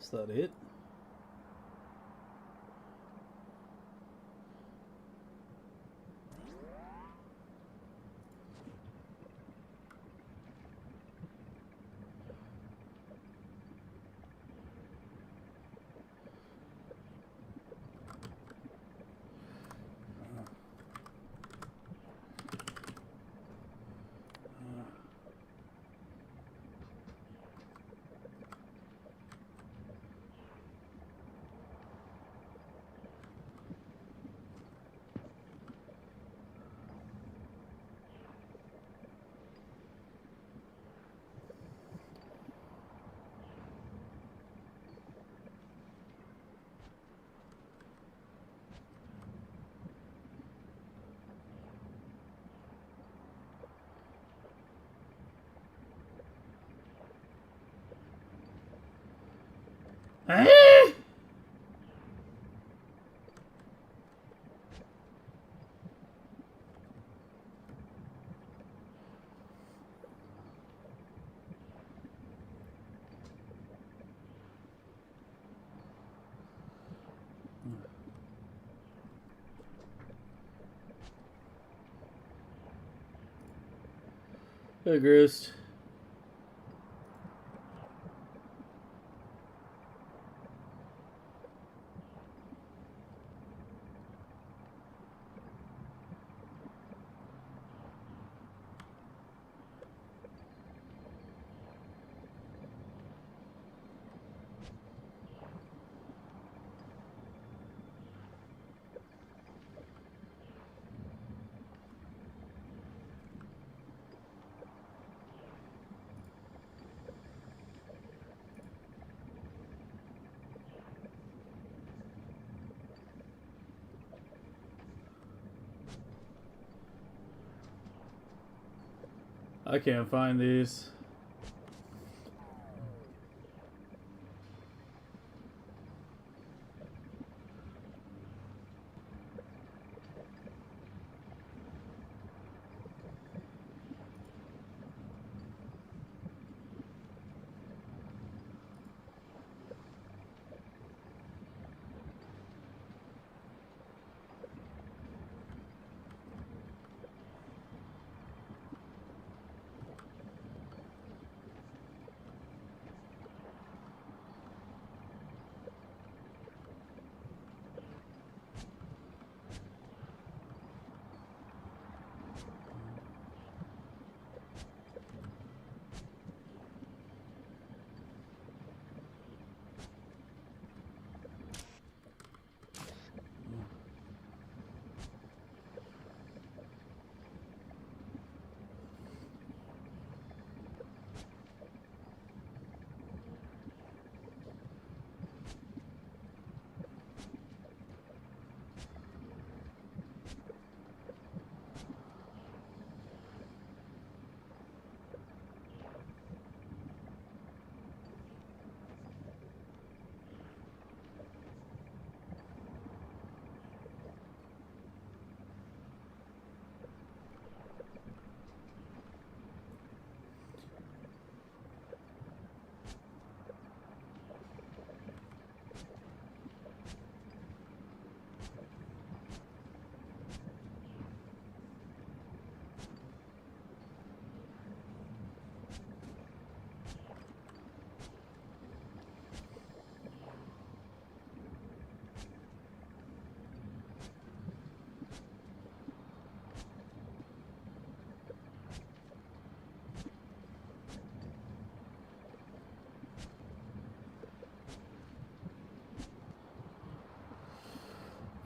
Is that it? Hey, Groost. I can't find these.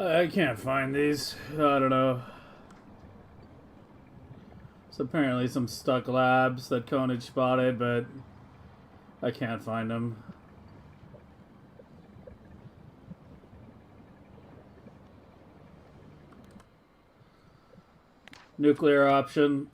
I can't find these. I don't know. It's apparently some stuck labs that Konich spotted, but I can't find them. Nuclear option.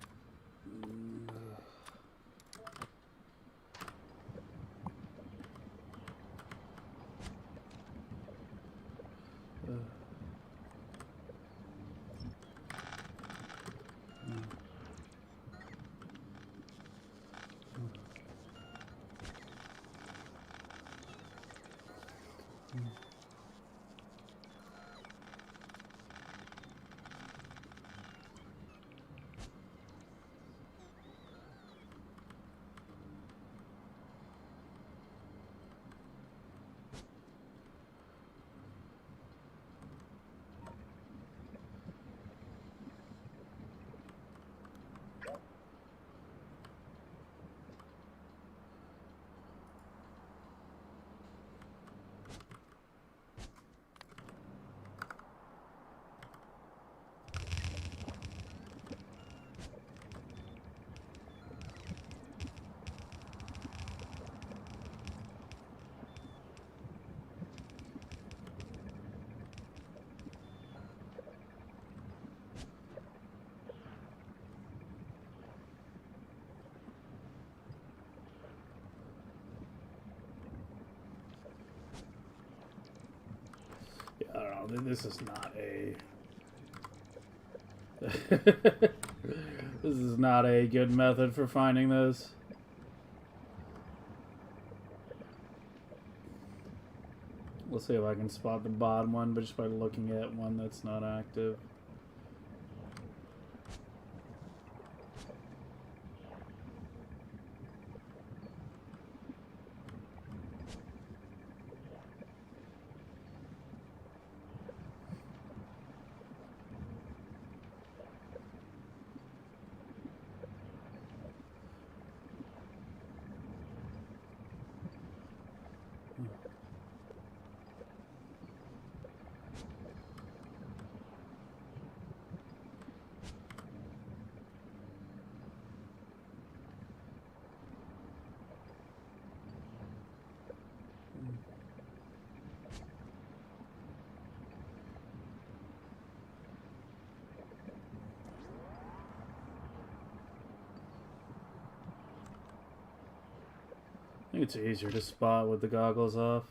I don't know. This is not a. This is not a good method for finding this. We'll see if I can spot the bottom one, but just by looking at one that's not active. I think it's easier to spot with the goggles off.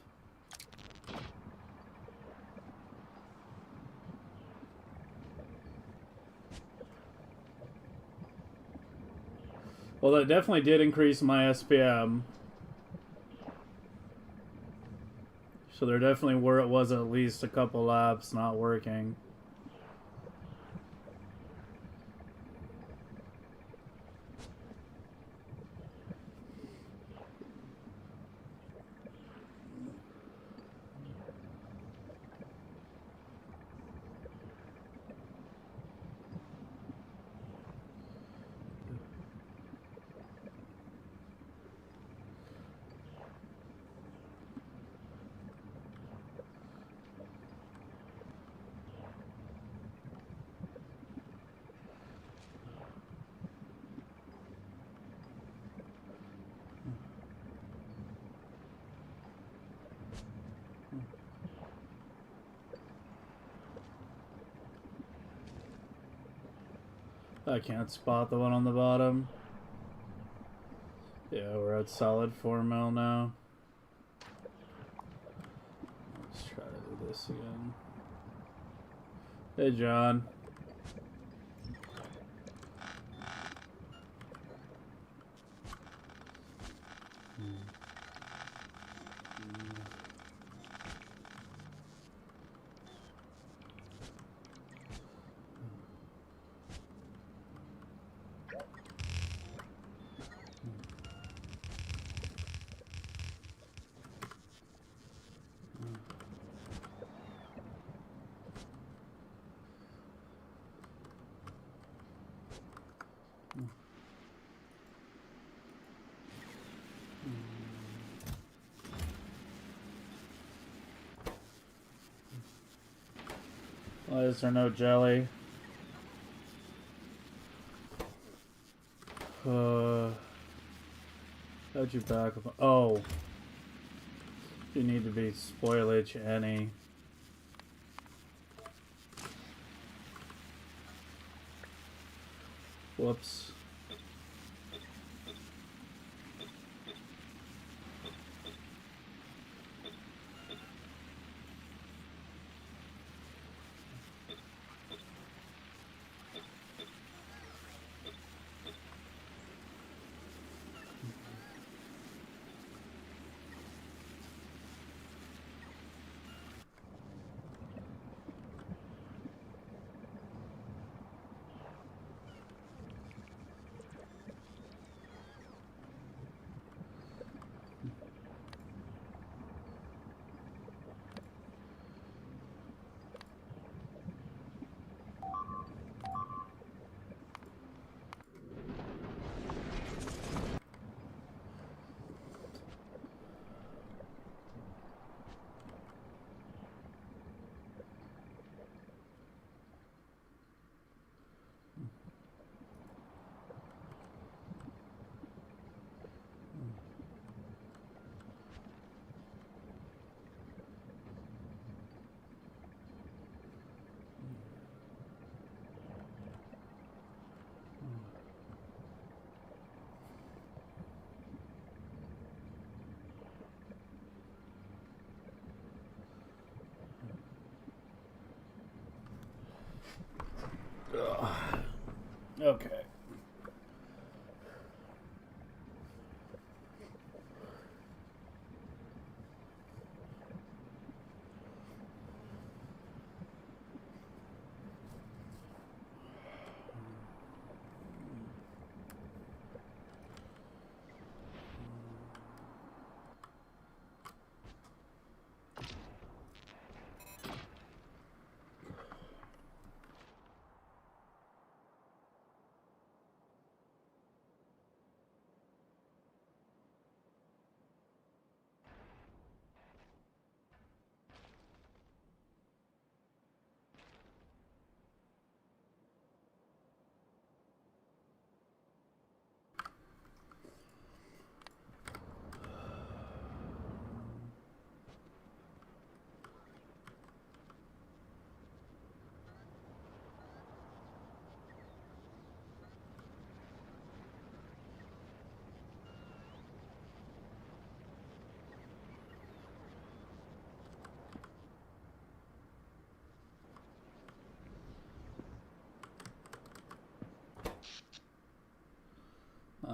Well, that definitely did increase my SPM. So there definitely was at least a couple laps not working. I can't spot the one on the bottom. Yeah, we're at solid 4 mil now. Let's try to do this again. Hey, John. Why is there no jelly? How'd you back up? Oh. You need to be spoilage any. Whoops. Ugh. Okay.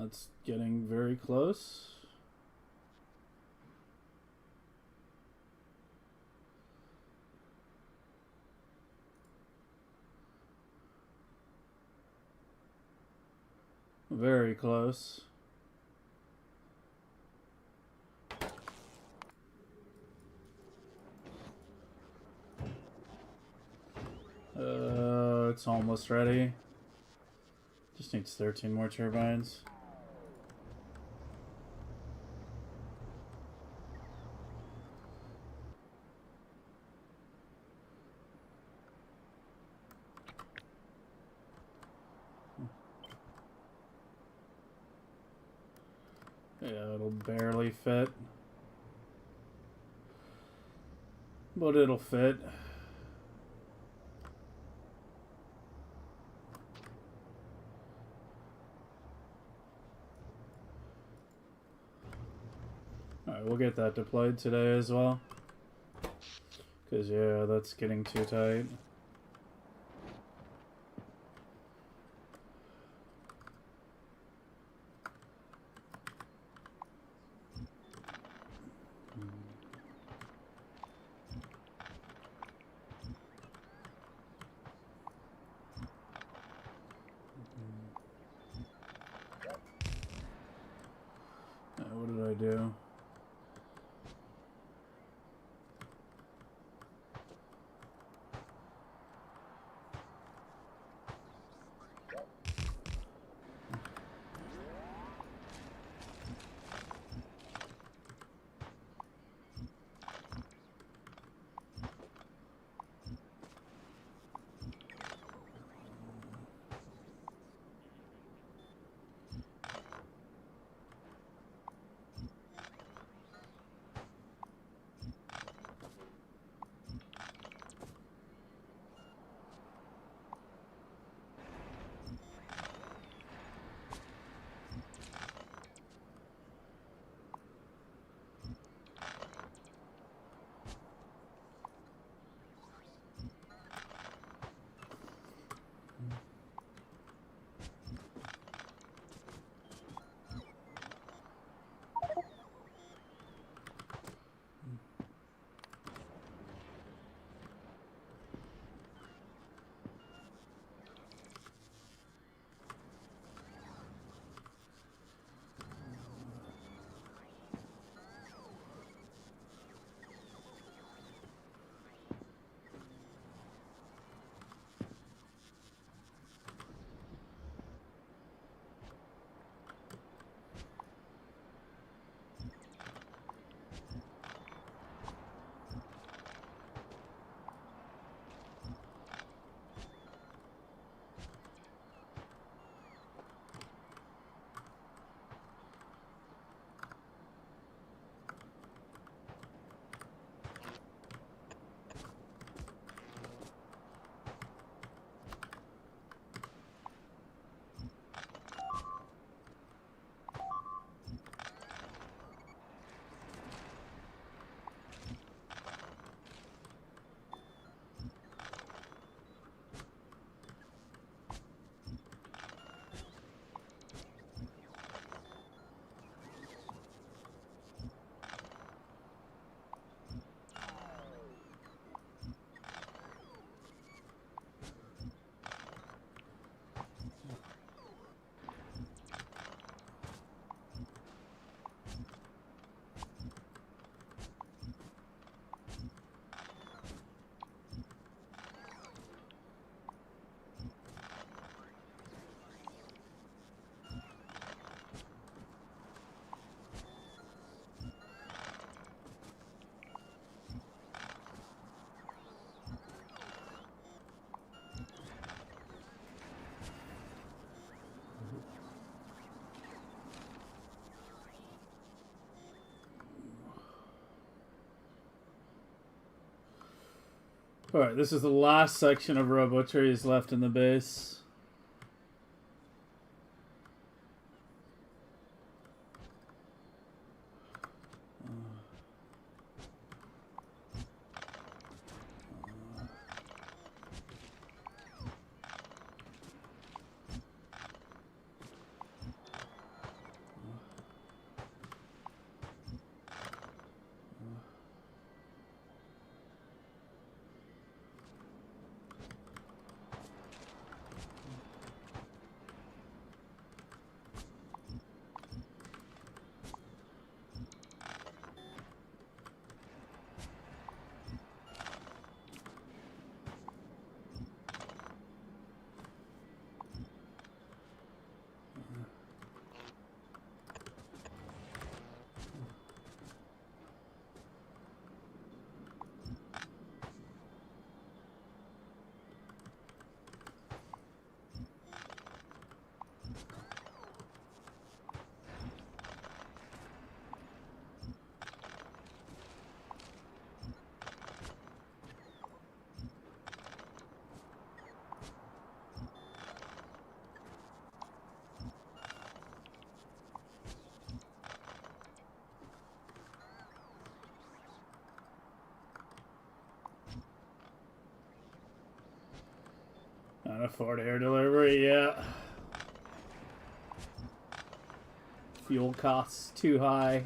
It's getting very close. Very close. It's almost ready. Just needs 13 more turbines. Yeah, it'll barely fit. But it'll fit. Alright, we'll get that deployed today as well. Because, yeah, that's getting too tight. What did I do? Alright, this is the last section of robo trees left in the base. Not afford air delivery, yeah. Fuel costs too high.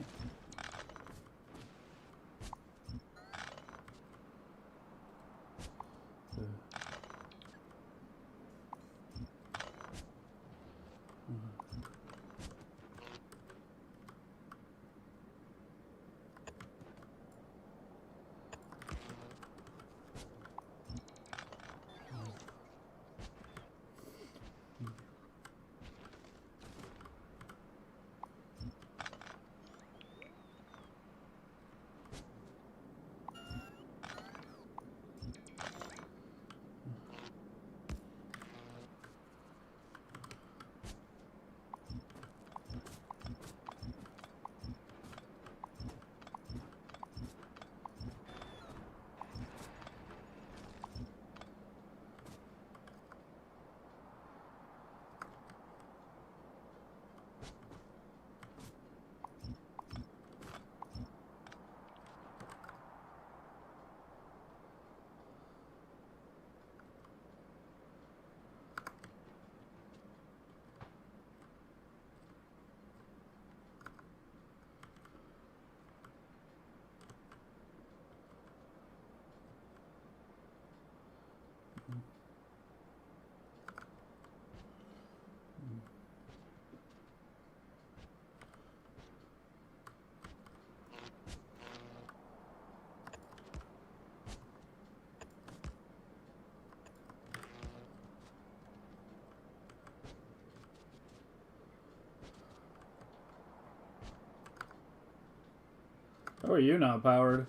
How are you not powered?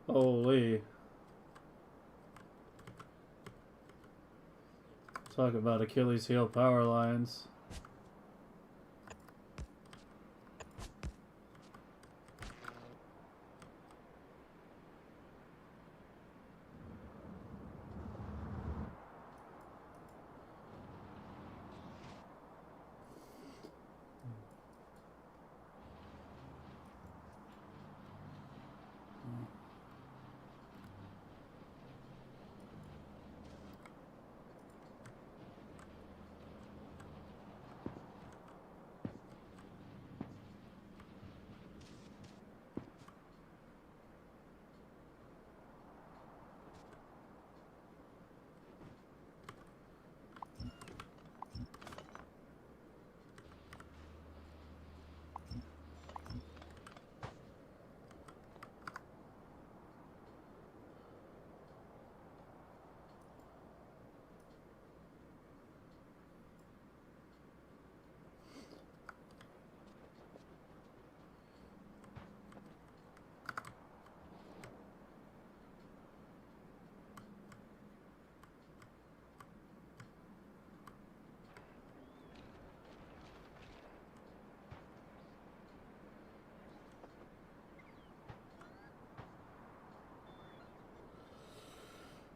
Holy. Talk about Achilles heel power lines.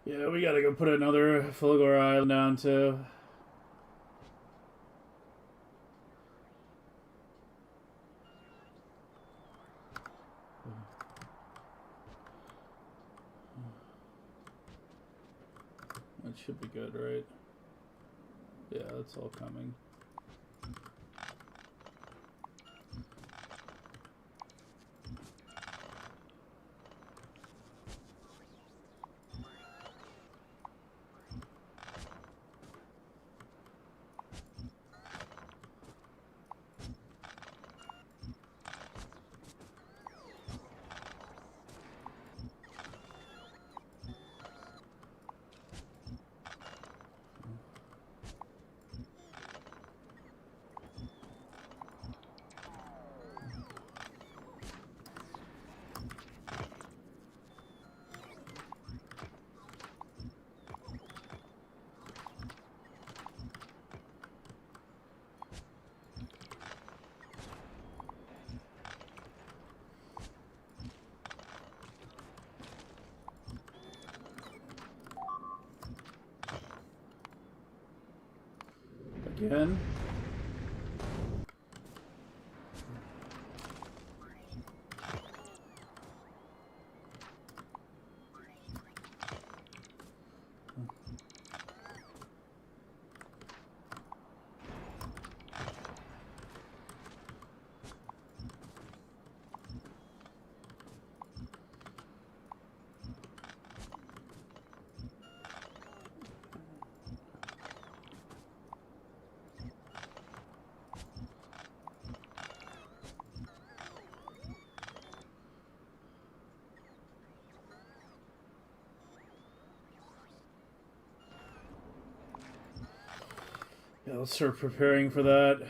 Yeah, we gotta go put another Fulgor Island down too. That should be good, right? Yeah, that's all coming. Again? Yeah, let's start preparing for that.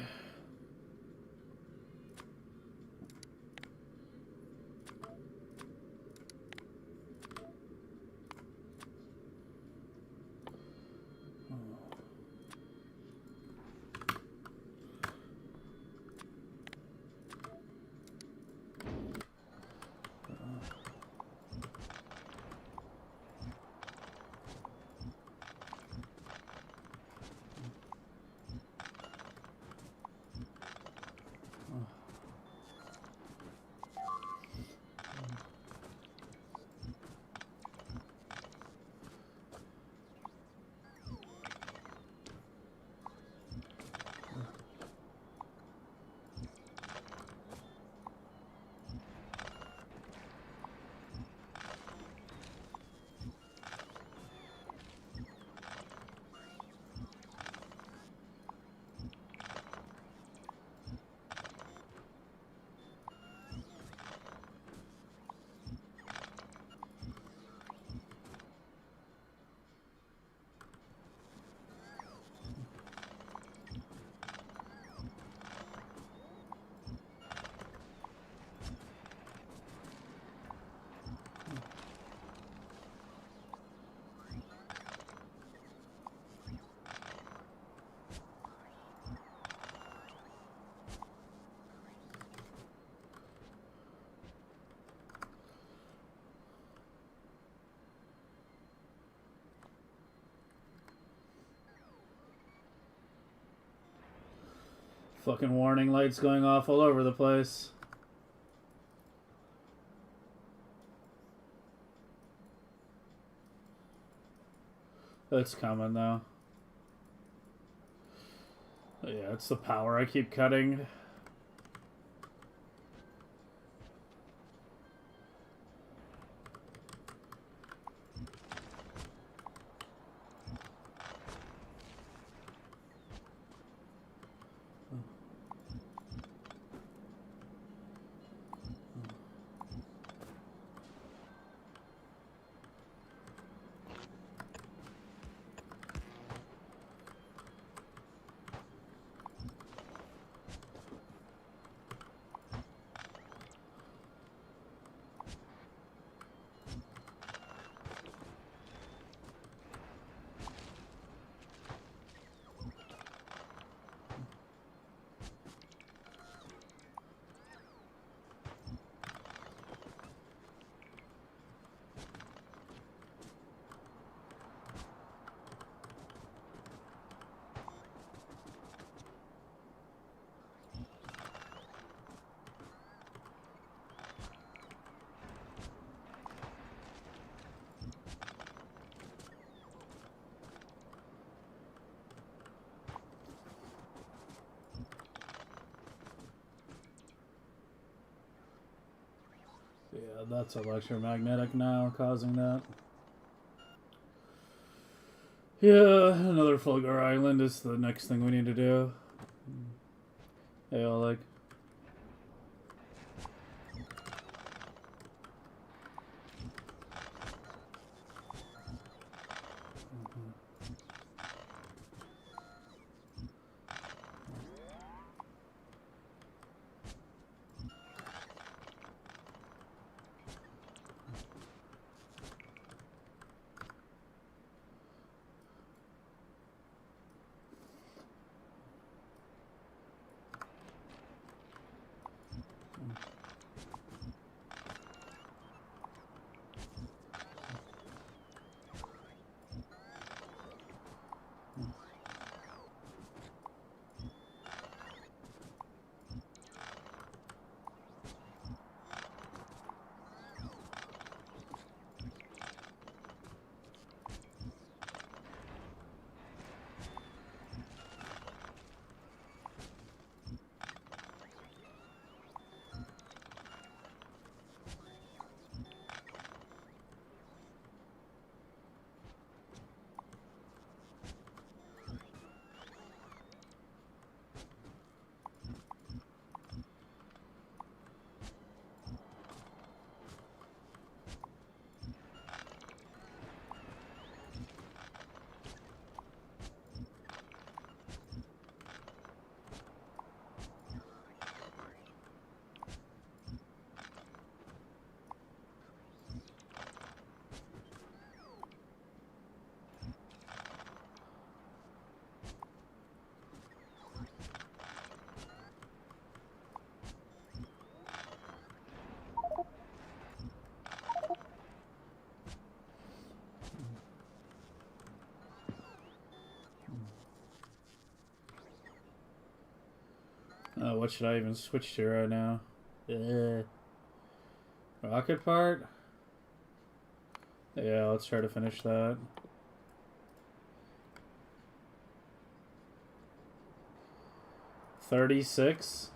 Fucking warning lights going off all over the place. It's coming though. Yeah, it's the power I keep cutting. That's electromagnetic now, causing that. Yeah, another Fulgur Island is the next thing we need to do. Hey, Oleg. What should I even switch to right now? Rocket part? Yeah, let's try to finish that. $36?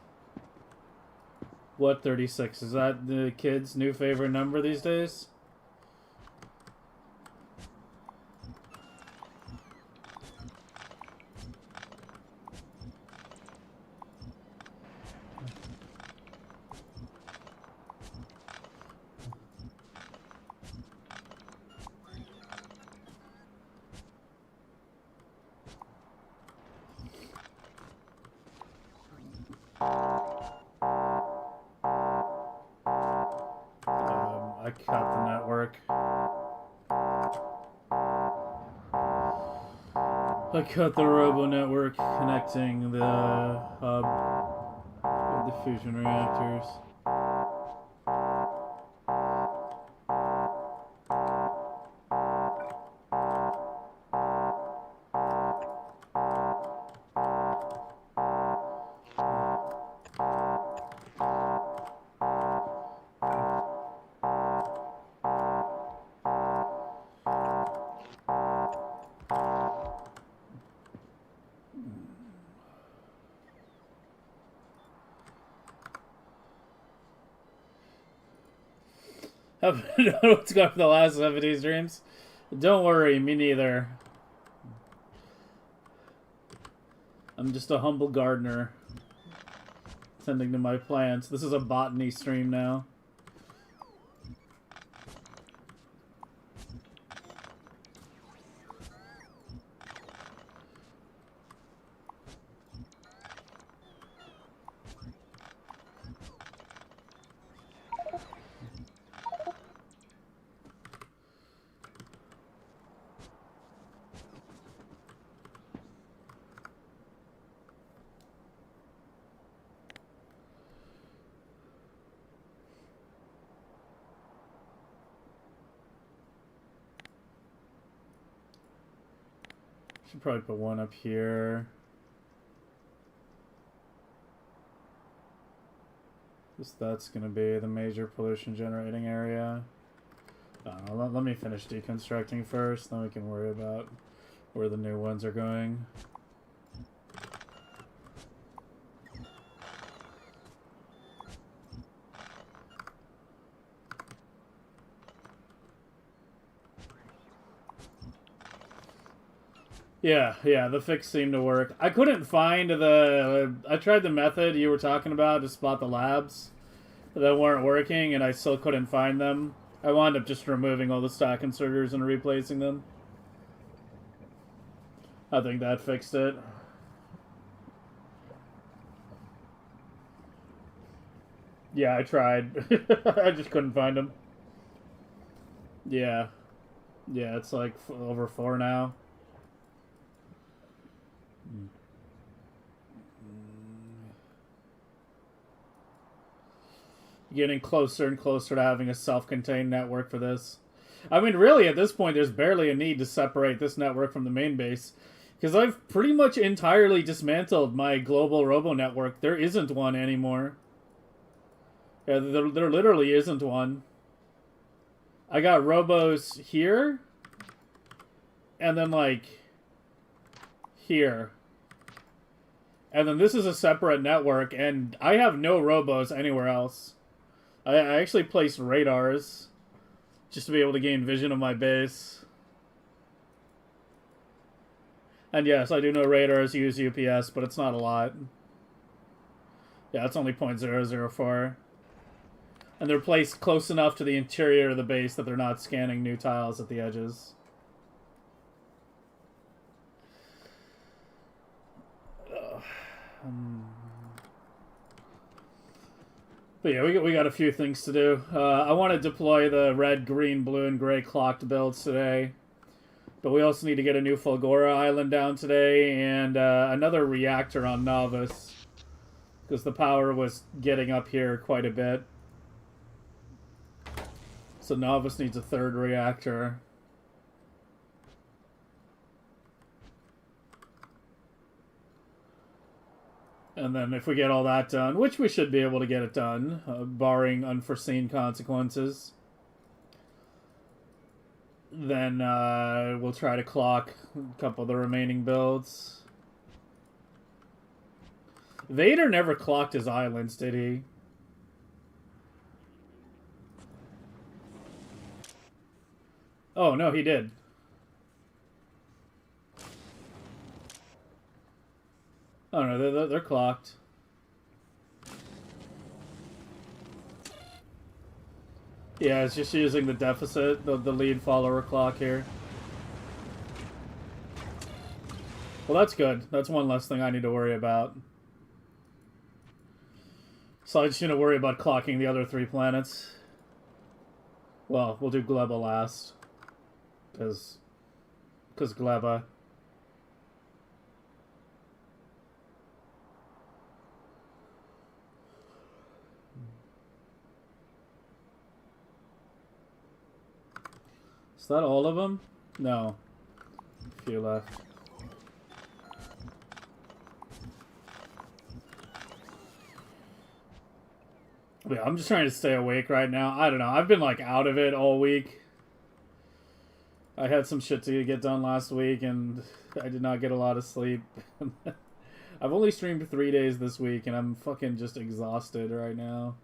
What 36? Is that the kid's new favorite number these days? I cut the network. I cut the robo network connecting the hub with the fusion reactors. Haven't known what's going on for the last 70 streams. Don't worry, me neither. I'm just a humble gardener tending to my plants. This is a botany stream now. Should probably put one up here. That's going to be the major pollution generating area. Let me finish deconstructing first, then we can worry about where the new ones are going. Yeah, yeah, the fix seemed to work. I couldn't find the... I tried the method you were talking about to spot the labs that weren't working, and I still couldn't find them. I wound up just removing all the stock inserters and replacing them. I think that fixed it. Yeah, I tried. I just couldn't find them. Yeah. Yeah, it's like over 4 now. Getting closer and closer to having a self-contained network for this. I mean, really, at this point, there's barely a need to separate this network from the main base. Because I've pretty much entirely dismantled my global robo network. There isn't one anymore. Yeah, there literally isn't one. I got robos here. And then, like, here. And then this is a separate network, and I have no robos anywhere else. I actually placed radars just to be able to gain vision of my base. And yes, I do know radars use UPS, but it's not a lot. Yeah, it's only 0.004. And they're placed close enough to the interior of the base that they're not scanning new tiles at the edges. But yeah, we got a few things to do. I want to deploy the red, green, blue, and gray clocked builds today. But we also need to get a new Fulgora island down today and another reactor on Novice. Because the power was getting up here quite a bit. So Novice needs a 3rd reactor. And then if we get all that done, which we should be able to get it done, barring unforeseen consequences, then we'll try to clock a couple of the remaining builds. Vader never clocked his islands, did he? Oh, no, he did. Oh, no, they're clocked. Yeah, it's just using the deficit, the lead follower clock here. Well, that's good. That's one less thing I need to worry about. So I just need to worry about clocking the other 3 planets. Well, we'll do Gleba last. Because Gleba. Is that all of them? No. A few left. Yeah, I'm just trying to stay awake right now. I don't know. I've been, like, out of it all week. I had some shit to get done last week, and I did not get a lot of sleep. I've only streamed 3 days this week, and I'm fucking just exhausted right now.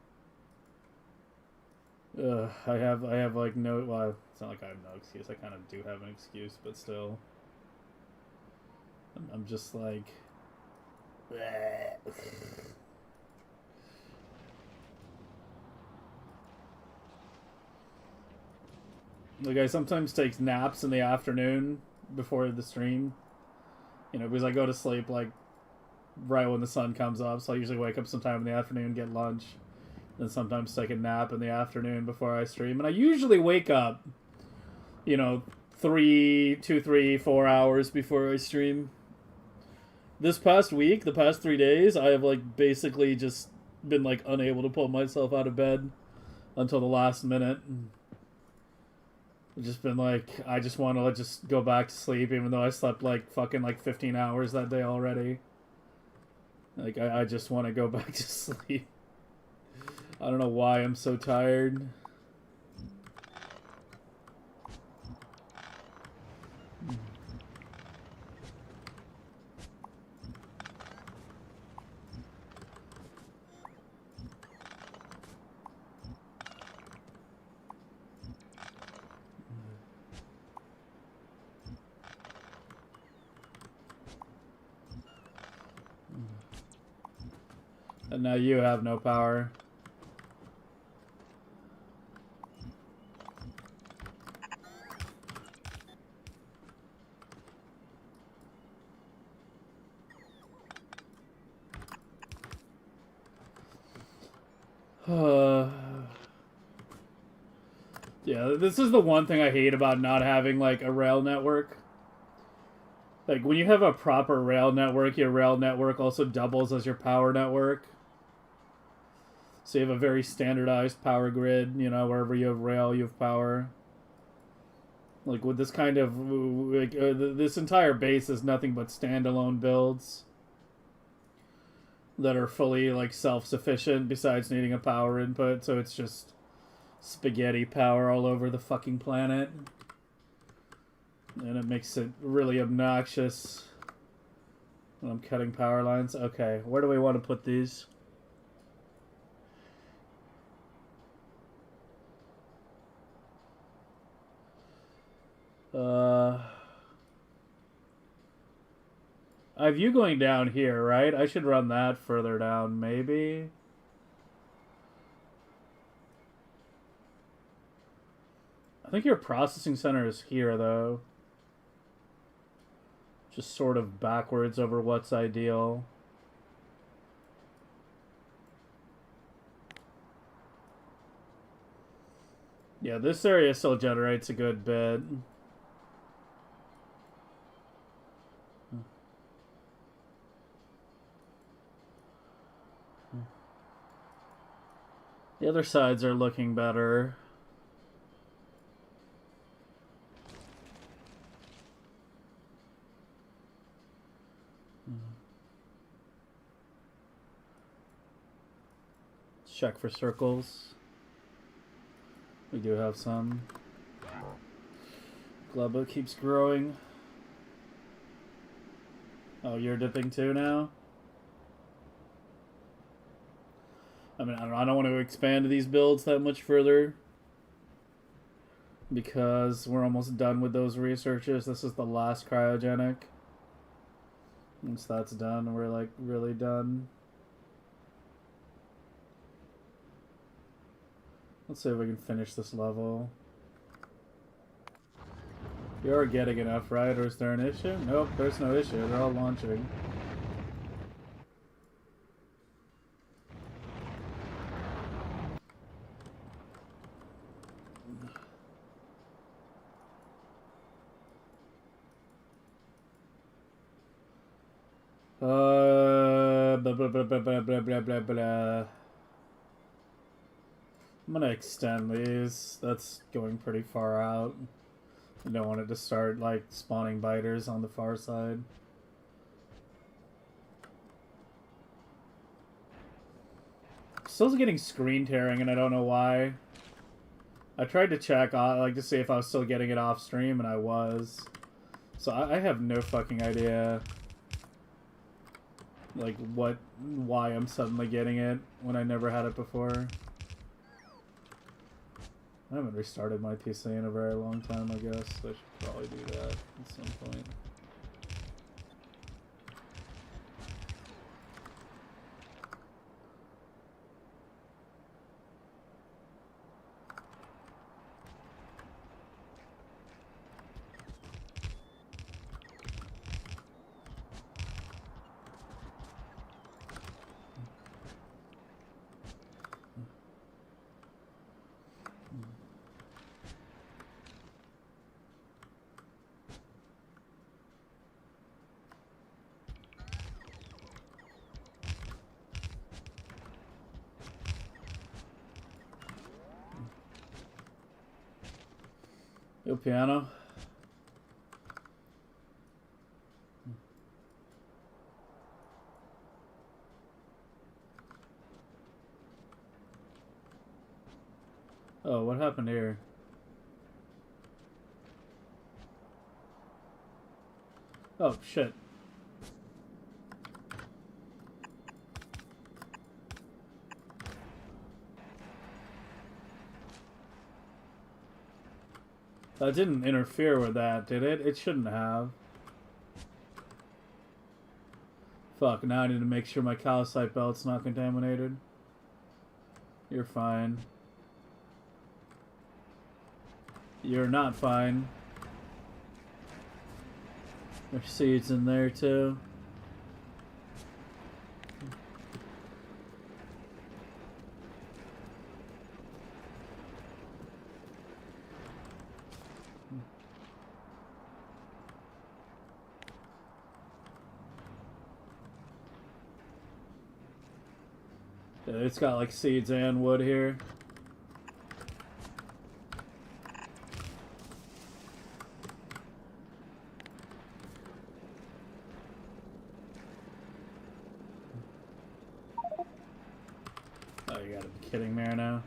I have like no, well, it's not like I have no excuse. I kind of do have an excuse, but still. I'm just like... Like, I sometimes take naps in the afternoon before the stream. You know, because I go to sleep, like, right when the sun comes up, so I usually wake up sometime in the afternoon, get lunch, then sometimes take a nap in the afternoon before I stream. And I usually wake up, you know, 4 hours before I stream. This past week, the past 3 days, I have, like, basically just been, like, unable to pull myself out of bed until the last minute. I've just been like, I just want to just go back to sleep, even though I slept, like, fucking, like, 15 hours that day already. Like, I just want to go back to sleep. I don't know why I'm so tired. And now you have no power. Yeah, this is the one thing I hate about not having, like, a rail network. Like, when you have a proper rail network, your rail network also doubles as your power network. So you have a very standardized power grid, you know, wherever you have rail, you have power. Like, with this kind of, like, this entire base is nothing but standalone builds that are fully, like, self-sufficient besides needing a power input, so it's just spaghetti power all over the fucking planet. And it makes it really obnoxious when I'm cutting power lines. Okay, where do we want to put these? I have you going down here, right? I should run that further down, maybe? I think your processing center is here, though. Just sort of backwards over what's ideal. Yeah, this area still generates a good bit. The other sides are looking better. Check for circles. We do have some. Glubba keeps growing. Oh, you're dipping too now? I mean, I don't want to expand these builds that much further because we're almost done with those researches. This is the last cryogenic. Once that's done, we're like really done. Let's see if we can finish this level. You're getting enough, right? Or is there an issue? Nope, there's no issue. They're all launching. Blah, blah, blah, blah, blah, blah, blah, blah, blah. I'm gonna extend these. That's going pretty far out. I don't want it to start, like, spawning biters on the far side. Still getting screen tearing, and I don't know why. I tried to check, like, to see if I was still getting it off stream, and I was. So I have no fucking idea, like, why I'm suddenly getting it when I never had it before. I haven't restarted my PC in a very long time, I guess. I should probably do that at some point. Yo, piano. Oh, what happened here? Oh, shit. That didn't interfere with that, did it? It shouldn't have. Fuck, now I need to make sure my calcite belt's not contaminated. You're fine. You're not fine. There's seeds in there too. Yeah, it's got like seeds and wood here. Oh, you gotta be kidding me right now.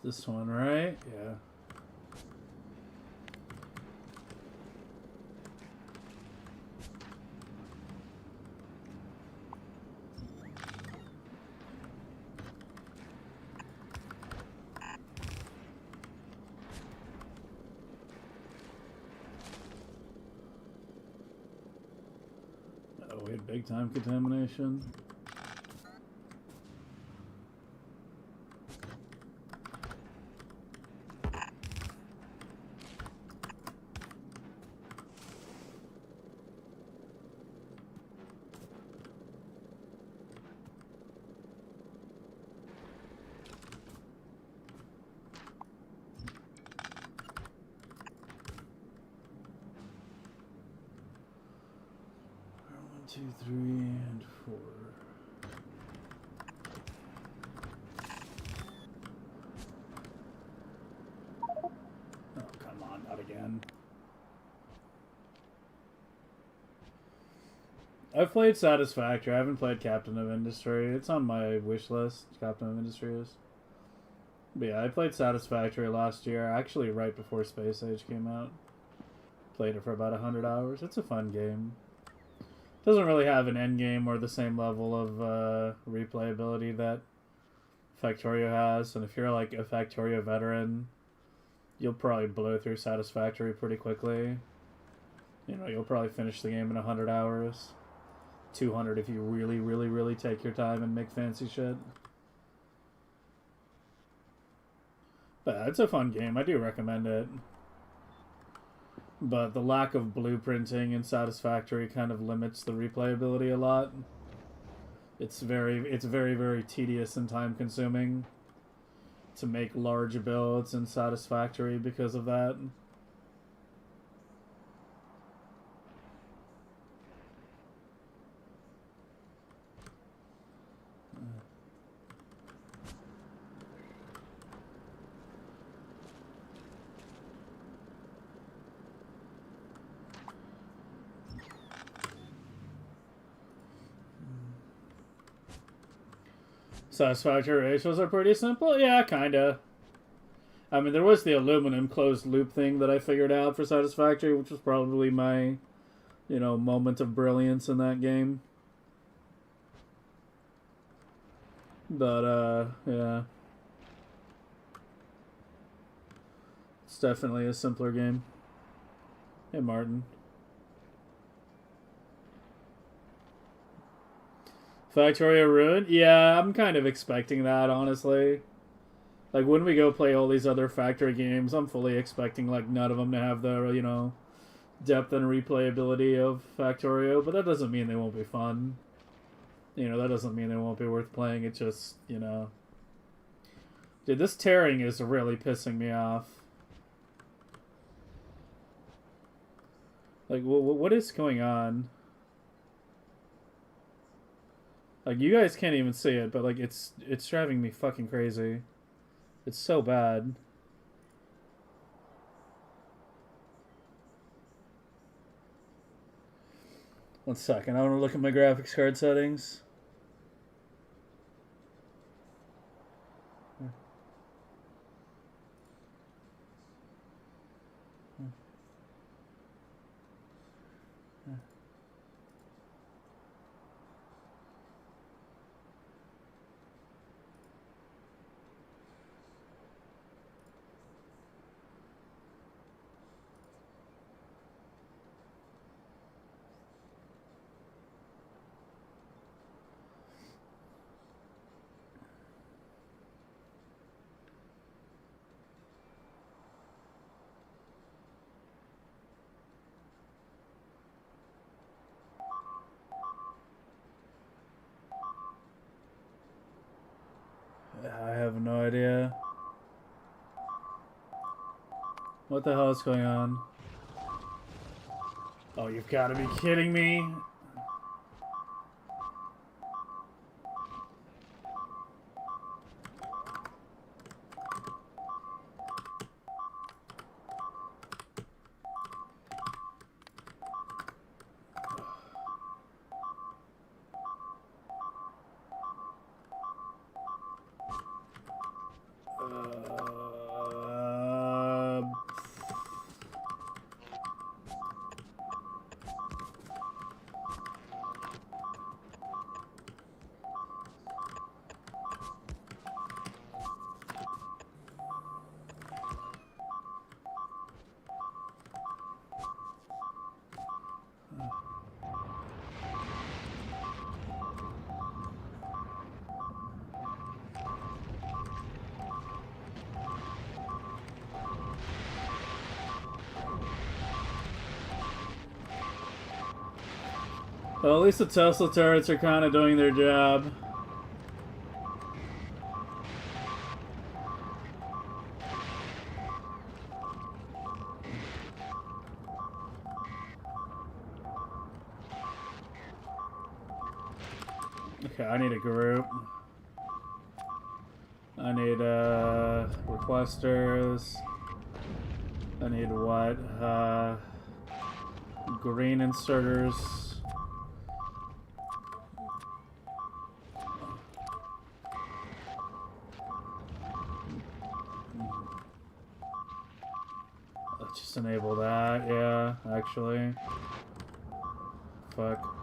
This one, right? Yeah. Oh, we had big time contamination. Two, three, and four. Oh, come on, not again. I've played Satisfactory. I haven't played Captain of Industry. It's on my wish list. Captain of Industry is. But yeah, I played Satisfactory last year, actually right before Space Age came out. Played it for about 100 hours. It's a fun game. Doesn't really have an end game or the same level of replayability that Factorio has, and if you're like a Factorio veteran, you'll probably blow through Satisfactory pretty quickly. You know, you'll probably finish the game in 100 hours. 200 if you really, really, really take your time and make fancy shit. But it's a fun game. I do recommend it. But the lack of blueprinting in Satisfactory kind of limits the replayability a lot. It's very, very tedious and time consuming to make large builds in Satisfactory because of that. Satisfactory ratios are pretty simple. Yeah, kinda. I mean, there was the aluminum closed loop thing that I figured out for Satisfactory, which was probably my, you know, moment of brilliance in that game. But, yeah. It's definitely a simpler game. Hey, Martin. Factorio Ruin? Yeah, I'm kind of expecting that, honestly. Like, when we go play all these other Factory games, I'm fully expecting, like, none of them to have the, you know, depth and replayability of Factorio, but that doesn't mean they won't be fun. You know, that doesn't mean they won't be worth playing. It's just, you know... Dude, this tearing is really pissing me off. Like, what is going on? Like, you guys can't even see it, but like it's driving me fucking crazy. It's so bad. One second, I want to look at my graphics card settings. I have no idea. What the hell is going on? Oh, you've got to be kidding me. Well, at least the Tesla turrets are kind of doing their job. Okay, I need a group. I need requesters. I need what? Green inserters. Let's just enable that, yeah, actually. Fuck.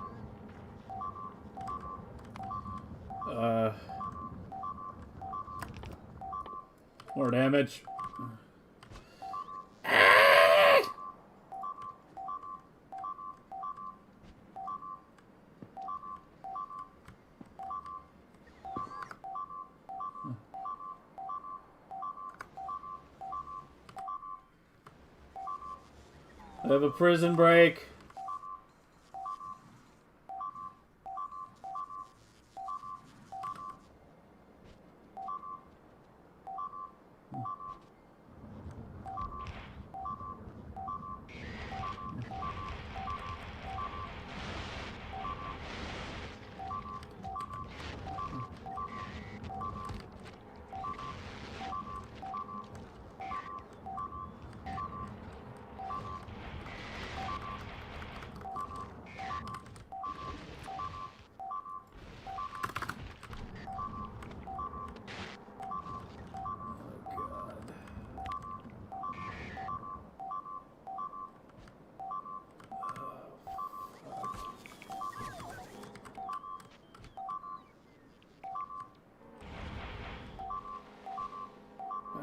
More damage. I have a prison break.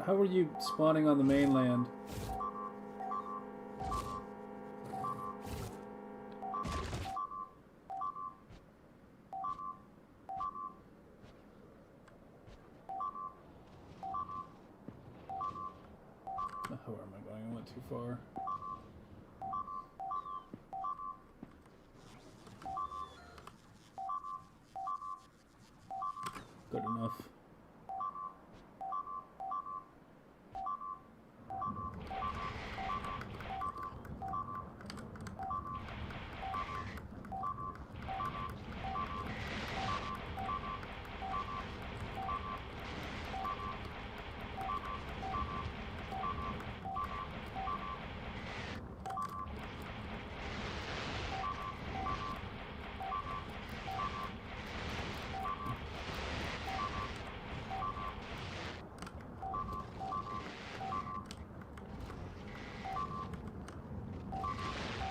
How are you spawning on the mainland? Oh, where am I going? I went too far. Good enough.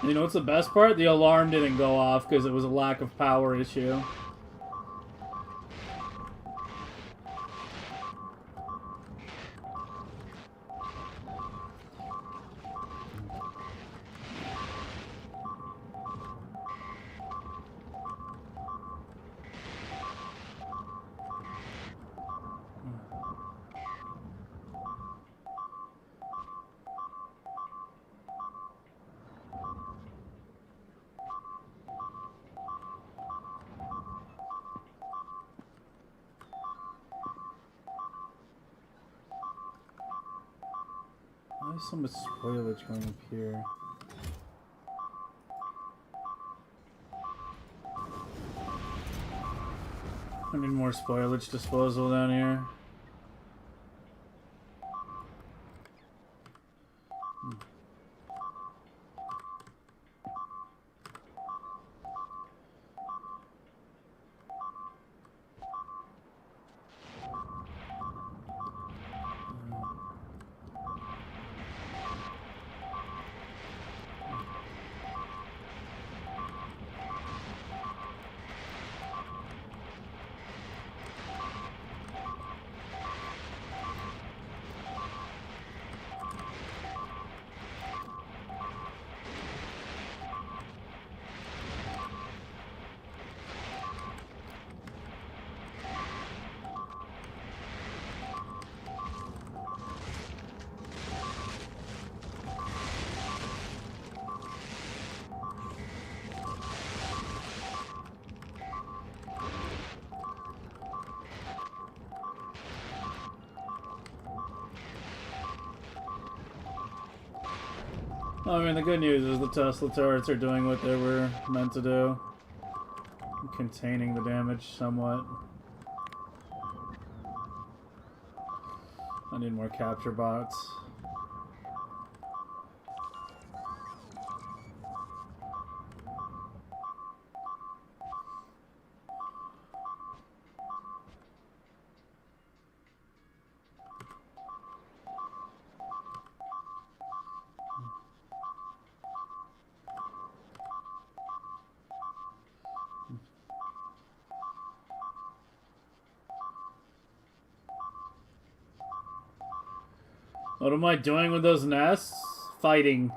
You know what's the best part? The alarm didn't go off because it was a lack of power issue. Why is so much spoilage going up here? I need more spoilage disposal down here. I mean, the good news is the Tesla turrets are doing what they were meant to do. Containing the damage somewhat. I need more capture bots. What am I doing with those nests? Fighting.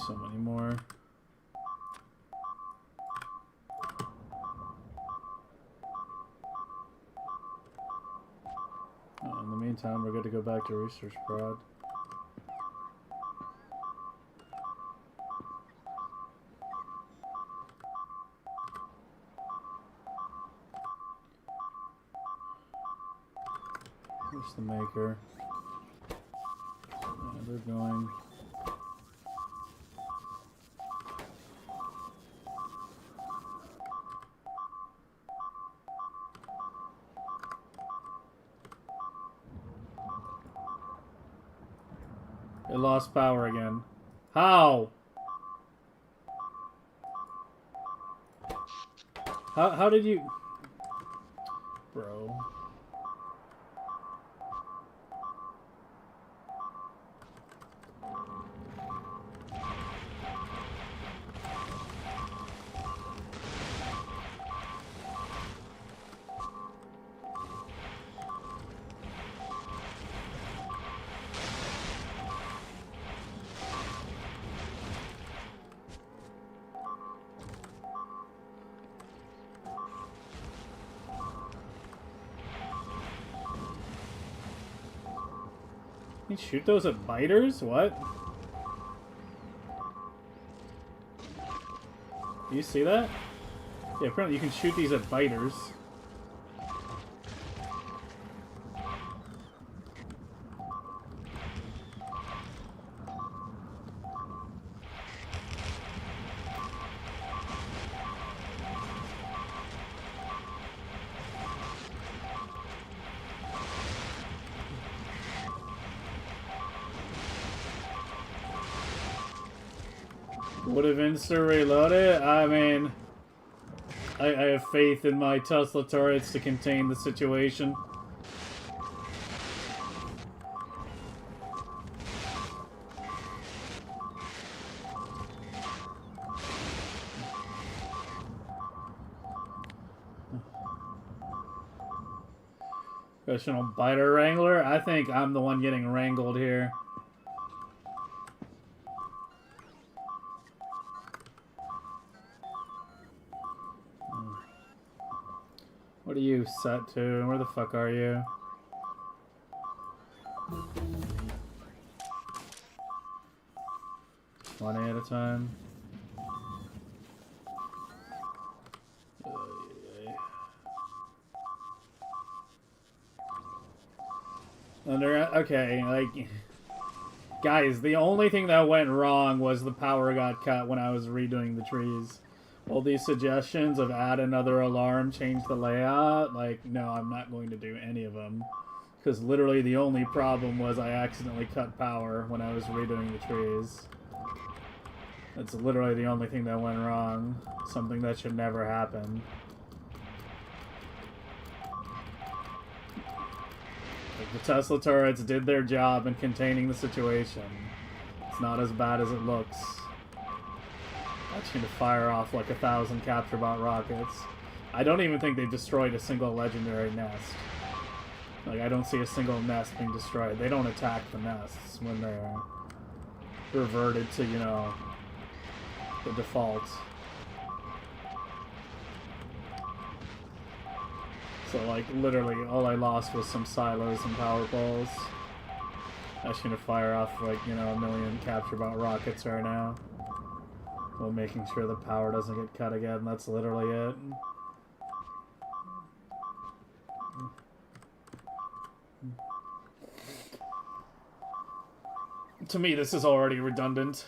So many more. In the meantime, we're good to go back to research prod. Where's the maker? Yeah, they're going. It lost power again. How? How did you... Bro. You shoot those at biters? What? Do you see that? Yeah, apparently you can shoot these at biters. Would have insta-reloaded? I mean, I have faith in my Tesla turrets to contain the situation. Professional biter wrangler? I think I'm the one getting wrangled here. What are you set to? Where the fuck are you? One at a time. Okay, like, guys, the only thing that went wrong was the power got cut when I was redoing the trees. All these suggestions of add another alarm, change the layout, like, no, I'm not going to do any of them. Because literally the only problem was I accidentally cut power when I was redoing the trees. That's literally the only thing that went wrong. Something that should never happen. The Tesla turrets did their job in containing the situation. It's not as bad as it looks. That's going to fire off like 1,000 capture bot rockets. I don't even think they've destroyed a single legendary nest. Like, I don't see a single nest being destroyed. They don't attack the nests when they're reverted to, you know, the default. So, like, literally, all I lost was some silos and power poles. I should fire off, like, you know, 1,000,000 capture bot rockets right now. While making sure the power doesn't get cut again. That's literally it. To me, this is already redundant.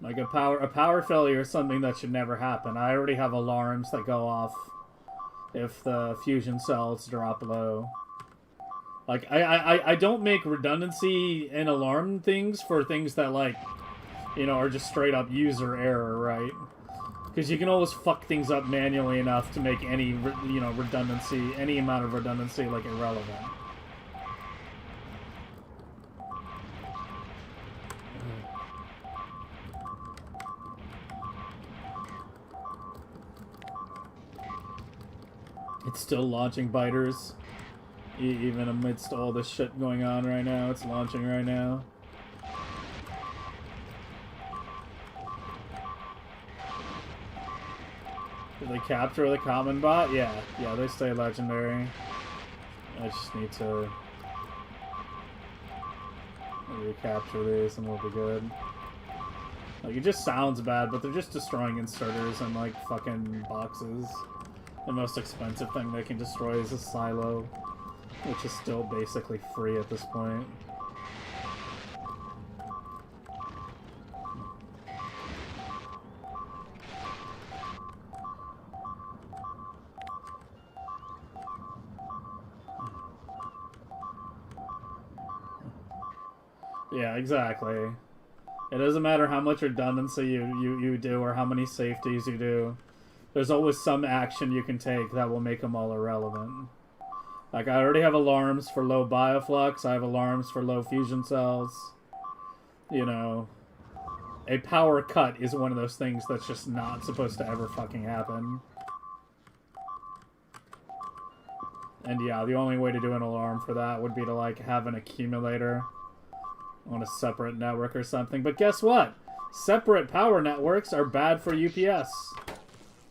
Like a power failure is something that should never happen. I already have alarms that go off if the fusion cells drop low. Like, I don't make redundancy and alarm things for things that, like, you know, are just straight up user error, right? Because you can always fuck things up manually enough to make any, you know, redundancy, any amount of redundancy, like, irrelevant. It's still launching biters. Even amidst all this shit going on right now, it's launching right now. Did they capture the common bot? Yeah, they stay legendary. I just need to recapture these and we'll be good. Like, it just sounds bad, but they're just destroying inserters and, like, fucking boxes. The most expensive thing they can destroy is a silo, which is still basically free at this point. Yeah, exactly. It doesn't matter how much redundancy you do or how many safeties you do. There's always some action you can take that will make them all irrelevant. Like, I already have alarms for low bioflux. I have alarms for low fusion cells. You know, a power cut is one of those things that's just not supposed to ever fucking happen. And yeah, the only way to do an alarm for that would be to, like, have an accumulator on a separate network or something. But guess what? Separate power networks are bad for UPS.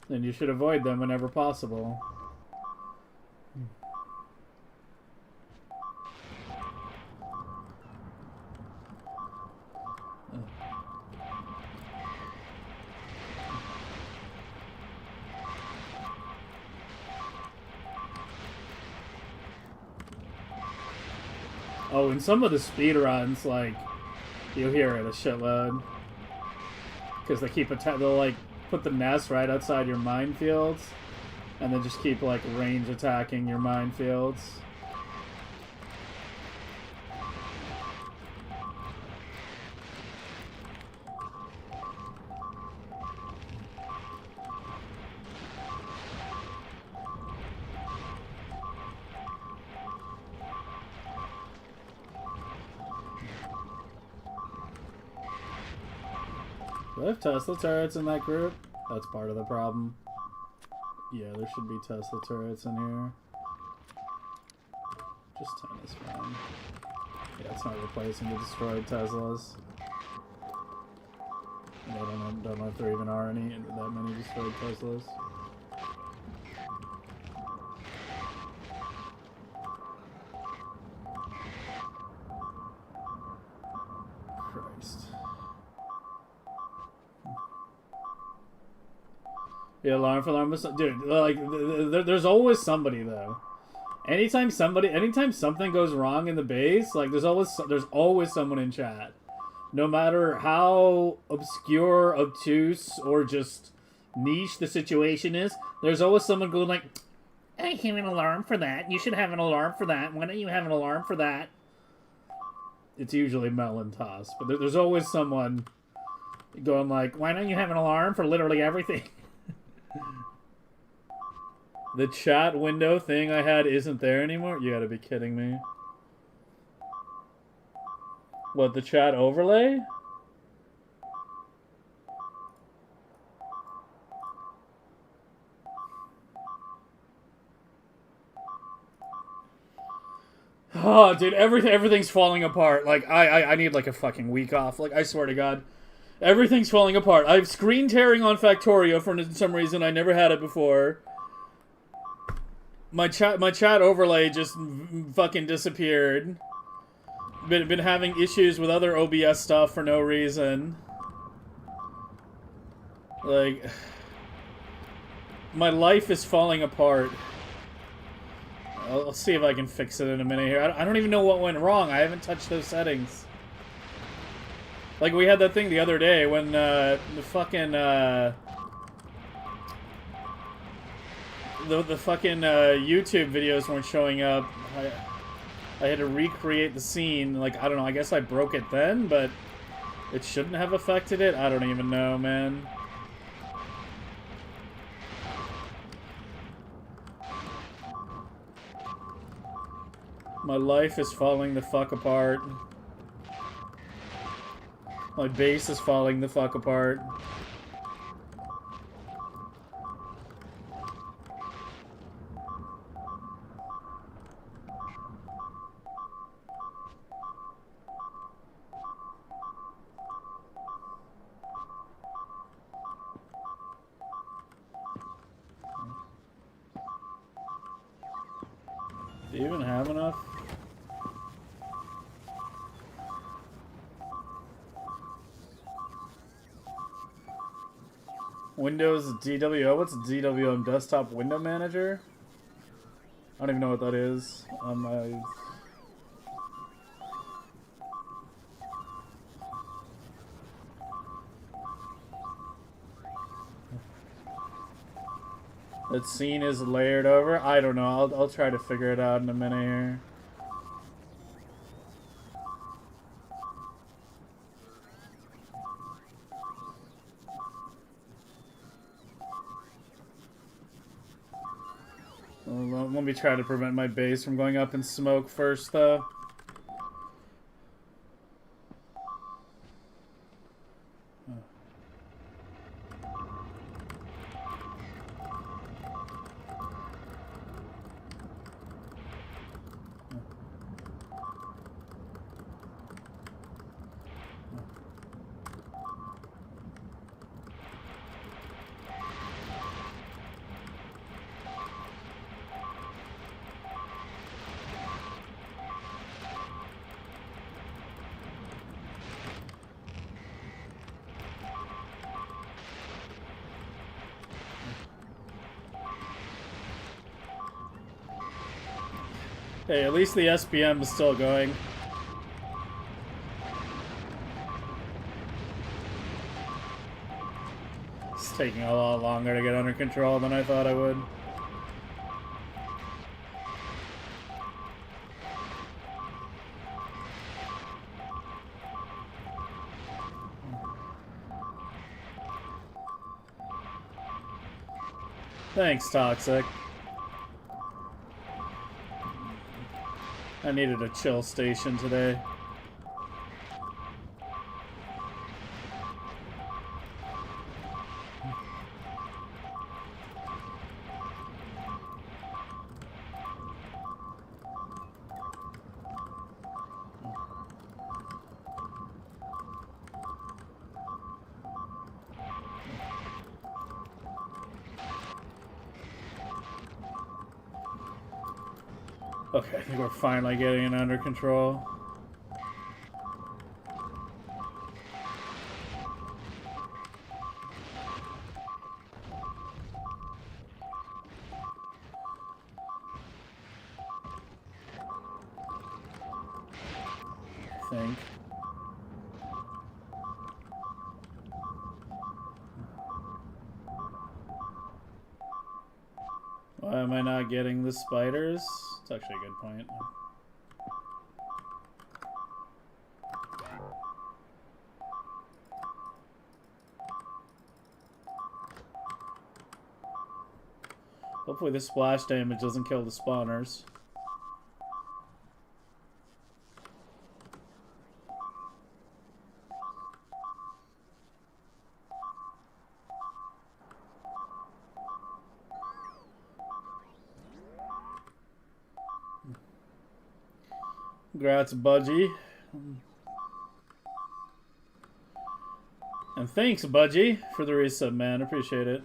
And you should avoid them whenever possible. Oh, and some of the speedruns, like, you'll hear it a shitload. Because they keep they'll, like, put the nest right outside your minefields, and then just keep, like, range attacking your minefields. Do I have Tesla turrets in that group? That's part of the problem. Yeah, there should be Tesla turrets in here. Just 10 is fine. Yeah, it's not replacing the destroyed Teslas. I don't know if there even are any that many destroyed Teslas. Christ. Yeah, alarm for alarm. Dude, like, there's always somebody though. Anytime something goes wrong in the base, like there's always someone in chat. No matter how obscure, obtuse, or just niche the situation is, there's always someone going like, I have an alarm for that. You should have an alarm for that. Why don't you have an alarm for that? It's usually Melon Toss, but there's always someone going like, why don't you have an alarm for literally everything? The chat window thing I had isn't there anymore? You gotta be kidding me. What, the chat overlay? Oh, dude, everything's falling apart. Like, I need like a fucking week off. Like, I swear to God. Everything's falling apart. I have screen tearing on Factorio for some reason. I never had it before. My chat overlay just fucking disappeared. Been having issues with other OBS stuff for no reason. Like, my life is falling apart. I'll see if I can fix it in a minute here. I don't even know what went wrong. I haven't touched those settings. Like, we had that thing the other day when the fucking the fucking YouTube videos weren't showing up. I had to recreate the scene. Like, I don't know, I guess I broke it then, but it shouldn't have affected it. I don't even know, man. My life is falling the fuck apart. My base is falling the fuck apart. Do you even have enough? Windows DWO? What's DWM? Desktop Window Manager? I don't even know what that is. That scene is layered over? I don't know. I'll try to figure it out in a minute here. Let me try to prevent my base from going up in smoke first, though. Hey, at least the SPM is still going. It's taking a lot longer to get under control than I thought I would. Thanks, Toxic. I needed a chill station today. Okay, I think we're finally getting it under control. I think. Why am I not getting the spiders? It's actually a good point. Hopefully the splash damage doesn't kill the spawners. Congrats, Budgie. And thanks, Budgie, for the resub, man. Appreciate it.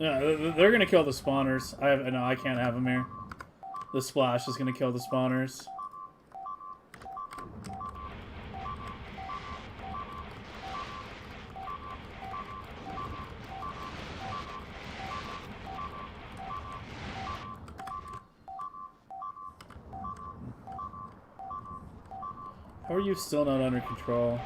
Yeah, they're gonna kill the spawners. No, I can't have them here. The splash is gonna kill the spawners. How are you still not under control?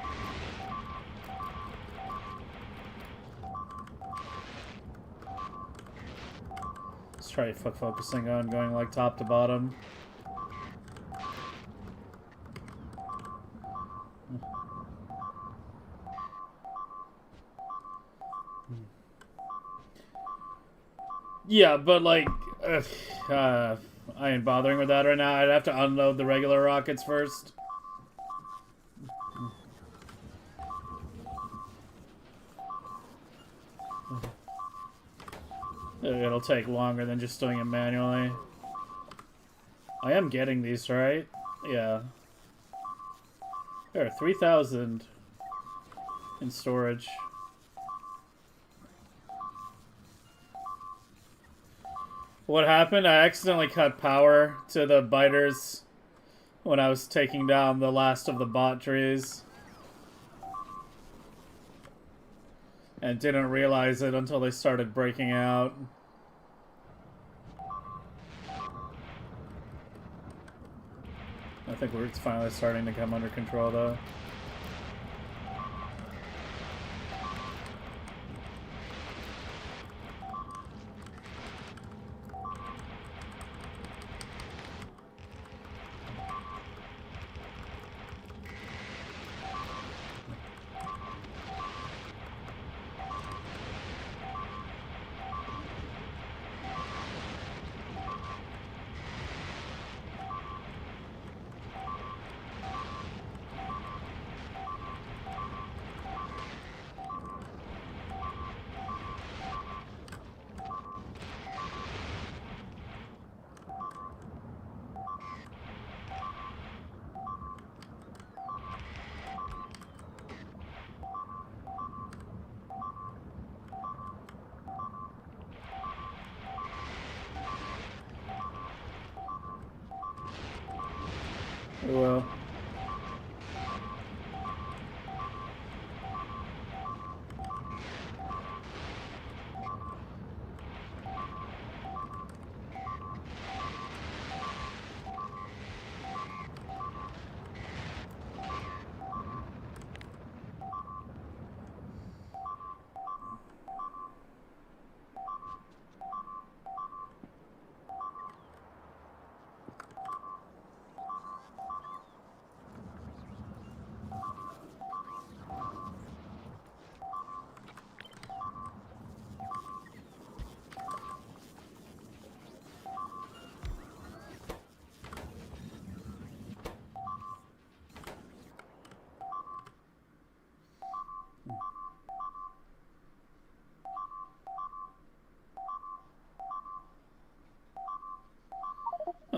Let's try focusing on going like top to bottom. Yeah, but like, I ain't bothering with that right now. I'd have to unload the regular rockets first. It'll take longer than just doing it manually. I am getting these, right? Yeah. There are 3,000 in storage. What happened? I accidentally cut power to the biters when I was taking down the last of the bot trees. And didn't realize it until they started breaking out. I think it's finally starting to come under control, though. Well.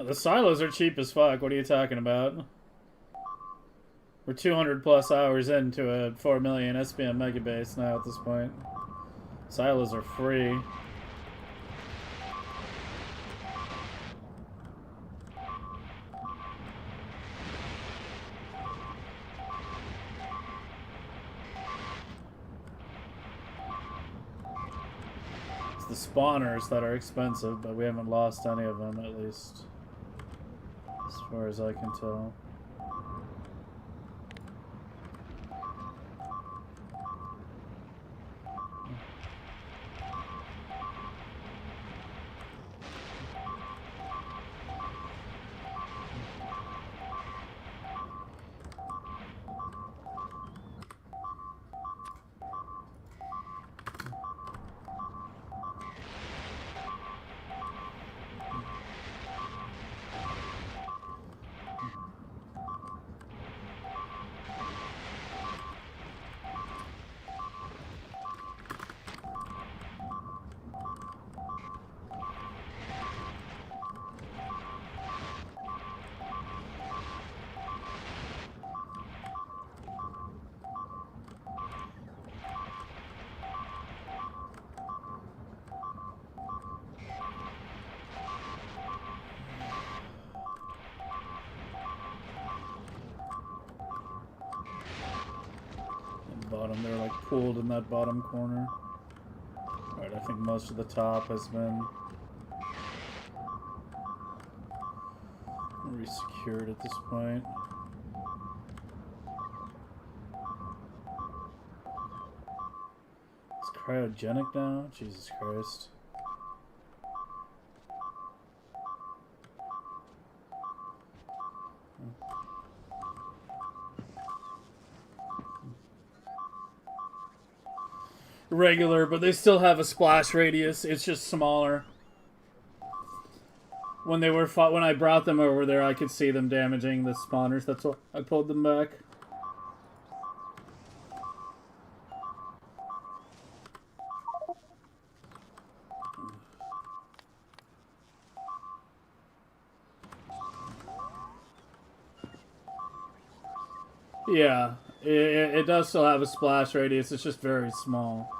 The silos are cheap as fuck. What are you talking about? We're 200 plus hours into a 4 million SPM Megabase now at this point. Silos are free. It's the spawners that are expensive, but we haven't lost any of them, at least. As far as I can tell. Bottom, they're like pooled in that bottom corner. Alright, I think most of the top has been resecured at this point. It's cryogenic now? Jesus Christ. Regular, but they still have a splash radius. It's just smaller. When they were when I brought them over there, I could see them damaging the spawners. That's why I pulled them back. Yeah, it does still have a splash radius. It's just very small.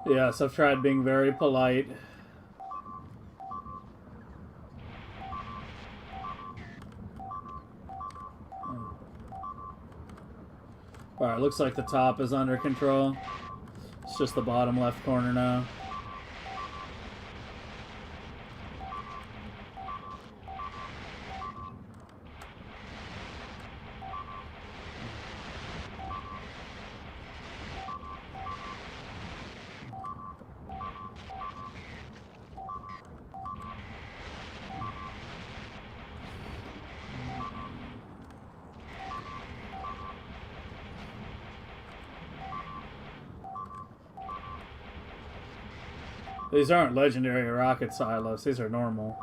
Yes, I've tried being very polite. Alright, looks like the top is under control. It's just the bottom left corner now. These aren't legendary rocket silos, these are normal.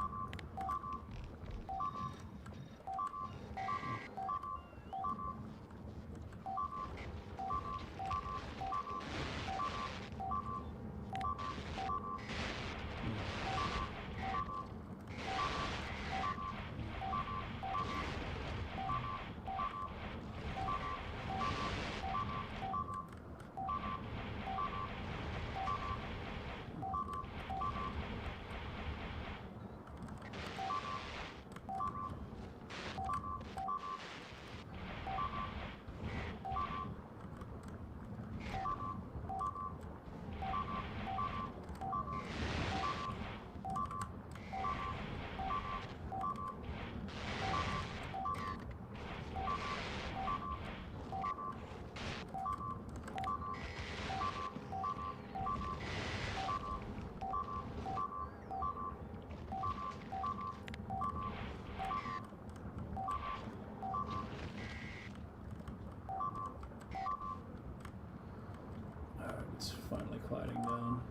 finally quieting down.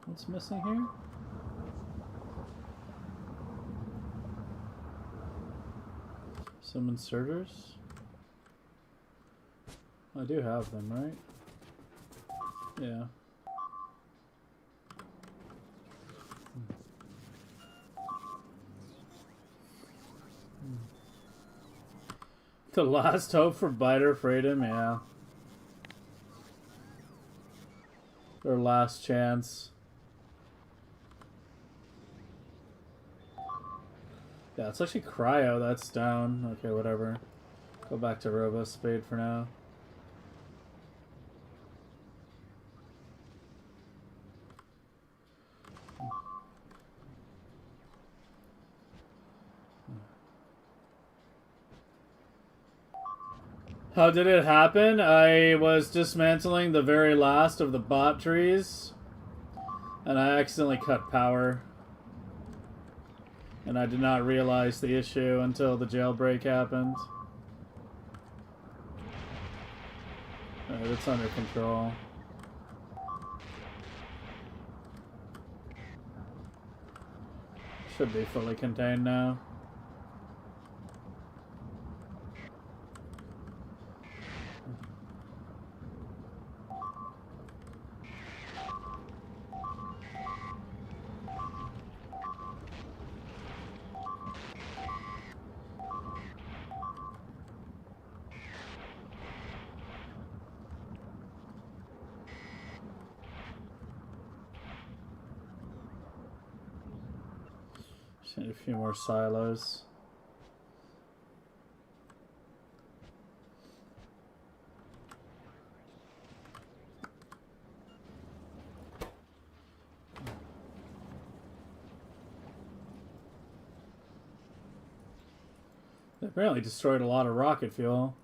What's missing here? Some inserters? I do have them, right? Yeah. The last hope for Biter Freedom, yeah. Their last chance. Yeah, it's actually Cryo that's down. Okay, whatever. Go back to Robo Spade for now. How did it happen? I was dismantling the very last of the bot trees, and I accidentally cut power. And I did not realize the issue until the jailbreak happened. Alright, it's under control. Should be fully contained now. Just need a few more silos. They apparently destroyed a lot of rocket fuel.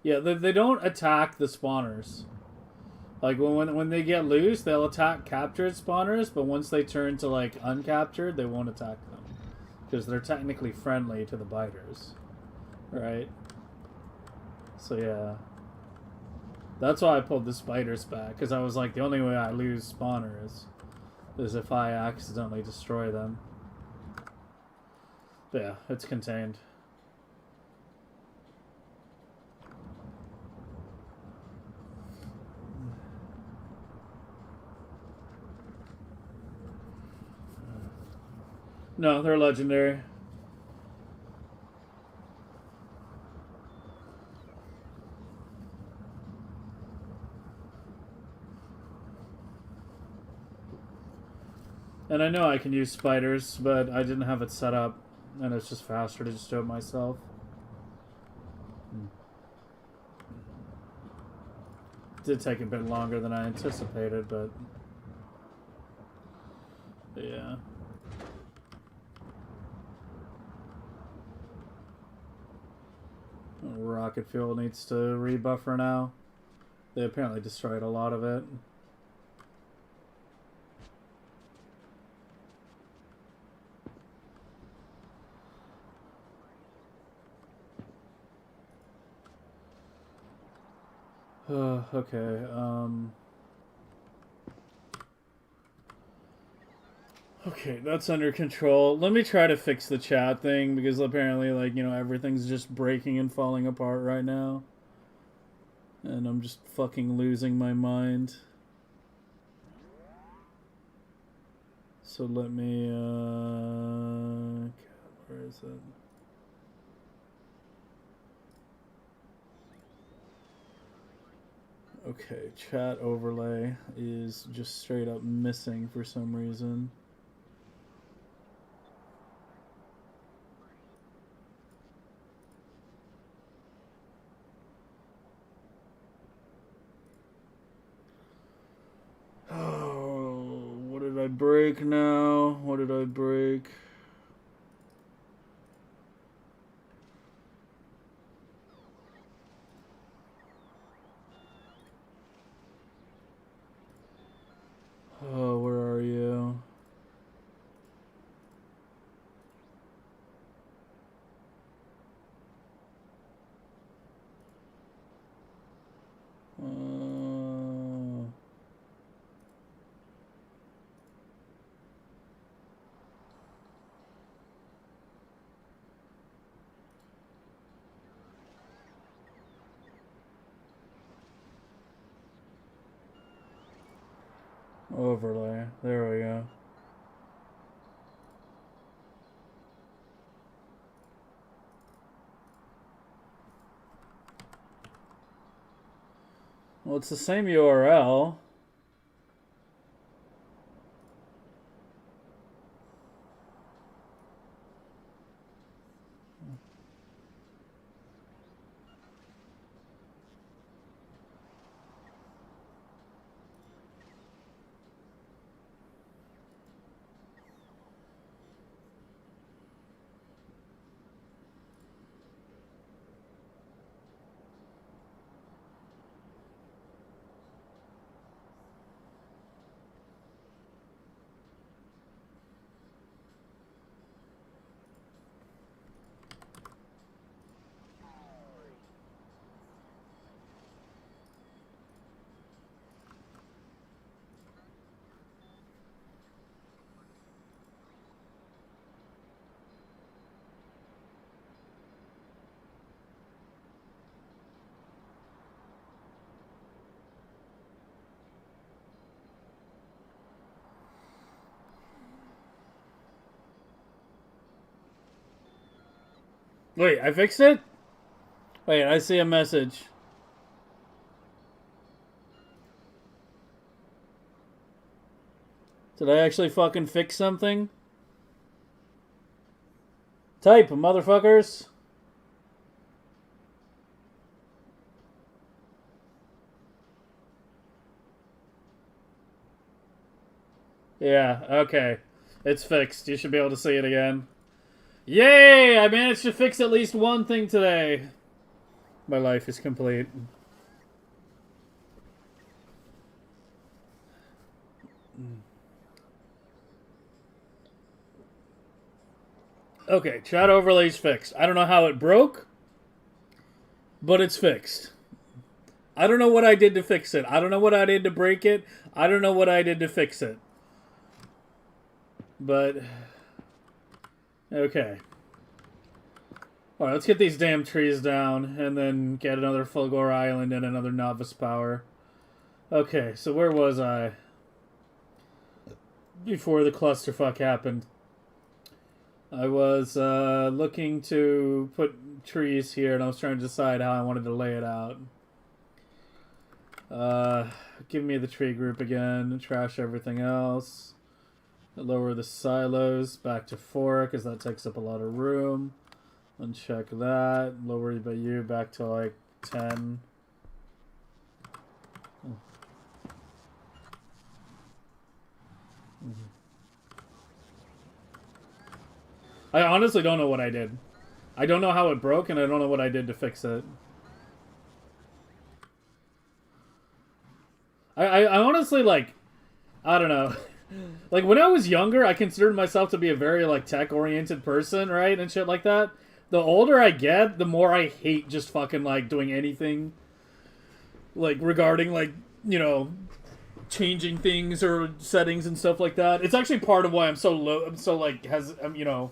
Yeah, they don't attack the spawners. Like when they get loose, they'll attack captured spawners, but once they turn to like uncaptured, they won't attack them because they're technically friendly to the biters, right? So yeah, that's why I pulled the spiders back, because I was like, the only way I lose spawners is if I accidentally destroy them. But yeah, it's contained. No, they're legendary. And I know I can use spiders, but I didn't have it set up, and it's just faster to just do it myself. It did take a bit longer than I anticipated, but yeah. Rocket fuel needs to rebuffer now. They apparently destroyed a lot of it. Okay, okay, that's under control. Let me try to fix the chat thing, because apparently, like, you know, everything's just breaking and falling apart right now. And I'm just fucking losing my mind. So let me, where is it? Okay, chat overlay is just straight up missing for some reason. Oh, break now? What did I break? Oh, where are you? Overlay. There we go. Well, it's the same URL. Wait, I fixed it? Wait, I see a message. Did I actually fucking fix something? Type, motherfuckers. Yeah, okay. It's fixed. You should be able to see it again. Yay! I managed to fix at least one thing today. My life is complete. Okay, chat overlay's fixed. I don't know how it broke, but it's fixed. I don't know what I did to fix it. I don't know what I did to break it. I don't know what I did to fix it. But... okay. Alright, let's get these damn trees down, and then get another Fulgore Island and another Novice Power. Okay, so where was I? Before the clusterfuck happened. I was looking to put trees here, and I was trying to decide how I wanted to lay it out. Give me the tree group again, trash everything else. Lower the silos back to 4, because that takes up a lot of room. Uncheck that. Lower you back to like 10. I honestly don't know what I did. I don't know how it broke, and I don't know what I did to fix it. I honestly, like, I don't know. Like, when I was younger, I considered myself to be a very, like, tech-oriented person, right? And shit like that. The older I get, the more I hate just fucking, like, doing anything. Like, regarding, like, you know, changing things or settings and stuff like that. It's actually part of why I'm so low, like, you know,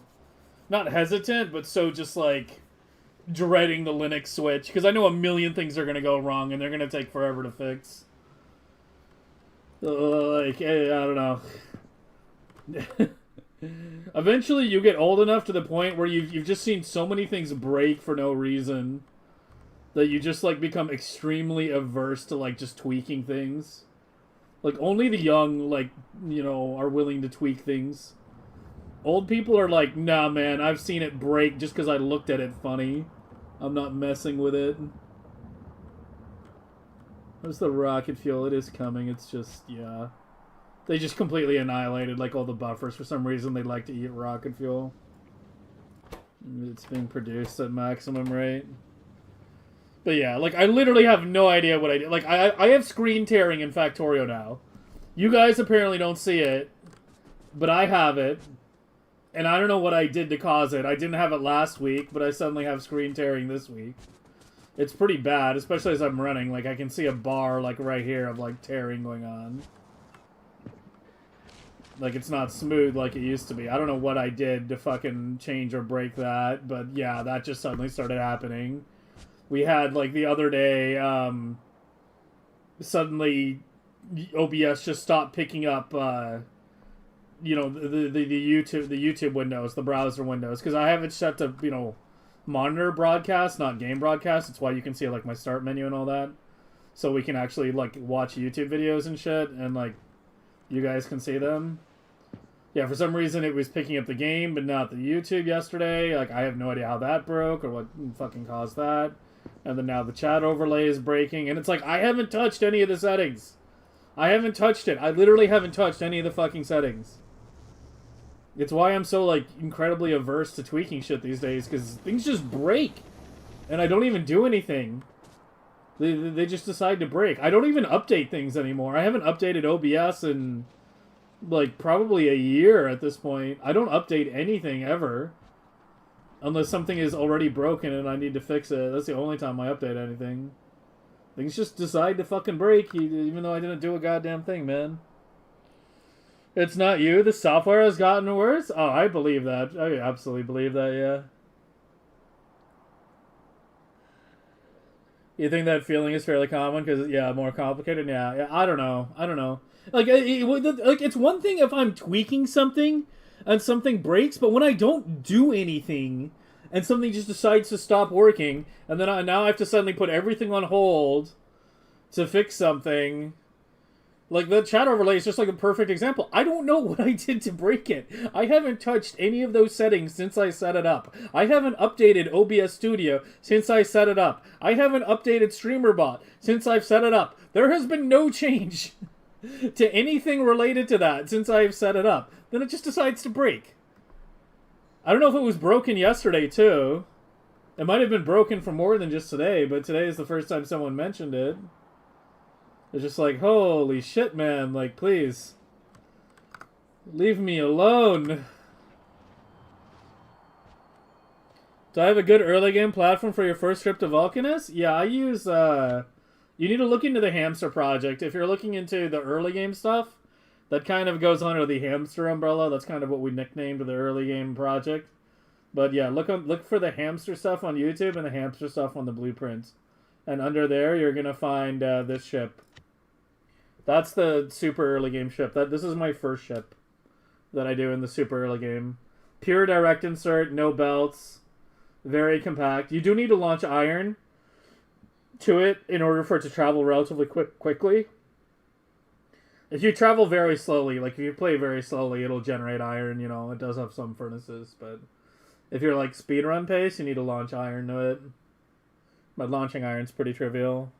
not hesitant, but so just, like, dreading the Linux switch. Because I know a million things are going to go wrong, and they're going to take forever to fix. Like, I don't know. Eventually, you get old enough to the point where you've just seen so many things break for no reason that you just, like, become extremely averse to, like, just tweaking things. Like, only the young, like, you know, are willing to tweak things. Old people are like, nah, man, I've seen it break just because I looked at it funny. I'm not messing with it. Where's the rocket fuel? It is coming. It's just, yeah. They just completely annihilated like all the buffers. For some reason, they like to eat rocket fuel. It's being produced at maximum rate. But yeah, like, I literally have no idea what I did. Like, I have screen tearing in Factorio now. You guys apparently don't see it, but I have it. And I don't know what I did to cause it. I didn't have it last week, but I suddenly have screen tearing this week. It's pretty bad, especially as I'm running. Like, I can see a bar, like, right here of, like, tearing going on. Like, it's not smooth like it used to be. I don't know what I did to fucking change or break that, but yeah, that just suddenly started happening. We had, like, the other day, suddenly OBS just stopped picking up, you know, the YouTube windows, the browser windows, because I have it set to, you know, monitor broadcast, not game broadcast. It's why you can see, like, my start menu and all that. So we can actually, like, watch YouTube videos and shit, and, like, you guys can see them. Yeah, for some reason it was picking up the game, but not the YouTube yesterday. Like, I have no idea how that broke or what fucking caused that. And then now the chat overlay is breaking. And it's like, I haven't touched any of the settings. I haven't touched it. I literally haven't touched any of the fucking settings. It's why I'm so, like, incredibly averse to tweaking shit these days, because things just break. And I don't even do anything. They just decide to break. I don't even update things anymore. I haven't updated OBS in, like, probably a year at this point. I don't update anything ever. Unless something is already broken and I need to fix it. That's the only time I update anything. Things just decide to fucking break, even though I didn't do a goddamn thing, man. It's not you. The software has gotten worse? Oh, I believe that. I absolutely believe that, yeah. You think that feeling is fairly common? Because, yeah, more complicated? Yeah, I don't know. Like, it's one thing if I'm tweaking something and something breaks, but when I don't do anything and something just decides to stop working, and then now I have to suddenly put everything on hold to fix something. Like, the chat overlay is just like a perfect example. I don't know what I did to break it. I haven't touched any of those settings since I set it up. I haven't updated OBS Studio since I set it up. I haven't updated StreamerBot since I've set it up. There has been no change to anything related to that since I've set it up. Then it just decides to break. I don't know if it was broken yesterday, too. It might have been broken for more than just today, but today is the first time someone mentioned it. It's just like, holy shit, man. Like, please. Leave me alone. Do I have a good early game platform for your first trip to Vulcanus? Yeah, I use, you need to look into the Hamster project. If you're looking into the early game stuff, that kind of goes under the Hamster umbrella. That's kind of what we nicknamed the early game project. But yeah, look for the Hamster stuff on YouTube and the Hamster stuff on the Blueprints. And under there, you're going to find this ship. That's the super early game ship. This is my first ship that I do in the super early game. Pure direct insert, no belts, very compact. You do need to launch iron to it in order for it to travel relatively quickly. If you travel very slowly, like if you play very slowly, it'll generate iron, you know. It does have some furnaces, but if you're like speedrun pace, you need to launch iron to it. But launching iron's pretty trivial.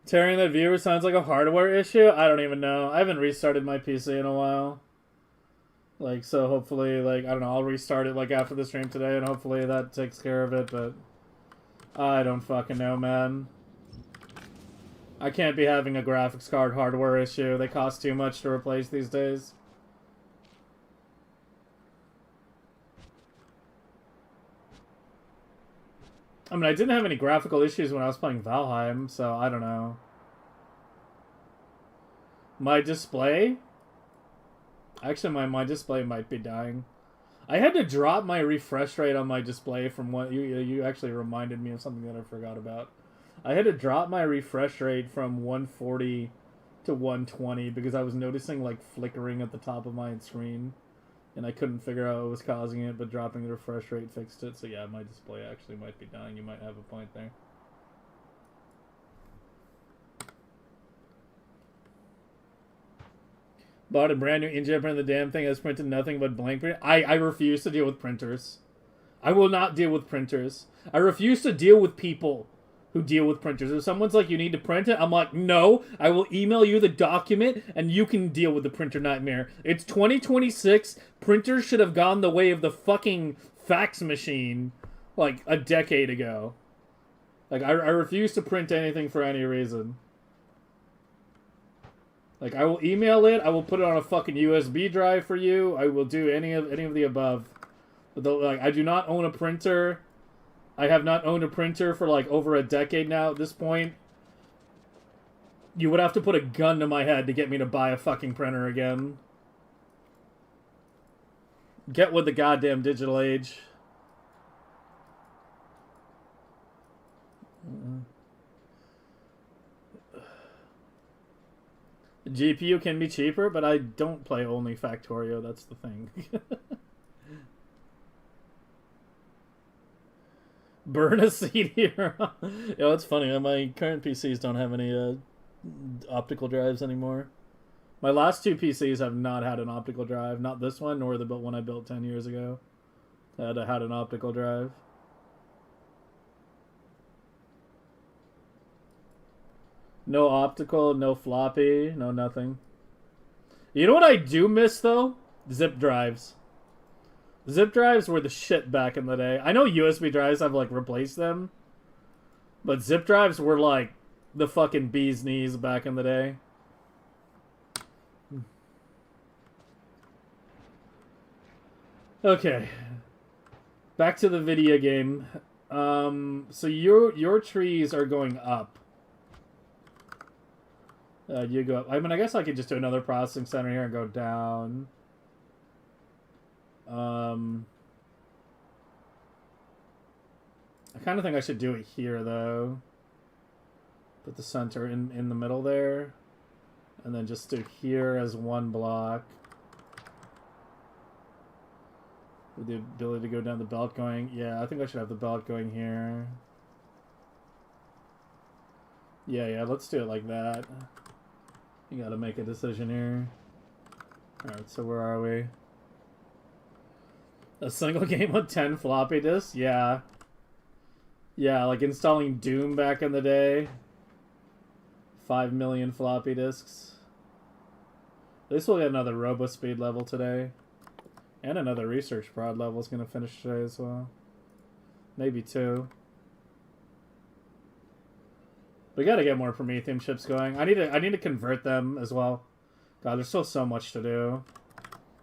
Tearing that viewer sounds like a hardware issue? I don't even know. I haven't restarted my PC in a while. Like, so hopefully, like, I don't know, I'll restart it, like, after the stream today, and hopefully that takes care of it, but I don't fucking know, man. I can't be having a graphics card hardware issue. They cost too much to replace these days. I mean, I didn't have any graphical issues when I was playing Valheim, so I don't know. My display? Actually, my display might be dying. I had to drop my refresh rate on my display from what... You actually reminded me of something that I forgot about. I had to drop my refresh rate from 140 to 120 because I was noticing, like, flickering at the top of my screen. And I couldn't figure out what was causing it, but dropping the refresh rate fixed it. So yeah, my display actually might be dying. You might have a point there. Bought a brand new inkjet printer. The damn thing has printed nothing but blank print. I refuse to deal with printers. I will not deal with printers. I refuse to deal with people who deal with printers. If someone's like, you need to print it, I'm like, no, I will email you the document and you can deal with the printer nightmare. It's 2026. Printers should have gone the way of the fucking fax machine like a decade ago. Like, I refuse to print anything for any reason. Like, I will email it, I will put it on a fucking USB drive for you, I will do any of the above. But like, I do not own a printer. I have not owned a printer for like over a decade now at this point. You would have to put a gun to my head to get me to buy a fucking printer again. Get with the goddamn digital age. The GPU can be cheaper, but I don't play only Factorio, that's the thing. Burn a CD-ROM. Yo, it's funny. My current PCs don't have any optical drives anymore. My last two PCs have not had an optical drive. Not this one, nor the one I built 10 years ago. Had an optical drive. No optical, no floppy, no nothing. You know what I do miss, though? Zip drives. Zip drives were the shit back in the day. I know USB drives have, like, replaced them. But zip drives were, like, the fucking bee's knees back in the day. Okay. Back to the video game. So your trees are going up. You go up. I mean, I guess I could just do another processing center here and go down. I kind of think I should do it here, though. Put the center in the middle there. And then just do here as one block. With the ability to go down the belt going. Yeah, I think I should have the belt going here. Yeah, let's do it like that. You gotta make a decision here. Alright, so where are we? A single game with 10 floppy disks? Yeah. Yeah, like installing Doom back in the day. 5 million floppy disks. At least we'll get another RoboSpeed level today. And another research prod level is going to finish today as well. Maybe 2. We gotta get more Prometheum chips going. I need to convert them as well. God, there's still so much to do.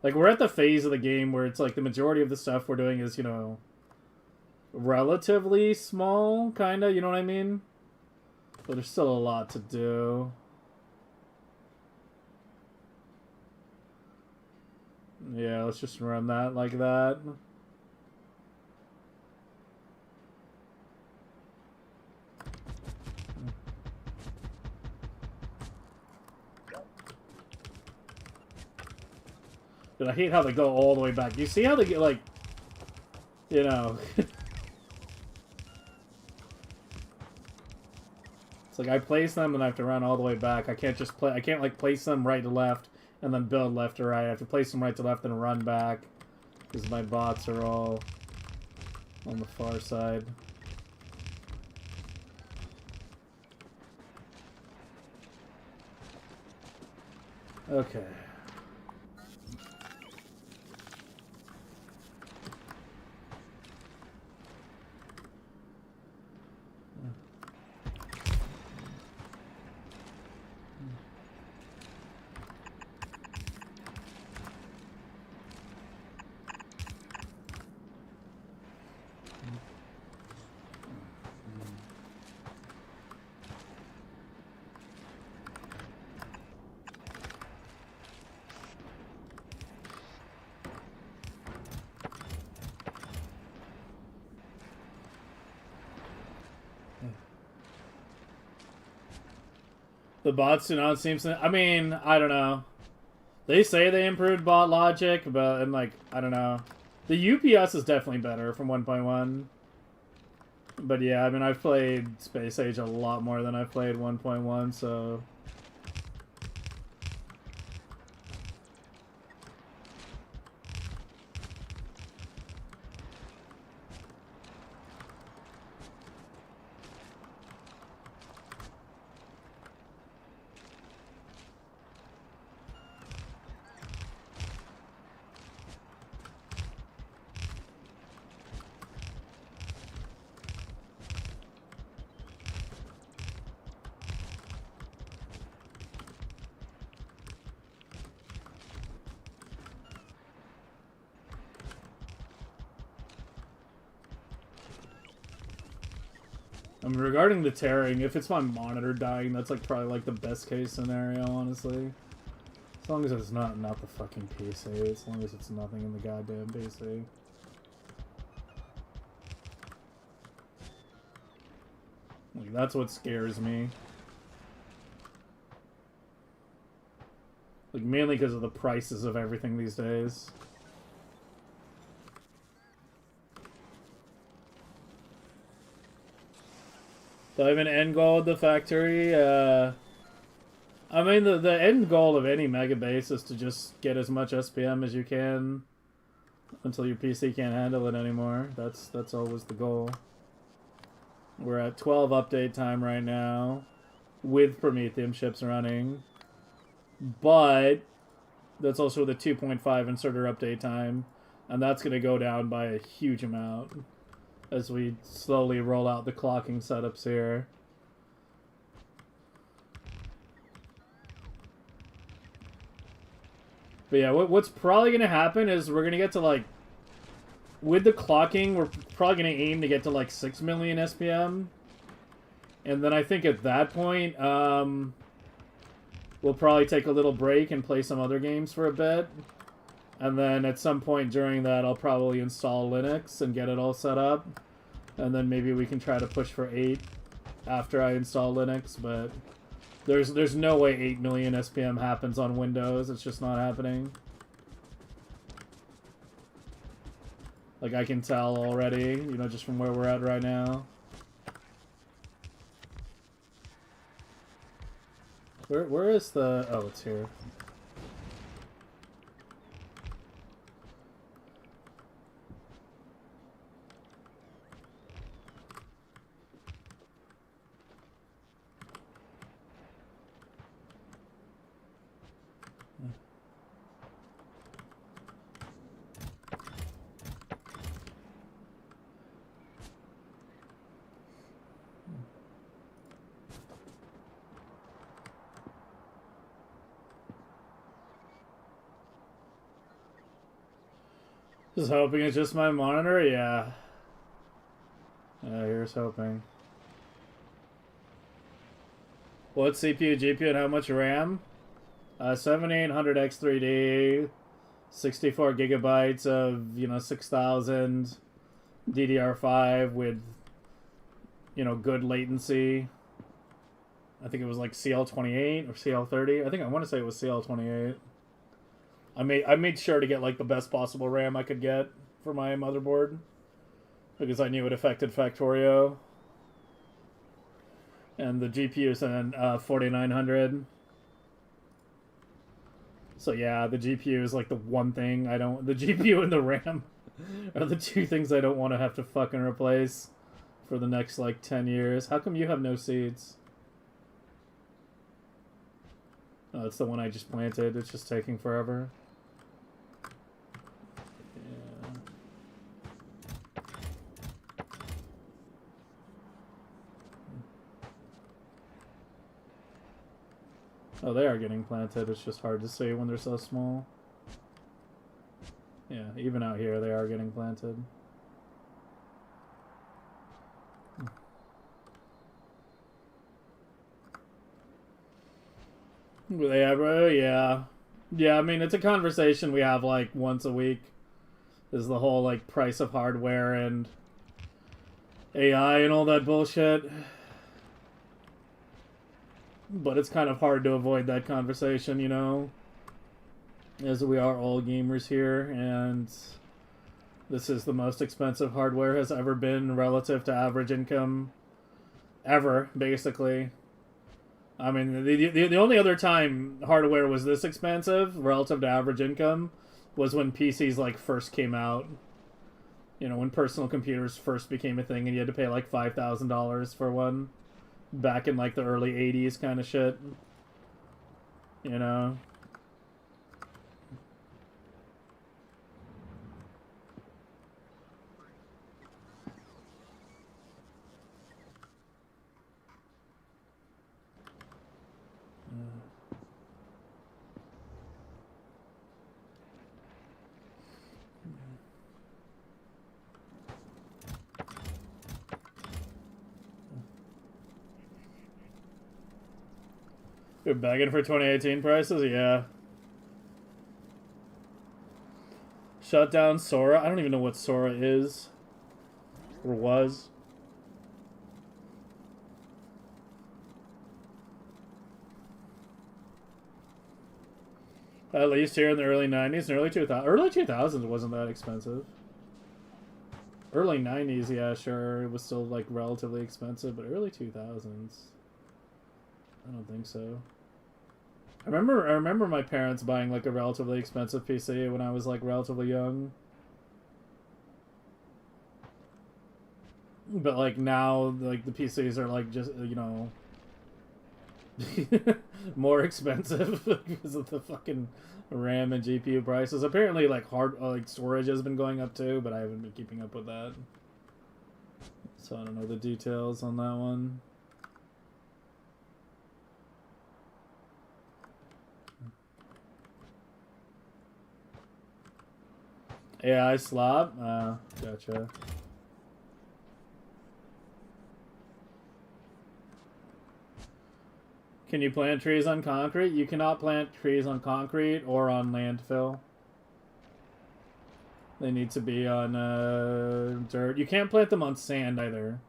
Like, we're at the phase of the game where it's like the majority of the stuff we're doing is, you know, relatively small, kinda, you know what I mean? But there's still a lot to do. Yeah, let's just run that like that. Dude, I hate how they go all the way back. You see how they get, like, you know... It's like I place them and I have to run all the way back. I can't just I can't, like, place them right to left and then build left to right. I have to place them right to left and run back. Because my bots are all on the far side. Okay. The bots do not seem to... I mean, I don't know. They say they improved bot logic, but I'm like, I don't know. The UPS is definitely better from 1.1. But yeah, I mean, I've played Space Age a lot more than I've played 1.1, so... I mean, regarding the tearing, if it's my monitor dying, that's like probably like the best case scenario, honestly. As long as it's not the fucking PC. As long as it's nothing in the goddamn PC. Like, that's what scares me. Like, mainly because of the prices of everything these days. Do I have an end goal with the factory? I mean, the end goal of any Megabase is to just get as much SPM as you can until your PC can't handle it anymore. That's always the goal. We're at 12 update time right now with Prometheum ships running. But that's also the 2.5 inserter update time, and that's going to go down by a huge amount as we slowly roll out the clocking setups here. But yeah, what's probably going to happen is we're going to get to, like, with the clocking, we're probably going to aim to get to, like, 6 million SPM. And then I think at that point, we'll probably take a little break and play some other games for a bit. And then at some point during that, I'll probably install Linux and get it all set up. And then maybe we can try to push for 8 after I install Linux, but there's no way 8 million SPM happens on Windows. It's just not happening. Like, I can tell already, you know, just from where we're at right now. Where is the... Oh, it's here. Just hoping it's just my monitor? Yeah. Here's hoping. What CPU, GPU, and how much RAM? 7800X3D, 64 gigabytes of, you know, 6000 DDR5 with, you know, good latency. I think it was like CL28 or CL30. I want to say it was CL28. I made sure to get like the best possible RAM I could get for my motherboard because I knew it affected Factorio. And the GPU is an 4900. So yeah, the GPU is like the one thing I don't... The GPU and the RAM are the two things I don't want to have to fucking replace for the next like 10 years. How come you have no seeds? Oh, it's the one I just planted. It's just taking forever. Oh, they are getting planted. It's just hard to see when they're so small. Yeah, even out here, they are getting planted. Yeah, bro, yeah. Yeah, I mean, it's a conversation we have, like, once a week. Is the whole, like, price of hardware and AI and all that bullshit. But it's kind of hard to avoid that conversation, you know? As we are all gamers here, and this is the most expensive hardware has ever been relative to average income. Ever, basically. I mean, the only other time hardware was this expensive relative to average income was when PCs, like, first came out. You know, when personal computers first became a thing and you had to pay, like, $5,000 for one. Back in, like, the early 80s kind of shit. You know? You're begging for 2018 prices? Yeah. Shut down Sora? I don't even know what Sora is. Or was. At least here in the early 90s and early 2000s. Early 2000s wasn't that expensive. Early 90s, yeah, sure. It was still, like, relatively expensive. But early 2000s... I don't think so. I remember my parents buying, like, a relatively expensive PC when I was, like, relatively young. But, like, now, like, the PCs are, like, just, you know... more expensive because of the fucking RAM and GPU prices. Apparently, like, storage has been going up too, but I haven't been keeping up with that. So I don't know the details on that one. AI slop? Gotcha. Can you plant trees on concrete? You cannot plant trees on concrete or on landfill. They need to be on dirt. You can't plant them on sand either.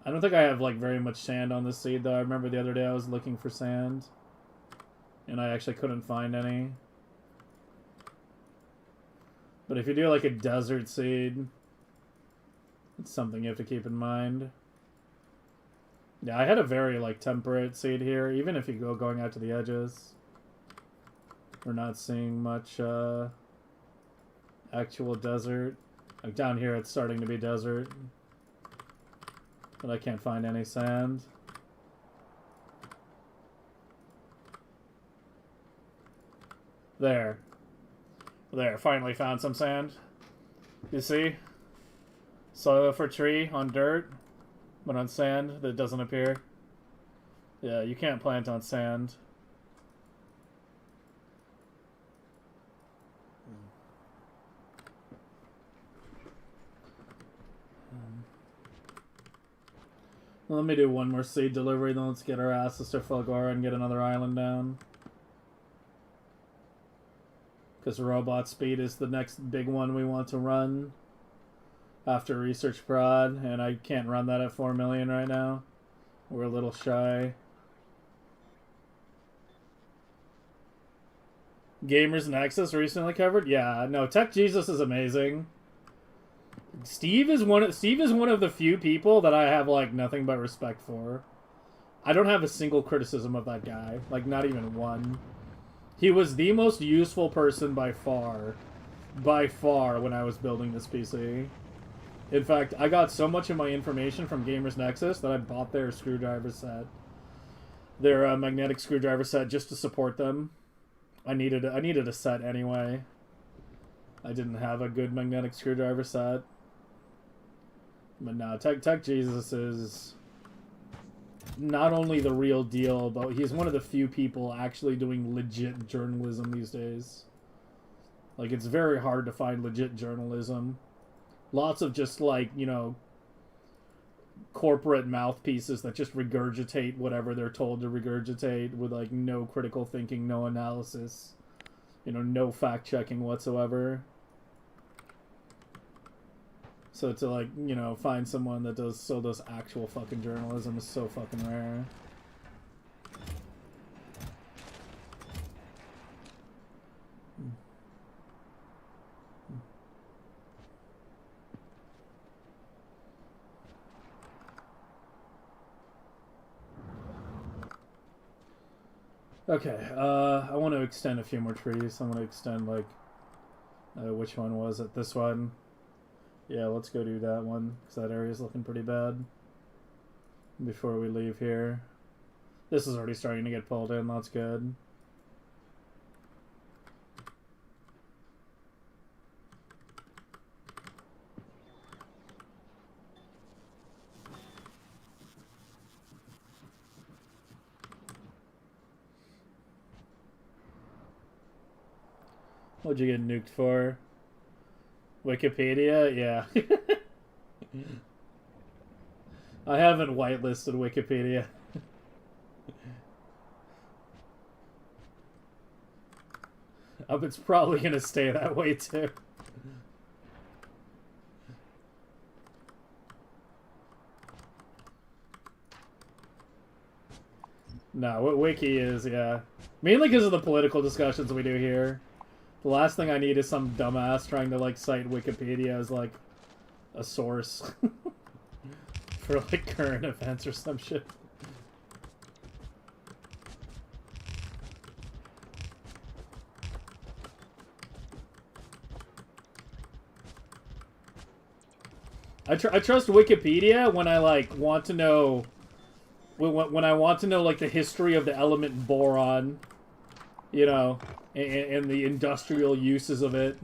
I don't think I have, like, very much sand on this seed, though. I remember the other day I was looking for sand. And I actually couldn't find any. But if you do, like, a desert seed, it's something you have to keep in mind. Yeah, I had a very, like, temperate seed here. Even if you go going out to the edges, we're not seeing much actual desert. Like, down here it's starting to be desert. But I can't find any sand. There. There, finally found some sand. You see? Soil for tree on dirt, but on sand that doesn't appear. Yeah, you can't plant on sand. Well, let me do one more seed delivery, then let's get our asses to Fulgora and get another island down. Because robot speed is the next big one we want to run after research prod, and I can't run that at 4 million right now. We're a little shy. Gamers Nexus recently covered? Yeah, no, Tech Jesus is amazing. Steve is one of the few people that I have, like, nothing but respect for. I don't have a single criticism of that guy. Like, not even one. He was the most useful person by far when I was building this PC. In fact, I got so much of my information from Gamers Nexus that I bought their screwdriver set. Their magnetic screwdriver set just to support them. I needed a set anyway. I didn't have a good magnetic screwdriver set. But no, Tech Jesus is not only the real deal, but he's one of the few people actually doing legit journalism these days. Like, it's very hard to find legit journalism. Lots of just, like, you know, corporate mouthpieces that just regurgitate whatever they're told to regurgitate with, like, no critical thinking, no analysis, you know, no fact-checking whatsoever. So to, like, you know, find someone that does actual fucking journalism is so fucking rare. Okay, I want to extend a few more trees. I want to extend, like, which one was it? This one. Yeah, let's go do that one, because that area's looking pretty bad. Before we leave here. This is already starting to get pulled in, that's good. What'd you get nuked for? Wikipedia? Yeah. I haven't whitelisted Wikipedia. It's probably gonna stay that way too. No, what Wiki is, yeah. Mainly because of the political discussions we do here. The last thing I need is some dumbass trying to, like, cite Wikipedia as, like, a source. For, like, current events or some shit. I trust Wikipedia when I, like, want to know... When I want to know, like, the history of the element boron, you know, and the industrial uses of it.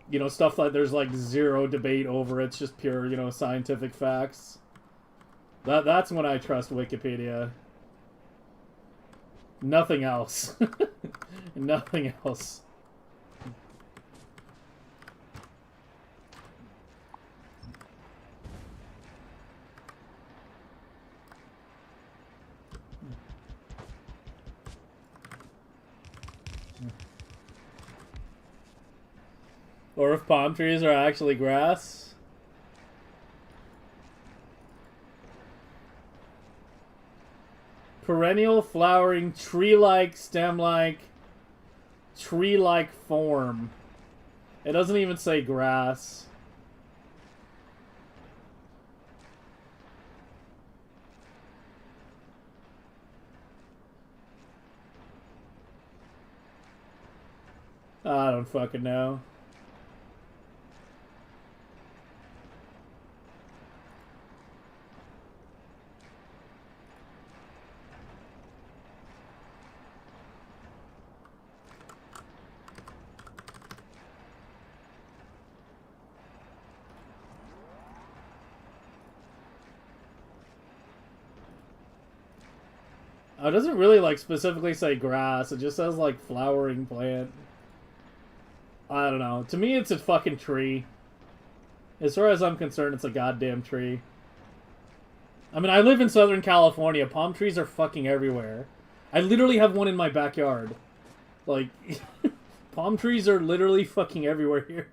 You know, stuff like there's, like, zero debate over it. It's just pure, you know, scientific facts. That's when I trust Wikipedia. Nothing else. Nothing else. Or if palm trees are actually grass. Perennial, flowering, tree-like, stem-like, tree-like form. It doesn't even say grass. I don't fucking know. Oh, it doesn't really, like, specifically say grass. It just says, like, flowering plant. I don't know. To me, it's a fucking tree. As far as I'm concerned, it's a goddamn tree. I mean, I live in Southern California. Palm trees are fucking everywhere. I literally have one in my backyard. Like, palm trees are literally fucking everywhere here.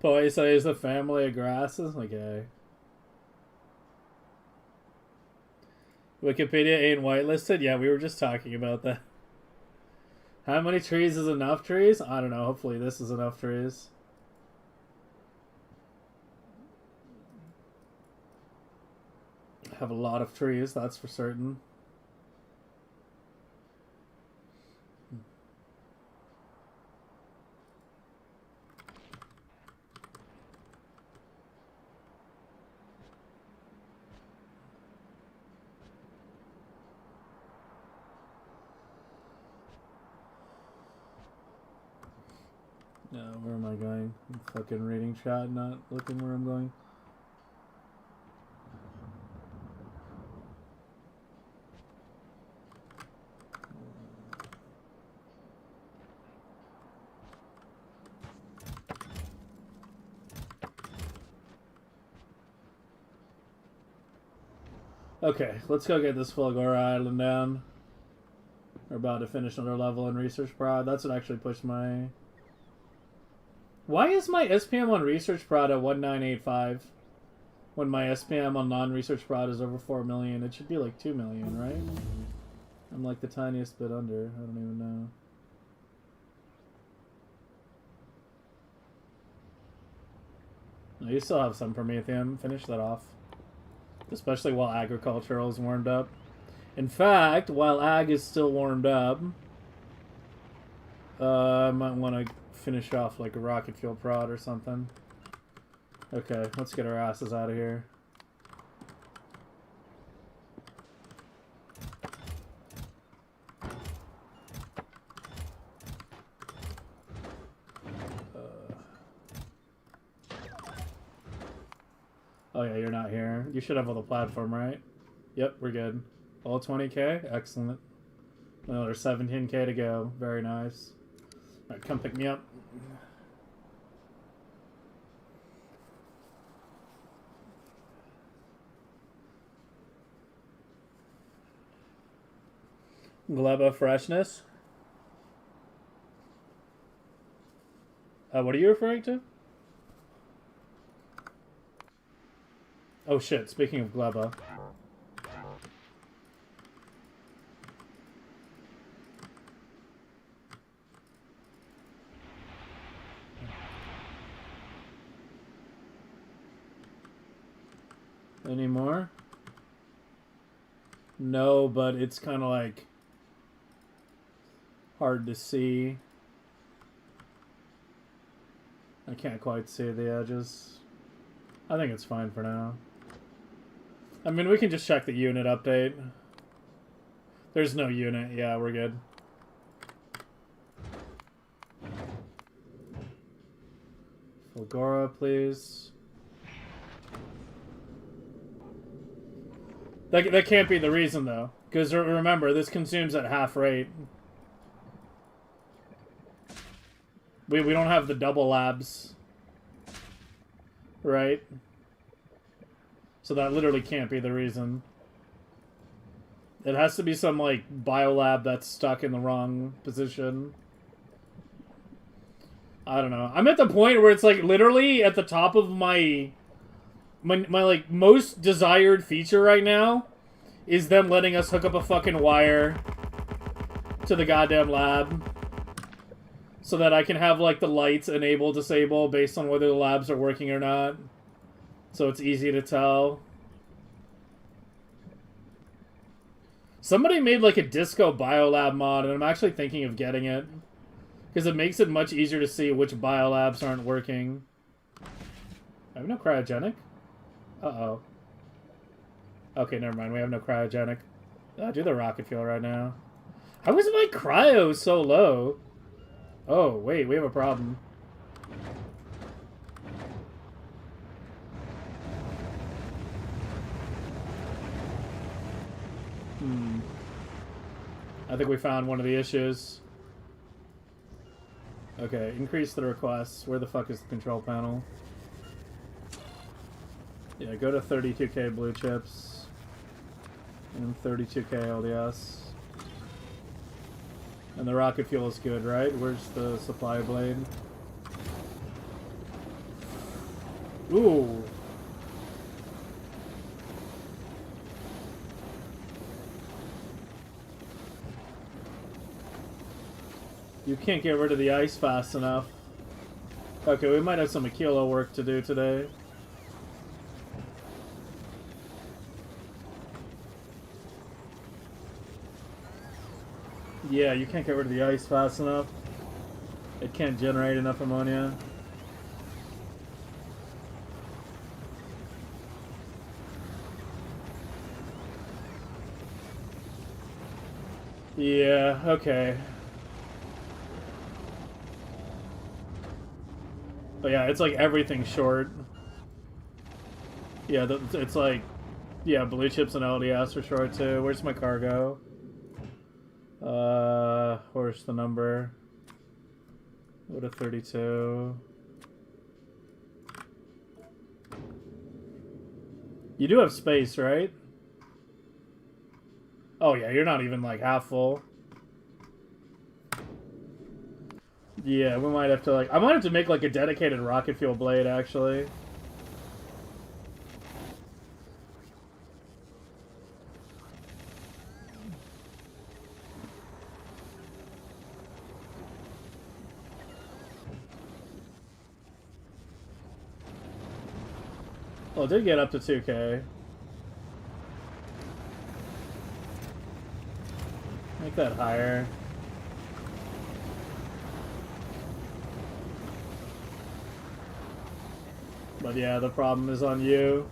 Poisa is a family of grasses? Okay. Wikipedia ain't whitelisted? Yeah, we were just talking about that. How many trees is enough trees? I don't know. Hopefully this is enough trees. I have a lot of trees, that's for certain. No, where am I going? I'm fucking reading chat, not looking where I'm going. Okay, let's go get this Fulgora Island down. We're about to finish another level in Research Prod. That's what actually pushed my... Why is my SPM on Research Prod at 1985? When my SPM on non-Research Prod is over 4 million. It should be like 2 million, right? I'm like the tiniest bit under. I don't even know. No, you still have some Prometheum. Finish that off. Especially while agricultural is warmed up. In fact, while ag is still warmed up, I might want to finish off like a rocket fuel prod or something. Okay, let's get our asses out of here. Oh yeah, you're not here. You should have all the platform, right? Yep, we're good. All 20k? Excellent. Another 17k to go. Very nice. Alright, come pick me up. Gleba freshness. What are you referring to? Oh shit, speaking of Gleba. Any more? No, but it's kind of like hard to see. I can't quite see the edges. I think it's fine for now. I mean, we can just check the unit update. There's no unit. Yeah, we're good. Fulgora, please. That can't be the reason, though. Because remember, this consumes at half rate. We don't have the double labs. Right? So that literally can't be the reason. It has to be some, like, biolab that's stuck in the wrong position. I don't know. I'm at the point where it's, like, literally at the top of my like, most desired feature right now is them letting us hook up a fucking wire to the goddamn lab. So that I can have, like, the lights enable, disable based on whether the labs are working or not. So it's easy to tell. Somebody made, like, a Disco Biolab mod, and I'm actually thinking of getting it. Because it makes it much easier to see which biolabs aren't working. I have no cryogenic? Uh-oh. Okay, never mind. We have no cryogenic. I'll do the rocket fuel right now. How is my cryo so low? Oh, wait. We have a problem. I think we found one of the issues. Okay, increase the requests. Where the fuck is the control panel? Yeah, go to 32k blue chips. And 32k LDS. And the rocket fuel is good, right? Where's the supply blade? Ooh. You can't get rid of the ice fast enough. Okay, we might have some Aquila work to do today. Yeah, you can't get rid of the ice fast enough. It can't generate enough ammonia. Yeah, okay. But yeah, it's like everything's short. Yeah, it's like... Yeah, blue chips and LDS are short too. Where's my cargo? Where's the number? Go to 32. You do have space, right? Oh yeah, you're not even like half full. Yeah, we might have to like... I might have to make like a dedicated rocket fuel blade, actually. Well, it did get up to 2k. Make that higher. But yeah, the problem is on you.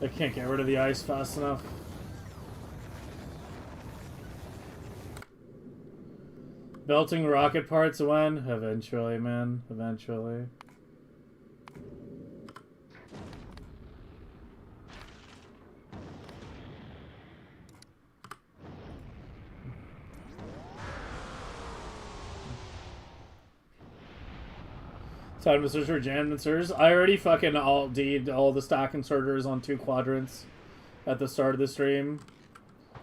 I can't get rid of the ice fast enough. Belting rocket parts when? Eventually, man. Eventually. Time to search for jam inserters. I already fucking alt-D'd all the stack inserters on 2 quadrants at the start of the stream.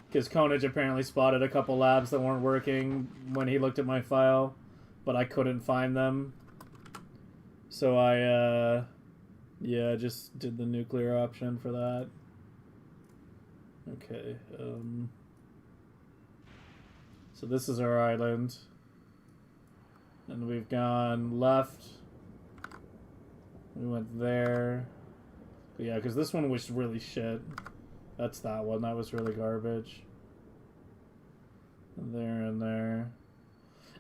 Because Konage apparently spotted a couple labs that weren't working when he looked at my file, but I couldn't find them. So I, yeah, just did the nuclear option for that. Okay, so this is our island. And we've gone left. We went there. But yeah, because this one was really shit. That's that one. That was really garbage. There and there.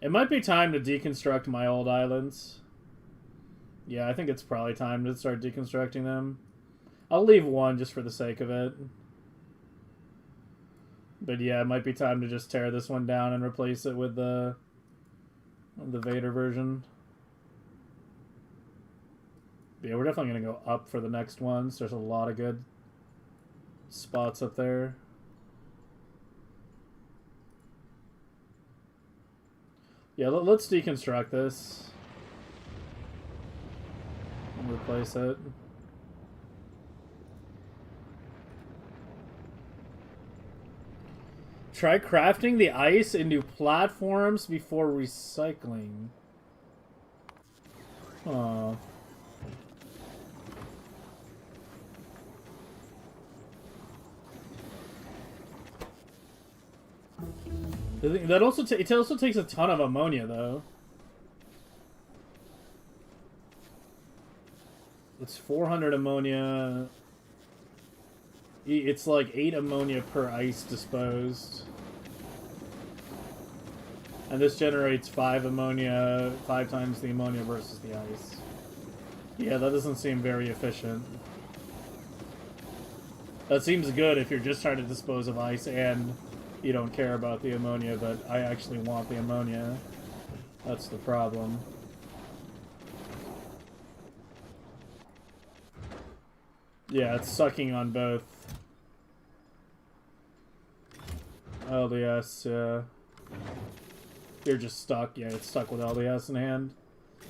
It might be time to deconstruct my old islands. Yeah, I think it's probably time to start deconstructing them. I'll leave one just for the sake of it. But yeah, it might be time to just tear this one down and replace it with the Vader version. But yeah, we're definitely going to go up for the next ones. There's a lot of good spots up there. Yeah, let's deconstruct this. And replace it. Try crafting the ice into platforms before recycling. Aww. That also it also takes a ton of ammonia, though. It's 400 ammonia. It's like 8 ammonia per ice disposed. And this generates 5 ammonia, 5 times the ammonia versus the ice. Yeah, that doesn't seem very efficient. That seems good if you're just trying to dispose of ice and you don't care about the ammonia, but I actually want the ammonia. That's the problem. Yeah, it's sucking on both. LDS, yeah. You're just stuck. Yeah, it's stuck with LDS in hand.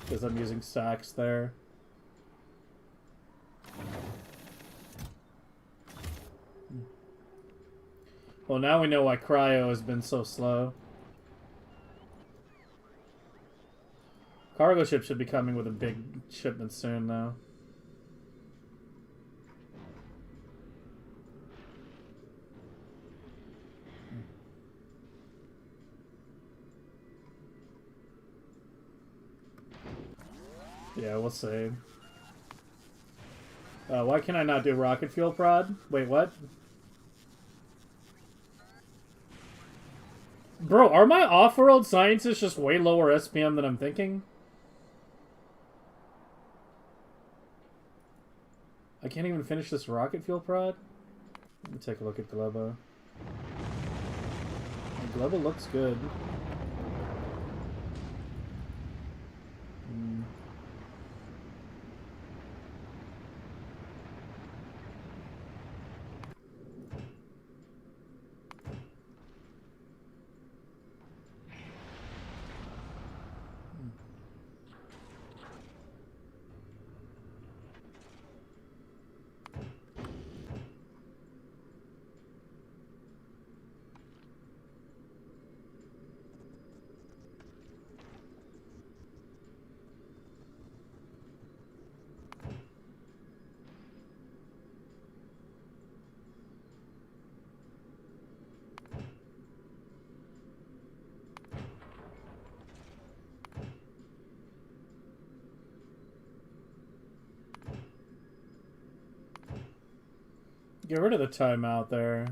Because I'm using stacks there. Well, now we know why Cryo has been so slow. Cargo ship should be coming with a big shipment soon, though. Yeah, we'll see. Why can I not do rocket fuel prod? Wait, what? Bro, are my off-world scientists just way lower SPM than I'm thinking? I can't even finish this rocket fuel prod? Let me take a look at Gleba. Gleba looks good. Get rid of the timeout there.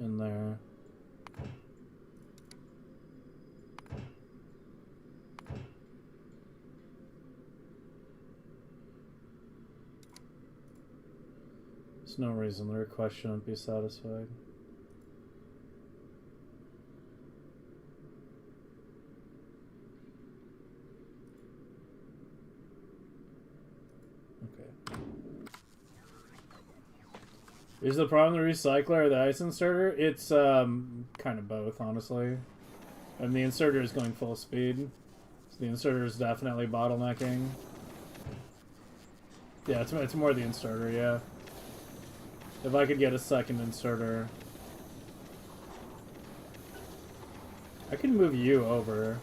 In there. There's no reason the request shouldn't be satisfied. Okay. Is the problem the recycler or the ice inserter? It's kind of both, honestly. And the inserter is going full speed. So the inserter is definitely bottlenecking. Yeah, it's more the inserter, yeah. If I could get a second inserter... I can move you over.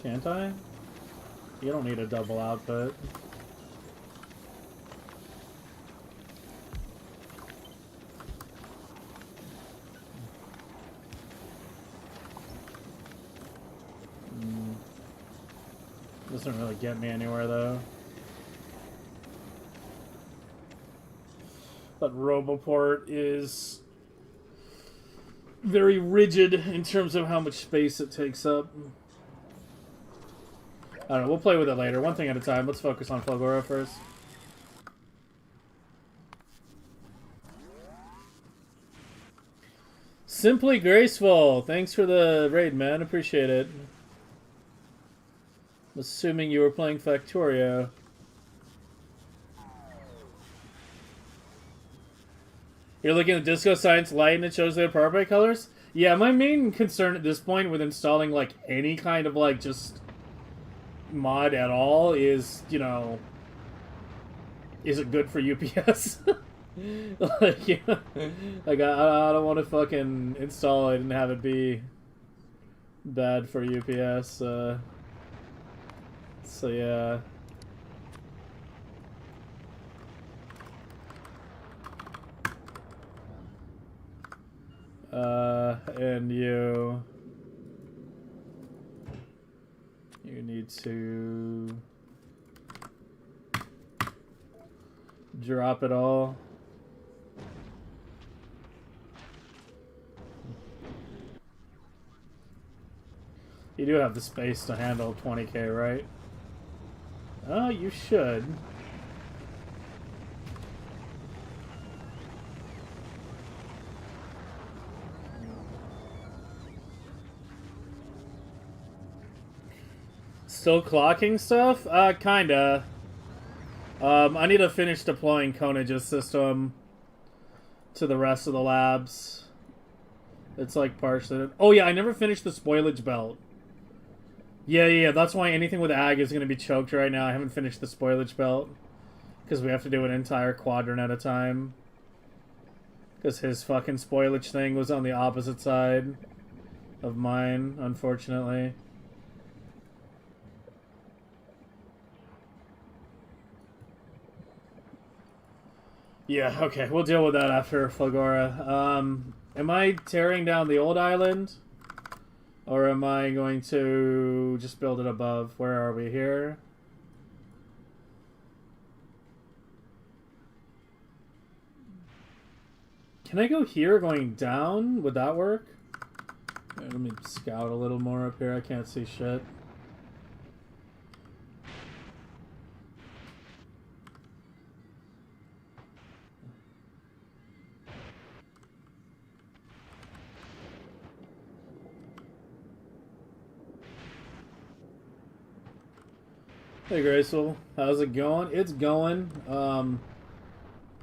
Can't I? You don't need a double output. Doesn't really get me anywhere, though. But Roboport is very rigid in terms of how much space it takes up. I don't know, we'll play with it later. One thing at a time. Let's focus on Fulgora first. Simply Graceful. Thanks for the raid, man. Appreciate it. I'm assuming you were playing Factorio. You're looking at Disco Science Light and it shows the appropriate colors? Yeah, my main concern at this point with installing, like, any kind of, like, just mod at all is, you know, is it good for UPS? Like, yeah, like I don't want to fucking install it and have it be bad for UPS. So yeah. And you need to drop it all. You do have the space to handle 20k, right? Oh, you should. Still clocking stuff? Kinda. I need to finish deploying Conage's system to the rest of the labs. It's like partially... Oh yeah, I never finished the spoilage belt. Yeah, that's why anything with ag is going to be choked right now. I haven't finished the spoilage belt. Because we have to do an entire quadrant at a time. Because his fucking spoilage thing was on the opposite side of mine, unfortunately. Yeah, okay, we'll deal with that after Fulgora. Am I tearing down the old island? Or am I going to just build it above? Where are we here? Can I go here going down? Would that work? Right, let me scout a little more up here. I can't see shit. Hey Graceful, how's it going? It's going.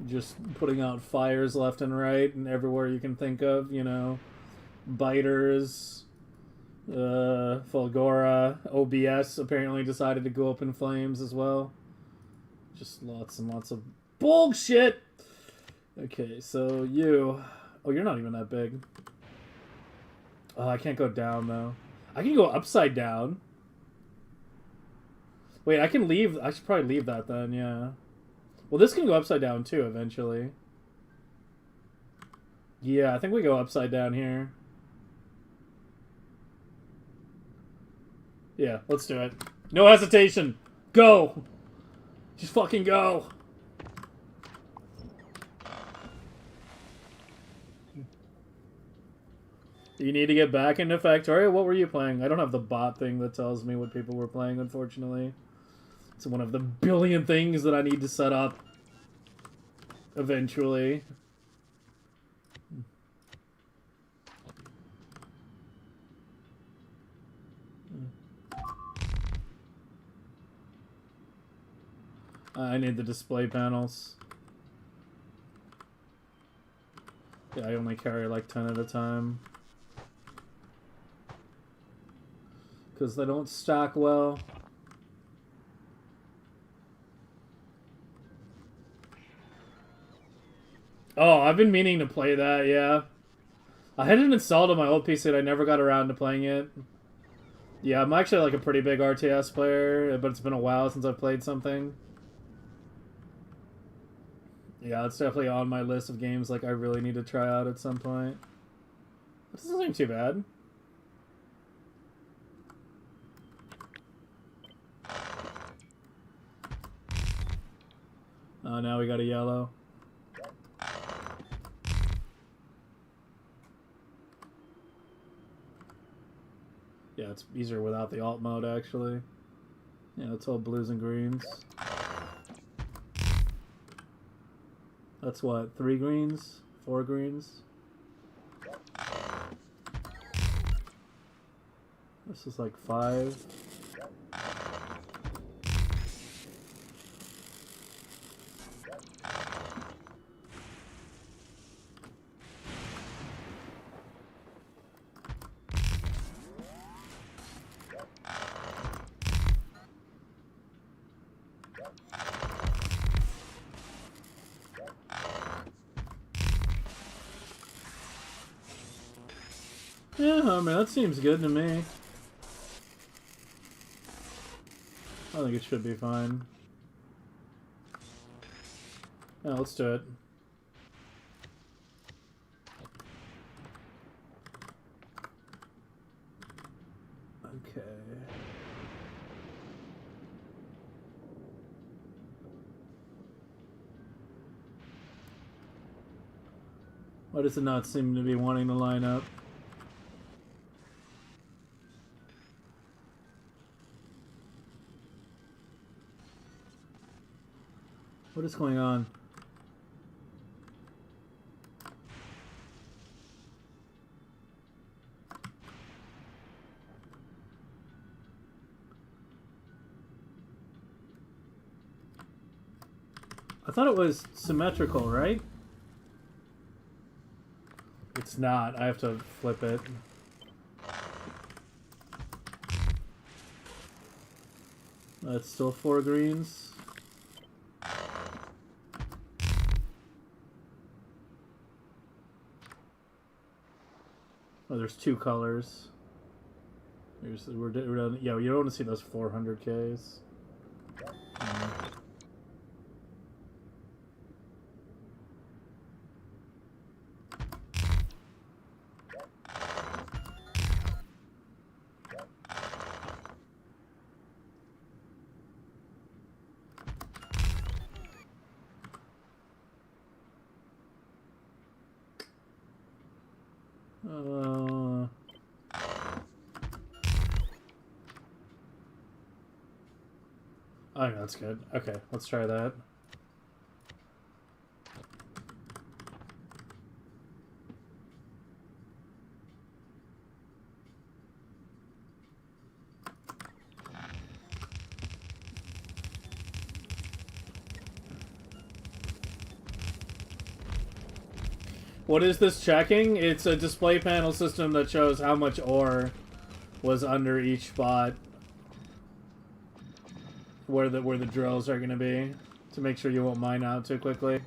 Just putting out fires left and right and everywhere you can think of, you know. Biters, Fulgora, OBS apparently decided to go up in flames as well. Just lots and lots of bullshit! Okay, so you... Oh, you're not even that big. Oh, I can't go down, though. I can go upside down. Wait, I can leave... I should probably leave that then, yeah. Well, this can go upside down, too, eventually. Yeah, I think we go upside down here. Yeah, let's do it. No hesitation! Go! Just fucking go! You need to get back into Factorio? What were you playing? I don't have the bot thing that tells me what people were playing, unfortunately. It's one of the billion things that I need to set up eventually. I need the display panels. Yeah, I only carry like 10 at a time. Because they don't stack well. Oh, I've been meaning to play that, yeah. I had it installed on my old PC and I never got around to playing it. Yeah, I'm actually like a pretty big RTS player, but it's been a while since I've played something. Yeah, it's definitely on my list of games like I really need to try out at some point. This doesn't seem too bad. Oh, now we got a yellow. Yeah, it's easier without the alt mode, actually. Yeah, it's all blues and greens. That's what, 3 greens? 4 greens? This is like 5. Yeah, I mean, that seems good to me. I think it should be fine. Yeah, let's do it. Okay. Why does it not seem to be wanting to line up? What is going on? I thought it was symmetrical, right? It's not. I have to flip it. That's still 4 greens. Oh, there's 2 colors. We're done. Yeah, you don't want to see those 400Ks. Oh, yeah, that's good. Okay, let's try that. What is this checking? It's a display panel system that shows how much ore was under each spot where the drills are going to be, to make sure you won't mine out too quickly.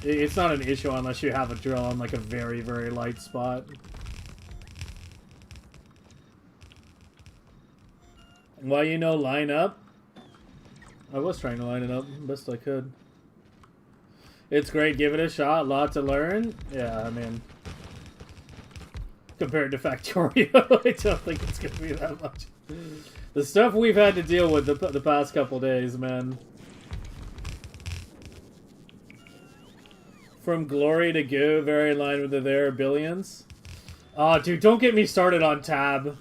It's not an issue unless you have a drill on like a very, very light spot. Why line up? I was trying to line it up best I could. It's great, give it a shot, lot to learn. Yeah, I mean, compared to Factorio, I don't think it's going to be that much. The stuff we've had to deal with the past couple days, man. From glory to goo, very in line with their billions. Oh, dude, don't get me started on Tab.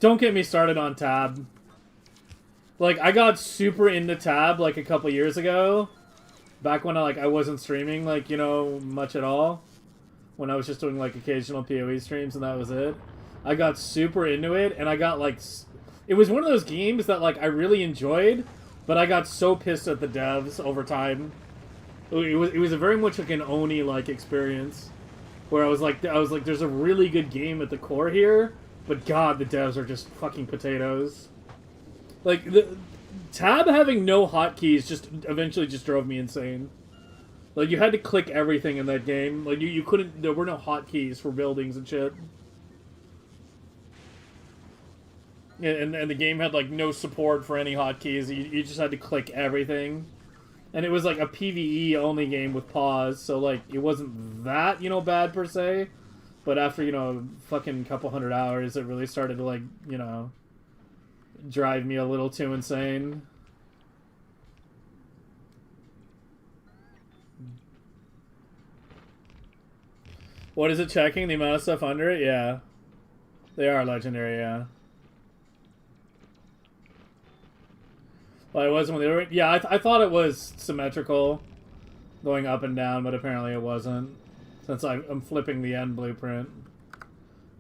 Don't get me started on Tab. Like, I got super into Tab, like, a couple years ago. Back when I wasn't streaming, like, much at all. When I was just doing, like, occasional PoE streams and that was it. I got super into it, and I got, like... It was one of those games that, like, I really enjoyed, But I got so pissed at the devs over time. It was a very much like an Oni like experience, where I was like, there's a really good game at the core here, but God, the devs are just fucking potatoes. Like the tab having no hotkeys just eventually just drove me insane. Like you had to click everything in that game. Like you couldn't. There were no hotkeys for buildings and shit. And the game had like no support for any hotkeys. You just had to click everything. And it was like a PvE only game with pause, so like it wasn't that, you know, bad per se. But after, you know, fucking couple hundred hours, it really started to like, you know, drive me a little too insane. What is it checking? The amount of stuff under it? Yeah. They are legendary, yeah. Well, it wasn't when they were... Yeah, I thought it was symmetrical, going up and down, but apparently it wasn't. Since I'm flipping the end blueprint,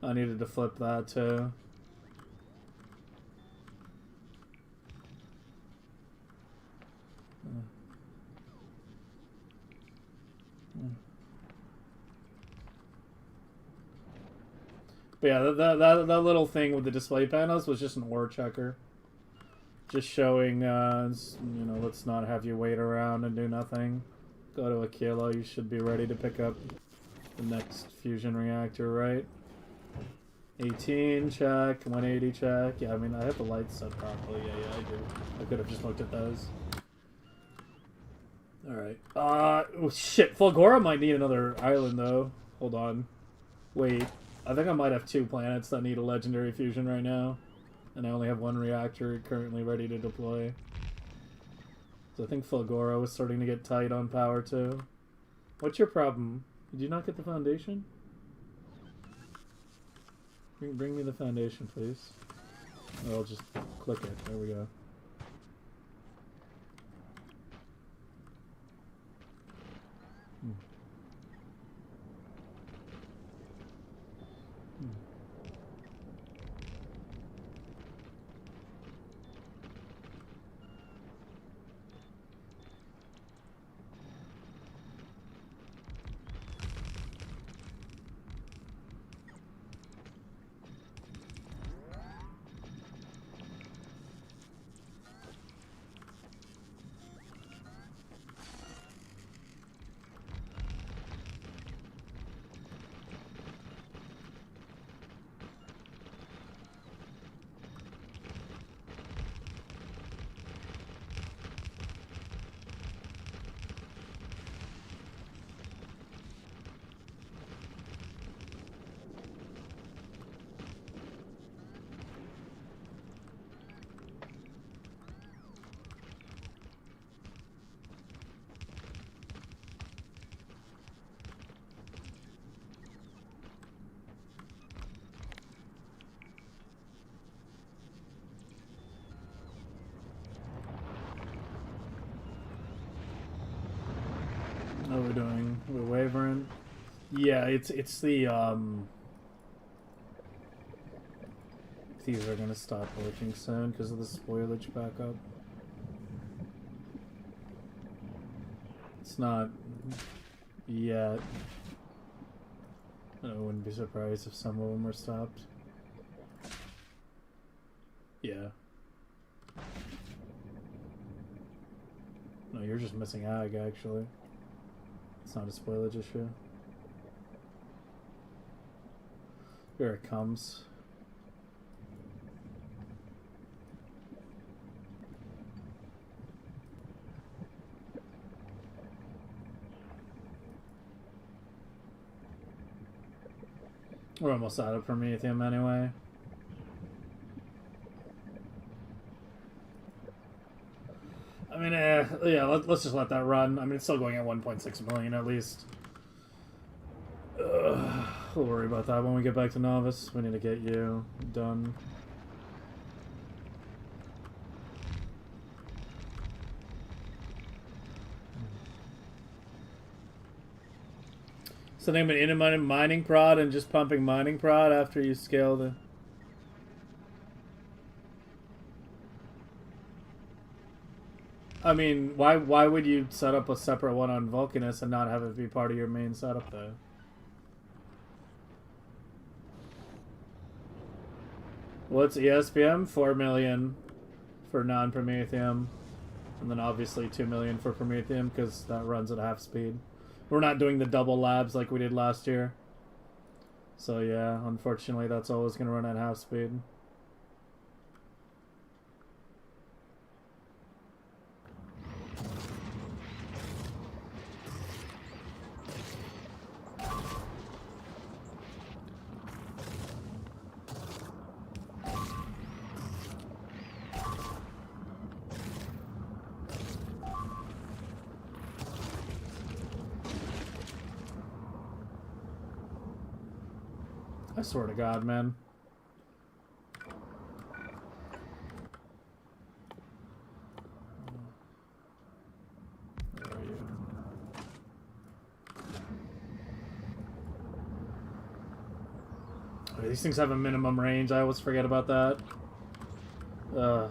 I needed to flip that too. But yeah, that little thing with the display panels was just an ore checker. Just showing, you know, let's not have you wait around and do nothing. Go to a kilo, you should be ready to pick up the next fusion reactor, right? 18, check. 180, check. Yeah, I mean, I have the lights set properly. Yeah, I do. I could have just looked at those. Alright. Oh, shit. Fulgora might need another island, though. Hold on. Wait. I think I might have 2 planets that need a legendary fusion right now. And I only have 1 reactor currently ready to deploy. So I think Fulgora was starting to get tight on power, too. What's your problem? Did you not get the foundation? Bring me the foundation, please. Or I'll just click it. There we go. What are we doing? We're wavering. Yeah, it's the these are gonna stop working soon because of the spoilage backup. It's not yet. I wouldn't be surprised if some of them were stopped. Yeah. No, you're just missing ag, actually. It's not a spoilage issue. Here it comes. We're almost out of Promethium anyway. I mean, yeah, let's just let that run. I mean, it's still going at 1.6 million at least. We'll worry about that when we get back to Novice. We need to get you done. So name an in mining prod and just pumping mining prod after you scale the... I mean, why would you set up a separate one on Vulcanus and not have it be part of your main setup though? What's ESPM? 4 million for non-Prometheum, and then obviously 2 million for Prometheum because that runs at half speed. We're not doing the double labs like we did last year. So yeah, unfortunately that's always going to run at half speed. I swear to God, man. Where are you? Oh, these things have a minimum range. I always forget about that. Ugh.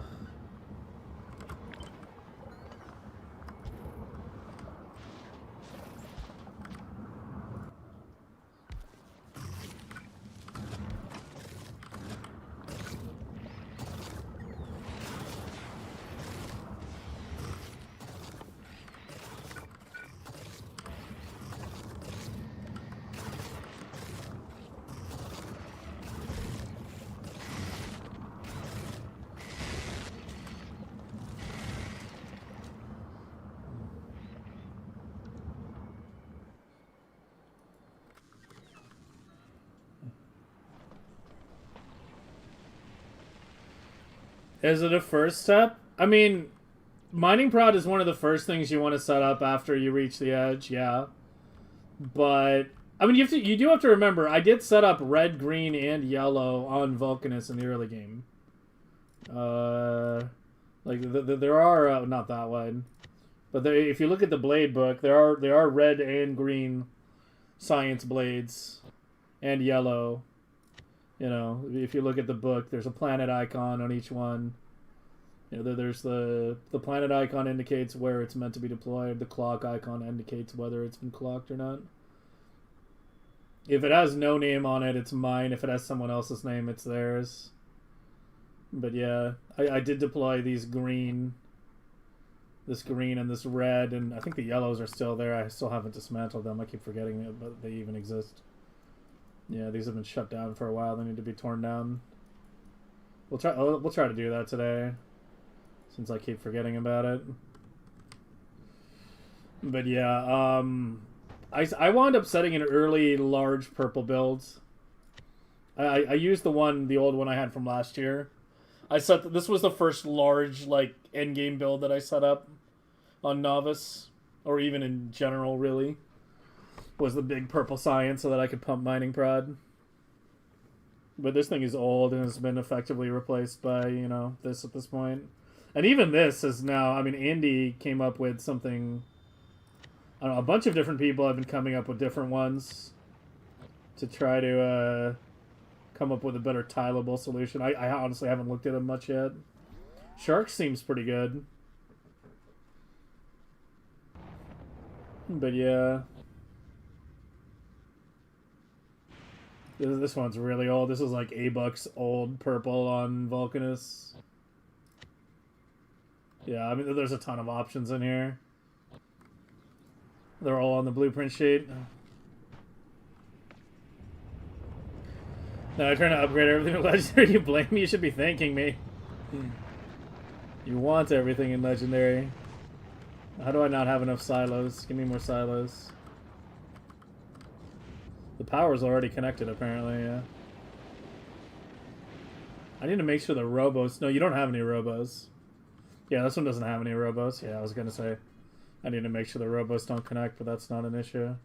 Is it a first step? I mean, mining prod is one of the first things you want to set up after you reach the edge, yeah. But I mean, you do have to remember, I did set up red, green, and yellow on Vulcanus in the early game. There are not that one, but if you look at the blade book, there are red and green science blades, and yellow. You know, if you look at the book, there's a planet icon on each one. You know, there's the planet icon indicates where it's meant to be deployed. The clock icon indicates whether it's been clocked or not. If it has no name on it, it's mine. If it has someone else's name, it's theirs. But yeah, I did deploy these green, this green and this red, and I think the yellows are still there. I still haven't dismantled them. I keep forgetting that they even exist. Yeah, these have been shut down for a while. They need to be torn down. We'll try to do that today, since I keep forgetting about it. But yeah, I wound up setting an early large purple build. I used the old one I had from last year. This was the first large like end game build that I set up on Novice, or even in general, really. Was the big purple science so that I could pump mining prod. But this thing is old and has been effectively replaced by, you know, this at this point. And even this is now, I mean, Andy came up with something, I don't know, a bunch of different people have been coming up with different ones to try to come up with a better tileable solution. I honestly haven't looked at them much yet. Shark seems pretty good. But yeah. This one's really old. This is like $8 old purple on Vulcanus. Yeah, I mean, there's a ton of options in here. They're all on the blueprint sheet. Now I try to upgrade everything to Legendary. You blame me? You should be thanking me. You want everything in Legendary. How do I not have enough silos? Give me more silos. The power's already connected, apparently, yeah. I need to make sure the robos... No, you don't have any robos. Yeah, this one doesn't have any robos. Yeah, I was going to say... I need to make sure the robos don't connect, but that's not an issue.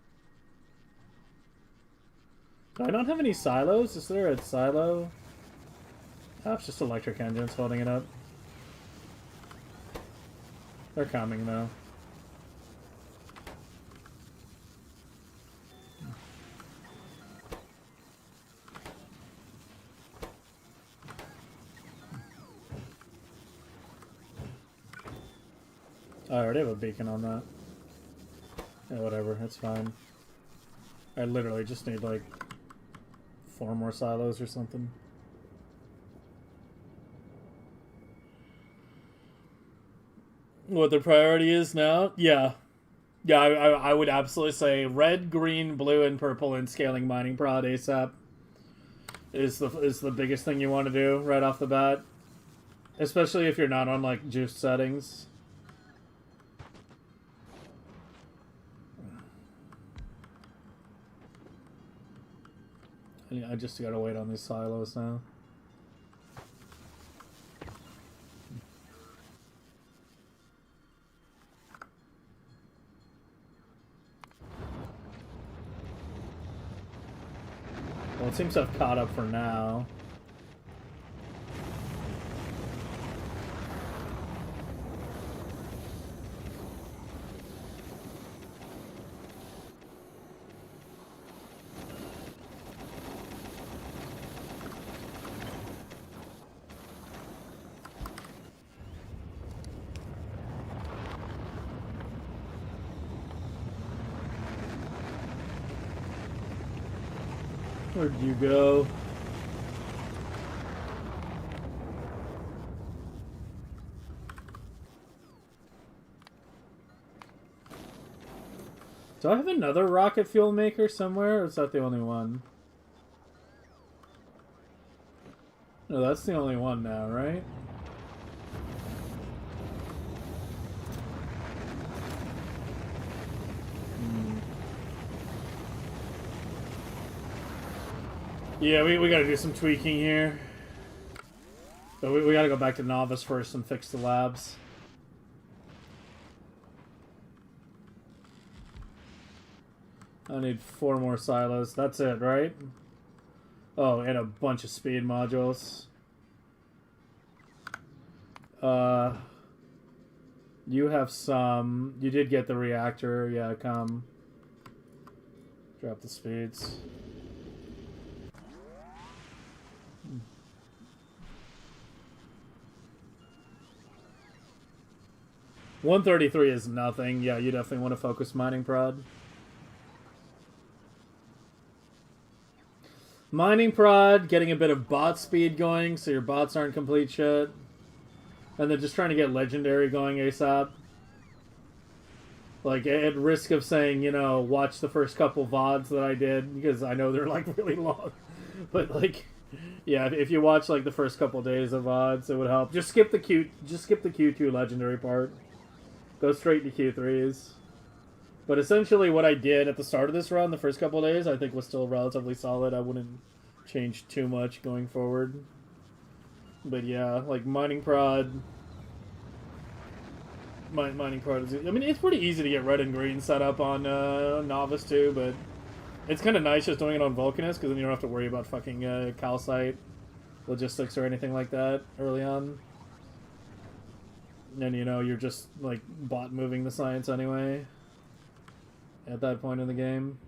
Do I not have any silos? Is there a silo? Oh, it's just electric engines holding it up. They're coming, though. I already have a beacon on that. Yeah, whatever, it's fine. I literally just need like 4 more silos or something. What the priority is now? Yeah. Yeah, I would absolutely say red, green, blue, and purple in scaling mining prod ASAP is the biggest thing you want to do right off the bat. Especially if you're not on like juice settings. I just gotta wait on these silos now. Well, it seems to have caught up for now. Where'd you go? Do I have another rocket fuel maker somewhere, or is that the only one? No, that's the only one now, right? Yeah, we gotta do some tweaking here. But we gotta go back to Novice first and fix the labs. I need 4 more silos. That's it, right? Oh, and a bunch of speed modules. You have some. You did get the reactor. Yeah, come. Drop the speeds. $133 is nothing. Yeah, you definitely want to focus mining prod. Mining prod, getting a bit of bot speed going so your bots aren't complete shit. And then just trying to get legendary going ASAP. Like, at risk of saying, you know, watch the first couple VODs that I did, because I know they're, like, really long. But, like, yeah, if you watch, like, the first couple days of VODs, it would help. Just skip the Q2 legendary part. Go straight to Q3s. But essentially what I did at the start of this run, the first couple of days, I think was still relatively solid. I wouldn't change too much going forward. But yeah, like mining prod... Mining prod is... I mean, it's pretty easy to get red and green set up on Novice too, but... It's kind of nice just doing it on Vulcanus, because then you don't have to worry about fucking calcite logistics or anything like that early on. And, you know, you're just, like, bot moving the science anyway. At that point in the game.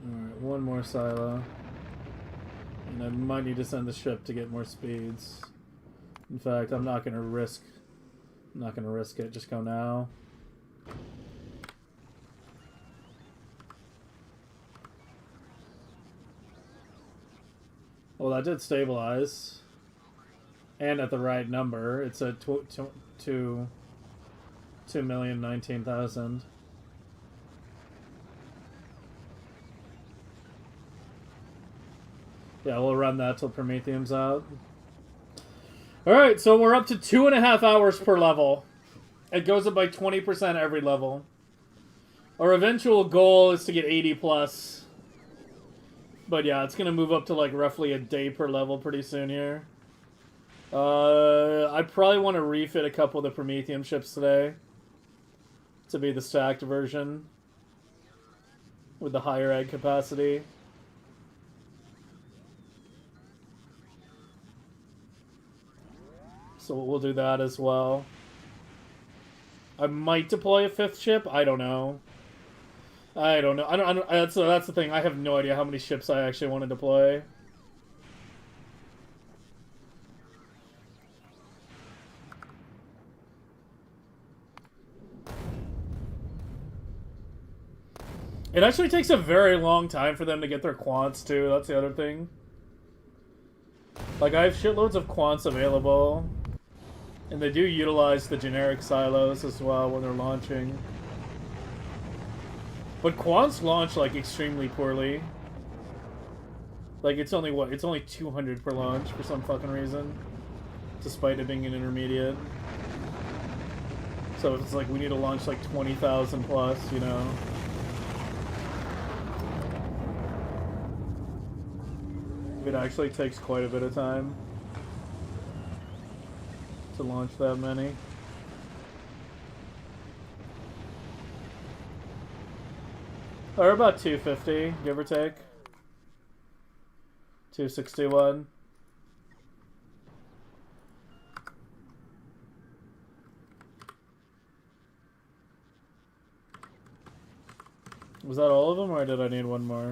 Alright, 1 more silo. And I might need to send the ship to get more speeds. In fact, I'm not gonna risk it. Just go now. Well, that did stabilize. And at the right number. It's at 2,019,000. Yeah, we'll run that till Prometheum's out. Alright, so we're up to 2.5 hours per level. It goes up by 20% every level. Our eventual goal is to get 80 plus. But yeah, it's going to move up to like roughly a day per level pretty soon here. I probably want to refit a couple of the Prometheum ships today. To be the stacked version. With the higher egg capacity. So we'll do that as well. I might deploy a 5th ship. I don't know. I don't know. That's the thing. I have no idea how many ships I actually want to deploy. It actually takes a very long time for them to get their quants, too. That's the other thing. Like, I have shitloads of quants available. And they do utilize the generic silos as well when they're launching. But quants launch, like, extremely poorly. Like, it's only, what? It's only 200 per launch for some fucking reason. Despite it being an intermediate. So it's like, we need to launch, like, 20,000 plus, you know? It actually takes quite a bit of time to launch that many. Or about 250, give or take. 261. Was that all of them, or did I need one more?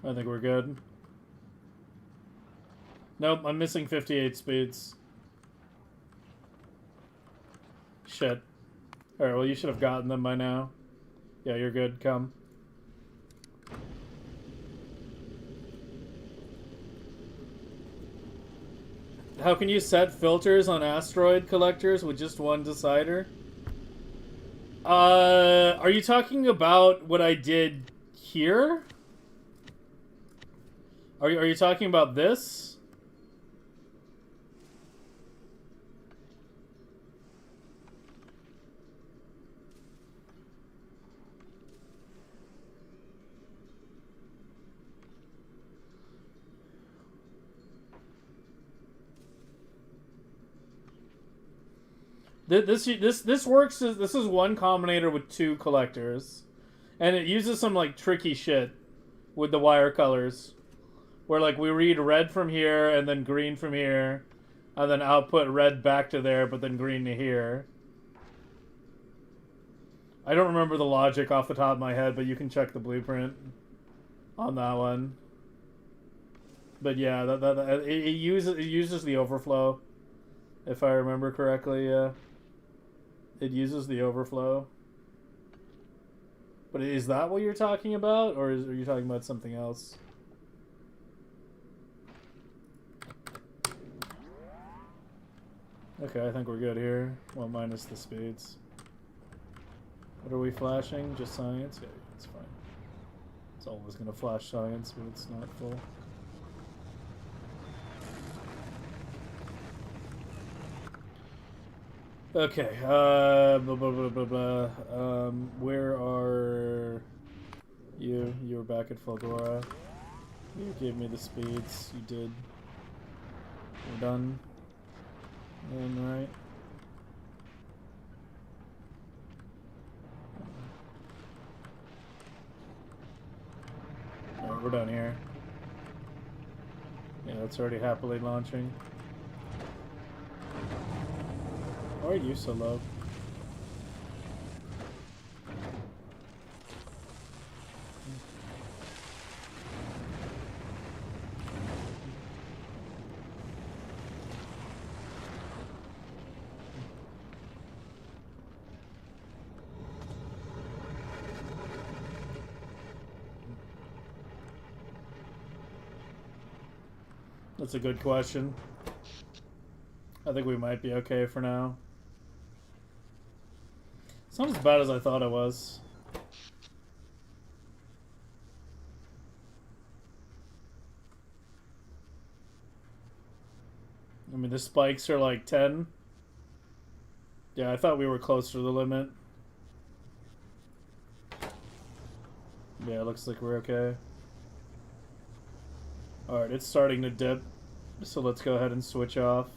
I think we're good. Nope, I'm missing 58 speeds. Shit. Alright, well you should have gotten them by now. Yeah, you're good, come. How can you set filters on asteroid collectors with just one decider? Are you talking about what I did here? Are you talking about this? This works. This is one combinator with two collectors, and it uses some like tricky shit with the wire colors. Where, like, we read red from here, and then green from here, and then output red back to there, but then green to here. I don't remember the logic off the top of my head, but you can check the blueprint on that one. But yeah, it uses the overflow, if I remember correctly. Yeah, it uses the overflow. But is that what you're talking about, or are you talking about something else? Okay, I think we're good here. Well, minus the speeds. What are we flashing? Just science? Yeah, it's fine. It's always gonna flash science, but it's not full. Okay, blah, blah, blah, blah, blah. Where are you? You were back at Fulgora. You gave me the speeds. You did. We're done. Right. Alright, we're done here. Yeah, it's already happily launching. Why are you so low? That's a good question. I think we might be okay for now. It's not as bad as I thought it was. I mean, the spikes are like 10. Yeah, I thought we were close to the limit. Yeah, it looks like we're okay. Alright, it's starting to dip. So let's go ahead and switch off.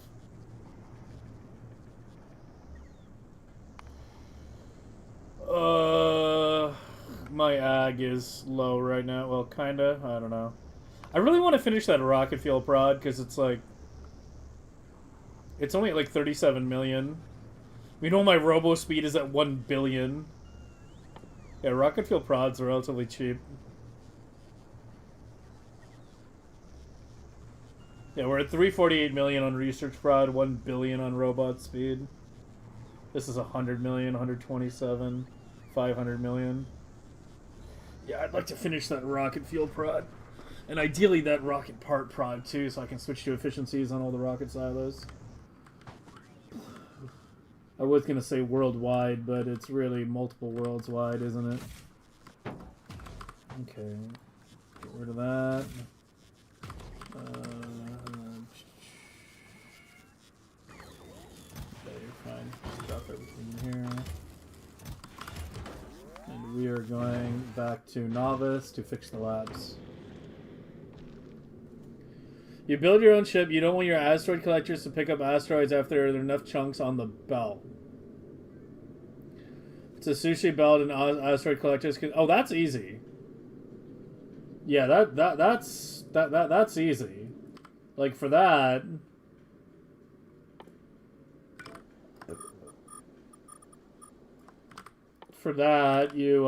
My ag is low right now. Well, kinda. I don't know. I really want to finish that rocket fuel prod because it's like... It's only at like 37 million. We know my robo speed is at 1 billion. Yeah, rocket fuel prods are relatively cheap. Yeah, we're at 348 million on research prod, 1 billion on robot speed. This is 100 million, 127, 500 million. Yeah, I'd like to finish that rocket fuel prod. And ideally that rocket part prod too, so I can switch to efficiencies on all the rocket silos. I was going to say worldwide, but it's really multiple worlds wide, isn't it? Okay. Get rid of that. Okay, fine. Just drop everything in here. And we are going back to Novice to fix the labs. You build your own ship. You don't want your asteroid collectors to pick up asteroids after there are enough chunks on the belt. It's a sushi belt and asteroid collectors can... Oh, that's easy. Yeah, that's easy. Like for that... For that, you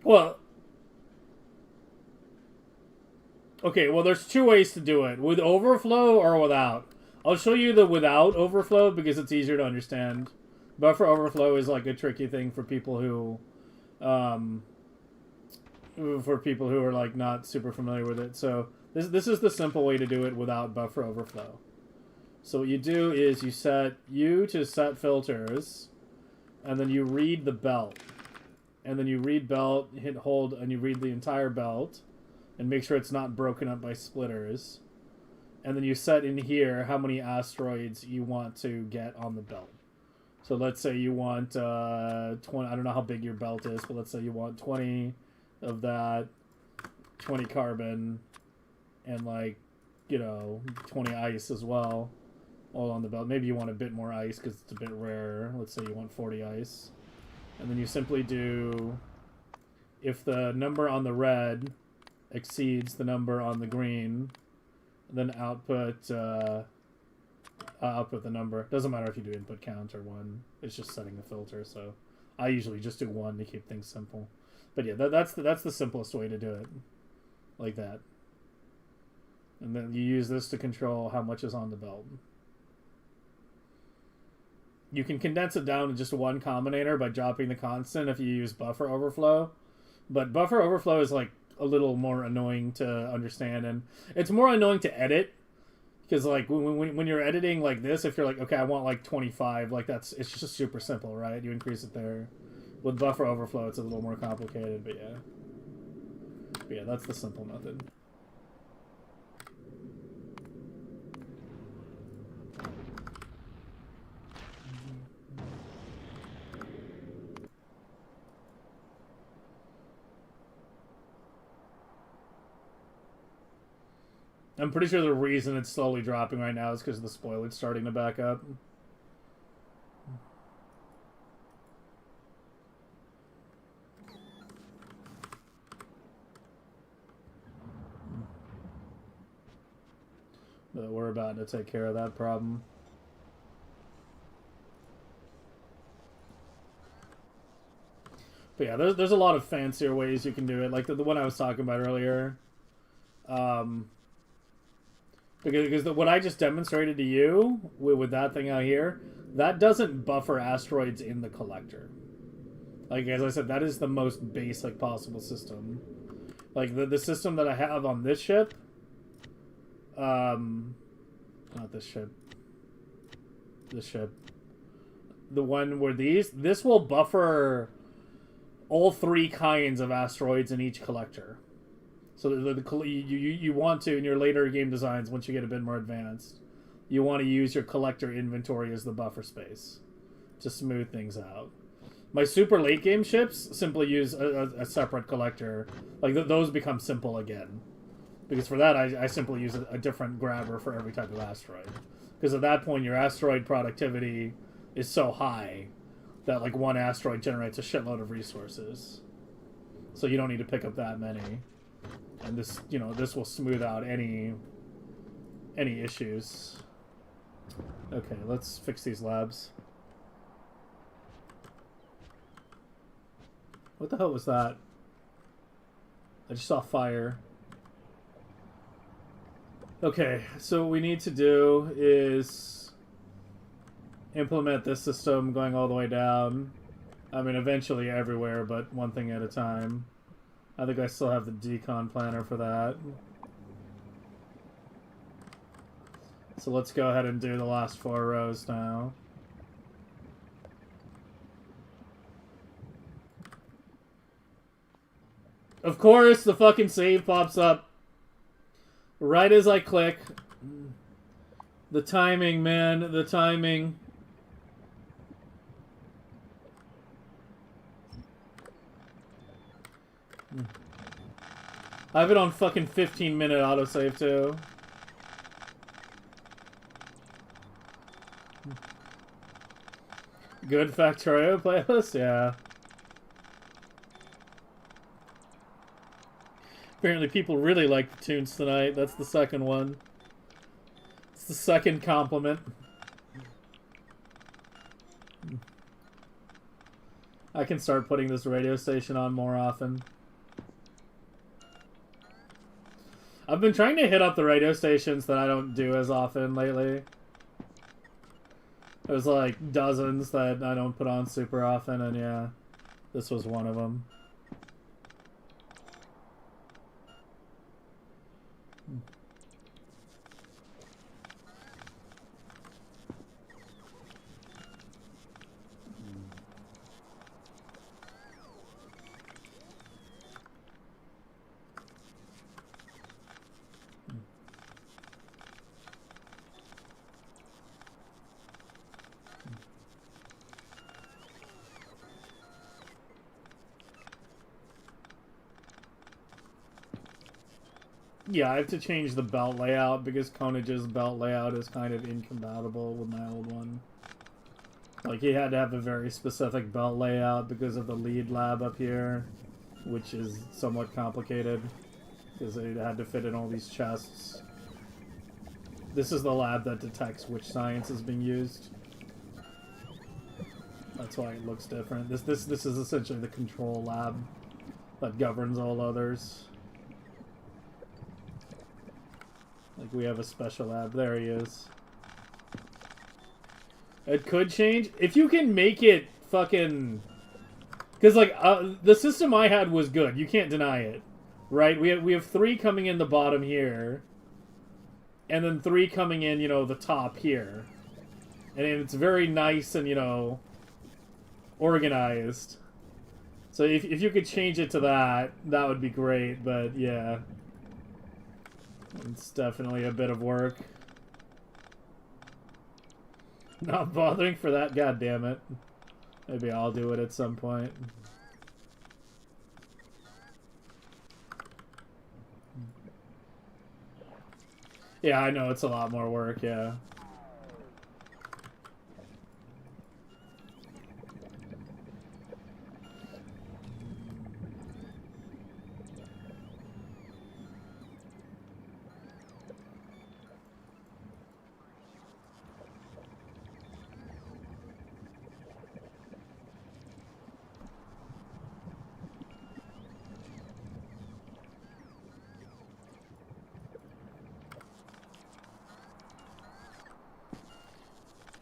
well, okay, well there's two ways to do it. With overflow or without. I'll show you the without overflow because it's easier to understand. Buffer overflow is like a tricky thing for people who are like not super familiar with it. So this is the simple way to do it without buffer overflow. So what you do is you set U to set filters, and then you read the belt. And then you read belt, hit hold, and you read the entire belt, and make sure it's not broken up by splitters. And then you set in here how many asteroids you want to get on the belt. So let's say you want 20, I don't know how big your belt is, but let's say you want 20 of that, 20 carbon, and like, you know, 20 ice as well, all on the belt. Maybe you want a bit more ice because it's a bit rarer. Let's say you want 40 ice. And then you simply do, if the number on the red exceeds the number on the green, then output the number. Doesn't matter if you do input count or 1. It's just setting a filter. So I usually just do 1 to keep things simple. But yeah, that's the simplest way to do it, like that. And then you use this to control how much is on the belt. You can condense it down to just one combinator by dropping the constant if you use buffer overflow. But buffer overflow is like a little more annoying to understand, and it's more annoying to edit. Because like when you're editing like this, if you're like, okay, I want like 25, like it's just super simple, right? You increase it there. With buffer overflow, it's a little more complicated, but yeah, that's the simple method. I'm pretty sure the reason it's slowly dropping right now is because the spoiler's starting to back up. But we're about to take care of that problem. But yeah, there's a lot of fancier ways you can do it. Like the one I was talking about earlier. Because what I just demonstrated to you with that thing out here, that doesn't buffer asteroids in the collector. Like, as I said, that is the most basic possible system. Like, the system that I have on this ship, not this ship, the one where this will buffer all 3 kinds of asteroids in each collector. So you want to, in your later game designs, once you get a bit more advanced, you want to use your collector inventory as the buffer space to smooth things out. My super late game ships simply use a separate collector. Like those become simple again. Because for that, I simply use a different grabber for every type of asteroid. Because at that point, your asteroid productivity is so high that like one asteroid generates a shitload of resources. So you don't need to pick up that many. And this, this will smooth out any any issues. Okay, let's fix these labs. What the hell was that? I just saw fire. Okay, so what we need to do is implement this system going all the way down. I mean, eventually everywhere, but one thing at a time. I think I still have the decon planner for that. So let's go ahead and do the last 4 rows now. Of course, the fucking save pops up right as I click. The timing, man. The timing. I have it on fucking 15-minute autosave, too. Good Factorio playlist? Yeah. Apparently people really like the tunes tonight. That's the second one. It's the second compliment. I can start putting this radio station on more often. I've been trying to hit up the radio stations that I don't do as often lately. There's like dozens that I don't put on super often, and yeah, this was one of them. Yeah, I have to change the belt layout because Konage's belt layout is kind of incompatible with my old one. Like, he had to have a very specific belt layout because of the lead lab up here, which is somewhat complicated because it had to fit in all these chests. This is the lab that detects which science is being used. That's why it looks different. This is essentially the control lab that governs all others. Like, we have a special lab. There he is. It could change. If you can make it fucking... Because, like, the system I had was good. You can't deny it. Right? We have 3 coming in the bottom here. And then 3 coming in, you know, the top here. And it's very nice and, you know, organized. So if you could change it to that, that would be great. But, yeah. It's definitely a bit of work. Not bothering for that, goddammit. Maybe I'll do it at some point. Yeah, I know it's a lot more work, yeah.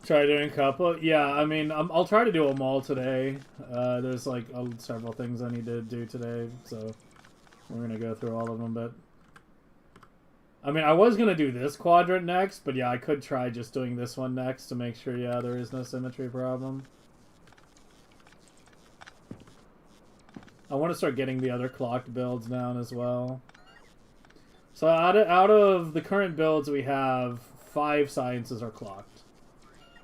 Try doing a couple. Yeah, I mean, I'll try to do them all today. There's like several things I need to do today, so we're gonna go through all of them. But I mean, I was gonna do this quadrant next, but yeah, I could try just doing this one next to make sure, yeah, there is no symmetry problem. I want to start getting the other clocked builds down as well. So out of the current builds we have, 5 sciences are clocked.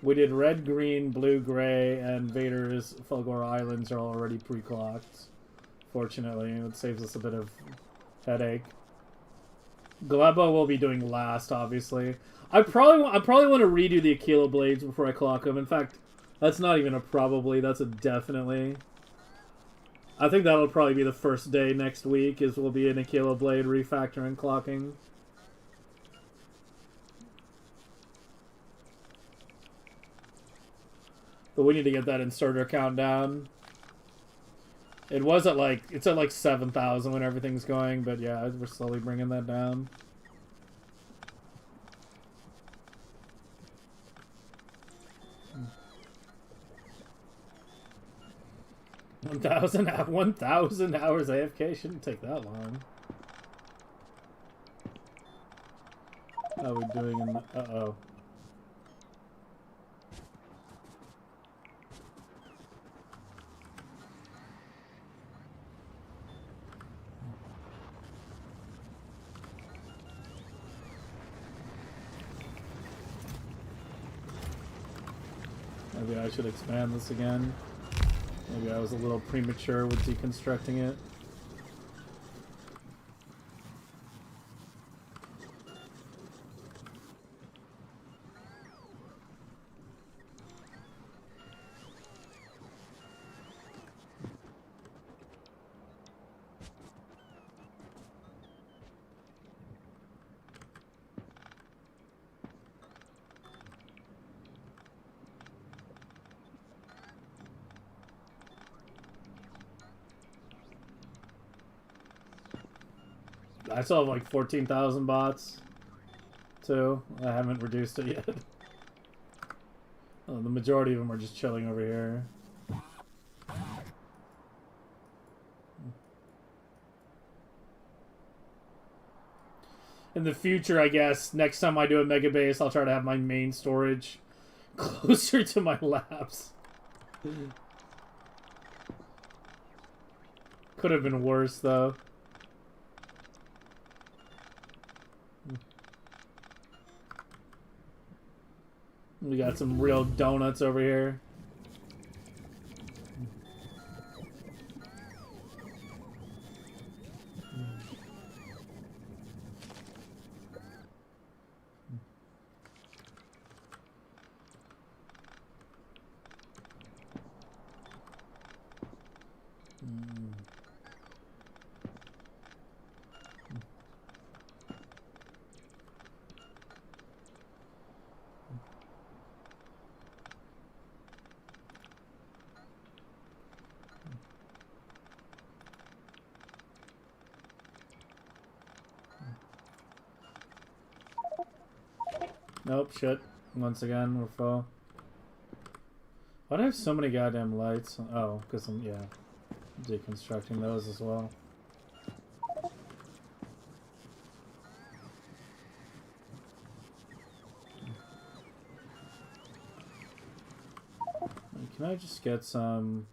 We did red, green, blue, gray, and Vader's Fulgor Islands are already pre-clocked. Fortunately, it saves us a bit of headache. Gleba will be doing last, obviously. I probably want to redo the Aquila blades before I clock them. In fact, that's not even a probably, that's a definitely. I think that'll probably be the first day next week, is we'll be an Aquila blade refactor and clocking. But we need to get that inserter count down. It was at like, it's at like 7,000 when everything's going, but yeah, we're slowly bringing that down. One thousand hours AFK shouldn't take that long. How are we doing in the, uh-oh. Maybe I should expand this again. Maybe I was a little premature with deconstructing it. I still have like 14,000 bots, too. I haven't reduced it yet. Oh, the majority of them are just chilling over here. In the future, I guess, next time I do a Megabase, I'll try to have my main storage closer to my labs. Could have been worse, though. We got some real donuts over here. Nope, shit. Once again, we're full. Why do I have so many goddamn lights? Oh, because I'm, yeah, deconstructing those as well. Can I just get some...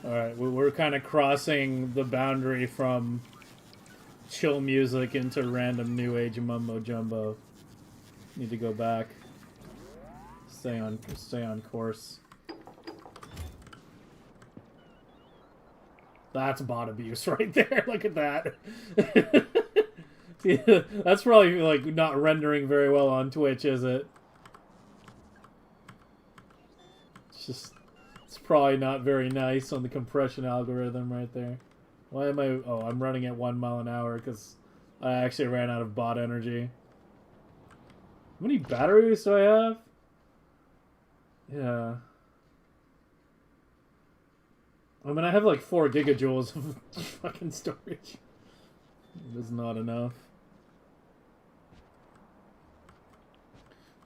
Alright, we're kind of crossing the boundary from chill music into random new age mumbo jumbo. Need to go back. Stay on course. That's bot abuse right there. Look at that. Yeah, that's probably like not rendering very well on Twitch, is it? It's just... It's probably not very nice on the compression algorithm right there. Why am I... Oh, I'm running at 1 mile an hour because I actually ran out of bot energy. How many batteries do I have? Yeah. I mean, I have like 4 gigajoules of fucking storage. It is not enough.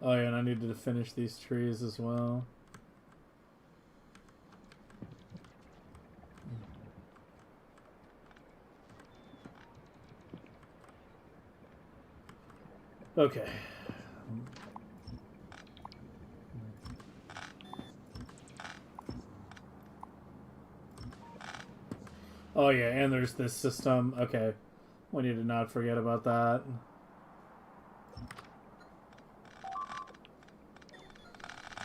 Oh yeah, and I needed to finish these trees as well. Okay. Oh yeah, and there's this system. Okay. We need to not forget about that.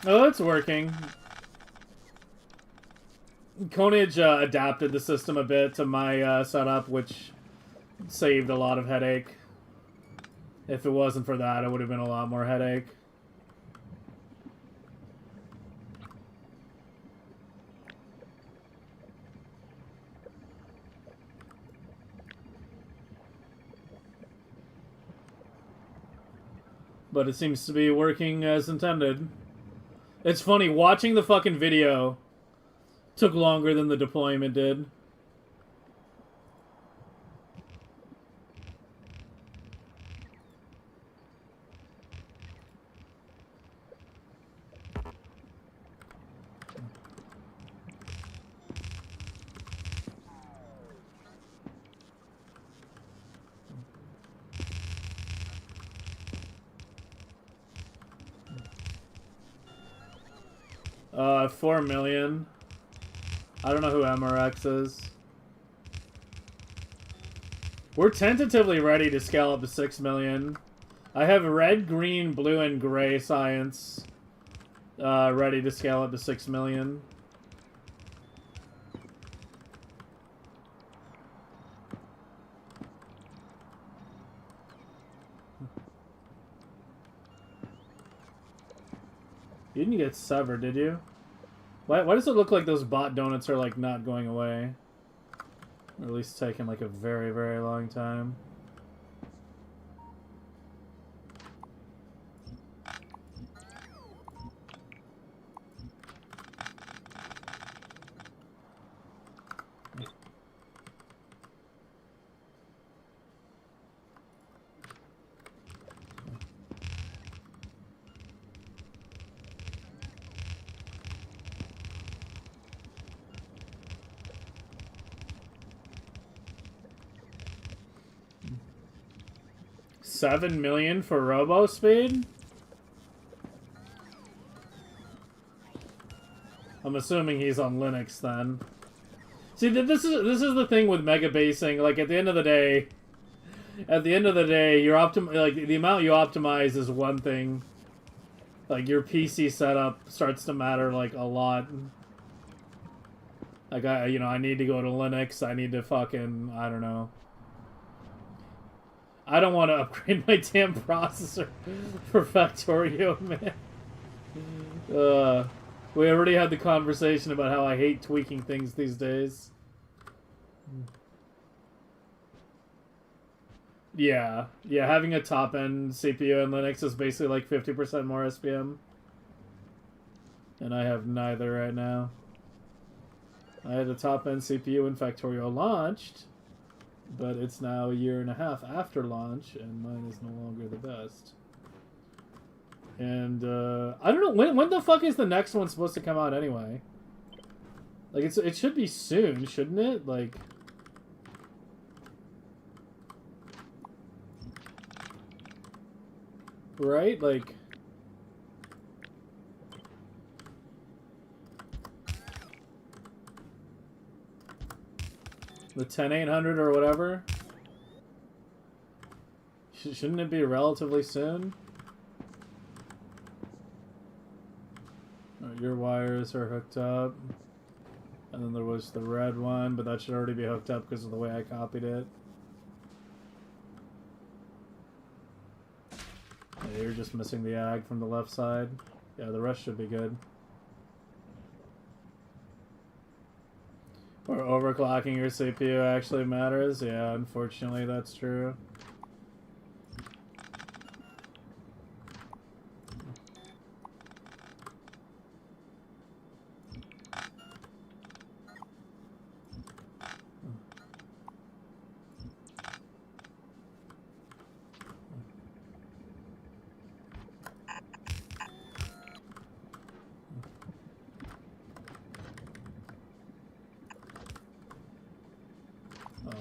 Oh, it's working. Konage adapted the system a bit to my setup, which saved a lot of headache. If it wasn't for that, it would have been a lot more headache. But it seems to be working as intended. It's funny, watching the fucking video took longer than the deployment did. $4 million. I don't know who MRX is. We're tentatively ready to scale up to 6 million. I have red, green, blue, and gray science ready to scale up to 6 million. You didn't get severed, did you? Why does it look like those bot donuts are like not going away? Or at least taking like a very, very long time. $7 million for robo speed? I'm assuming he's on Linux then. See, this is the thing with megabasing. Like at the end of the day, you're like the amount you optimize is one thing. Like your PC setup starts to matter like a lot. Like I need to go to Linux. I need to fucking, I don't know. I don't want to upgrade my damn processor for Factorio, man. We already had the conversation about how I hate tweaking things these days. Yeah, having a top-end CPU in Linux is basically like 50% more SPM. And I have neither right now. I had a top-end CPU when Factorio launched, but it's now a year and a half after launch, and mine is no longer the best. And I don't know when the fuck is the next one supposed to come out anyway? Like it should be soon, shouldn't it? Like right? Like the 10800 or whatever? Shouldn't it be relatively soon? Your wires are hooked up. And then there was the red one, but that should already be hooked up because of the way I copied it. Yeah, you're just missing the ag from the left side. Yeah, the rest should be good. Or overclocking your CPU actually matters. Yeah, unfortunately that's true.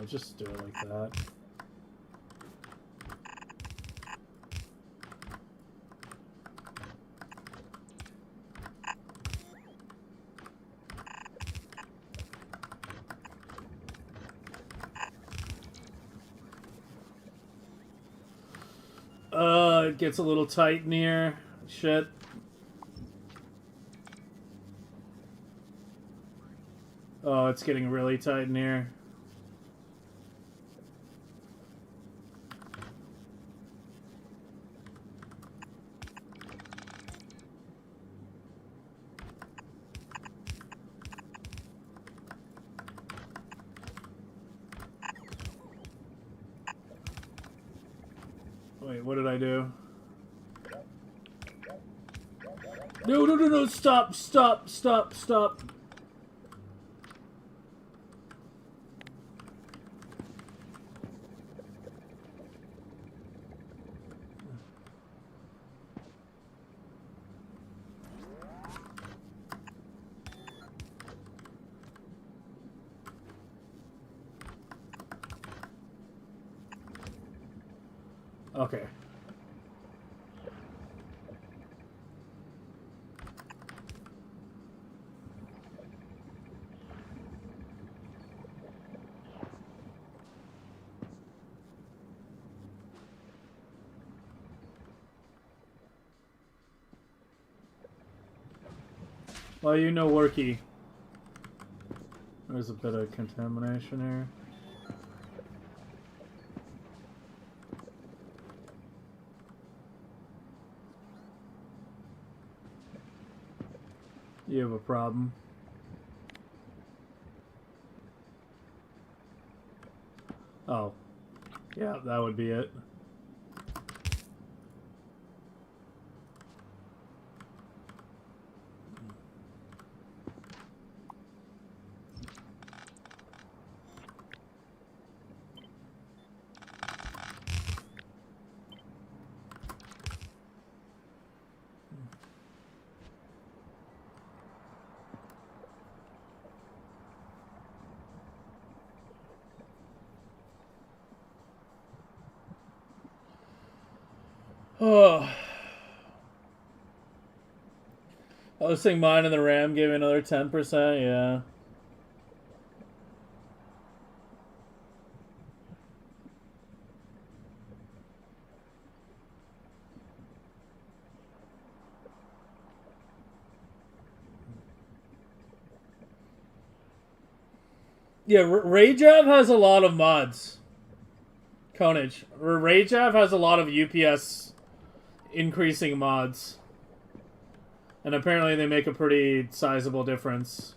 Just do it like that. It gets a little tight in here. Shit. Oh, it's getting really tight in here. Wait, what did I do? No, no, no, no, stop, stop, stop, stop. Okay. Well, you know, Worky. There's a bit of contamination here. You have a problem. Oh. Yeah, that would be it. Oh. I was saying mine and the RAM gave me another 10%, yeah. Yeah, Rajav has a lot of mods. Conage. Rajav has a lot of UPS increasing mods. And apparently they make a pretty sizable difference.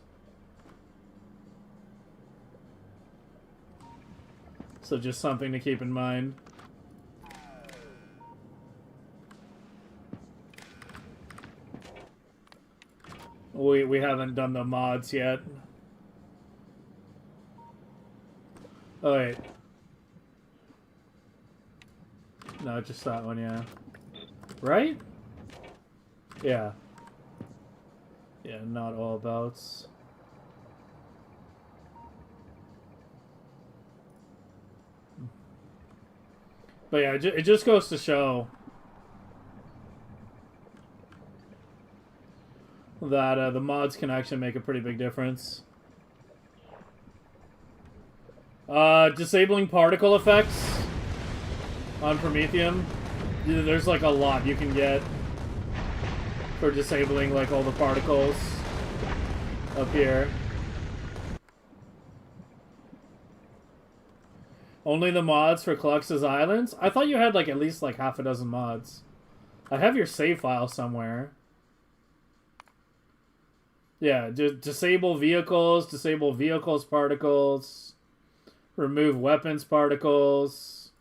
So just something to keep in mind. We haven't done the mods yet. Oh, wait. No, just that one, yeah. Right? Yeah. Yeah, not all bouts. But yeah, it just goes to show that the mods can actually make a pretty big difference. Disabling particle effects on Prometheum. There's like a lot you can get for disabling like all the particles up here. Only the mods for Clux's Islands? I thought you had like at least like half a dozen mods. I have your save file somewhere. Yeah, disable vehicles particles, remove weapons particles,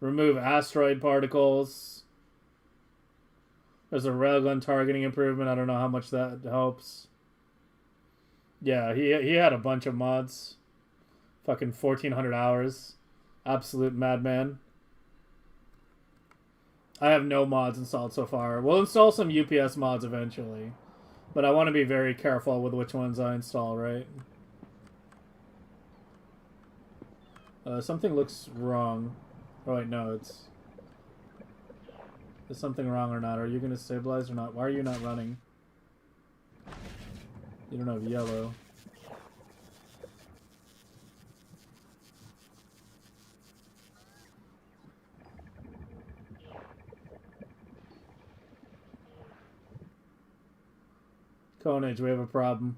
remove asteroid particles. There's a railgun targeting improvement. I don't know how much that helps. Yeah, he had a bunch of mods. Fucking 1,400 hours. Absolute madman. I have no mods installed so far. We'll install some UPS mods eventually. But I want to be very careful with which ones I install, right? Something looks wrong. Oh wait, no, it's... Is something wrong or not? Are you going to stabilize or not? Why are you not running? You don't have yellow. Conage, we have a problem.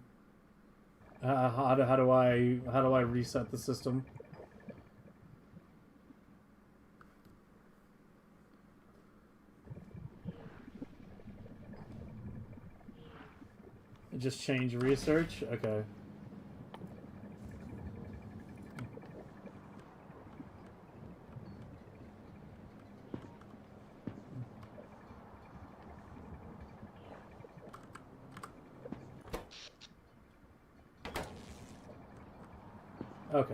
How do I reset the system? Just change research? Okay. Okay.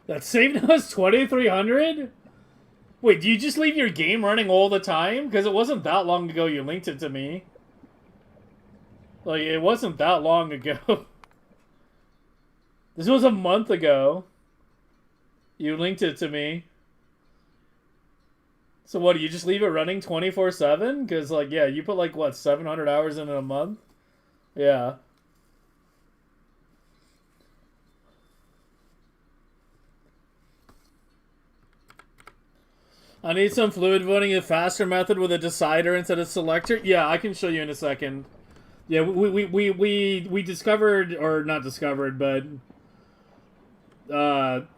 That save now is 2,300? Wait, do you just leave your game running all the time? Because it wasn't that long ago you linked it to me. Like, it wasn't that long ago. This was a month ago. You linked it to me. So what, do you just leave it running 24/7? Because, like, yeah, you put, like, what, 700 hours in a month? Yeah. I need some fluid voting, a faster method with a decider instead of selector. Yeah, I can show you in a second. Yeah, we discovered, or not discovered, but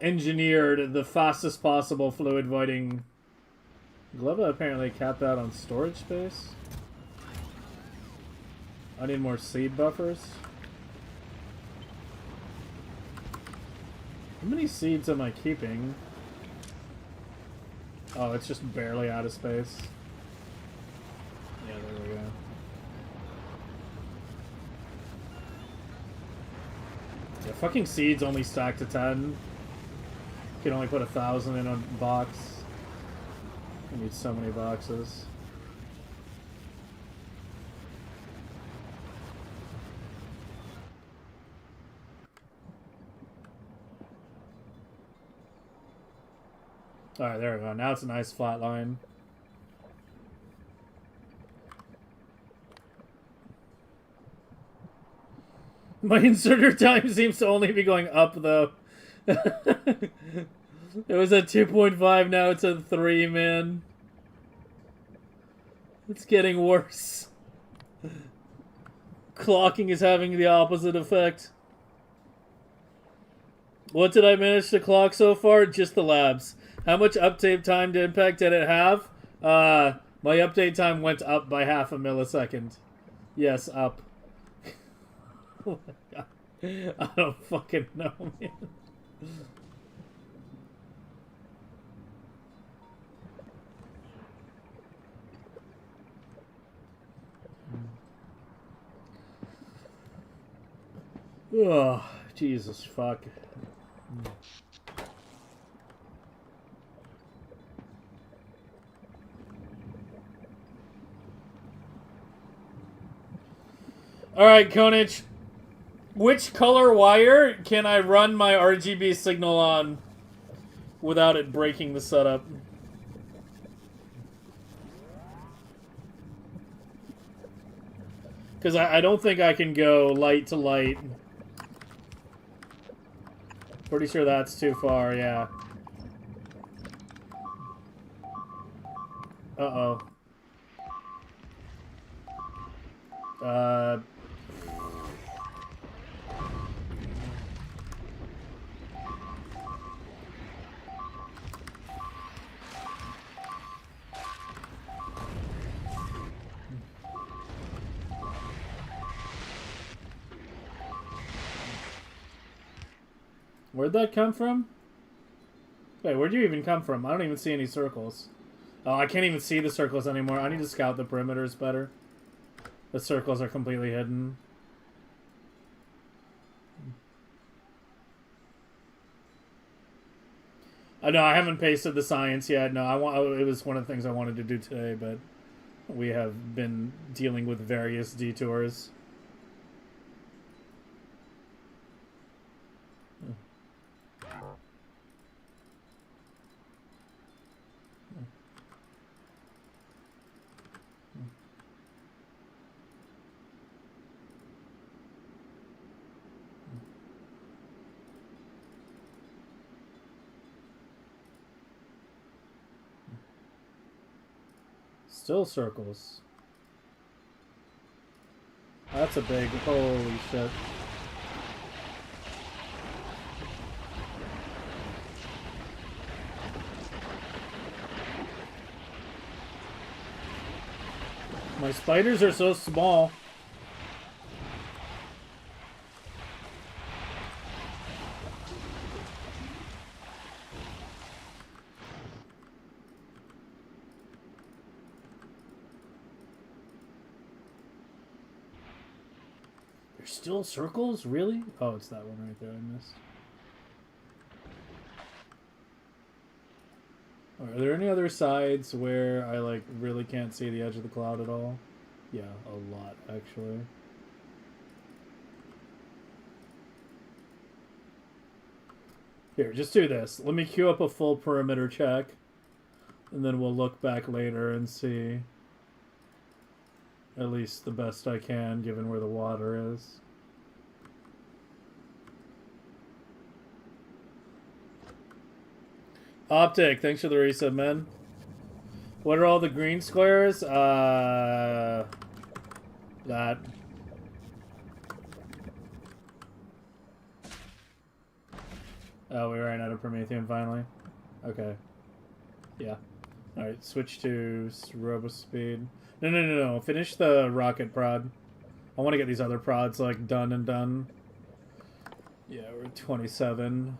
engineered the fastest possible fluid voiding. Gleva apparently capped out on storage space. I need more seed buffers. How many seeds am I keeping? Oh, it's just barely out of space. Yeah, there we go. Yeah, fucking seeds only stack to 10. You can only put 1,000 in a box. I need so many boxes. Alright, there we go. Now it's a nice flat line. My inserter time seems to only be going up, though. It was at 2.5, now it's at 3, man. It's getting worse. Clocking is having the opposite effect. What did I manage to clock so far? Just the labs. How much update time to impact did it have? My update time went up by 0.5 millisecond. Yes, up. Oh my God. I don't fucking know, man. Oh, Jesus fuck. Alright, Konich. Which color wire can I run my RGB signal on without it breaking the setup? Because I don't think I can go light to light. Pretty sure that's too far, yeah. Uh-oh. Where'd that come from? Wait, where'd you even come from? I don't even see any circles. Oh, I can't even see the circles anymore. I need to scout the perimeters better. The circles are completely hidden. No, I haven't pasted the science yet. No, it was one of the things I wanted to do today, but we have been dealing with various detours. Still circles. That's a big... Holy shit. My spiders are so small. There's still circles? Really? Oh, it's that one right there I missed. Are there any other sides where I like really can't see the edge of the cloud at all? Yeah, a lot actually. Here, just do this. Let me queue up a full perimeter check, and then we'll look back later and see at least the best I can given where the water is. Optic, thanks for the resub, man. What are all the green squares? That. Oh, we ran out of Prometheum finally. Okay. Yeah. Alright, switch to Robo Speed. No. Finish the rocket prod. I want to get these other prods, like, done and done. Yeah, we're at 27.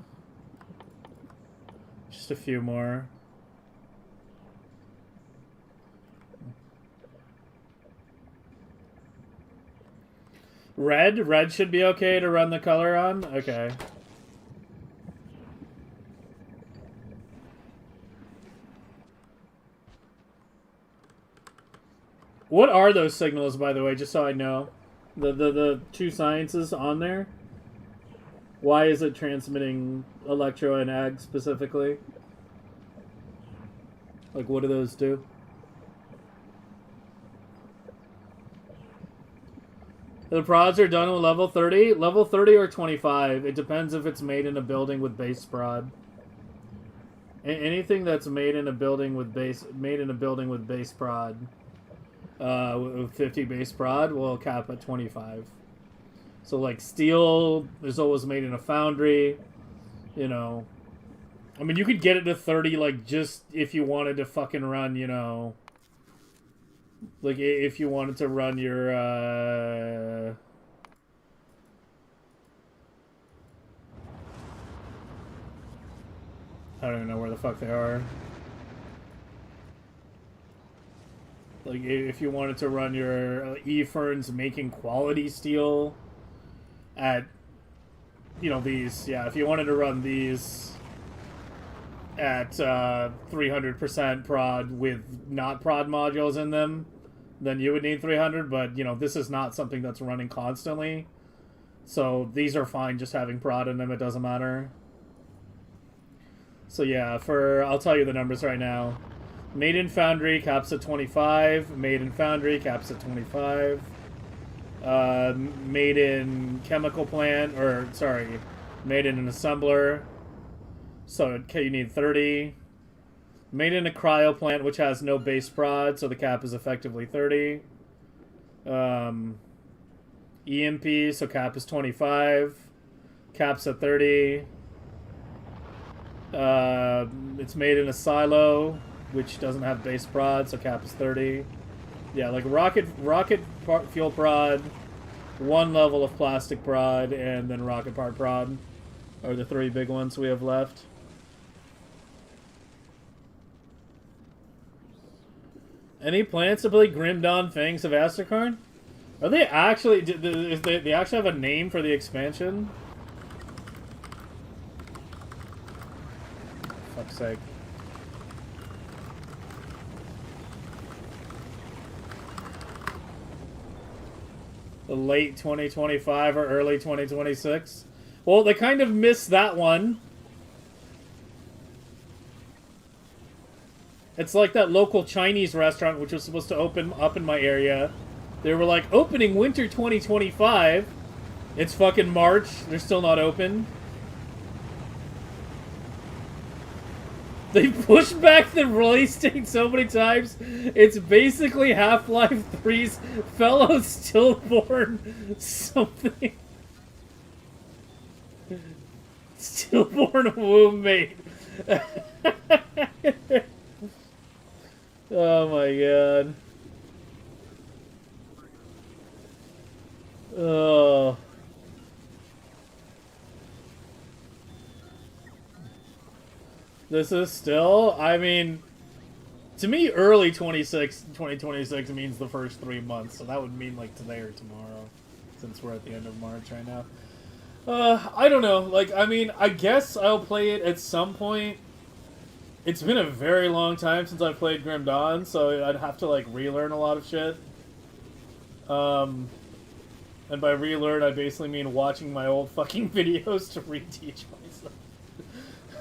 Just a few more. Red? Red should be okay to run the color on? Okay. What are those signals, by the way, just so I know? The two sciences on there? Why is it transmitting electro and ag specifically? Like, what do those do? The prods are done with level 30? Level 30 or 25. It depends if it's made in a building with base prod. Anything that's made in a building with base prod, with 50 base prod, will cap at 25. So, like, steel is always made in a foundry, you know. I mean, you could get it to 30, like, just if you wanted to fucking run, you know. Like, if you wanted to run your, I don't even know where the fuck they are. Like, if you wanted to run your E-Ferns making quality steel at, you know, these, yeah, if you wanted to run these at 300% prod with not prod modules in them, then you would need 300, but, you know, this is not something that's running constantly. So these are fine just having prod in them, it doesn't matter. So yeah, I'll tell you the numbers right now. Made in Foundry caps at 25. Made in Foundry caps at 25. Made in Chemical Plant, or sorry, made in an Assembler. So you need 30. Made in a Cryo Plant, which has no base prod, so the cap is effectively 30. EMP, so cap is 25. Cap's at 30. It's made in a silo, which doesn't have base prod, so cap is 30. Yeah, like rocket fuel prod, one level of plastic prod, and then rocket part prod are the three big ones we have left. Any plans to play Grim Dawn Fangs of Astrocharn? Are they actually... they actually have a name for the expansion? Fuck's sake. The late 2025 or early 2026? Well, they kind of missed that one. It's like that local Chinese restaurant which was supposed to open up in my area. They were like, opening winter 2025. It's fucking March. They're still not open. They pushed back the release date so many times. It's basically Half-Life 3's fellow stillborn something. Stillborn womb mate. Oh my god. This is still, I mean, to me, early 2026 means the first 3 months, so that would mean like today or tomorrow, since we're at the end of March right now. I don't know. Like, I mean, I guess I'll play it at some point. It's been a very long time since I played Grim Dawn, so I'd have to like relearn a lot of shit. And by relearn, I basically mean watching my old fucking videos to reteach myself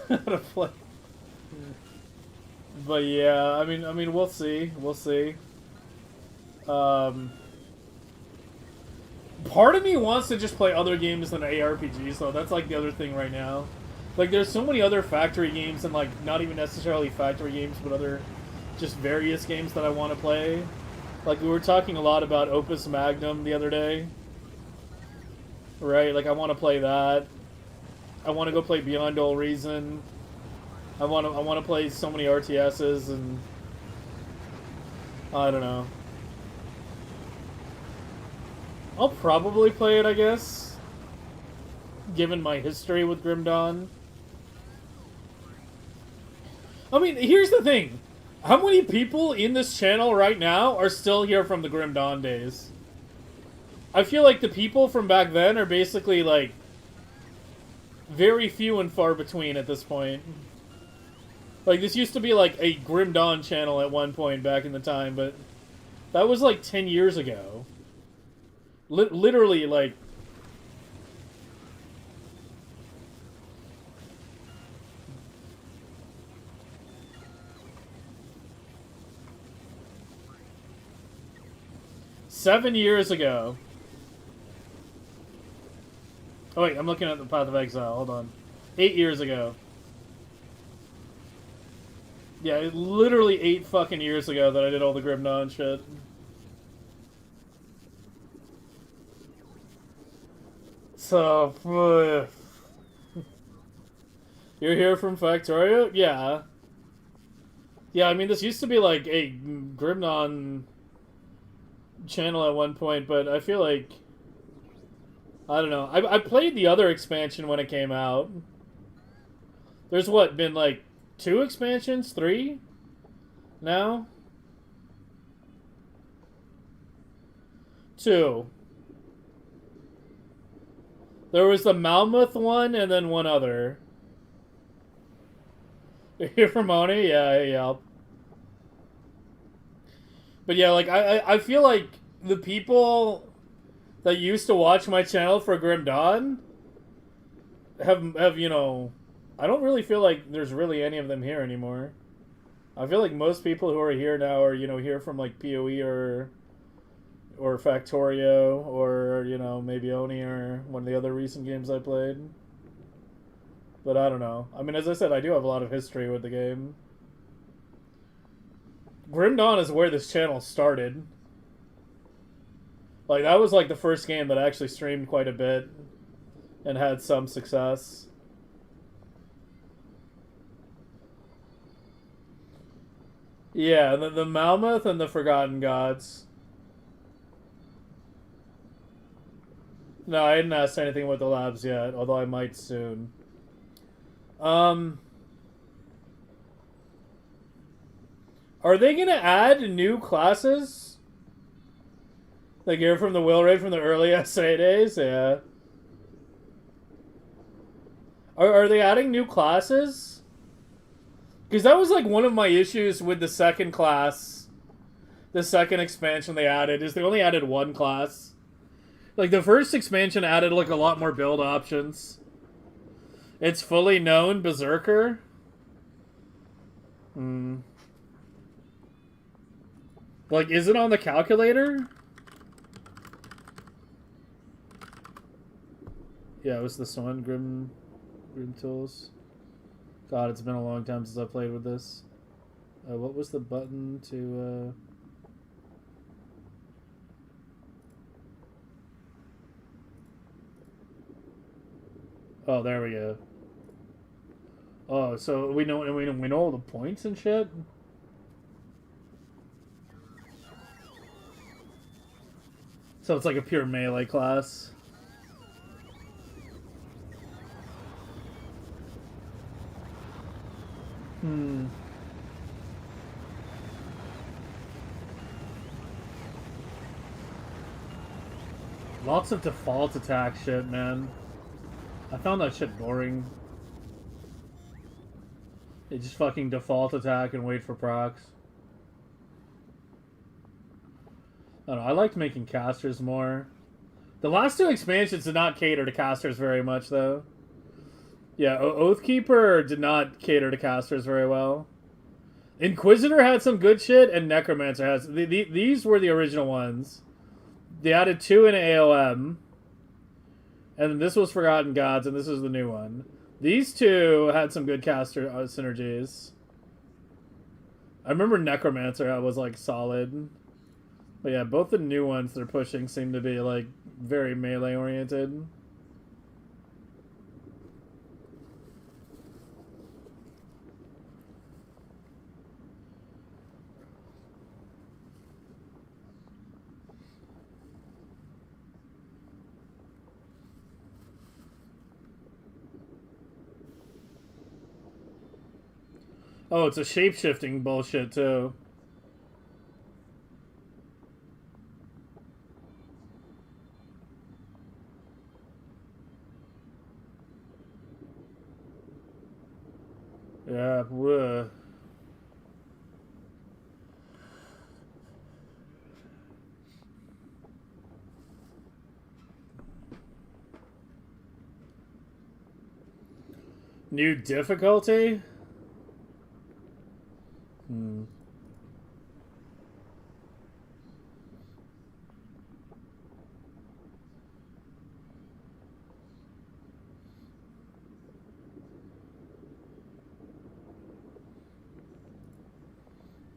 how to play. But yeah, I mean, we'll see. We'll see. Part of me wants to just play other games than ARPGs, though. That's like the other thing right now. Like, there's so many other factory games, and like not even necessarily factory games, but other just various games that I want to play. Like, we were talking a lot about Opus Magnum the other day. Right? Like, I want to play that. I want to go play Beyond All Reason. I want to play so many RTSs, and I don't know. I'll probably play it, I guess, given my history with Grim Dawn. I mean, here's the thing. How many people in this channel right now are still here from the Grim Dawn days? I feel like the people from back then are basically, like, very few and far between at this point. Like, this used to be, like, a Grim Dawn channel at one point back in the time, but that was, like, 10 years ago. Literally, like... ...7 years ago. Oh wait, I'm looking at the Path of Exile, hold on. 8 years ago. Yeah, literally 8 fucking years ago that I did all the Grim Dawn shit. So, you're here from Factorio? Yeah. Yeah, I mean, this used to be like a Grim Dawn channel at one point, but I feel like, I don't know. I played the other expansion when it came out. There's what, been like 2 expansions? 3? Now? 2. There was the Malmuth one, and then one other. Here from Oni? Yeah. But yeah, like, I feel like the people that used to watch my channel for Grim Dawn have, you know... I don't really feel like there's really any of them here anymore. I feel like most people who are here now are, you know, here from, like, PoE or Factorio, or, you know, maybe Oni or one of the other recent games I played. But I don't know. I mean, as I said, I do have a lot of history with the game. Grim Dawn is where this channel started. Like, that was, like, the first game that I actually streamed quite a bit and had some success. Yeah, the Malmuth and the Forgotten Gods. No, I hadn't asked anything about the labs yet, although I might soon. Are they gonna add new classes? Like you're from the Will Raid from the early SA days? Yeah. Are they adding new classes? Because that was like one of my issues with the second class. The second expansion they added is they only added one class. Like the first expansion added like a lot more build options. It's fully known Berserker. Like, is it on the calculator? Yeah, it was this one, Grim Tools. God, it's been a long time since I played with this. What was the button to, Oh, there we go. Oh, so we know all the points and shit? So it's like a pure melee class. Hmm. Lots of default attack shit, man. I found that shit boring. They just fucking default attack and wait for procs. I don't know, I liked making casters more. The last two expansions did not cater to casters very much, though. Yeah, Oathkeeper did not cater to casters very well. Inquisitor had some good shit, and Necromancer has... These were the original ones. They added 2 in AOM. And then this was Forgotten Gods, and this is the new one. These two had some good caster synergies. I remember Necromancer was, like, solid. But yeah, both the new ones they're pushing seem to be, like, very melee-oriented. Oh, it's a shape-shifting bullshit, too. Yeah, bleh. New difficulty? Hmm.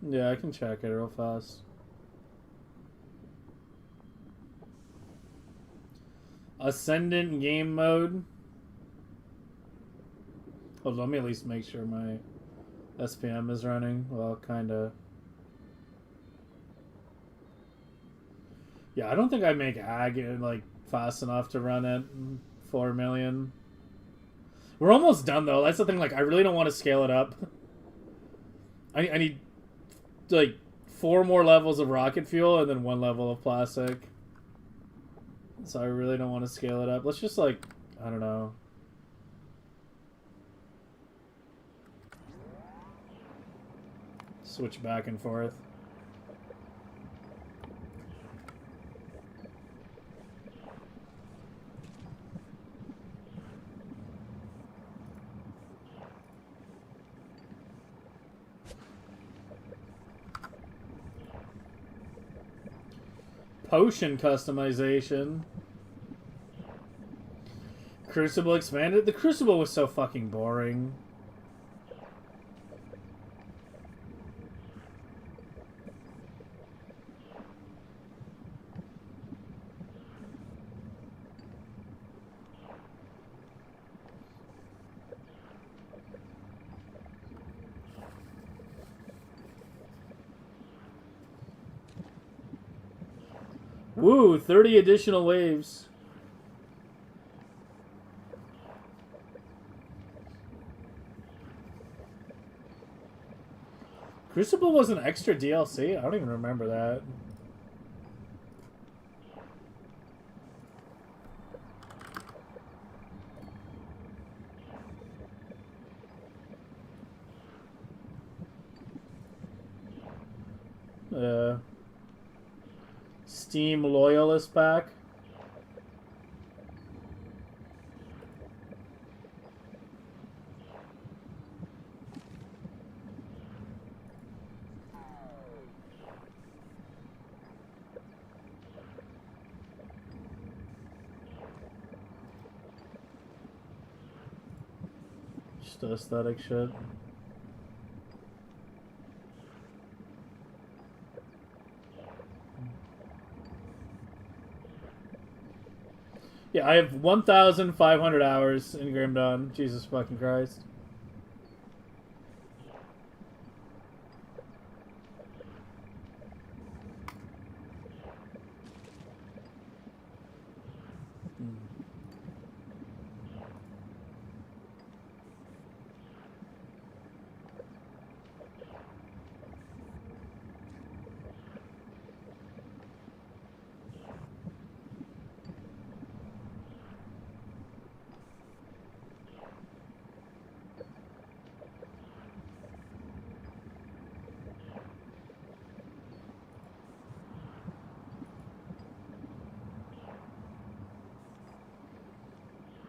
Yeah, I can check it real fast. Ascendant game mode. Hold on, let me at least make sure my SPM is running. Well, kinda. Yeah, I don't think I make ag like fast enough to run at 4 million. We're almost done though. That's the thing. Like, I really don't want to scale it up. I need like 4 more levels of rocket fuel and then 1 level of plastic. So I really don't want to scale it up. Let's just like, I don't know. Switch back and forth. Potion customization. Crucible expanded. The Crucible was so fucking boring. Woo, 30 additional waves. Crucible was an extra DLC? I don't even remember that. Steam Loyalist pack. Just aesthetic shit. Yeah, I have 1,500 hours in Grim Dawn. Jesus fucking Christ.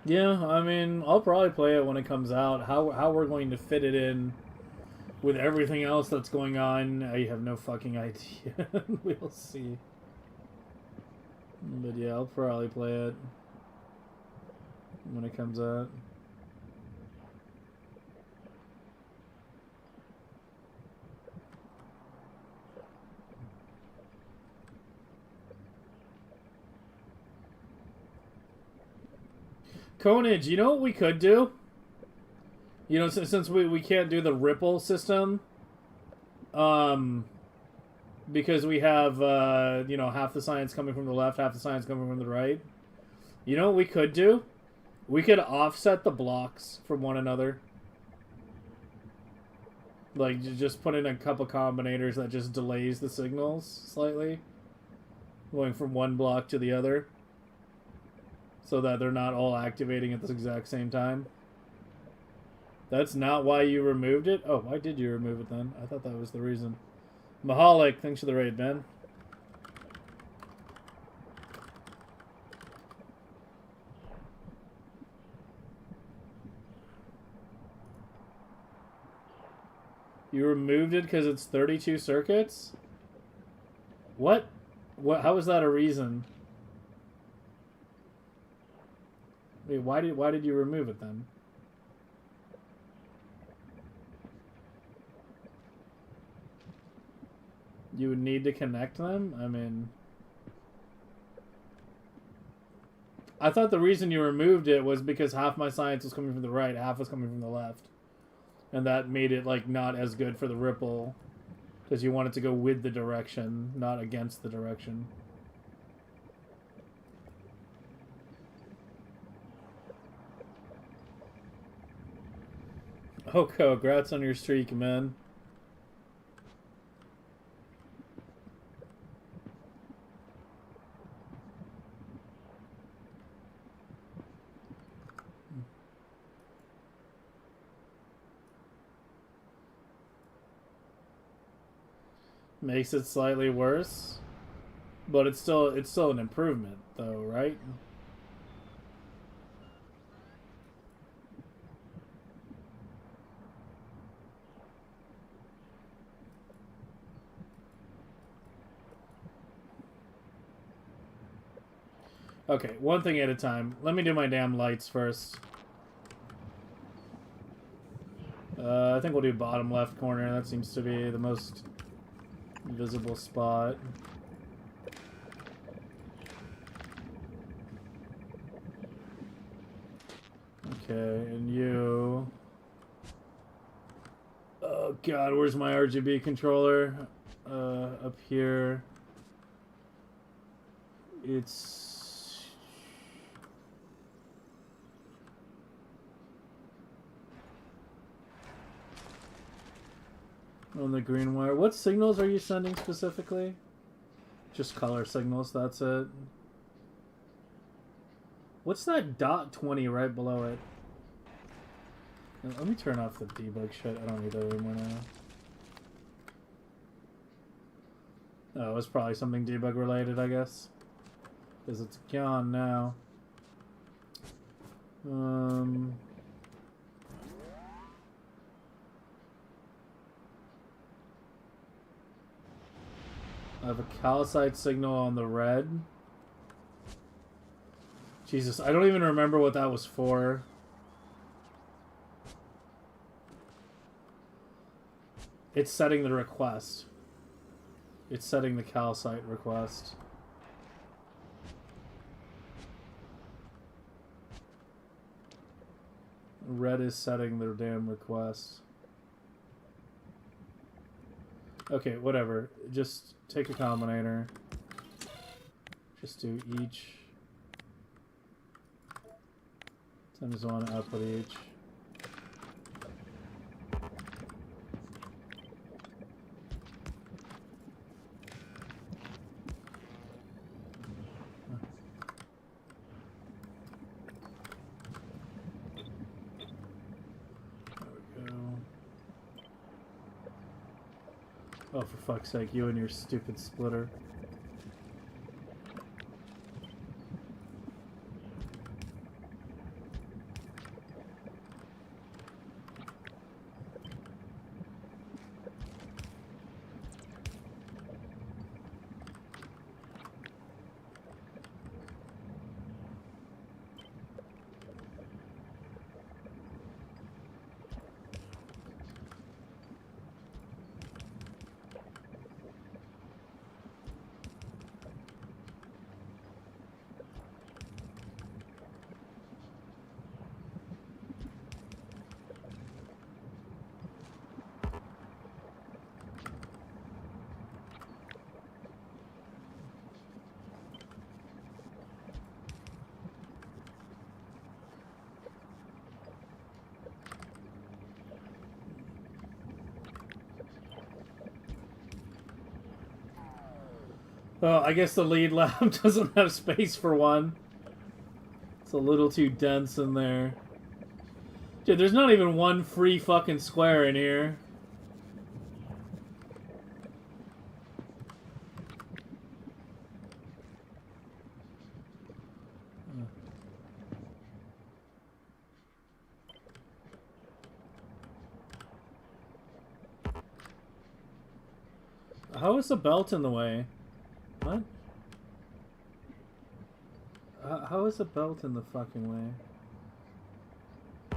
Yeah, I mean, I'll probably play it when it comes out. How we're going to fit it in with everything else that's going on, I have no fucking idea. We'll see. But yeah, I'll probably play it when it comes out. Conage, you know what we could do? You know, since we can't do the ripple system, because we have, you know, half the science coming from the left, half the science coming from the right. You know what we could do? We could offset the blocks from one another. Like, just put in a couple combinators that just delays the signals slightly. Going from one block to the other. So that they're not all activating at the exact same time. That's not why you removed it? Oh, why did you remove it then? I thought that was the reason. Mahalik, thanks for the raid, man. You removed it because it's 32 circuits? What? How is that a reason? Wait, why did you remove it then? You would need to connect them? I mean, I thought the reason you removed it was because half my science was coming from the right, half was coming from the left. And that made it, like, not as good for the ripple. Because you want it to go with the direction, not against the direction. Oh, congrats on your streak, man. Makes it slightly worse, but it's still an improvement, though, right? Okay, one thing at a time. Let me do my damn lights first. I think we'll do bottom left corner. That seems to be the most visible spot. Okay, and you... Oh god, where's my RGB controller? Up here. It's... on the green wire. What signals are you sending specifically? Just color signals, that's it. What's that dot 20 right below it? Let me turn off the debug shit. I don't need that anymore now. Oh, it's probably something debug related, I guess. Because it's gone now. I have a calcite signal on the red. Jesus, I don't even remember what that was for. It's setting the request. It's setting the calcite request. Red is setting their damn request. Okay, whatever. Just take a combinator. Just do each. Times 1 output each. Oh, for fuck's sake, you and your stupid splitter. Oh, I guess the lead lab doesn't have space for one. It's a little too dense in there. Dude, there's not even one free fucking square in here. How is the belt in the way? What? How is the belt in the fucking way? I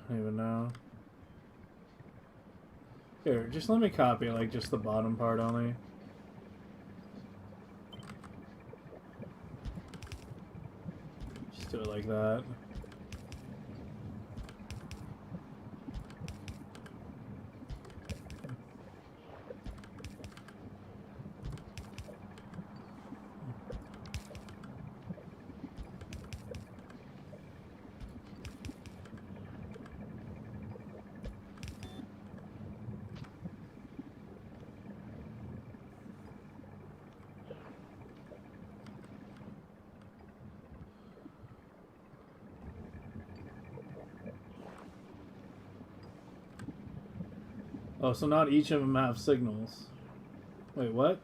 don't even know. Here, just let me copy, like, just the bottom part only. Just do it like that. Oh, so not each of them have signals. Wait, what?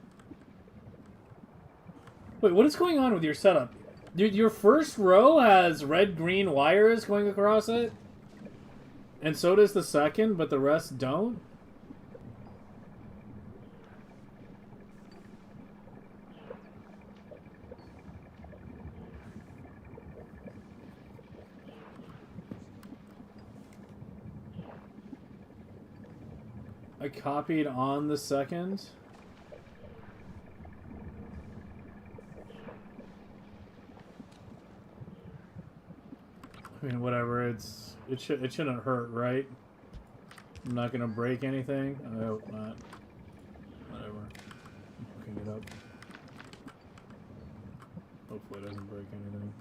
Wait, what is going on with your setup? Dude, your first row has red-green wires going across it? And so does the second, but the rest don't? I copied on the second. I mean, whatever. It shouldn't hurt, right? I'm not gonna break anything. I hope not. Whatever. I'm hooking it up. Hopefully, it doesn't break anything.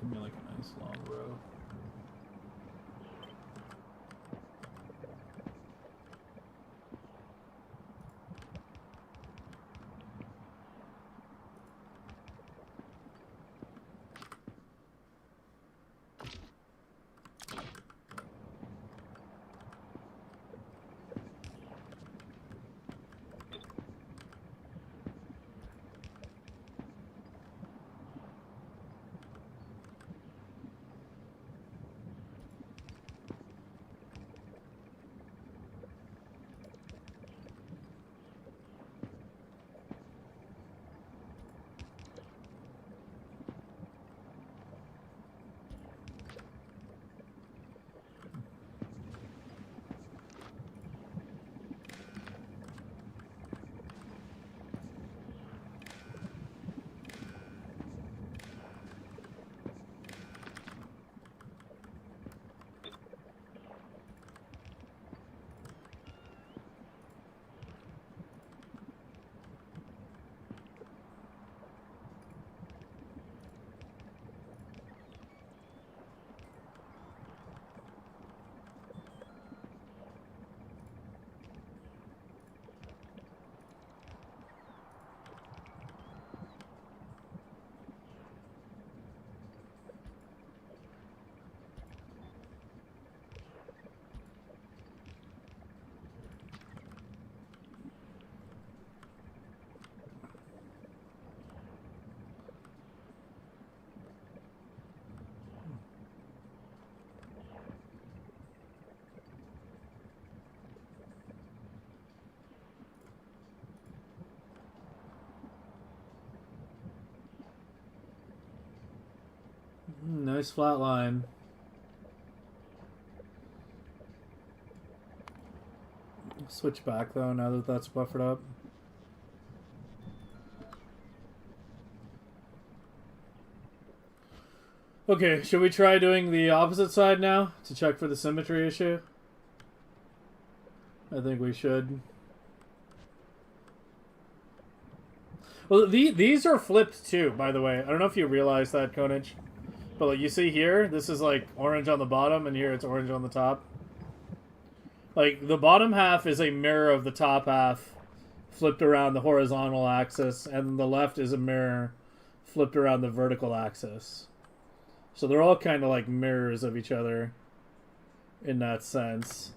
Give me like a nice long row. Nice flat line. Switch back though now that that's buffered up. Okay, should we try doing the opposite side now to check for the symmetry issue? I think we should. Well, these are flipped too, by the way. I don't know if you realize that, Konich. But like you see here, this is like orange on the bottom, and here it's orange on the top. Like the bottom half is a mirror of the top half, flipped around the horizontal axis, and the left is a mirror flipped around the vertical axis. So they're all kind of like mirrors of each other in that sense.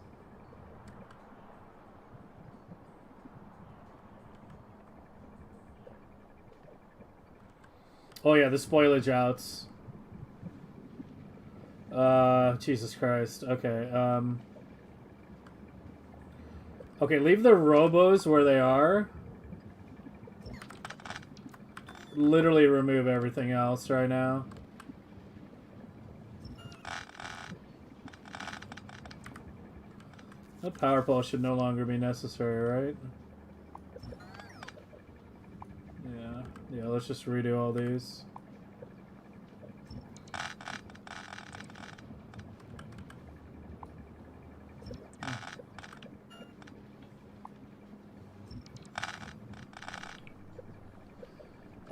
Oh yeah, the spoilage outs. Jesus Christ. Okay, okay, leave the robos where they are. Literally remove everything else right now. That power pole should no longer be necessary, right? Yeah, let's just redo all these.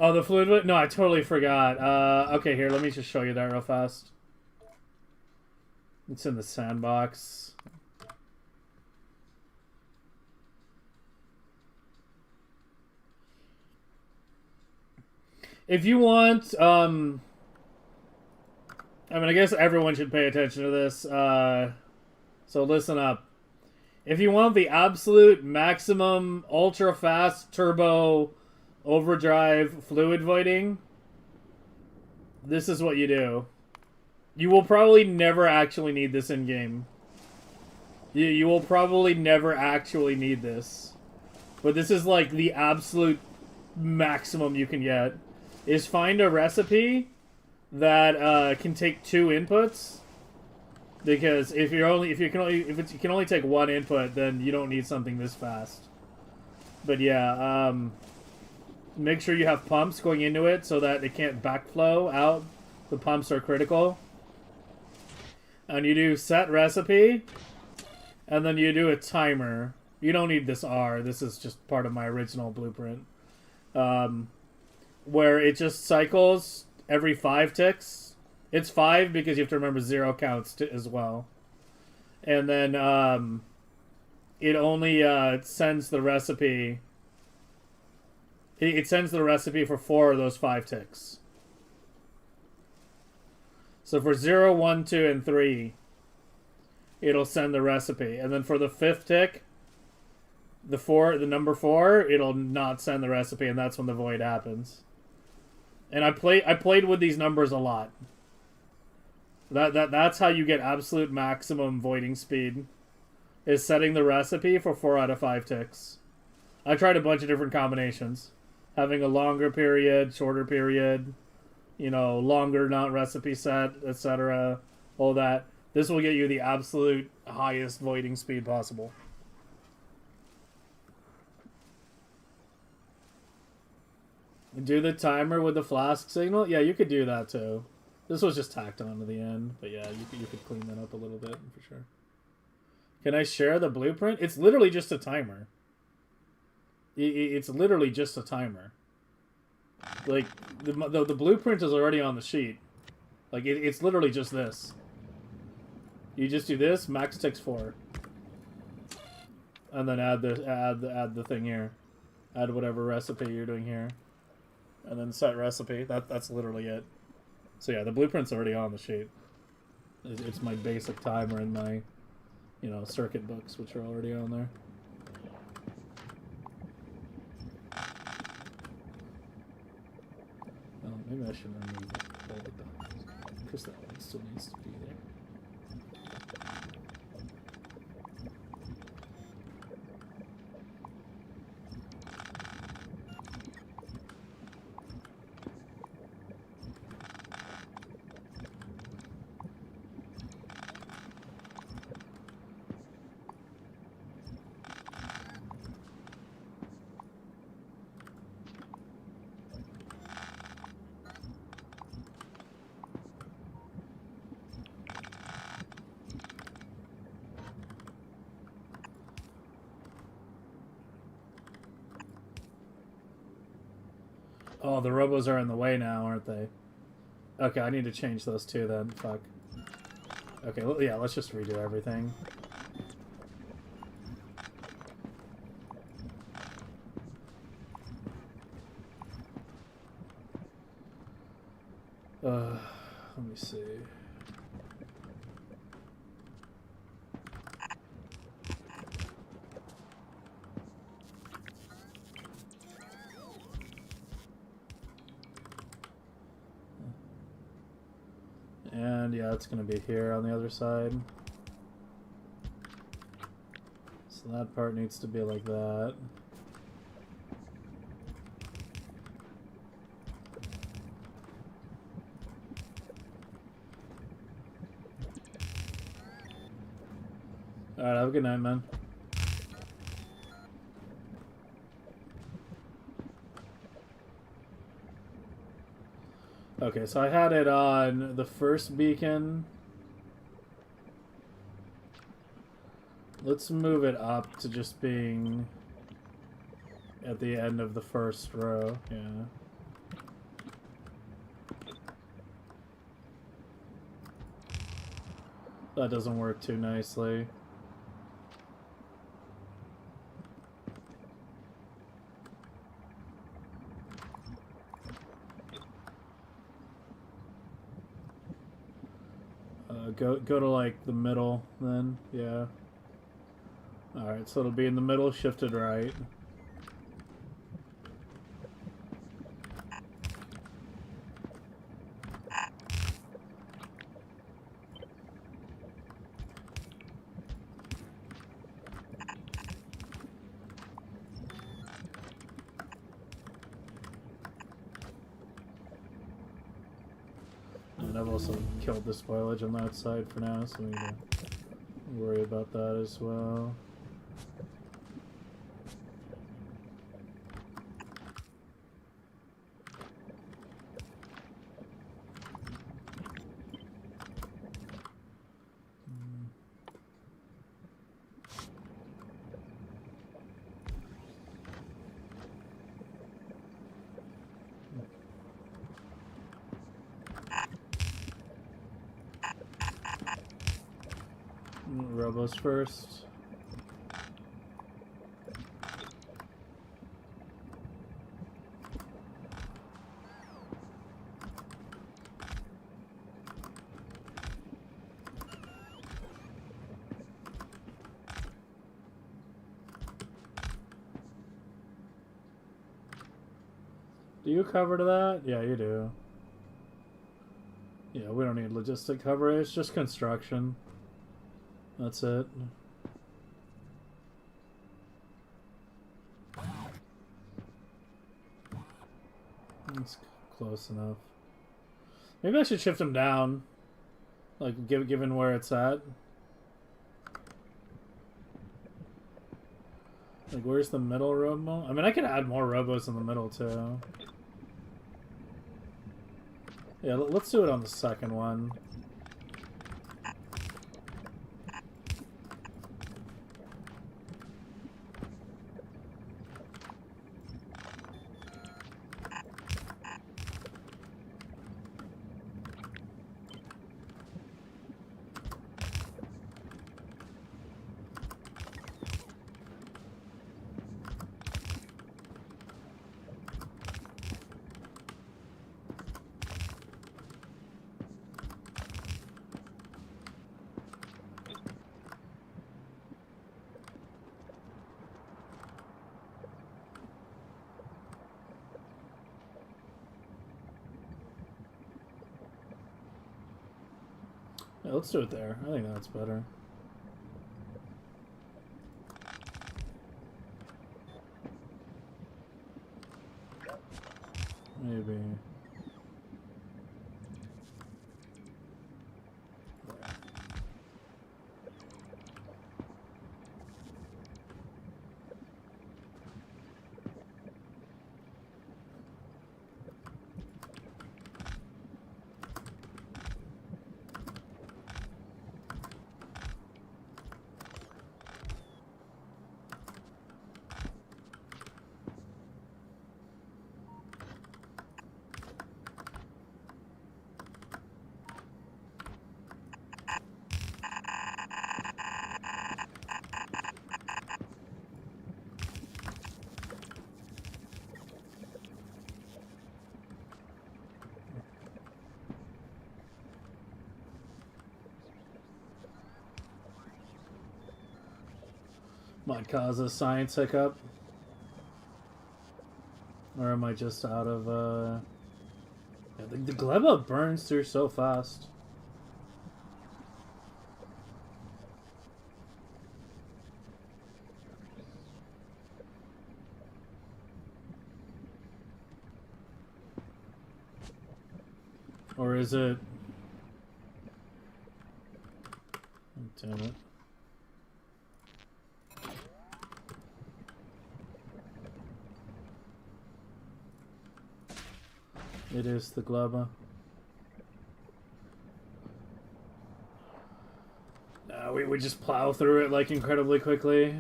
Oh, the fluid... No, I totally forgot. Okay, here, let me just show you that real fast. It's in the sandbox. If you want, I mean, I guess everyone should pay attention to this. So listen up. If you want the absolute maximum ultra fast turbo overdrive fluid voiding, this is what you do. You will probably never actually need this in game. You will probably never actually need this. But this is like the absolute maximum you can get. Is find a recipe that can take 2 inputs. Because if you can only take 1 input, then you don't need something this fast. But yeah, make sure you have pumps going into it so that it can't backflow out. The pumps are critical. And you do set recipe, and then you do a timer. You don't need this R. This is just part of my original blueprint. Where it just cycles every 5 ticks. It's 5 because you have to remember 0 counts as well. And then it only sends the recipe. It sends the recipe for 4 of those 5 ticks. So for 0, 1, 2, and 3, it'll send the recipe. And then for the 5th tick, the number 4, it'll not send the recipe, and that's when the void happens. And I played with these numbers a lot. That's how you get absolute maximum voiding speed. Is setting the recipe for 4 out of 5 ticks. I tried a bunch of different combinations. Having a longer period, shorter period, you know, longer not recipe set, etc. All that. This will get you the absolute highest voiding speed possible. Do the timer with the flask signal? Yeah, you could do that too. This was just tacked on to the end, but yeah, you could clean that up a little bit for sure. Can I share the blueprint? It's literally just a timer. It's literally just a timer. Like, the blueprint is already on the sheet. Like, it's literally just this. You just do this, max ticks 4. And then add the thing here. Add whatever recipe you're doing here. And then set recipe. That's literally it. So yeah, the blueprint's already on the sheet. It's my basic timer and my, you know, circuit books, which are already on there. Oh, maybe I should remove all the dots, because that one still needs to be there. Oh, the robos are in the way now, aren't they? Okay, I need to change those two then. Fuck. Okay, well, yeah, let's just redo everything. Let me see. And yeah, it's gonna be here on the other side. So that part needs to be like that. Alright, have a good night, man. Okay, so I had it on the first beacon. Let's move it up to just being at the end of the first row. Yeah. That doesn't work too nicely. Go to like the middle then. Yeah. Alright, so it'll be in the middle, shifted right. And I've also killed the spoilage on that side for now, so we need to worry about that as well. Robos first. Do you cover to that? Yeah, you do. Yeah, we don't need logistic coverage, it's just construction. That's it. It's close enough. Maybe I should shift him down. Like, given where it's at. Like, where's the middle robo? I mean, I could add more robos in the middle, too. Yeah, let's do it on the second one. Yeah, let's do it there. I think that's better. Maybe. Might cause a science hiccup. Or am I just out of, yeah, the gleba burns through so fast. Or is it... Oh, damn it. It is the gleba. No, we just plow through it like incredibly quickly.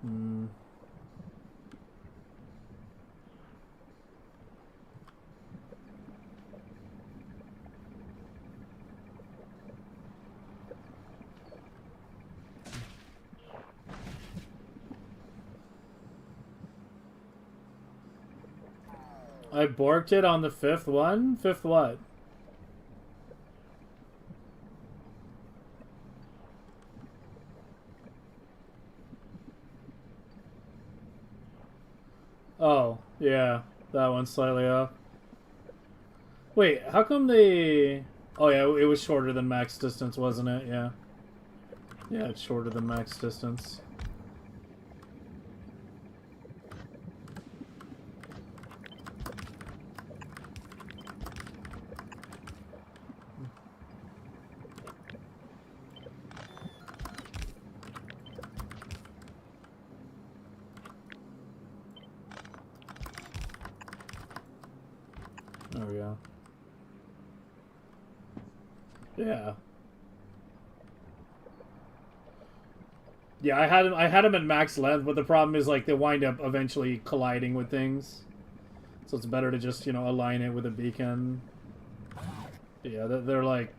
Hmm. I borked it on the 5th one? 5th what? Oh, yeah. That one's slightly off. Wait, how come they... Oh yeah, it was shorter than max distance, wasn't it? Yeah. Yeah, it's shorter than max distance. There we go. Yeah. Yeah, I had him at max length, but the problem is like they wind up eventually colliding with things. So it's better to just, you know, align it with a beacon. Yeah, they're like...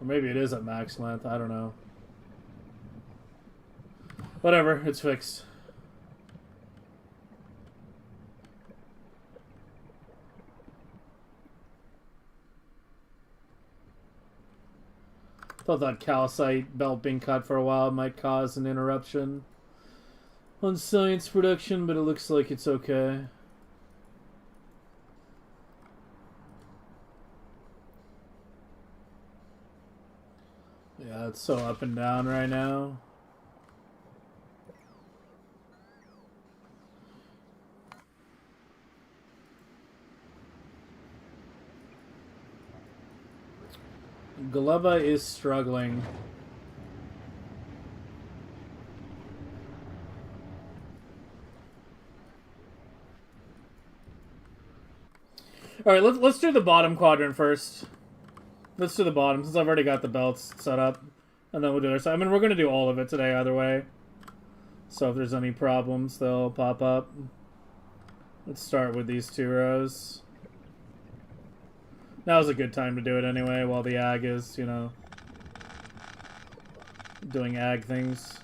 Or maybe it is at max length, I don't know. Whatever, it's fixed. Thought that calcite belt being cut for a while might cause an interruption on science production, but it looks like it's okay. Yeah, it's so up and down right now. Gleba is struggling. All right, let's do the bottom quadrant first. Let's do the bottom since I've already got the belts set up, and then we'll do the other side. I mean, we're gonna do all of it today either way. So if there's any problems, they'll pop up. Let's start with these 2 rows. Now's a good time to do it anyway, while the ag is, you know, doing ag things.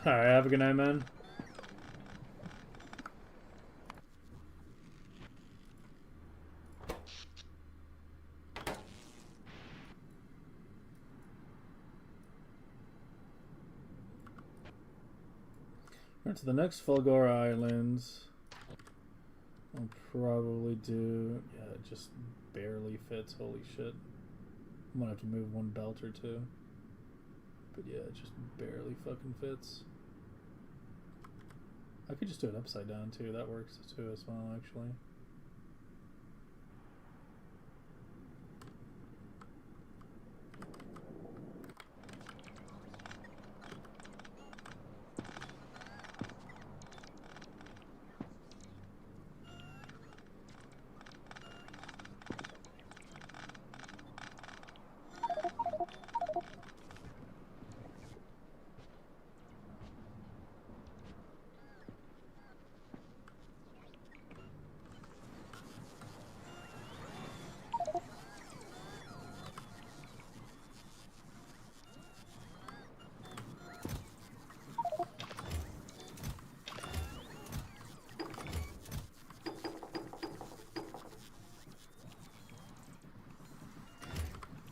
Alright, have a good night, man. Right, to the next Fulgor Islands. I'll probably do... Yeah, it just barely fits. Holy shit. I'm gonna have to move 1 belt or 2. But yeah, it just barely fucking fits. I could just do it upside down too. That works too as well, actually.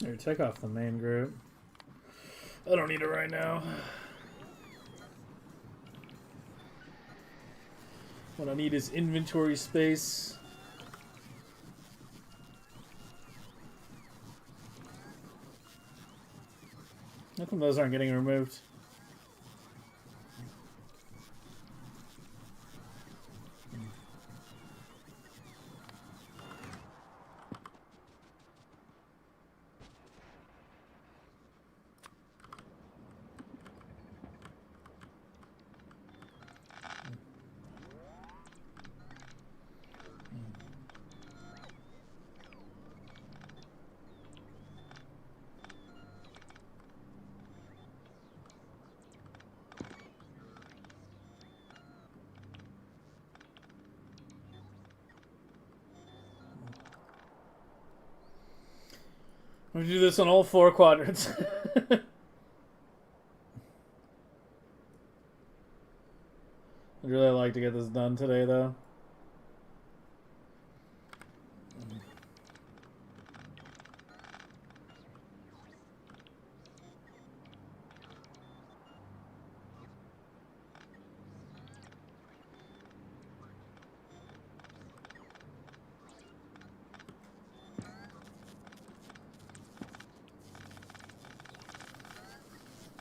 Here, take off the main group. I don't need it right now. What I need is inventory space. How come those aren't getting removed? We do this on all 4 quadrants. I'd really like to get this done today, though.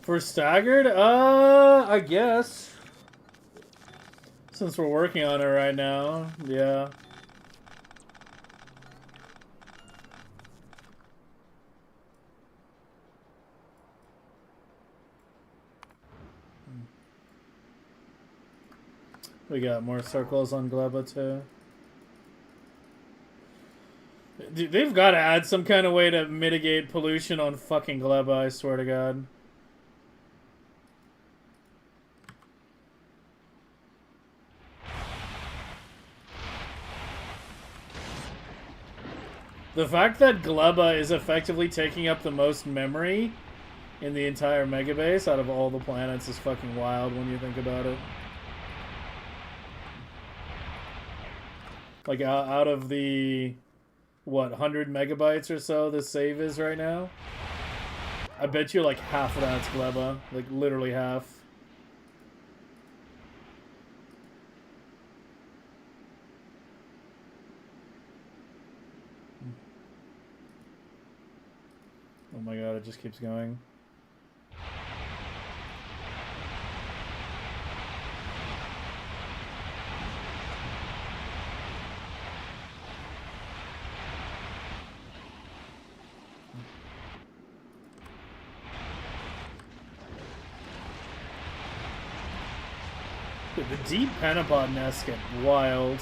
For staggered? I guess. Since we're working on it right now, yeah. We got more circles on Gleba too. Dude, they've got to add some kind of way to mitigate pollution on fucking Gleba, I swear to God. The fact that Gleba is effectively taking up the most memory in the entire Megabase out of all the planets is fucking wild when you think about it. Like, out of the, what, 100 megabytes or so this save is right now? I bet you like half of that's Gleba. Like, literally half. Oh my god, it just keeps going. Dude, the deep Penapod nests get wild.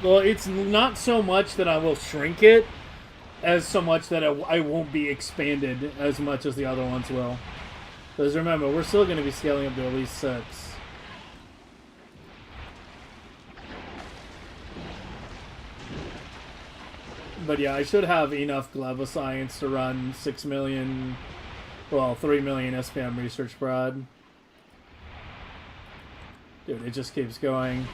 Well, it's not so much that I will shrink it, as so much that I won't be expanded as much as the other ones will. Because remember, we're still going to be scaling up to at least 6. But yeah, I should have enough Gleba science to run 6 million, well, 3 million SPM research prod. Dude, it just keeps going.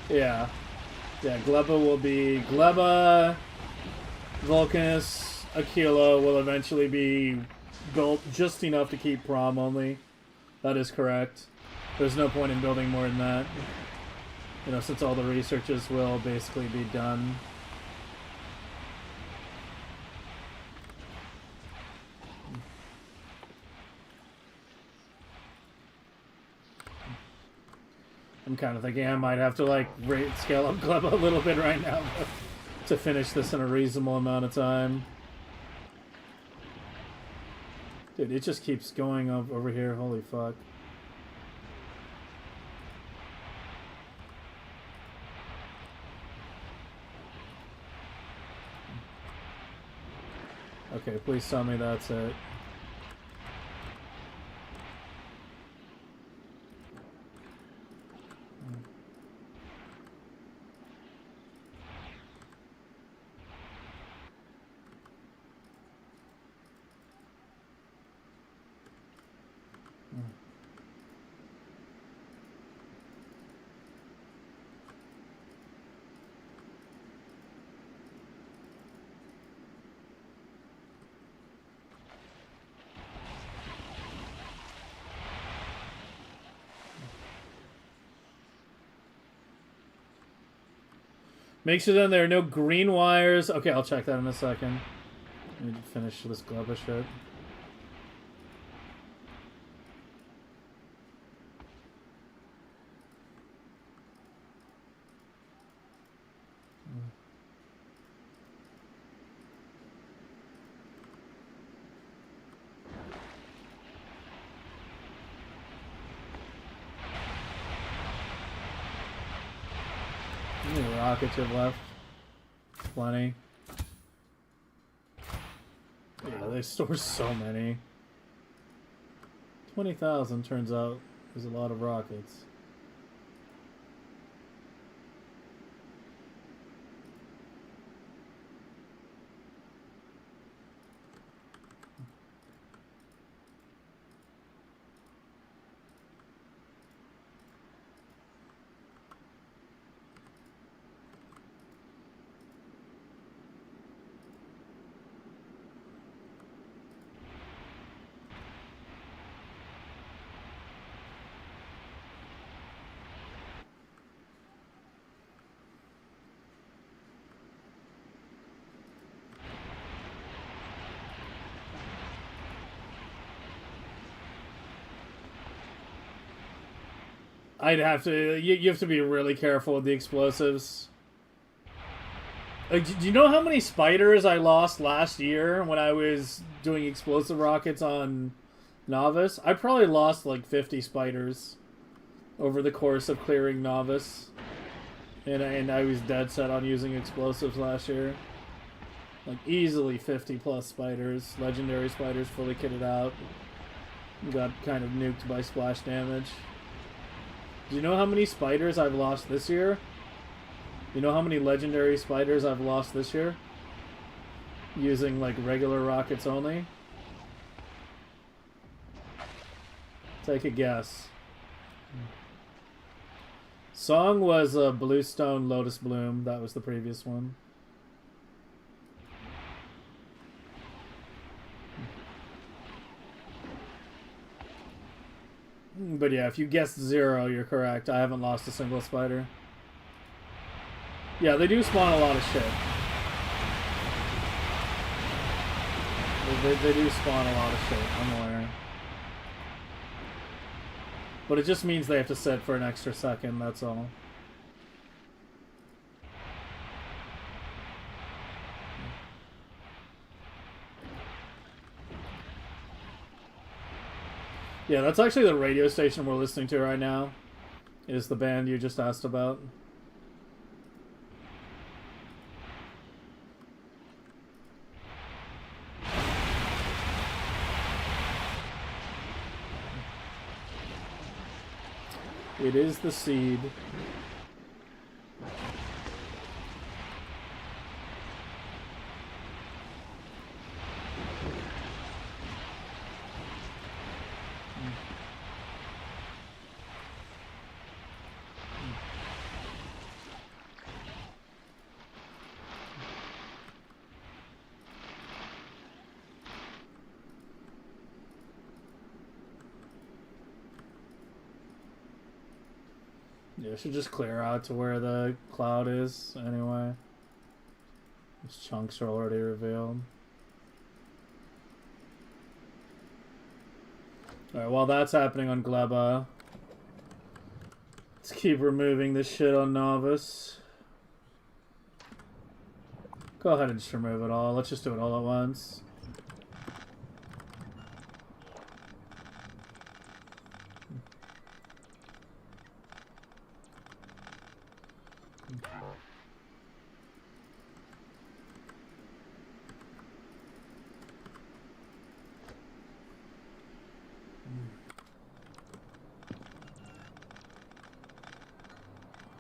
Yeah. Yeah, Gleba will be... Gleba, Vulcanus, Aquila will eventually be built just enough to keep Prom only. That is correct. There's no point in building more than that. You know, since all the researches will basically be done. I'm kind of thinking I might have to, like, scale up Gleba a little bit right now to finish this in a reasonable amount of time. Dude, it just keeps going up over here. Holy fuck. Okay, please tell me that's it. Make sure then there are no green wires. Okay, I'll check that in a second. I need to finish this glove shit. How many rockets have left? Plenty. Yeah, they store so many. 20,000 turns out is a lot of rockets. I'd have to. You have to be really careful with the explosives. Like, do you know how many spiders I lost last year when I was doing explosive rockets on Novice? I probably lost like 50 spiders over the course of clearing Novice. And I was dead set on using explosives last year. Like, easily 50 plus spiders. Legendary spiders fully kitted out. Got kind of nuked by splash damage. Do you know how many spiders I've lost this year? You know how many legendary spiders I've lost this year? Using, like, regular rockets only? Take a guess. Song was Bluestone Lotus Bloom. That was the previous one. But yeah, if you guessed 0, you're correct. I haven't lost a single spider. Yeah, they do spawn a lot of shit. They do spawn a lot of shit, I'm aware. But it just means they have to sit for an extra second, that's all. Yeah, that's actually the radio station we're listening to right now. Is the band you just asked about. It is the seed. Yeah, I should just clear out to where the cloud is anyway. These chunks are already revealed. Alright, while that's happening on Gleba, let's keep removing this shit on Novice. Go ahead and just remove it all. Let's just do it all at once.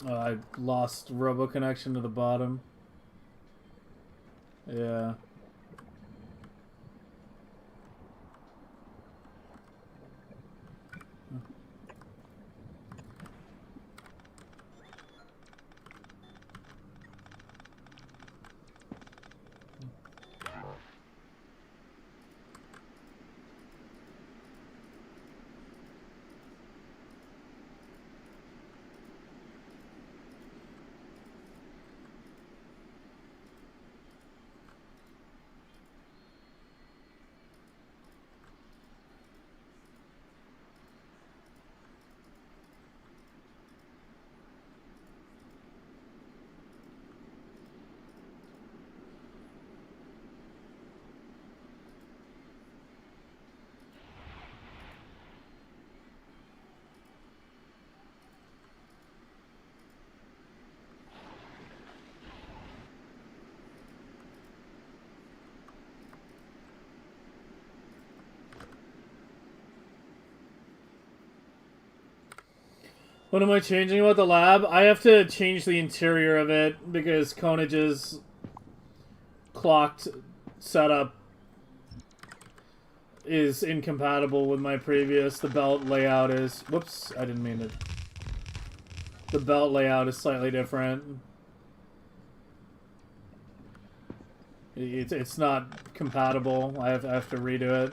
I lost robo connection to the bottom. Yeah. What am I changing about the lab? I have to change the interior of it because Konage's clocked setup is incompatible with my previous. The belt layout is... Whoops, I didn't mean it. The belt layout is slightly different. It's not compatible. I have to redo it.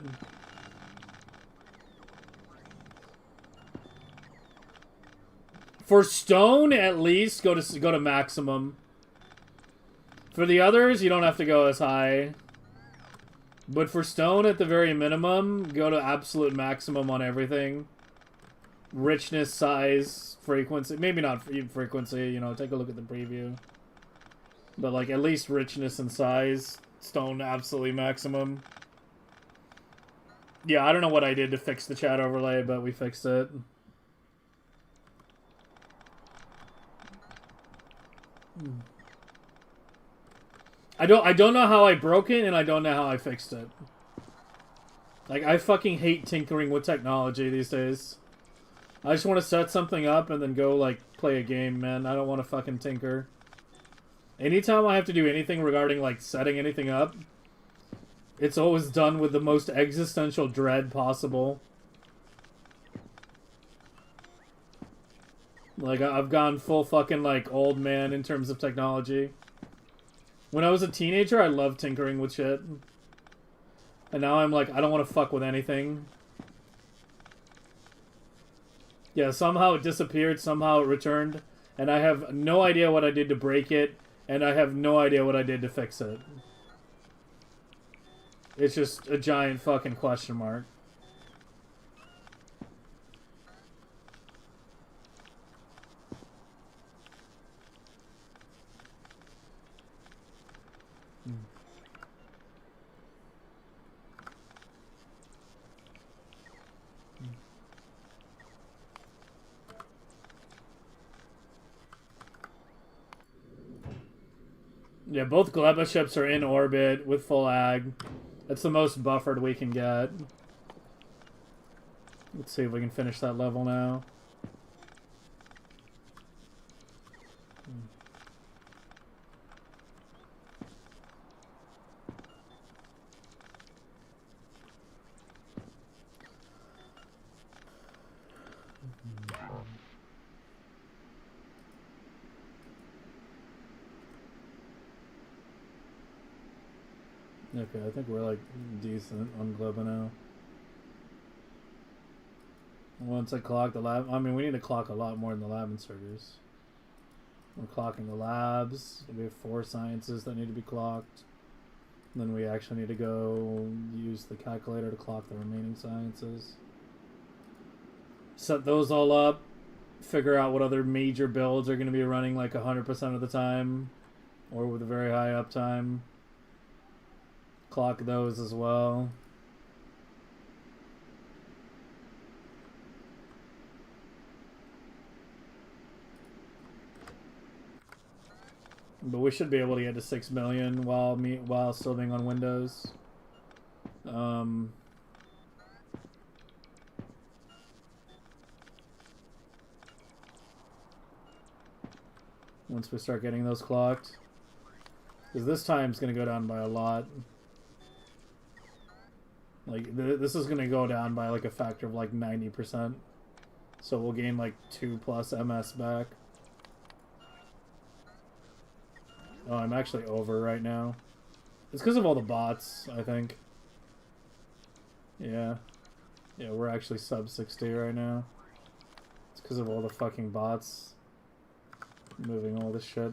For stone, at least, go to maximum. For the others, you don't have to go as high. But for stone, at the very minimum, go to absolute maximum on everything. Richness, size, frequency. Maybe not frequency, you know, take a look at the preview. But, like, at least richness and size. Stone, absolutely maximum. Yeah, I don't know what I did to fix the chat overlay, but we fixed it. I don't know how I broke it, and I don't know how I fixed it. Like, I fucking hate tinkering with technology these days. I just want to set something up and then go, like, play a game, man. I don't want to fucking tinker. Anytime I have to do anything regarding, like, setting anything up, it's always done with the most existential dread possible. Like, I've gone full fucking, like, old man in terms of technology. When I was a teenager, I loved tinkering with shit. And now I'm like, I don't want to fuck with anything. Yeah, somehow it disappeared, somehow it returned. And I have no idea what I did to break it. And I have no idea what I did to fix it. It's just a giant fucking question mark. Yeah, both Gleba ships are in orbit with full ag. That's the most buffered we can get. Let's see if we can finish that level now. Okay, I think we're like decent on Gleba now. Once I clock the lab, I mean, we need to clock a lot more than the lab inserters. We're clocking the labs. We have 4 sciences that need to be clocked. And then we actually need to go use the calculator to clock the remaining sciences. Set those all up. Figure out what other major builds are going to be running like 100% of the time. Or with a very high uptime. Clock those as well. But we should be able to get to 6 million while still being on Windows. Once we start getting those clocked. Because this time's going to go down by a lot. Like, this is going to go down by like a factor of like 90%. So we'll gain like 2+ MS back. Oh, I'm actually over right now. It's because of all the bots, I think. Yeah. Yeah, we're actually sub 60 right now. It's because of all the fucking bots moving all this shit.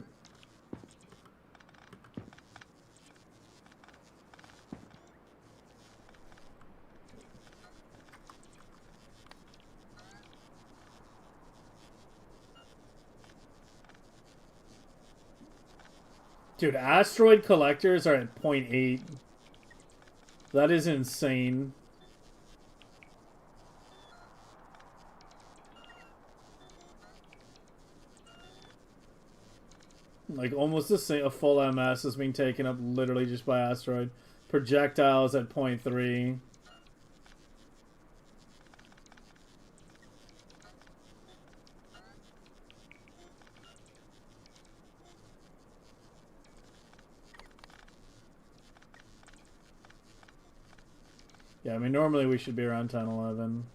Dude, asteroid collectors are at 0.8. That is insane. Like, almost the same, a full MS is being taken up literally just by asteroid. Projectiles at 0.3. Yeah, I mean, normally we should be around 10, 11.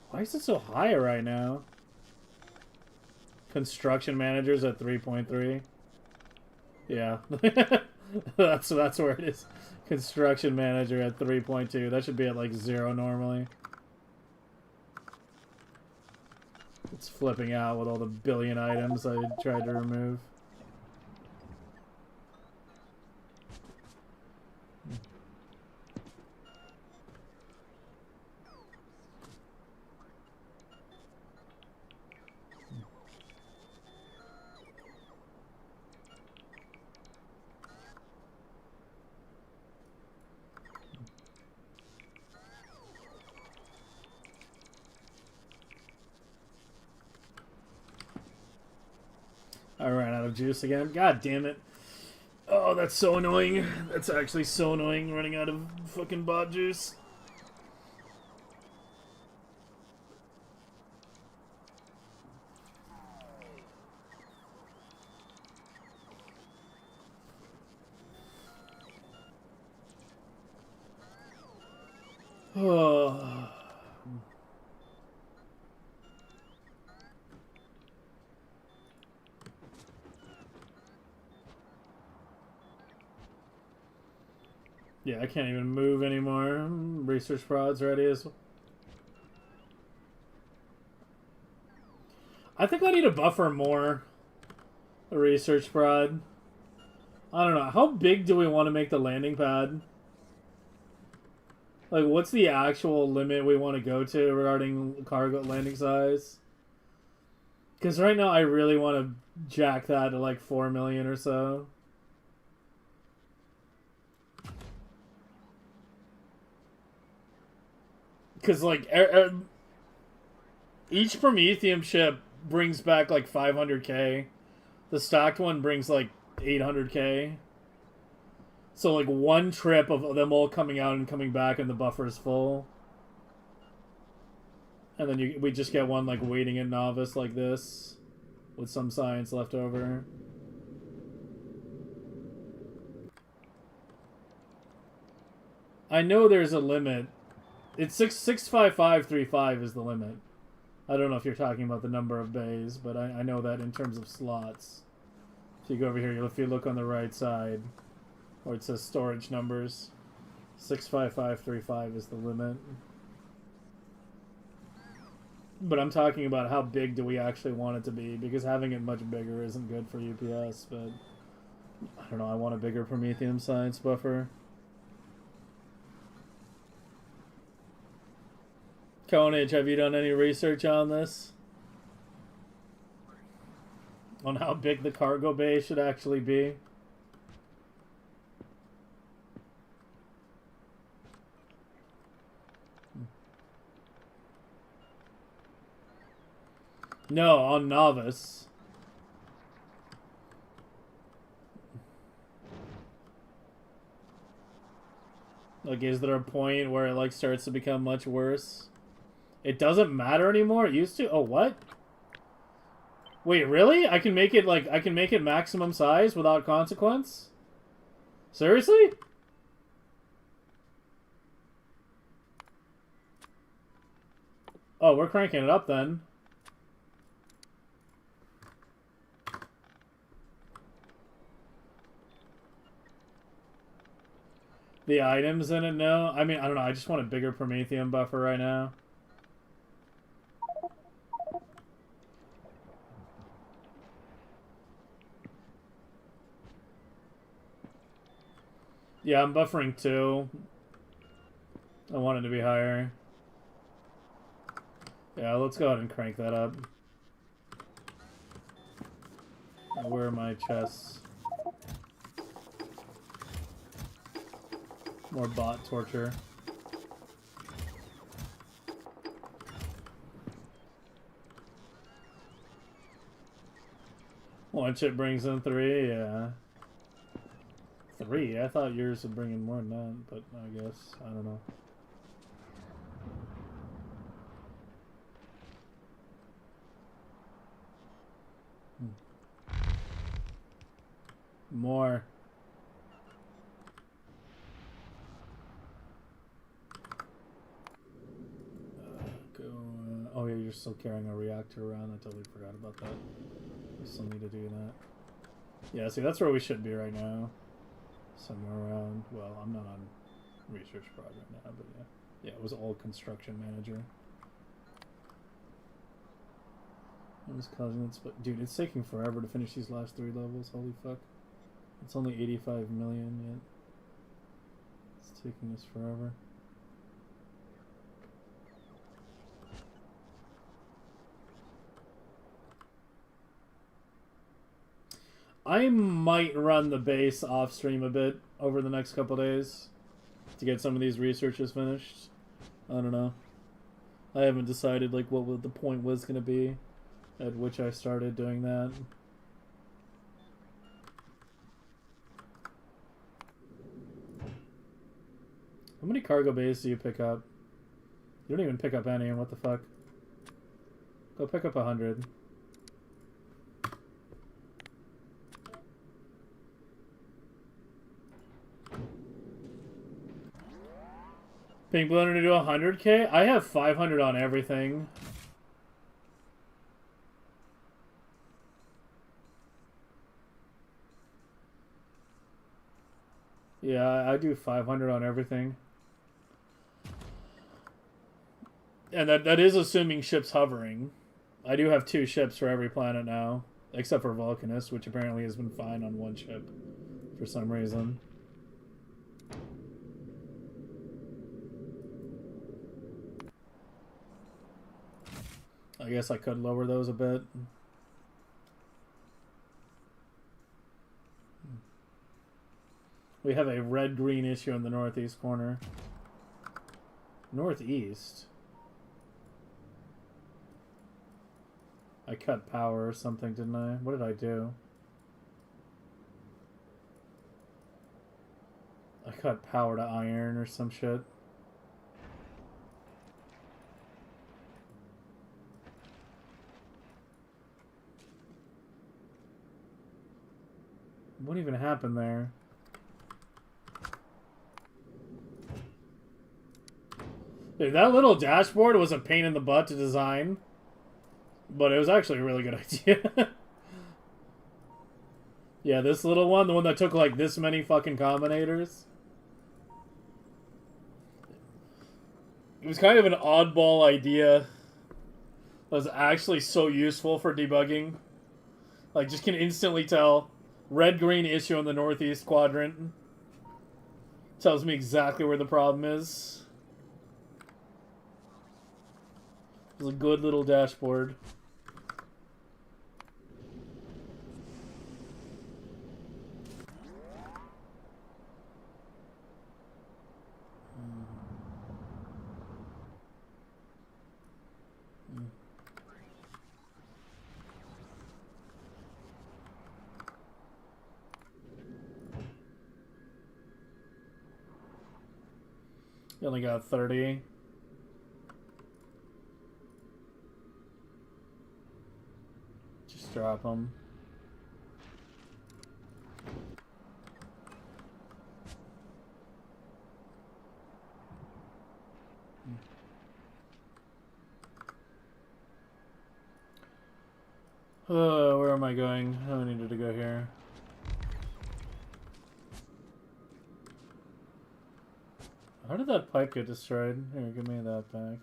Why is it so high right now? Construction managers at 3.3. Yeah. that's where it is. Construction manager at 3.2. That should be at like 0 normally. It's flipping out with all the billion items I tried to remove. I ran out of juice again. God damn it. Oh, that's so annoying. That's actually so annoying, running out of fucking bot juice. Oh. Yeah, I can't even move anymore. Research prod's ready as well. I think I need to buffer more the research prod. I don't know. How big do we want to make the landing pad? Like, what's the actual limit we want to go to regarding cargo landing size? Because right now I really want to jack that to like 4 million or so. Because, like, each Prometheum ship brings back like 500k. The stocked one brings like 800k. So, like, one trip of them all coming out and coming back and the buffer is full. And then we just get one, like, waiting at Novice like this. With some science left over. I know there's a limit. It's 65535 is the limit. I don't know if you're talking about the number of bays, but I know that in terms of slots. If you go over here, if you look on the right side, where it says storage numbers, 65535 is the limit. But I'm talking about how big do we actually want it to be, because having it much bigger isn't good for UPS, but I don't know, I want a bigger Prometheum science buffer. Conage, have you done any research on this? On how big the cargo bay should actually be? No, on Novice. Like, is there a point where it, like, starts to become much worse? It doesn't matter anymore? It used to? Oh, what? Wait, really? I can make it, like, I can make it maximum size without consequence? Seriously? Oh, we're cranking it up then. The items in it, no. I mean, I don't know. I just want a bigger Prometheum buffer right now. Yeah, I'm buffering 2. I want it to be higher. Yeah, let's go ahead and crank that up. Where are my chests? More bot torture. One chip brings in 3, yeah. 3? I thought yours would bring in more than that, but I guess, I don't know. More. they're still carrying a reactor around. I totally forgot about that. We still need to do that. Yeah, see, that's where we should be right now. Somewhere around... Well, I'm not on research prod right now, but yeah. Yeah, it was all construction manager. What was causing it? But dude, it's taking forever to finish these last 3 levels. Holy fuck. It's only 85 million yet. It's taking us forever. I might run the base off stream a bit over the next couple days to get some of these researches finished. I don't know. I haven't decided like what the point was going to be at which I started doing that. How many cargo bays do you pick up? You don't even pick up any. What the fuck? Go pick up 100. Pink Blender to do 100k? I have 500 on everything. Yeah, I do 500 on everything. And that is assuming ships hovering. I do have 2 ships for every planet now. Except for Vulcanus, which apparently has been fine on 1 ship. For some reason. I guess I could lower those a bit. We have a red-green issue in the northeast corner. Northeast? I cut power or something, didn't I? What did I do? I cut power to iron or some shit. What even happened there? Dude, that little dashboard was a pain in the butt to design. But it was actually a really good idea. Yeah, this little one, the one that took like this many fucking combinators. It was kind of an oddball idea. That was actually so useful for debugging. Like, just can instantly tell. Red-green issue in the northeast quadrant. Tells me exactly where the problem is. It was a good little dashboard. You only got 30. Just drop them. Where am I going? Oh, I needed to go here. How did that pipe get destroyed? Here, give me that back.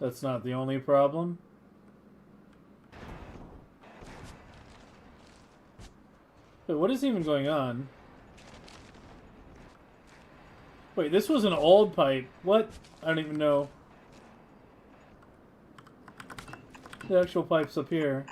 That's not the only problem. Wait, what is even going on? Wait, this was an old pipe. What? I don't even know. The actual pipe's up here.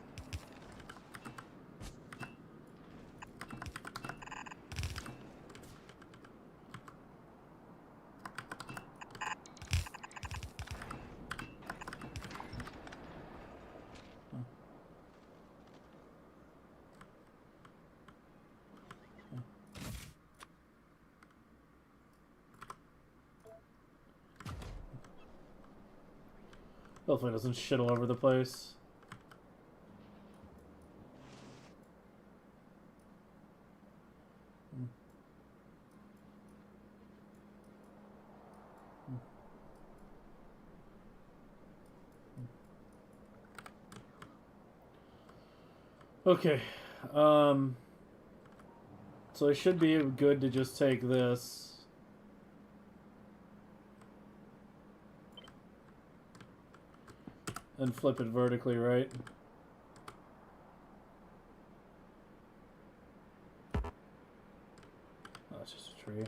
Hopefully it doesn't shit all over the place. Okay. So I should be good to just take this. And flip it vertically, right? Oh, it's just a tree.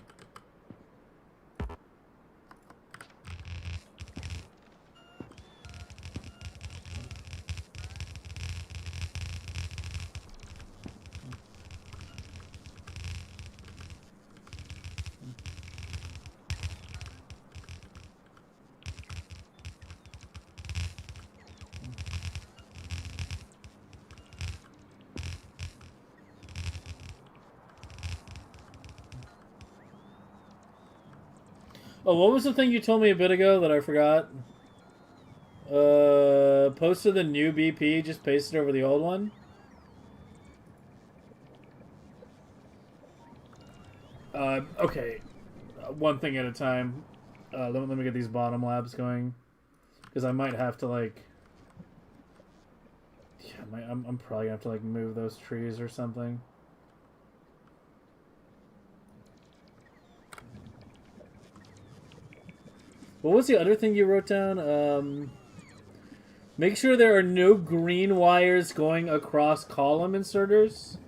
Oh, what was the thing you told me a bit ago that I forgot? Posted the new BP, just pasted over the old one? Okay. One thing at a time. Let me get these bottom labs going. Because I might have to, like... Yeah, I'm probably going to have to, like, move those trees or something. What was the other thing you wrote down? Make sure there are no green wires going across column inserters.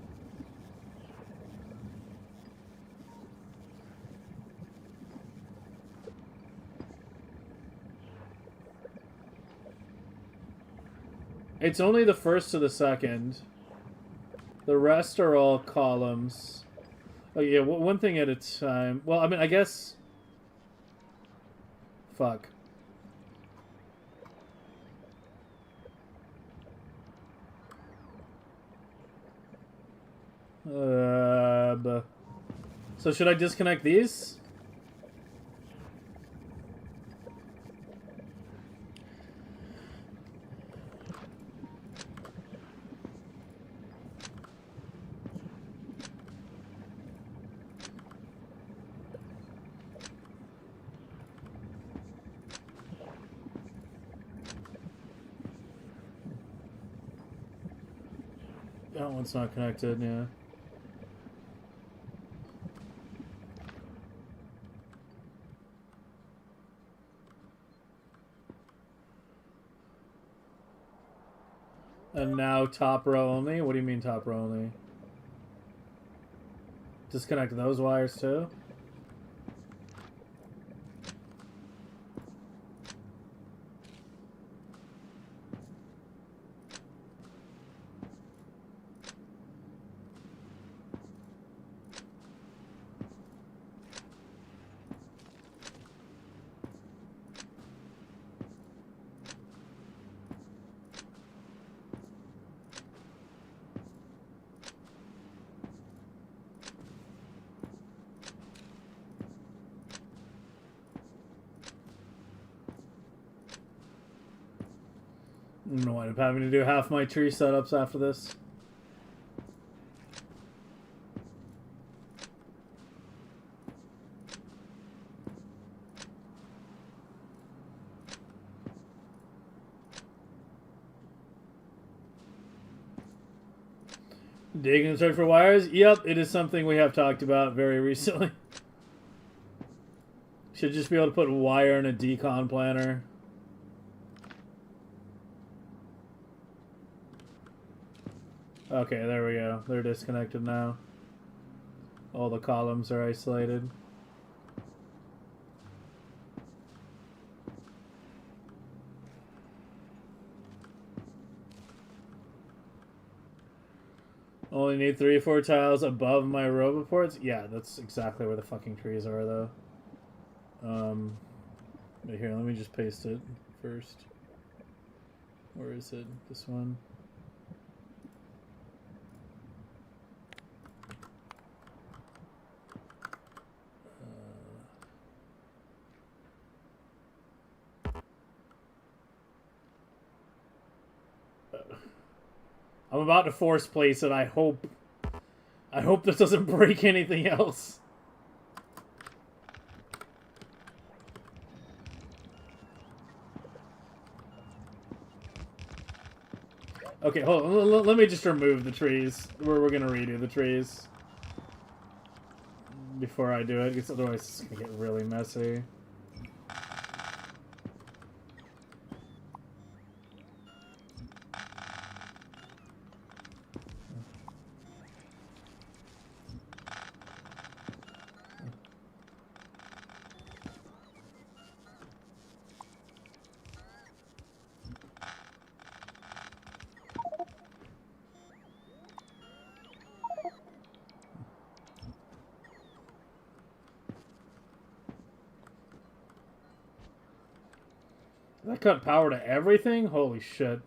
It's only the first to the second. The rest are all columns. Oh yeah, one thing at a time. Well, I mean, I guess... Fuck. So should I disconnect these? That one's not connected, yeah. And now top row only? What do you mean top row only? Disconnect those wires too? I'm gonna wind up having to do half my tree setups after this. Digging and search for wires? Yep, it is something we have talked about very recently. Should just be able to put wire in a decon planner. Okay, there we go. They're disconnected now. All the columns are isolated. Only need 3 or 4 tiles above my robo ports? Yeah, that's exactly where the fucking trees are, though. But here, let me just paste it first. Where is it? This one? I'm about to force place it. I hope this doesn't break anything else. Okay, hold on. Let me just remove the trees. We're gonna redo the trees before I do it, because otherwise it's gonna get really messy. That cut power to everything? Holy shit.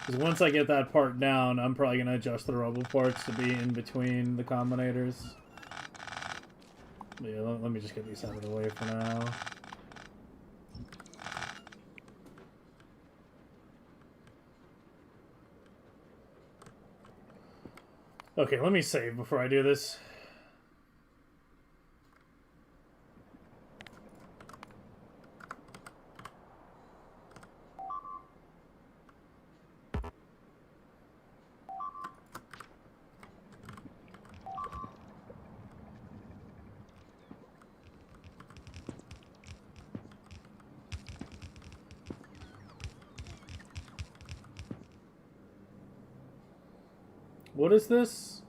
Because once I get that part down, I'm probably going to adjust the robo ports to be in between the combinators. But yeah, let me just get these out of the way for now. Okay, let me save before I do this. What is this?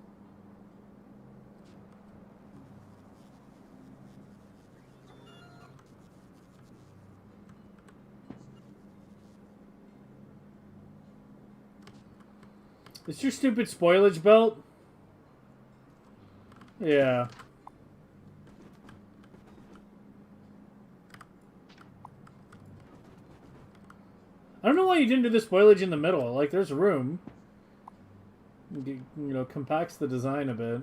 It's your stupid spoilage belt? Yeah. I don't know why you didn't do the spoilage in the middle. Like, there's room. You know, compacts the design a bit.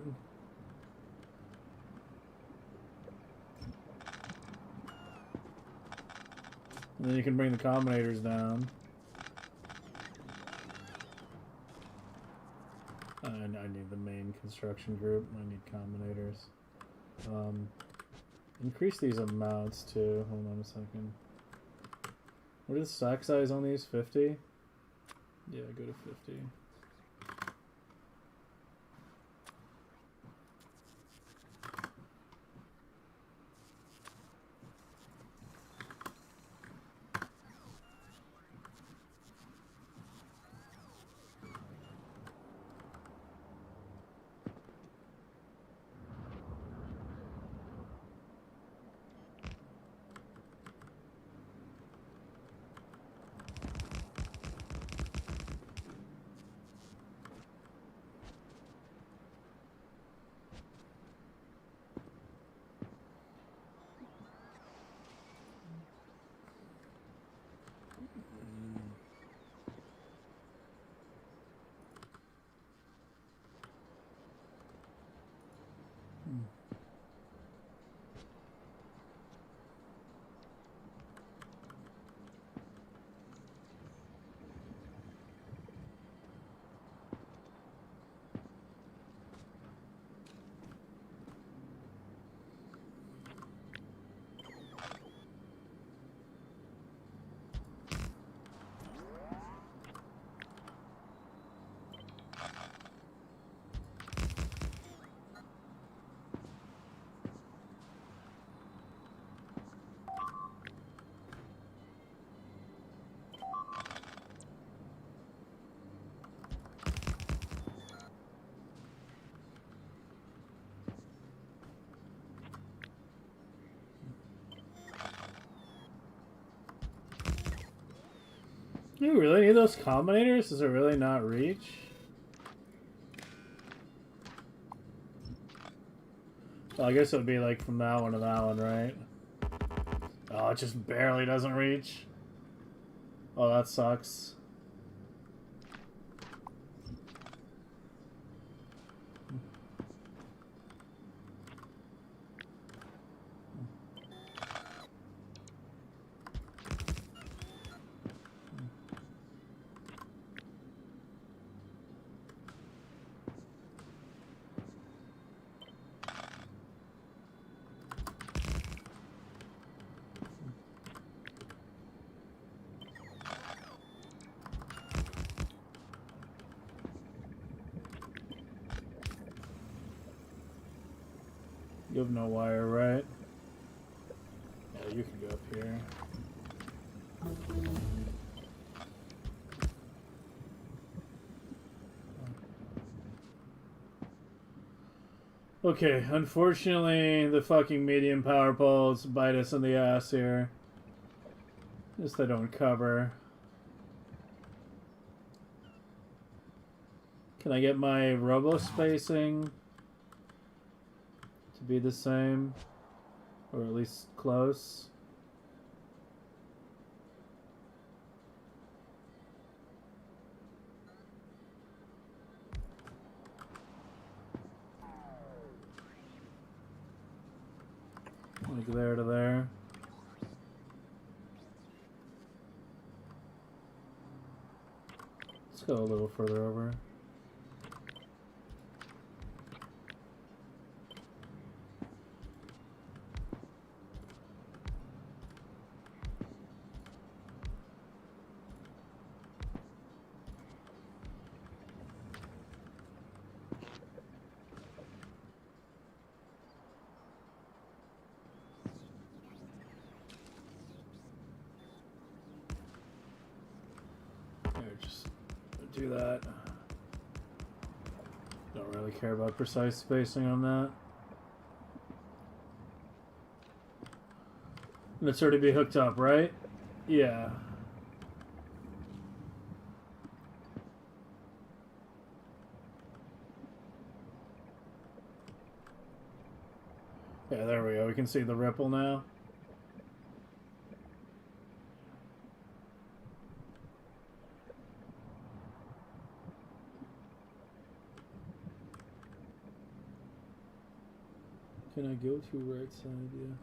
And then you can bring the combinators down. I need the main construction group. I need combinators. Increase these amounts too. Hold on a second. What is the stack size on these? 50? Yeah, go to 50. Do you really need those combinators? Does it really not reach? Well, I guess it would be like from that one to that one, right? Oh, it just barely doesn't reach. Oh, that sucks. You have no wire, right? Yeah, you can go up here. Okay, unfortunately, the fucking medium power poles bite us in the ass here. Just they don't cover. Can I get my robo spacing to be the same? Or at least close? Like there to there. Let's go a little further over. Just do that. Don't really care about precise spacing on that. And it's already be hooked up, right? Yeah. Yeah, there we go. We can see the ripple now. Can I go to right side? Yeah.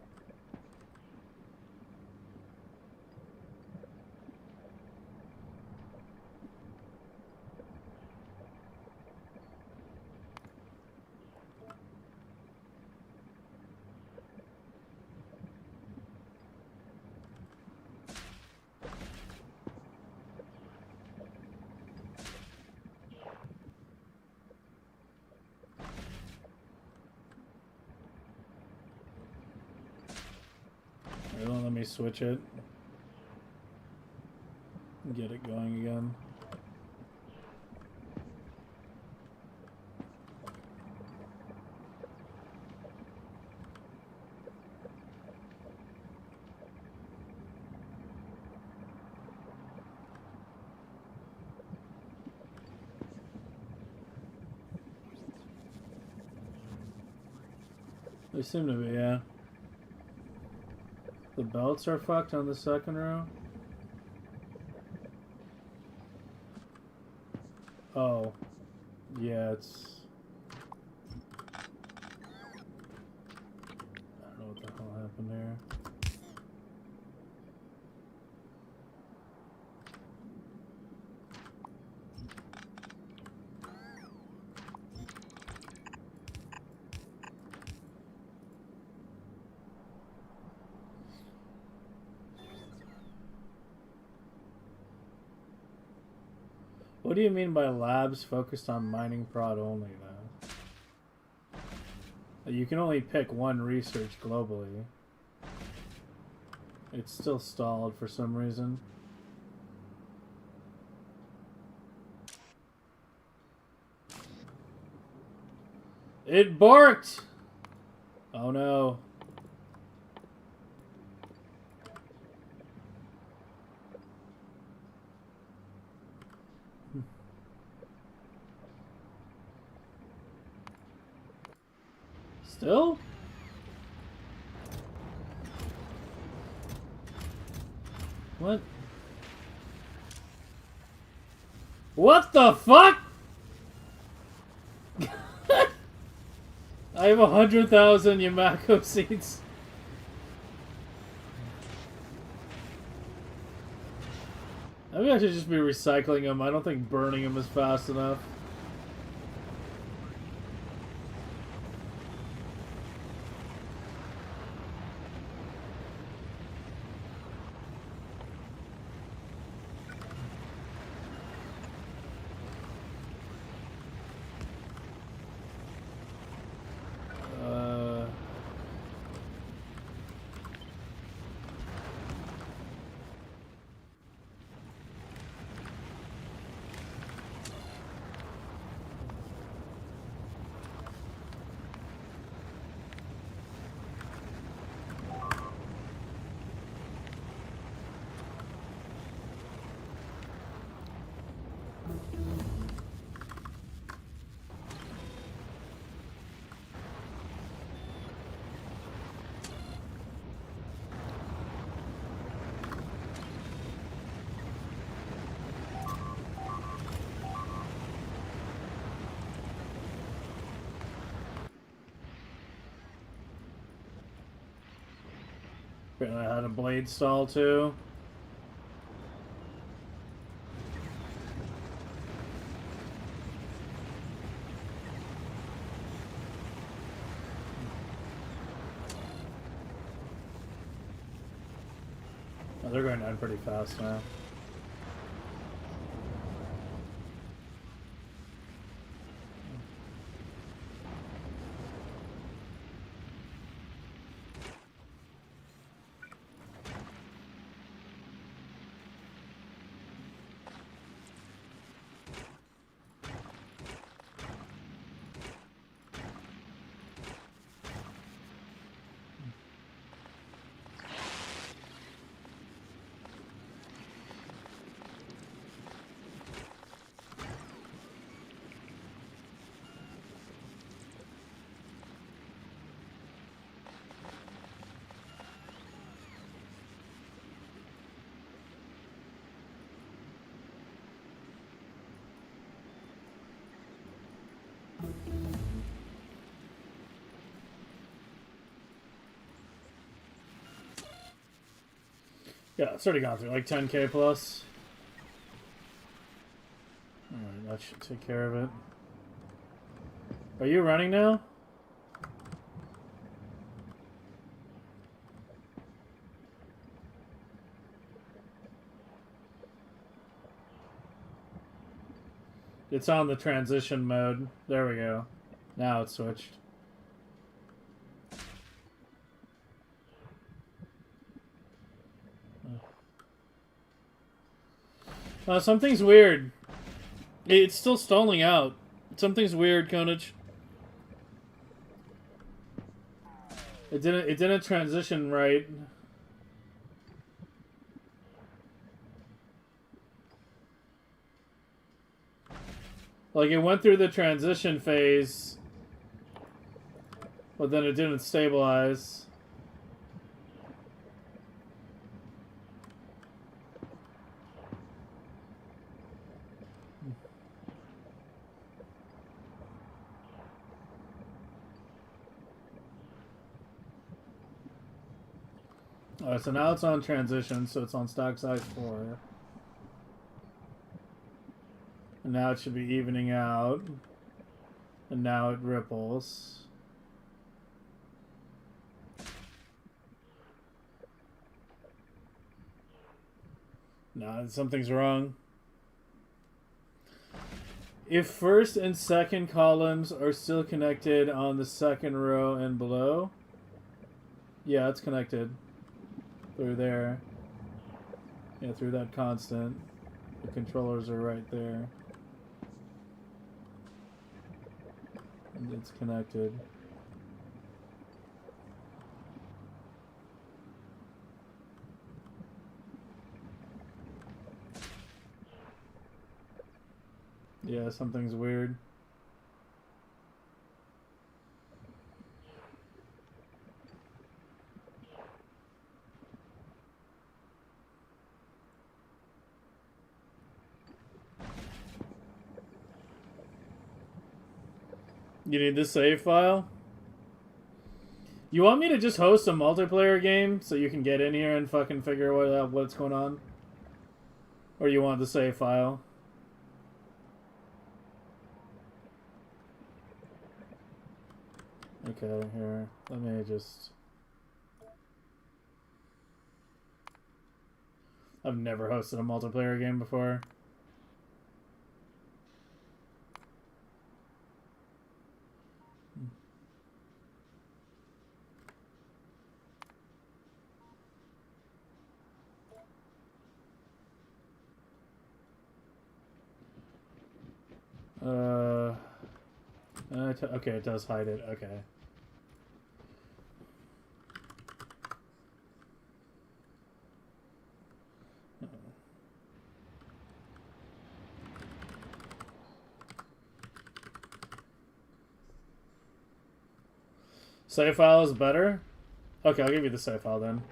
Let me switch it. Get it going again. They seem to be, yeah. The belts are fucked on the second row. Oh. Yeah, it's... I don't know what the hell happened there. What do you mean by labs focused on mining prod only, though? You can only pick one research globally. It's still stalled for some reason. It barked! Oh no. Still? What? What the fuck? I have 100,000 Yamako seeds. Maybe I should just be recycling them. I don't think burning them is fast enough. Apparently I had a blade stall too. Oh, they're going down pretty fast now. Yeah, it's already gone through like 10k plus. Alright, that should take care of it. Are you running now? It's on the transition mode. There we go. Now it's switched. Something's weird. It's still stalling out. Something's weird, Konich. It didn't transition right. Like, it went through the transition phase, but then it didn't stabilize. Alright, so now it's on transition, so it's on stack size 4. And now it should be evening out. And now it ripples. Nah, something's wrong. If first and second columns are still connected on the second row and below. Yeah, it's connected. Through there. Yeah, through that constant. The controllers are right there. And it's connected. Yeah, something's weird. You need the save file? You want me to just host a multiplayer game so you can get in here and fucking figure out what's going on? Or you want the save file? Okay, here. Let me just... I've never hosted a multiplayer game before. Okay, it does hide it. Okay. Save file is better? Okay, I'll give you the save file then.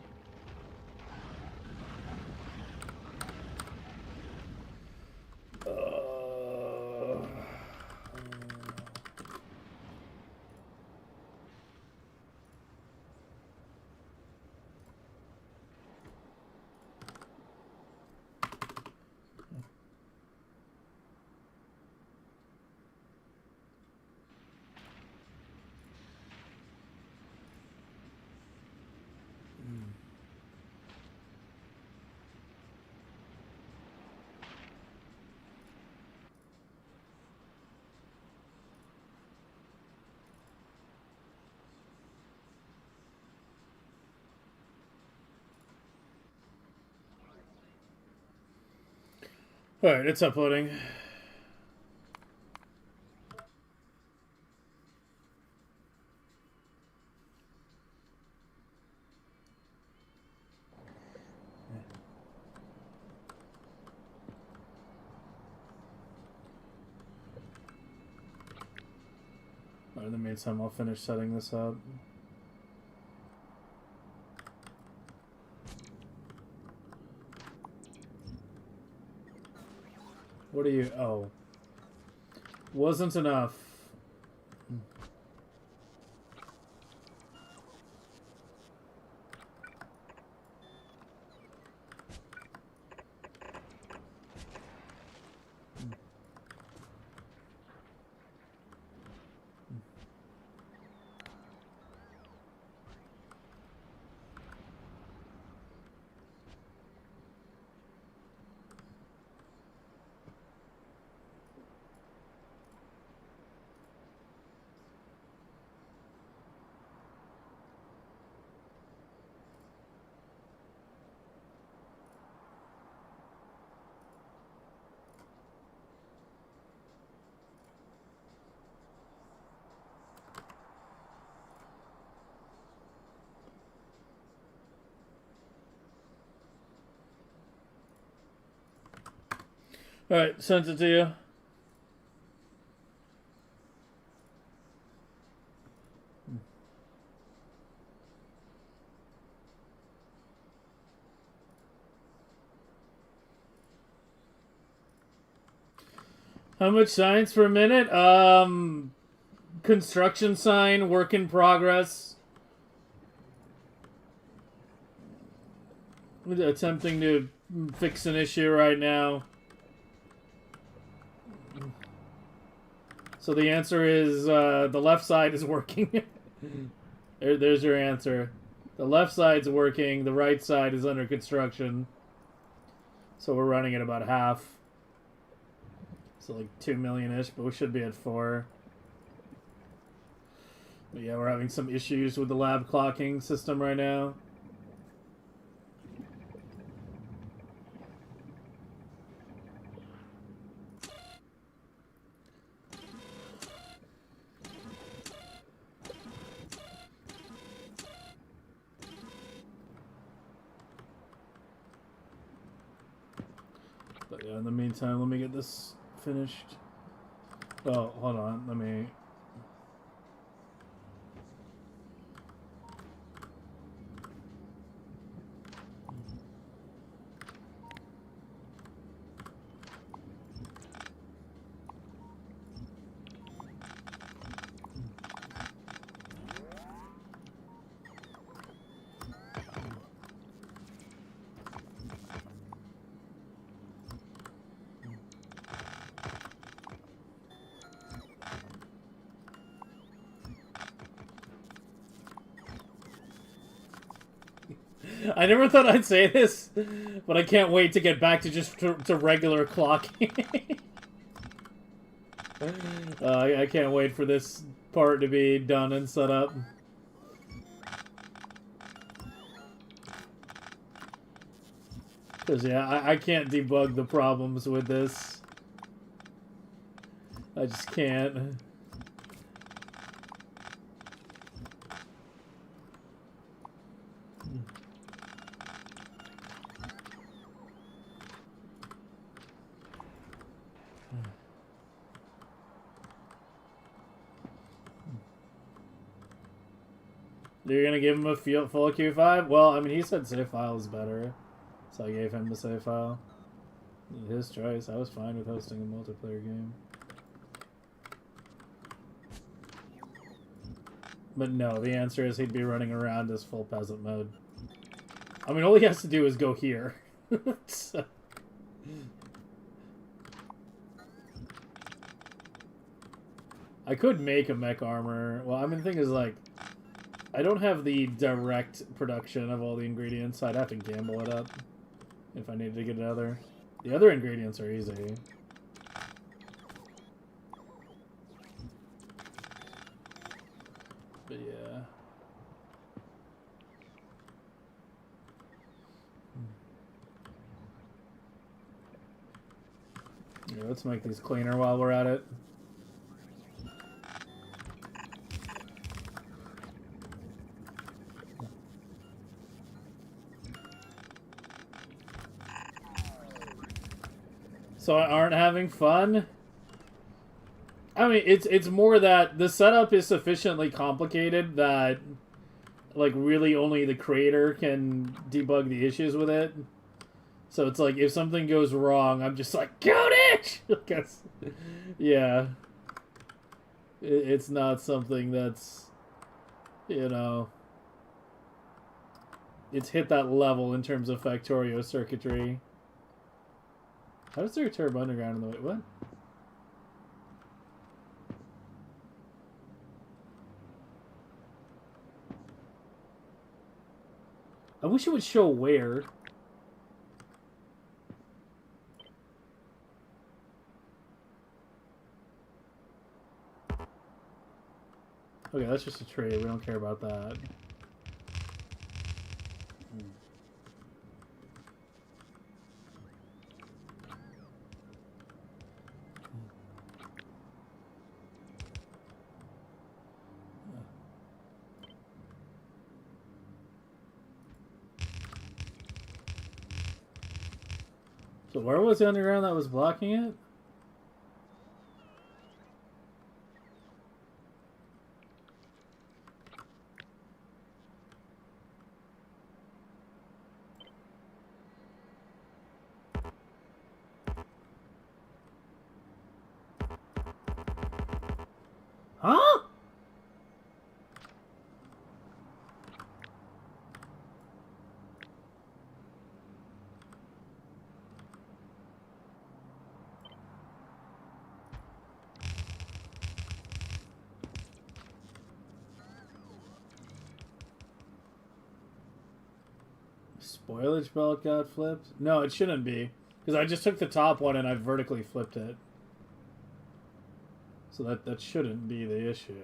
Alright, it's uploading. Alright, in the meantime, I'll finish setting this up. What are you... Oh. Wasn't enough. Alright, sent it to you. How much science per minute? Construction sign, work in progress. Attempting to fix an issue right now. So the answer is the left side is working. There's your answer. The left side's working, the right side is under construction. So we're running at about half. So like 2 million-ish, but we should be at 4. But yeah, we're having some issues with the lab clocking system right now. But yeah, in the meantime, let me get this finished. Oh, hold on. Let me. I never thought I'd say this, but I can't wait to get back to just to regular clocking. I can't wait for this part to be done and set up. Because, yeah, I can't debug the problems with this. I just can't. You're gonna give him a full Q5? Well, I mean, he said save file is better, so I gave him the save file. His choice. I was fine with hosting a multiplayer game. But no, the answer is he'd be running around as full peasant mode. I mean, all he has to do is go here. So. I could make a mech armor. Well, I mean, the thing is, like, I don't have the direct production of all the ingredients, so I'd have to gamble it up if I needed to get another. The other ingredients are easy. But yeah. Yeah, let's make these cleaner while we're at it. So aren't having fun? I mean, it's more that the setup is sufficiently complicated that, like, really only the creator can debug the issues with it. So it's like, if something goes wrong, I'm just like, code it! Yeah. It's not something that's, you know, it's hit that level in terms of Factorio circuitry. How is there a turbo underground in the way? What? I wish it would show where. Okay, that's just a tree. We don't care about that. So where was the underground that was blocking it? Huh? Spoilage belt got flipped? No, it shouldn't be. Because I just took the top one and I vertically flipped it. So that shouldn't be the issue.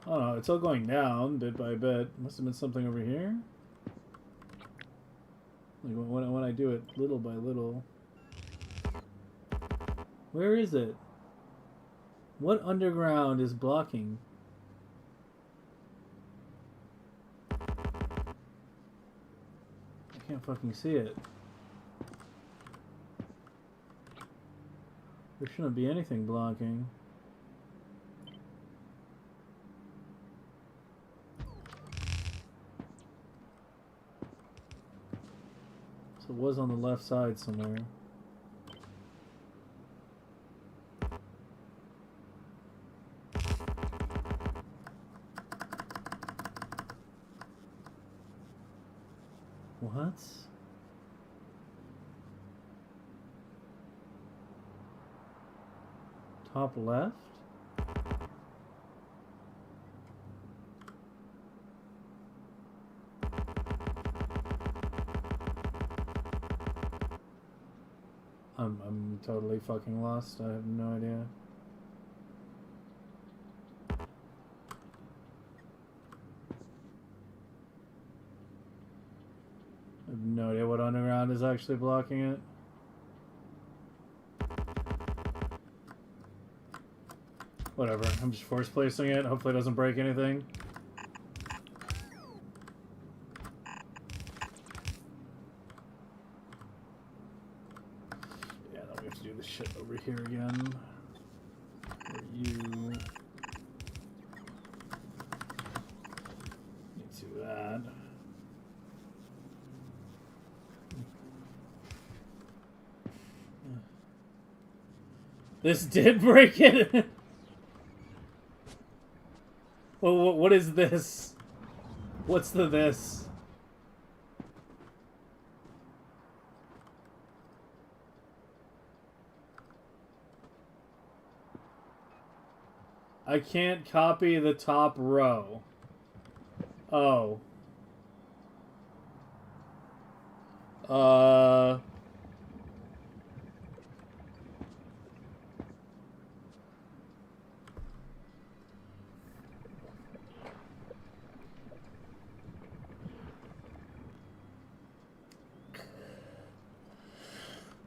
Oh no, it's all going down bit by bit. Must have been something over here. Like when I do it little by little. Where is it? What underground is blocking? Can't fucking see it. There shouldn't be anything blocking. So it was on the left side somewhere. What? Top left? I'm totally fucking lost. I have no idea. I have no idea what underground is actually blocking it. Whatever, I'm just force placing it. Hopefully it doesn't break anything. Yeah, then we have to do this shit over here again. Where you need to do that. This did break it. Well, what is this? What's the this? I can't copy the top row. Oh.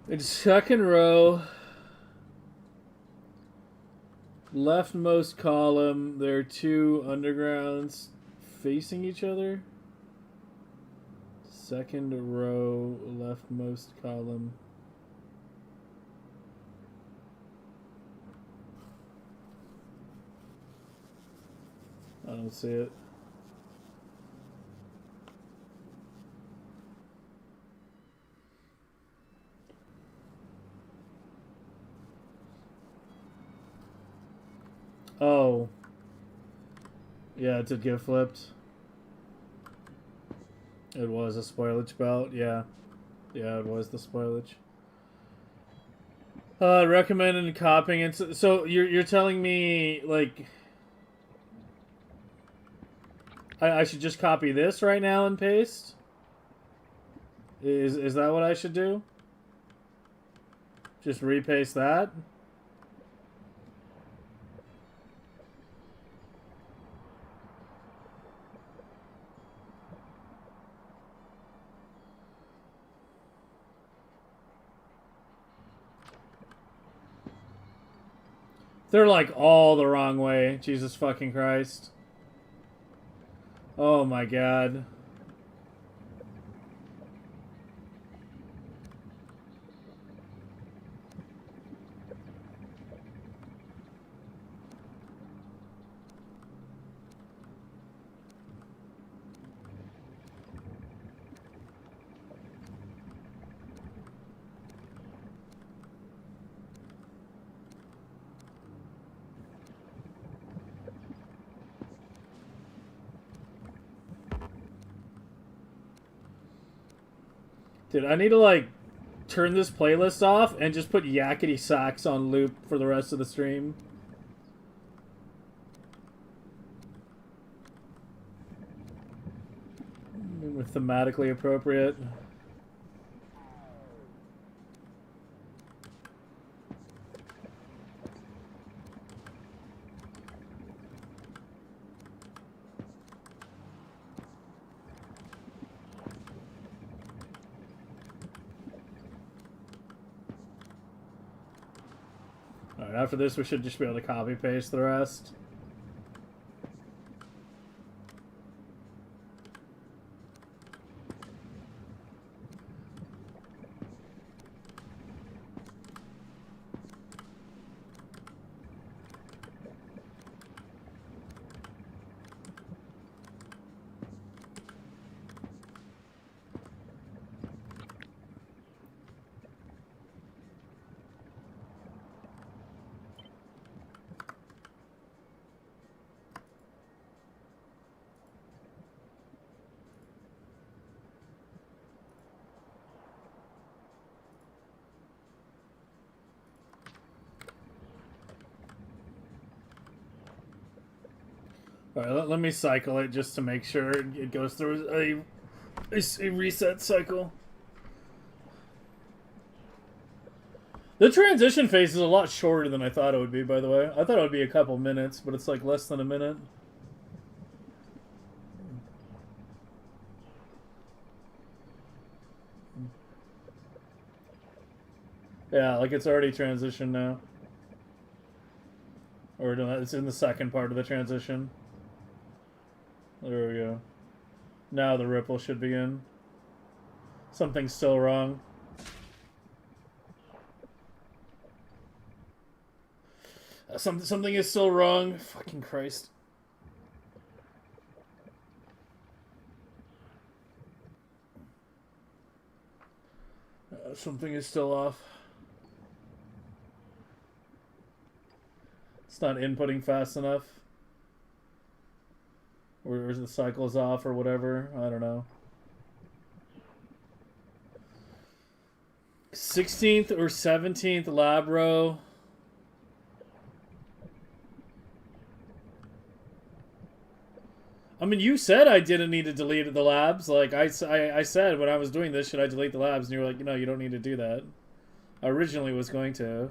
In second row, leftmost column, there are two undergrounds facing each other. Second row, leftmost column. I don't see it. Oh. Yeah, it did get flipped. It was a spoilage belt, yeah. Yeah, it was the spoilage. Recommended copying it. So you're telling me, like, I should just copy this right now and paste? Is that what I should do? Just repaste that? They're like all the wrong way. Jesus fucking Christ. Oh my god. Dude, I need to, like, turn this playlist off and just put Yakety Sax on loop for the rest of the stream. We're thematically appropriate. Alright, after this we should just be able to copy paste the rest. All right, let me cycle it just to make sure it goes through a reset cycle. The transition phase is a lot shorter than I thought it would be, by the way. I thought it would be a couple minutes, but it's like less than a minute. Yeah, like it's already transitioned now. Or it's in the second part of the transition. There we go. Now the ripple should begin. Something's still wrong. Something is still wrong. Fucking Christ. Something is still off. It's not inputting fast enough. Or the cycle's off or whatever. I don't know. 16th or 17th lab row. I mean, you said I didn't need to delete the labs. Like, I said when I was doing this, should I delete the labs? And you were like, no, you don't need to do that. I originally was going to.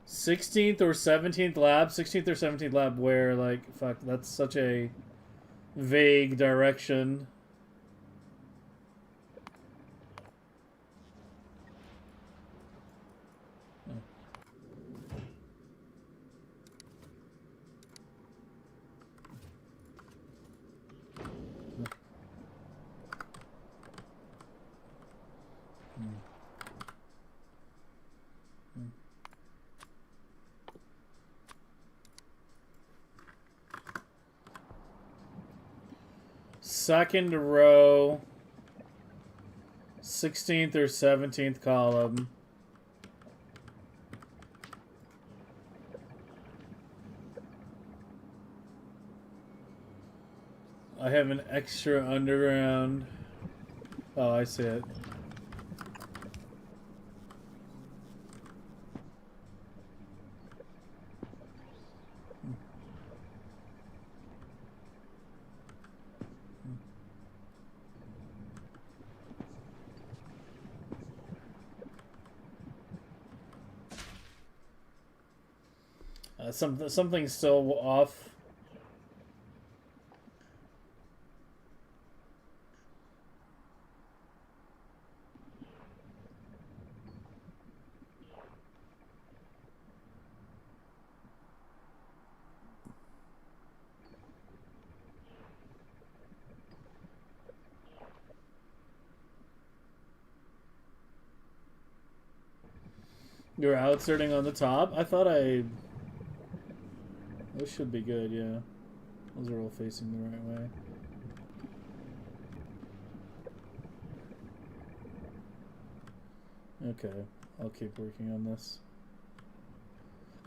16th or 17th lab? 16th or 17th lab where, like, fuck, that's such a vague direction. Second row, 16th or 17th column. I have an extra underground. Oh, I see it. Something's still off. You're outserting on the top? I thought Those should be good, yeah. Those are all facing the right way. Okay, I'll keep working on this.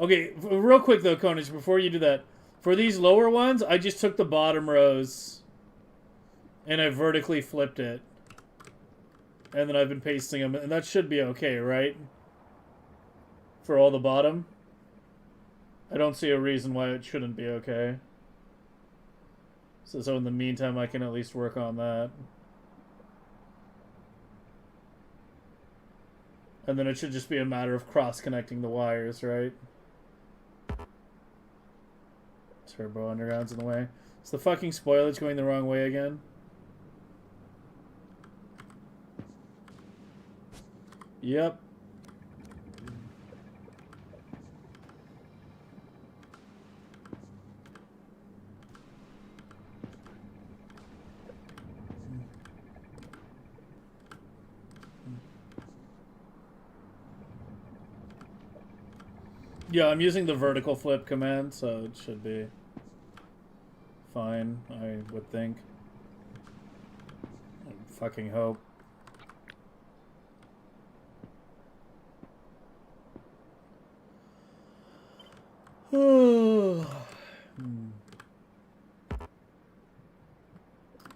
Okay, real quick though, Konich, before you do that. For these lower ones, I just took the bottom rows and I vertically flipped it. And then I've been pasting them, and that should be okay, right? For all the bottom? I don't see a reason why it shouldn't be okay. So in the meantime, I can at least work on that. And then it should just be a matter of cross-connecting the wires, right? Turbo underground's in the way. Is the fucking spoilage going the wrong way again? Yep. Yeah, I'm using the vertical flip command, so it should be fine, I would think. I fucking hope.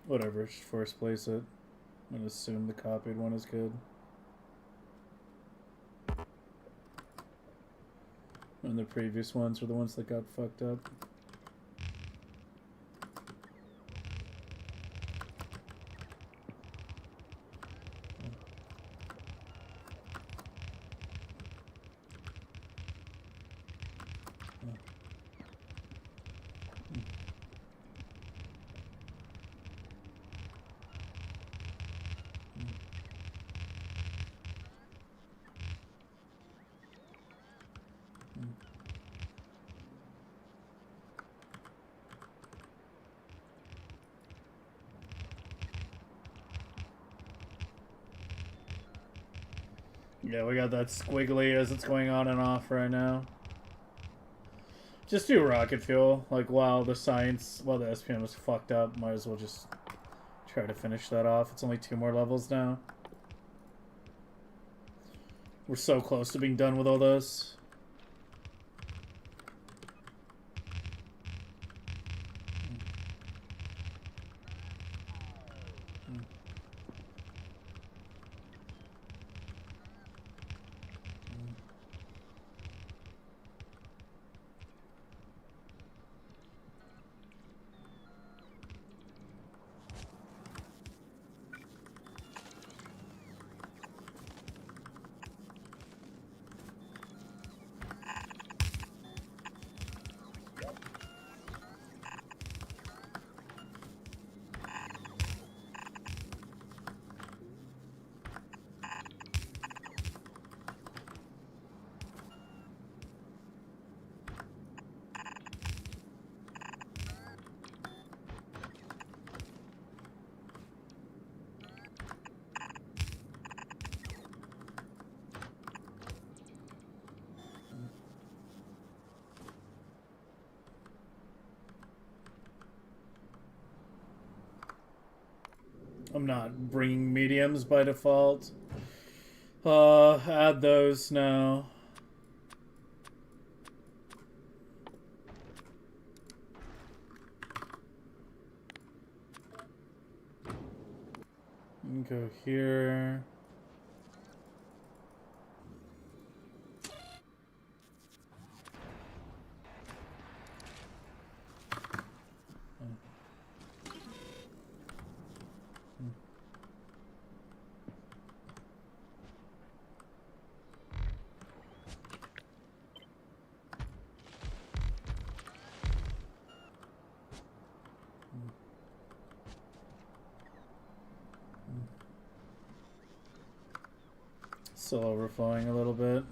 Whatever, just force place it. I'm gonna assume the copied one is good. And the previous ones were the ones that got fucked up. Yeah, we got that squiggly as it's going on and off right now. Just do rocket fuel. Like, while the science, while the SPM is fucked up, might as well just try to finish that off. It's only 2 more levels now. We're so close to being done with all this. I'm not bringing mediums by default. Add those now. Go here. Still overflowing a little bit.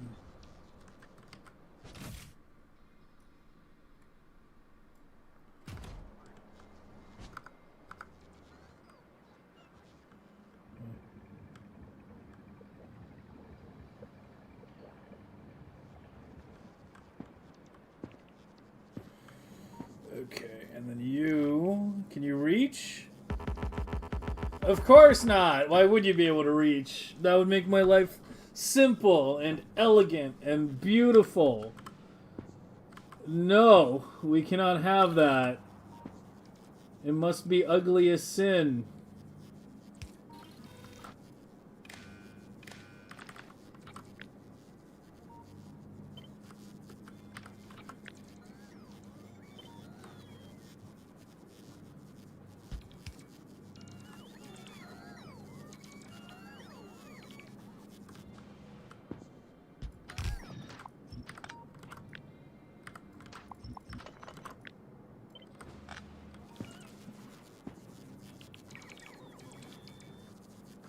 Okay, and then you... Can you reach? Of course not! Why would you be able to reach? That would make my life simple and elegant and beautiful. No, we cannot have that. It must be ugly as sin.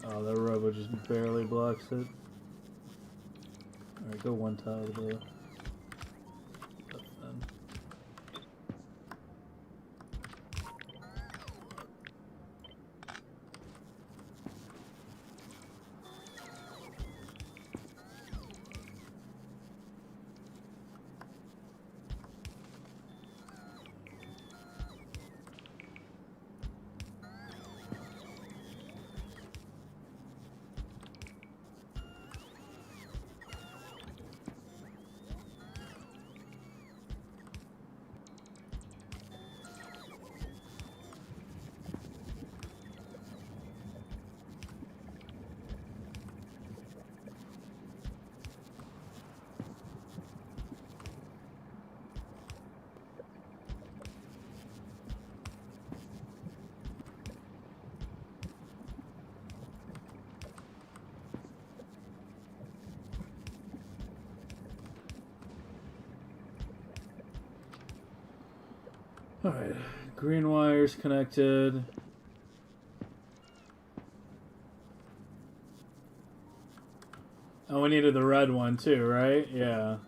Oh, that robo just barely blocks it. Alright, go one tile to the left then. Alright, green wire's connected. Oh, we needed the red one too, right? Yeah.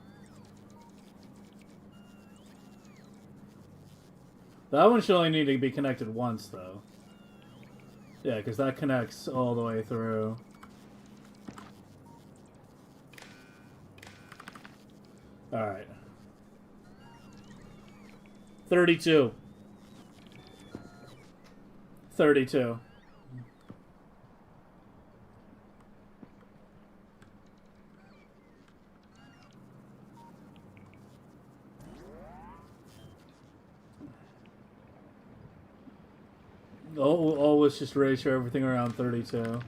That one should only need to be connected once, though. Yeah, because that connects all the way through. Alright. 32. 32. Always just ratio everything around 32.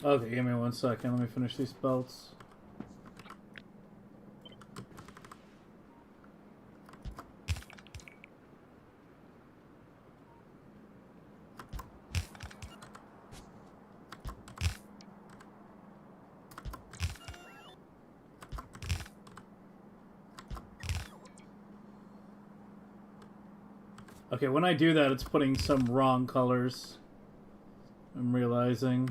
Okay, give me 1 second. Let me finish these belts. Okay, when I do that, it's putting some wrong colors. I'm realizing.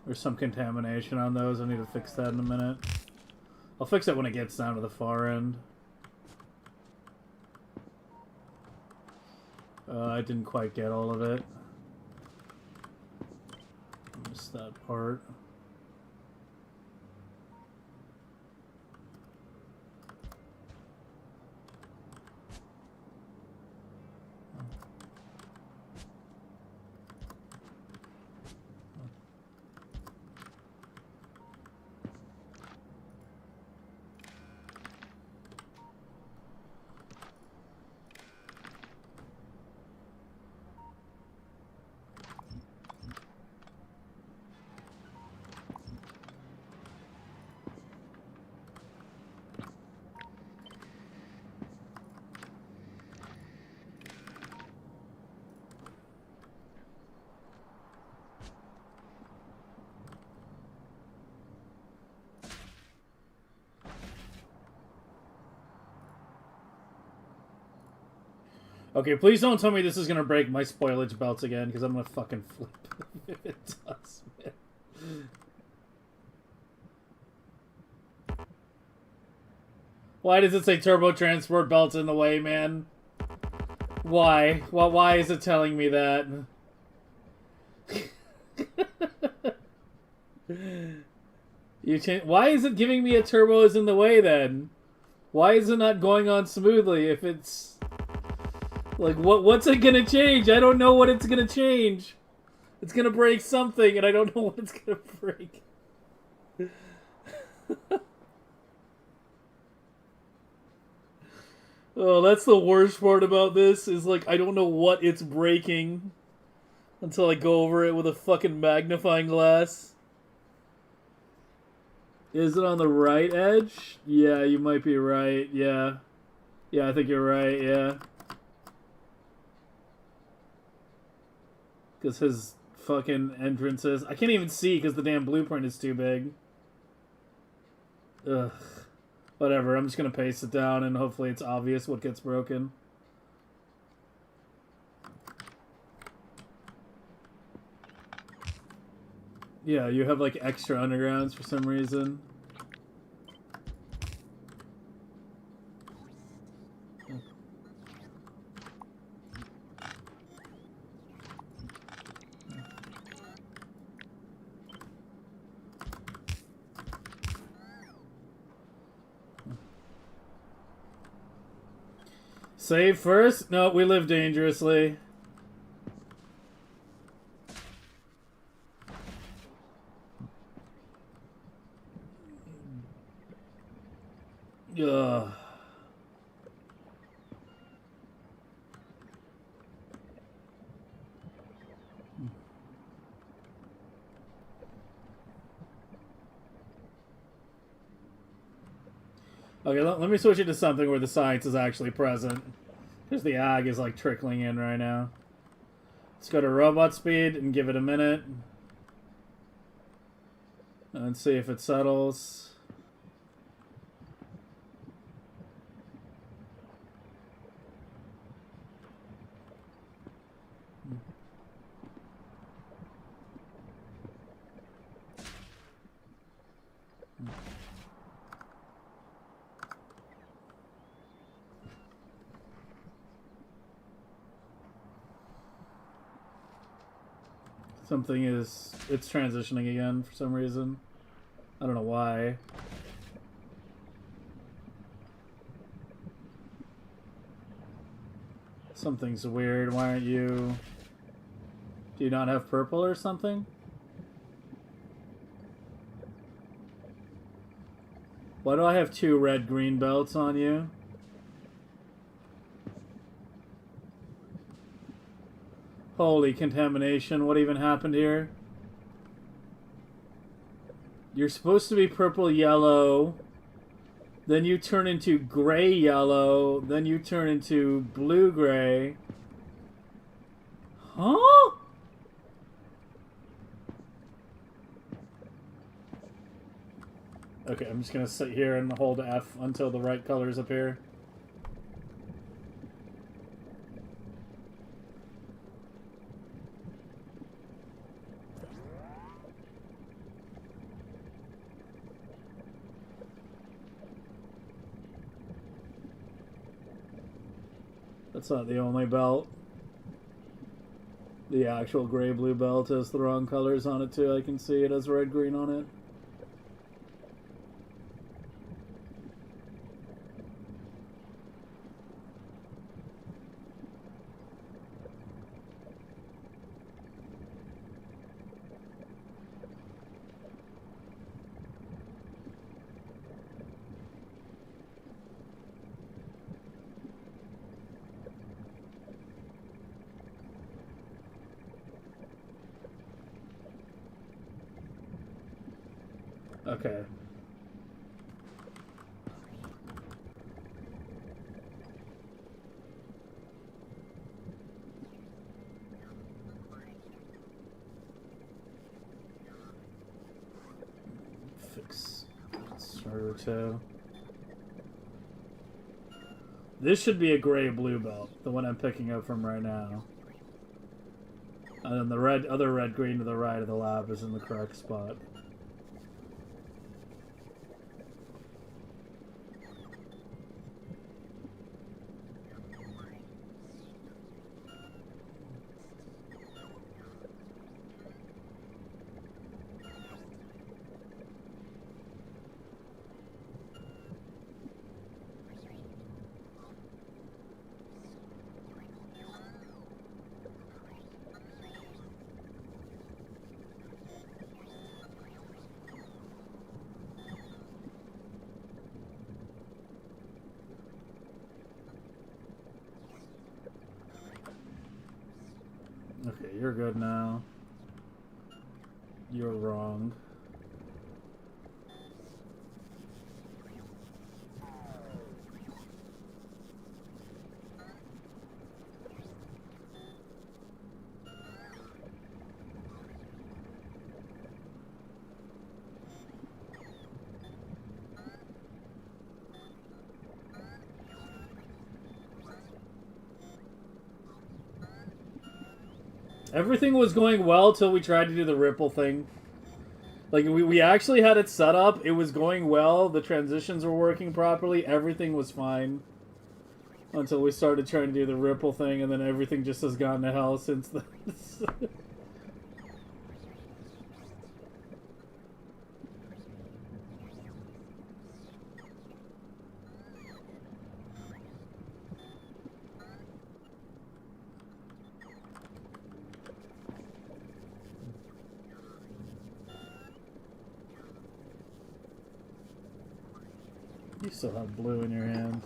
There's some contamination on those. I need to fix that in a minute. I'll fix it when it gets down to the far end. I didn't quite get all of it. Missed that part. Okay, please don't tell me this is gonna break my spoilage belts again, because I'm gonna fucking flip if it does, man. Why does it say turbo transport belts in the way, man? Why? Well, why is it telling me that? Why is it giving me a turbo is in the way, then? Why is it not going on smoothly if it's... Like, what's it gonna change? I don't know what it's gonna change. It's gonna break something, and I don't know what it's gonna break. Oh, that's the worst part about this, is, like, I don't know what it's breaking until I go over it with a fucking magnifying glass. Is it on the right edge? Yeah, you might be right, yeah. Yeah, I think you're right, yeah. Because his fucking entrances... I can't even see because the damn blueprint is too big. Ugh. Whatever, I'm just going to paste it down and hopefully it's obvious what gets broken. Yeah, you have like extra undergrounds for some reason. Save first? No, we live dangerously. Ugh. Okay, let me switch it to something where the science is actually present. Because the ag is like trickling in right now. Let's go to robot speed and give it a minute. And see if it settles. Something is... It's transitioning again for some reason. I don't know why. Something's weird. Why aren't you... Do you not have purple or something? Why do I have 2 red-green belts on you? Holy contamination, what even happened here? You're supposed to be purple-yellow, then you turn into gray-yellow, then you turn into blue-gray. Huh? Okay, I'm just gonna sit here and hold F until the right colors appear. That's not the only belt. The actual gray-blue belt has the wrong colors on it too. I can see it has red-green on it. Okay. Fix server 2. This should be a gray-blue belt, the one I'm picking up from right now. And then the other red-green to the right of the lab is in the correct spot. Okay, you're good now. You're wrong. Everything was going well till we tried to do the ripple thing. Like, we actually had it set up. It was going well. The transitions were working properly. Everything was fine. Until we started trying to do the ripple thing, and then everything just has gone to hell since then. You still have blue in your hand.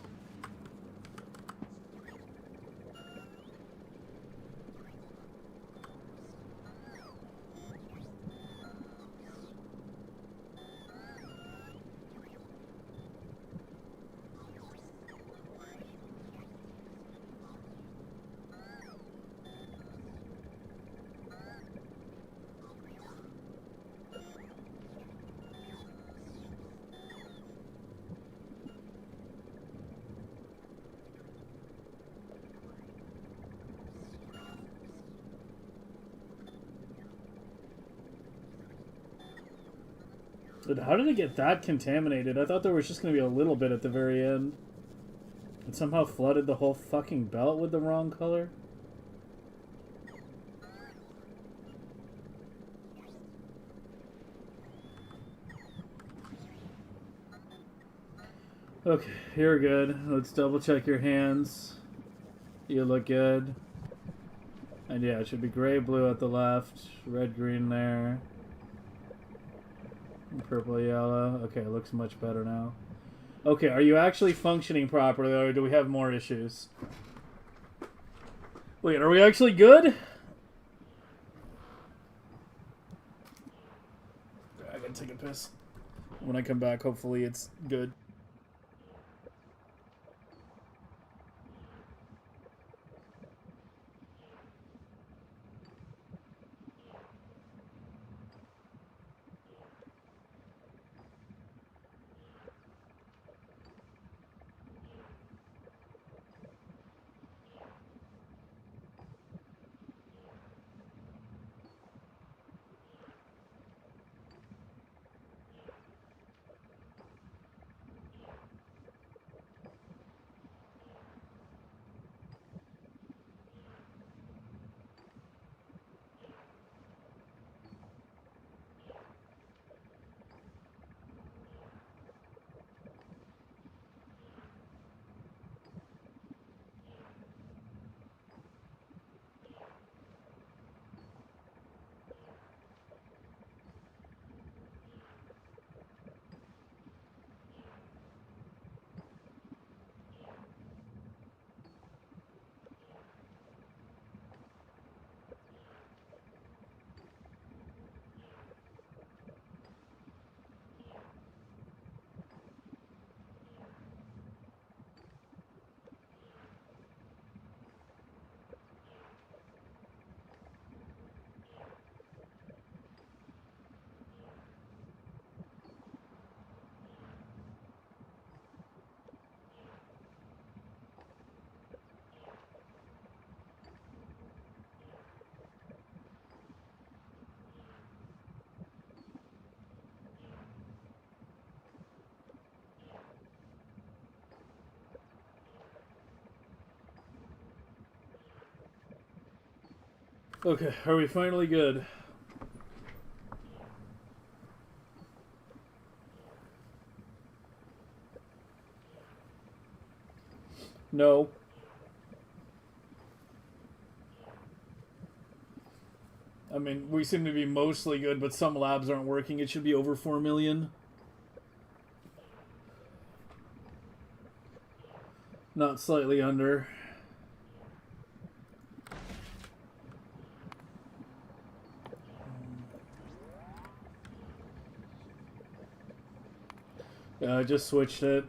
Dude, how did it get that contaminated? I thought there was just going to be a little bit at the very end. It somehow flooded the whole fucking belt with the wrong color. Okay, you're good. Let's double check your hands. You look good. And yeah, it should be gray, blue at the left, red, green there. Purple, yellow. Okay, it looks much better now. Okay, are you actually functioning properly, or do we have more issues? Wait, are we actually good? I gotta take a piss. When I come back, hopefully it's good. Okay, are we finally good? No. I mean, we seem to be mostly good, but some labs aren't working. It should be over 4 million. Not slightly under. Yeah, I just switched it.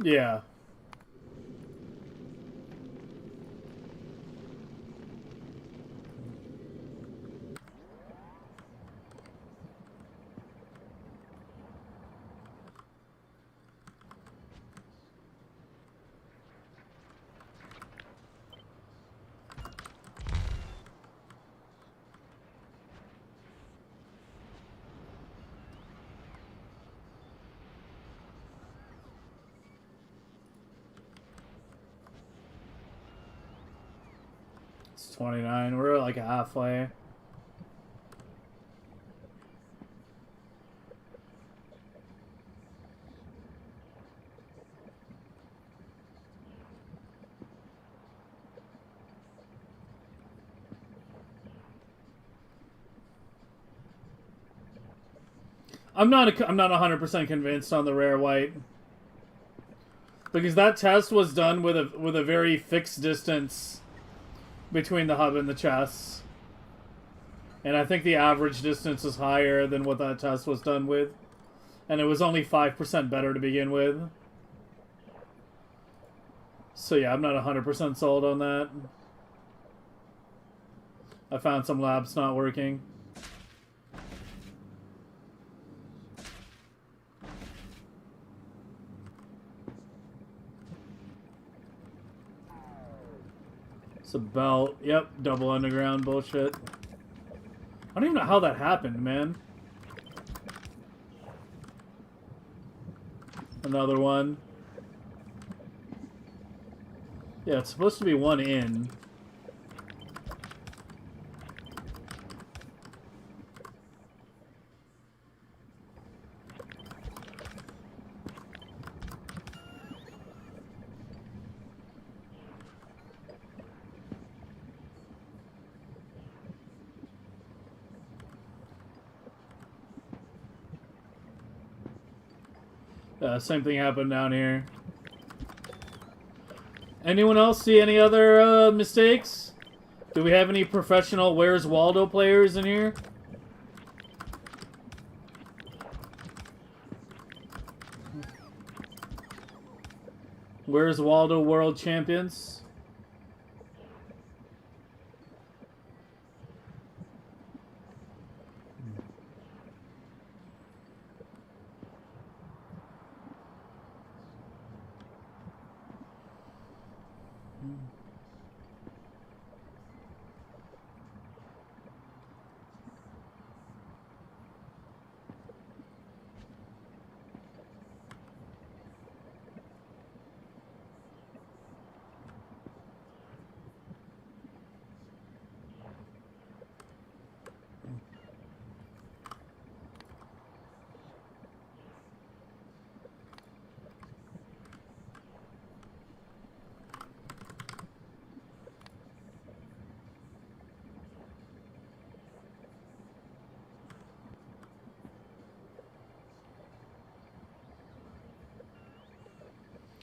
Yeah. It's 29. We're like halfway. I'm not 100% convinced on the rare white, because that test was done with a very fixed distance between the hub and the chest, and I think the average distance is higher than what that test was done with, and it was only 5% better to begin with. So yeah, I'm not 100% sold on that. I found some labs not working. It's a belt. Yep, double underground bullshit. I don't even know how that happened, man. Another one. Yeah, it's supposed to be one in. Same thing happened down here. Anyone else see any other mistakes? Do we have any professional Where's Waldo players in here? Where's Waldo World Champions?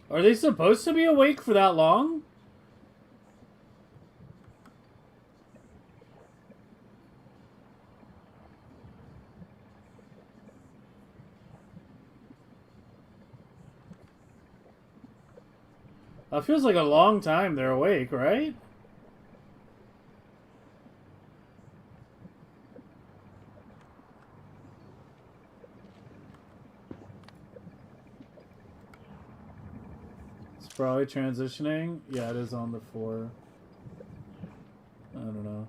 Are they supposed to be awake for that long? That feels like a long time they're awake, right? It's probably transitioning. Yeah, it is on the 4. I don't know.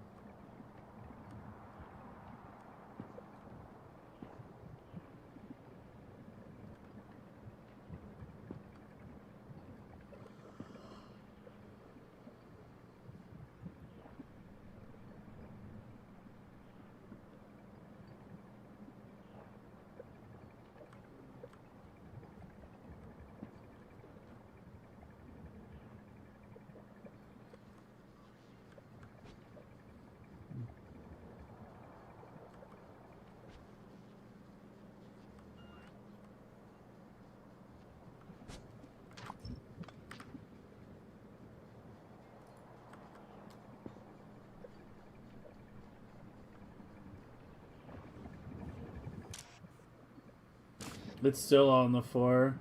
It's still on the 4.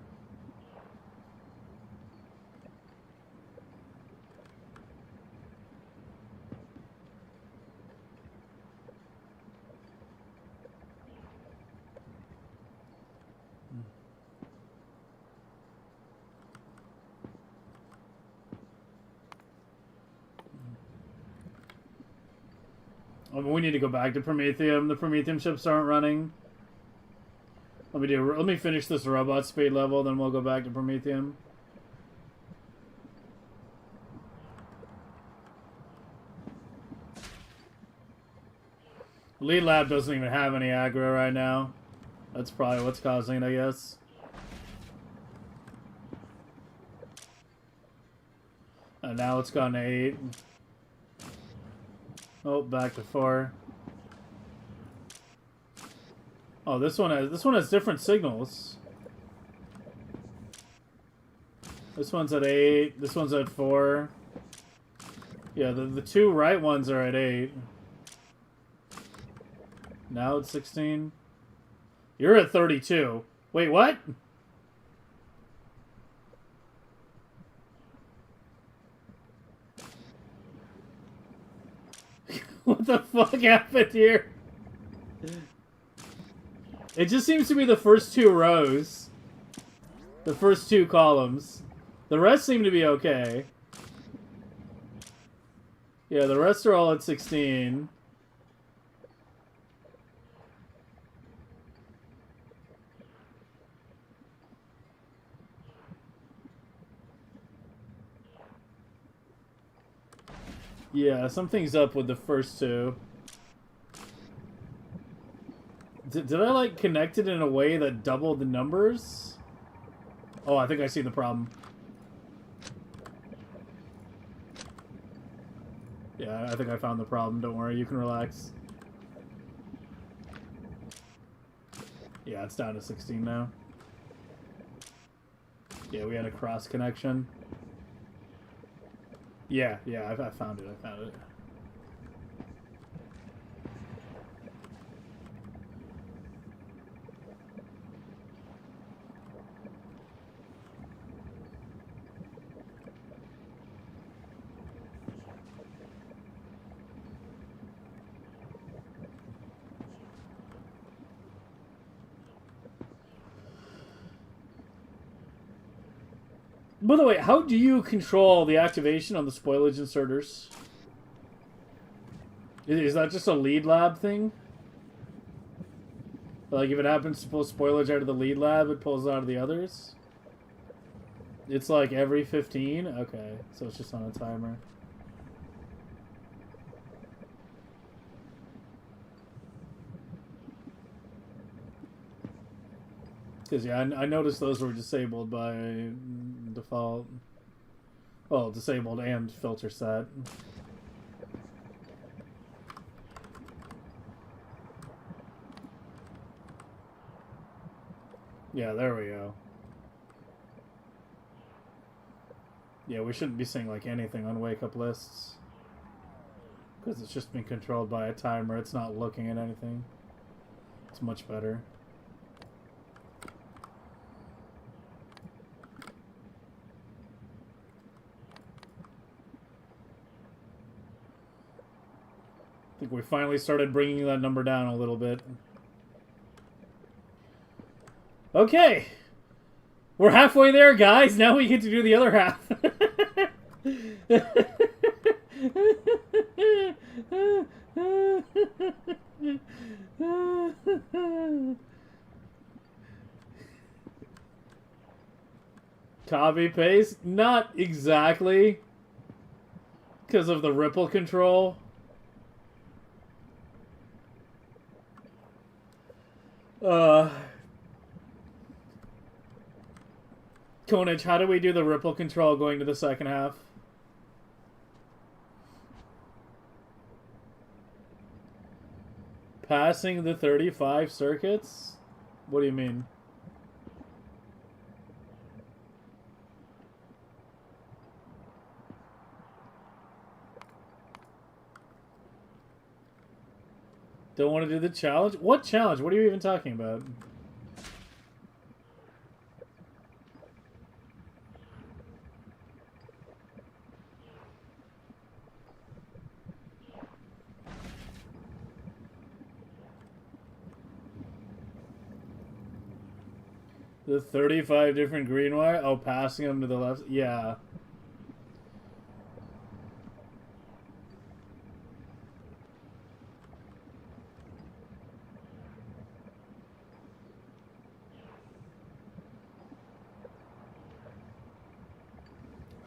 I mean, we need to go back to Prometheum. The Prometheum ships aren't running. Let me finish this robot speed level, then we'll go back to Prometheum. Lead lab doesn't even have any aggro right now. That's probably what's causing it, I guess. And now it's gone to 8. Oh, back to 4. Oh, this one has different signals. This one's at 8. This one's at 4. Yeah, the two right ones are at 8. Now it's 16. You're at 32. Wait, what? What the fuck happened here? It just seems to be the first 2 rows. The first 2 columns. The rest seem to be okay. Yeah, the rest are all at 16. Yeah, something's up with the first 2. Did I, like, connect it in a way that doubled the numbers? Oh, I think I see the problem. Yeah, I think I found the problem. Don't worry, you can relax. Yeah, it's down to 16 now. Yeah, we had a cross connection. Yeah, I found it. By the way, how do you control the activation on the spoilage inserters? Is that just a lead lab thing? Like, if it happens to pull spoilage out of the lead lab, it pulls it out of the others? It's like every 15? Okay, so it's just on a timer. Because, yeah, I noticed those were disabled by default. Well, disabled and filter set. Yeah, there we go. Yeah, we shouldn't be seeing, like, anything on wake-up lists. Because it's just been controlled by a timer. It's not looking at anything. It's much better. I think we finally started bringing that number down a little bit. Okay. We're halfway there, guys. Now we get to do the other half. Copy paste? Not exactly. Because of the ripple control. Konich, how do we do the ripple control going to the second half? Passing the 35 circuits? What do you mean? Don't want to do the challenge? What challenge? What are you even talking about? The 35 different green wire? Oh, passing them to the left? Yeah.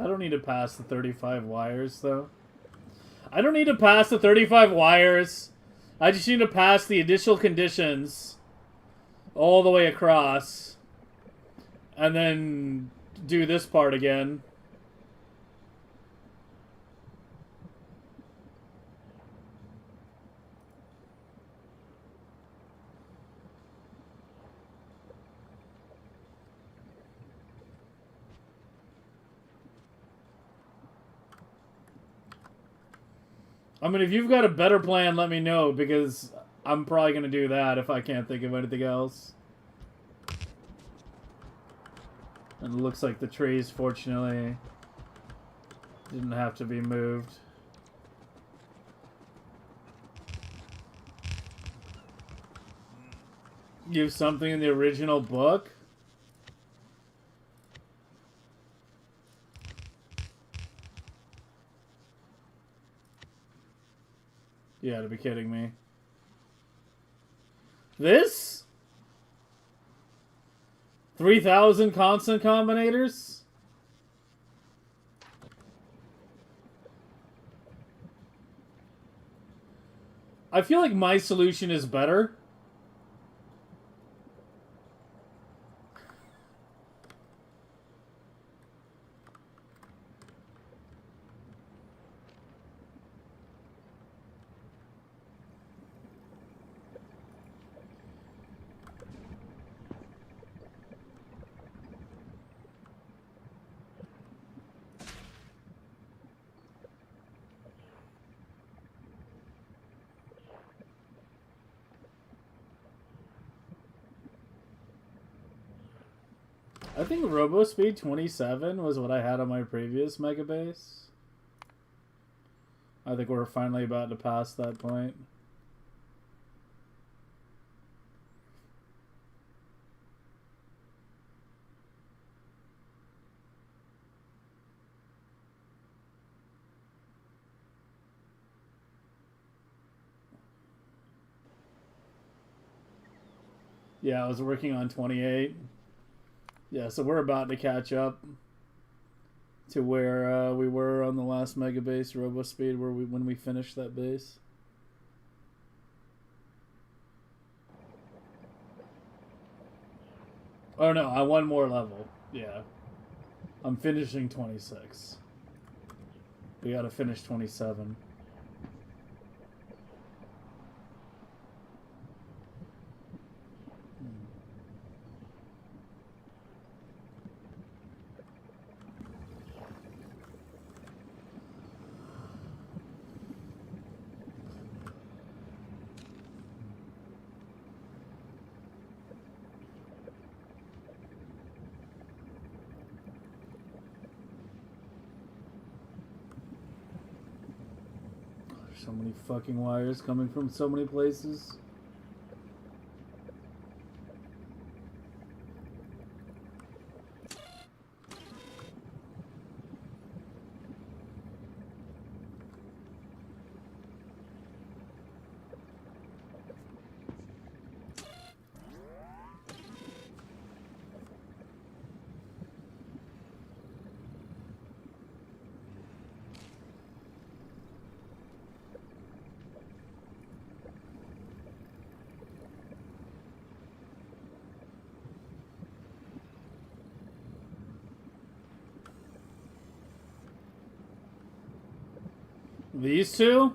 I don't need to pass the 35 wires, though. I don't need to pass the 35 wires. I just need to pass the initial conditions all the way across. And then do this part again. I mean, if you've got a better plan, let me know, because I'm probably going to do that if I can't think of anything else. And it looks like the trees, fortunately, didn't have to be moved. You have something in the original book? You gotta be kidding me. This? 3,000 constant combinators? I feel like my solution is better. I think Robo Speed 27 was what I had on my previous Megabase. I think we're finally about to pass that point. Yeah, I was working on 28. Yeah, so we're about to catch up to where we were on the last Megabase Robo Speed, when we finished that base. Oh no, I one more level. Yeah, I'm finishing 26. We gotta finish 27. So many fucking wires coming from so many places. These two?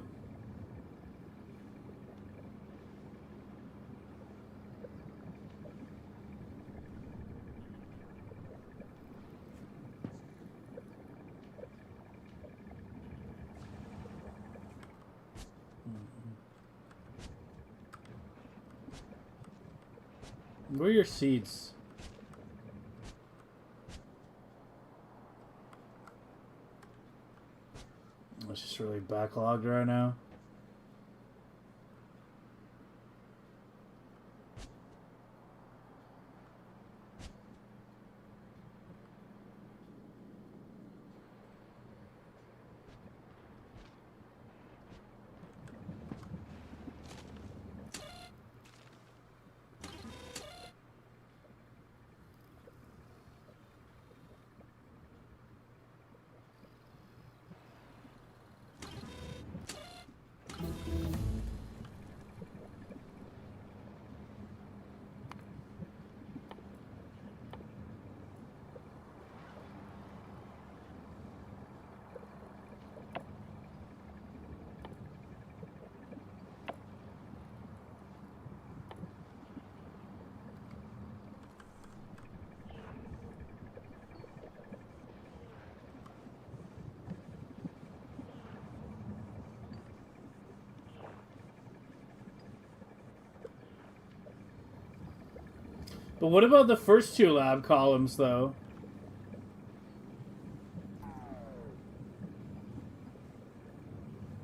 Where are your seeds? It's just really backlogged right now. But what about the first two lab columns, though?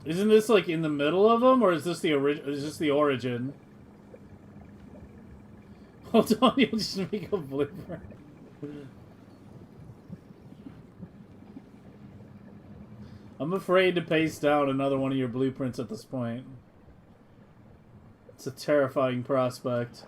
Isn't this like in the middle of them, or is this the origin? Hold on, you'll just make a blueprint. I'm afraid to paste down another one of your blueprints at this point. It's a terrifying prospect.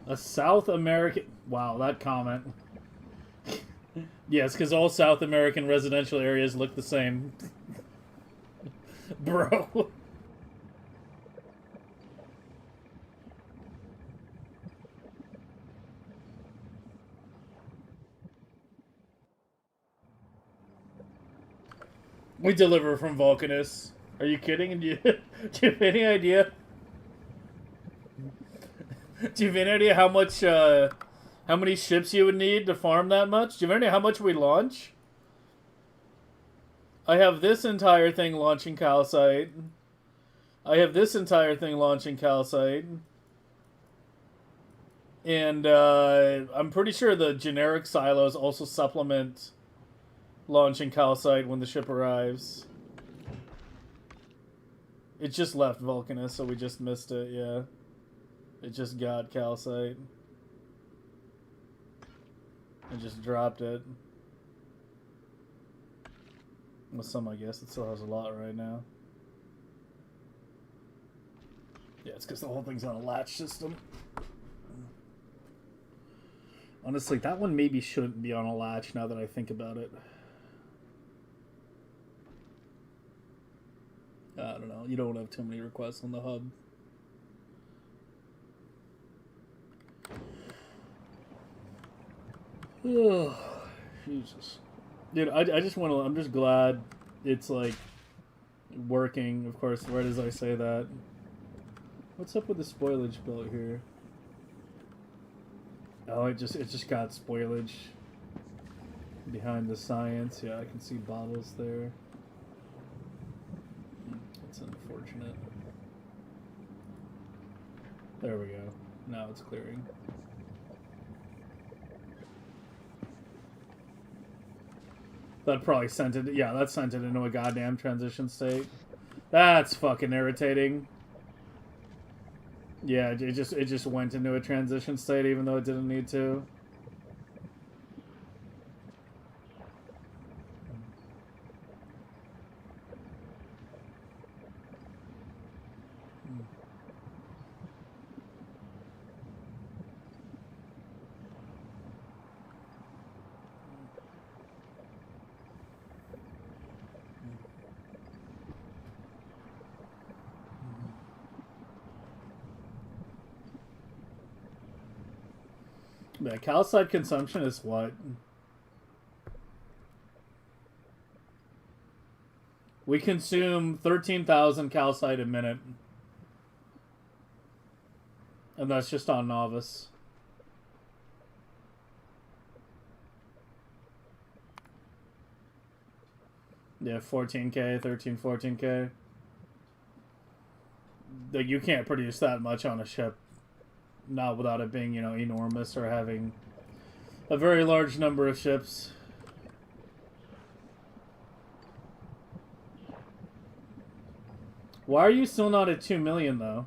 A South American... Wow, that comment. Yes, because all South American residential areas look the same. Bro. We deliver from Vulcanus. Are you kidding? Do you have any idea? Do you have any idea how many ships you would need to farm that much? Do you have any idea how much we launch? I have this entire thing launching calcite. I have this entire thing launching calcite. And I'm pretty sure the generic silos also supplement launching calcite when the ship arrives. It just left Vulcanus, so we just missed it, yeah. It just got calcite. It just dropped it. Well, some, I guess. It still has a lot right now. Yeah, it's because the whole thing's on a latch system. Honestly, that one maybe shouldn't be on a latch now that I think about it. I don't know. You don't have too many requests on the hub. Oh, Jesus. Dude, I just want to... I'm just glad it's, like, working, of course, right as I say that. What's up with the spoilage belt here? Oh, it just got spoilage behind the science. Yeah, I can see bottles there. That's unfortunate. There we go. Now it's clearing. That probably sent it... Yeah, that sent it into a goddamn transition state. That's fucking irritating. Yeah, it just went into a transition state even though it didn't need to. Yeah, calcite consumption is what? We consume 13,000 calcite a minute. And that's just on novice. Yeah, 14k, 13, 14k. Like, you can't produce that much on a ship. Not without it being, you know, enormous or having a very large number of ships. Why are you still not at 2 million, though?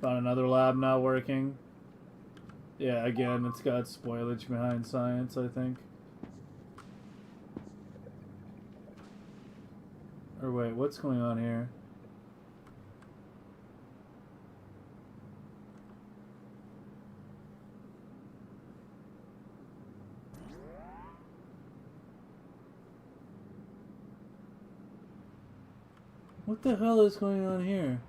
Found another lab now working. Yeah, again, it's got spoilage behind science, I think. Or wait, what's going on here? What the hell is going on here?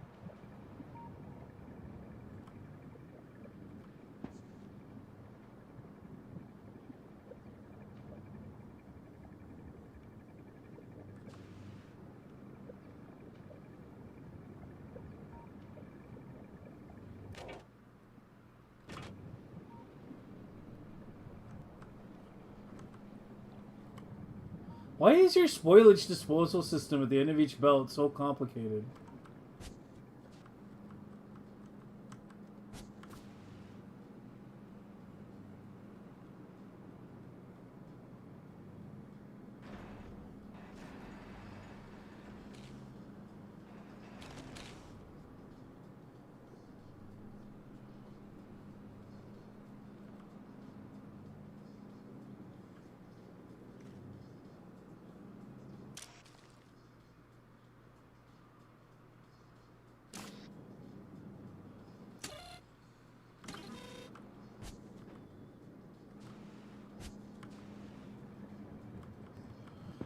Why is your spoilage disposal system at the end of each belt so complicated?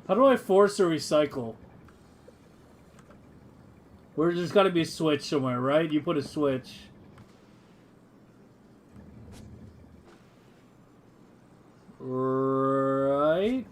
How do I force a recycle? There's got to be a switch somewhere, right? You put a switch. Right?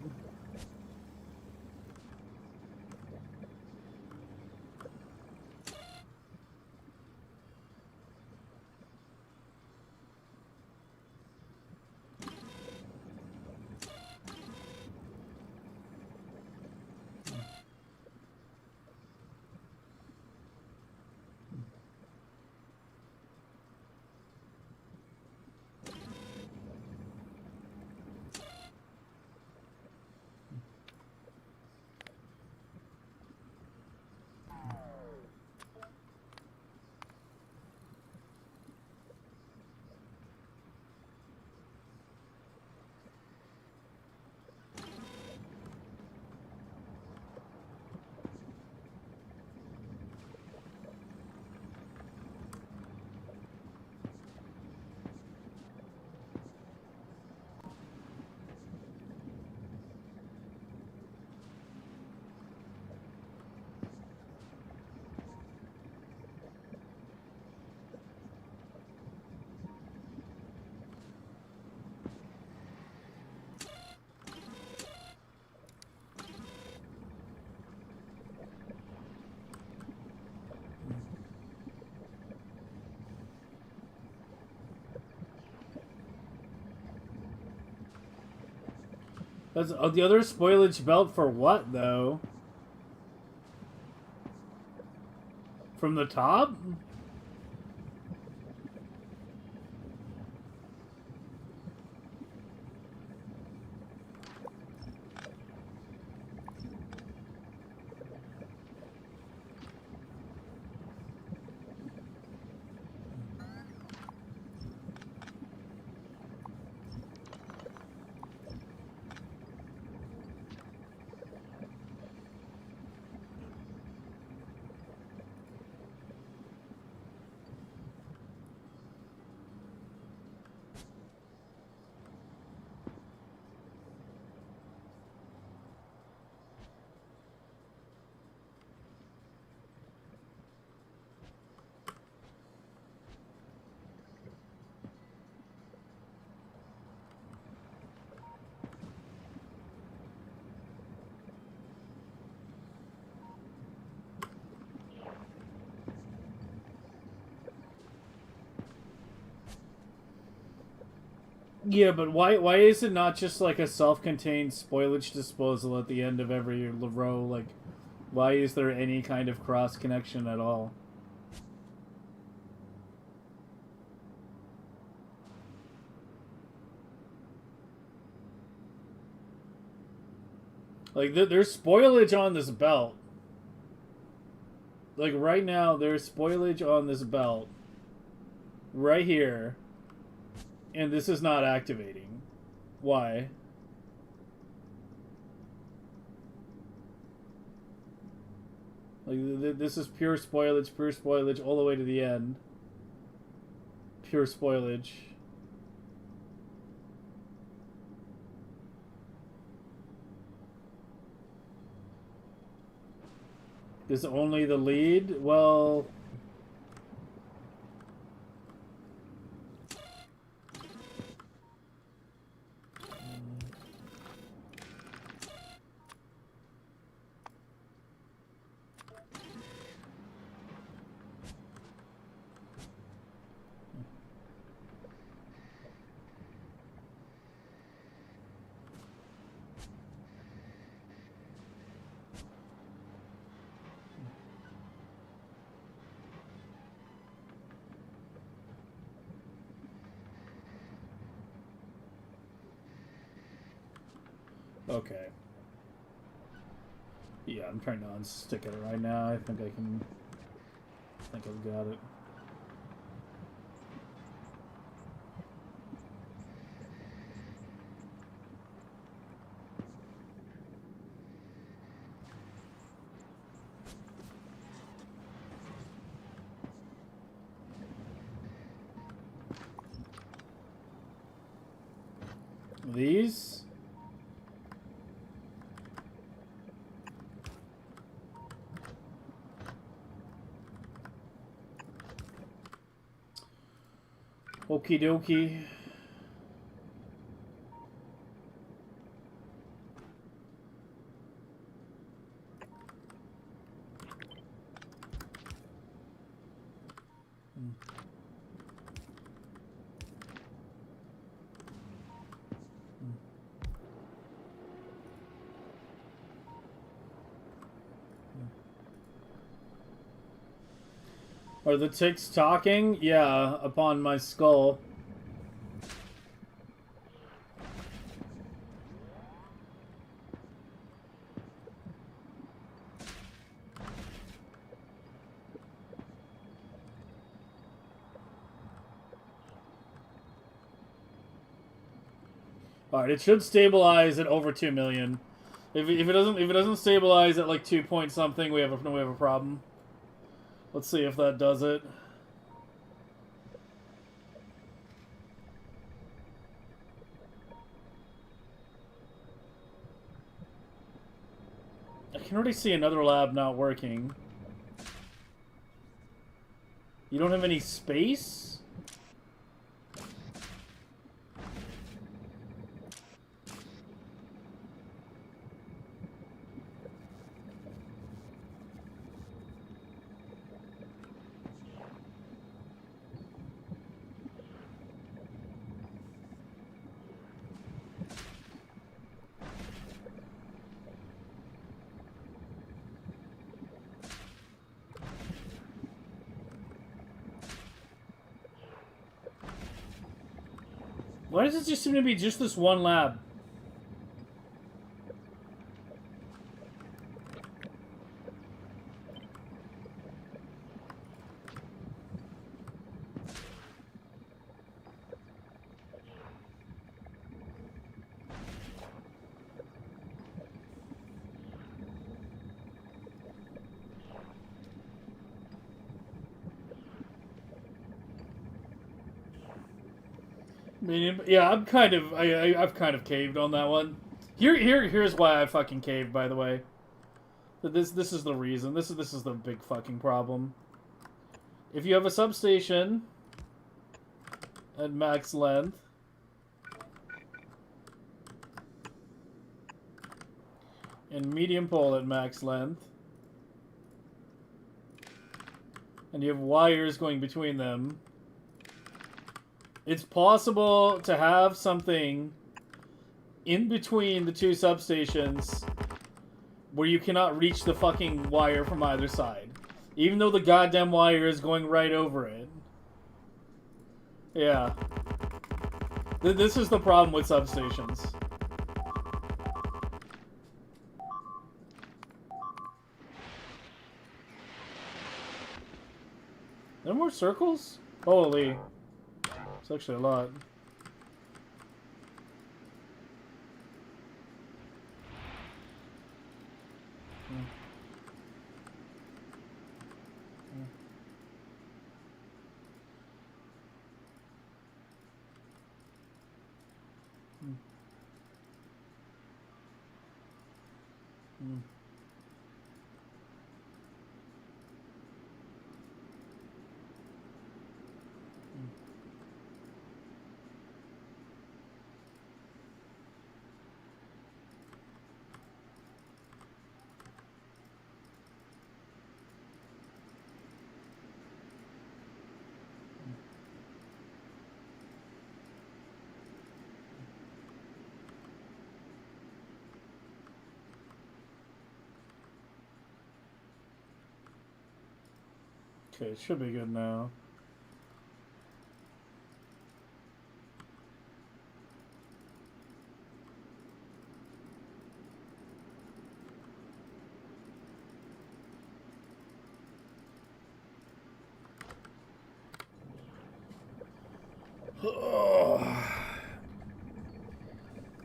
That's the other spoilage belt for what, though? From the top? Yeah, but why is it not just like a self-contained spoilage disposal at the end of every row? Like, why is there any kind of cross connection at all? Like, there's spoilage on this belt. Like, right now, there's spoilage on this belt. Right here. And this is not activating. Why? Like, this is pure spoilage all the way to the end. Pure spoilage. Is only the lead? Well... Okay. Yeah, I'm trying to unstick it right now. I think I can... I think I've got it. These? Okie dokie. Are the ticks talking? Yeah, upon my skull. Alright, it should stabilize at over 2 million. If it doesn't stabilize at like 2 point something, we have a problem. Let's see if that does it. I can already see another lab not working. You don't have any space? Why does it just seem to be just this one lab? I mean, yeah, I've kind of caved on that one. Here's why I fucking caved. By the way, this is the reason. This is the big fucking problem. If you have a substation at max length, and medium pole at max length, and you have wires going between them, it's possible to have something in between the two substations where you cannot reach the fucking wire from either side. Even though the goddamn wire is going right over it. Yeah. This is the problem with substations. There more circles? Holy. It's actually a lot. Okay, it should be good now.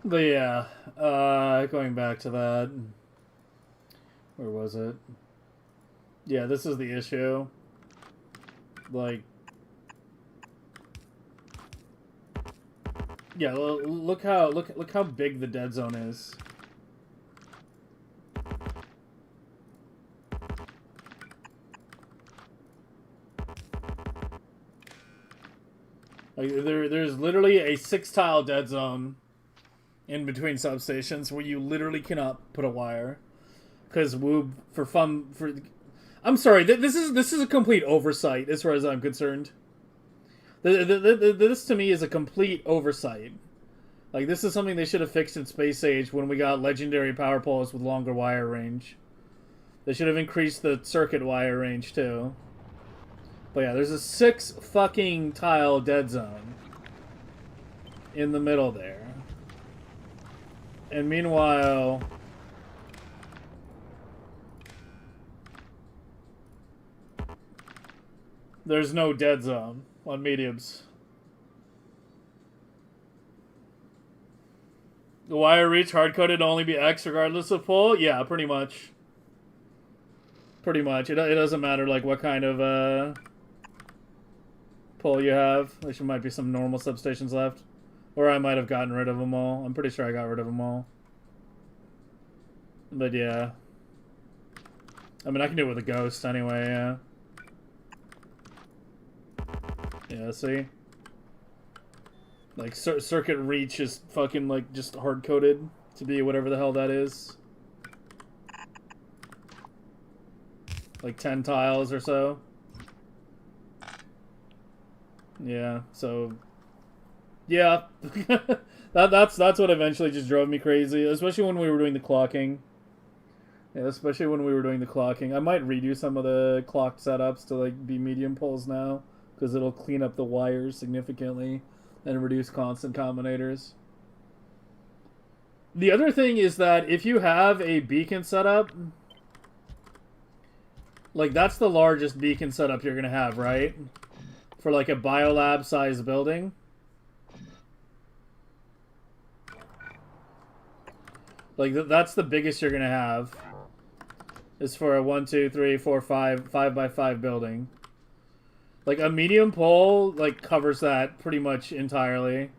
But yeah, going back to that. Where was it? Yeah, this is the issue. Like, yeah, look how big the dead zone is. Like, there's literally a 6-tile dead zone in between substations where you literally cannot put a wire because Woob for fun for. I'm sorry, this is a complete oversight as far as I'm concerned. This to me is a complete oversight. Like, this is something they should have fixed in Space Age when we got legendary power poles with longer wire range. They should have increased the circuit wire range too. But yeah, there's a 6 fucking tile dead zone in the middle there. And meanwhile, there's no dead zone on mediums. The wire reach hard-coded to only be X regardless of pull? Yeah, pretty much. Pretty much. It doesn't matter like what kind of pull you have. At least there might be some normal substations left. Or I might have gotten rid of them all. I'm pretty sure I got rid of them all. But yeah. I mean, I can do it with a ghost anyway, yeah. Yeah, see? Like, circuit reach is fucking, like, just hard-coded to be whatever the hell that is. Like 10 tiles or so. Yeah, so... Yeah. that's what eventually just drove me crazy. Especially when we were doing the clocking. Yeah, especially when we were doing the clocking. I might redo some of the clocked setups to, like, be medium poles now. Because it'll clean up the wires significantly. And reduce constant combinators. The other thing is that if you have a beacon setup... Like, that's the largest beacon setup you're going to have, right? For, like, a biolab-sized building. Like, that's the biggest you're going to have. Is for a 1, 2, 3, 4, 5 by 5 building. Like, a medium pole, like, covers that pretty much entirely.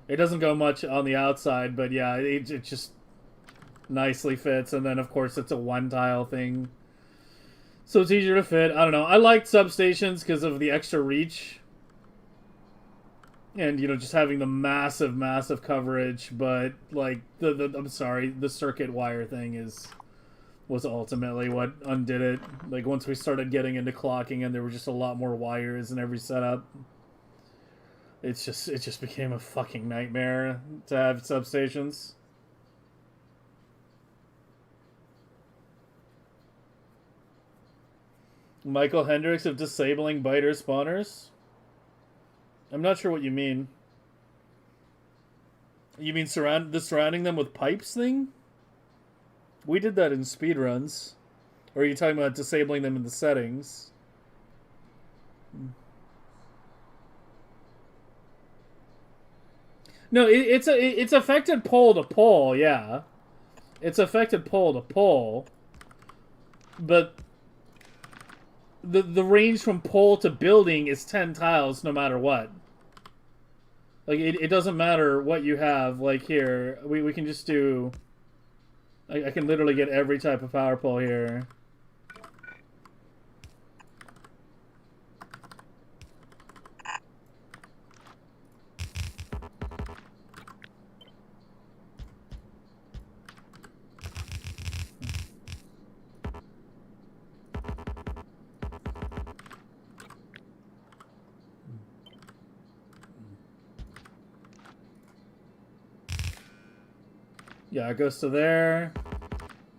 It doesn't go much on the outside, but yeah, it just nicely fits. And then, of course, it's a 1-tile thing. So it's easier to fit. I don't know. I liked substations because of the extra reach. And, you know, just having the massive, massive coverage. But, like, I'm sorry, the circuit wire thing was ultimately what undid it. Like, once we started getting into clocking and there were just a lot more wires in every setup, it just became a fucking nightmare to have substations. Michael Hendricks of disabling biter spawners? I'm not sure what you mean. You mean surrounding them with pipes thing? We did that in speedruns. Or are you talking about disabling them in the settings? No, it's affected pole to pole, yeah. It's affected pole to pole. But the range from pole to building is 10 tiles no matter what. Like, it doesn't matter what you have. Like, here, we can just do... I can literally get every type of power pole here. Yeah, it goes to there,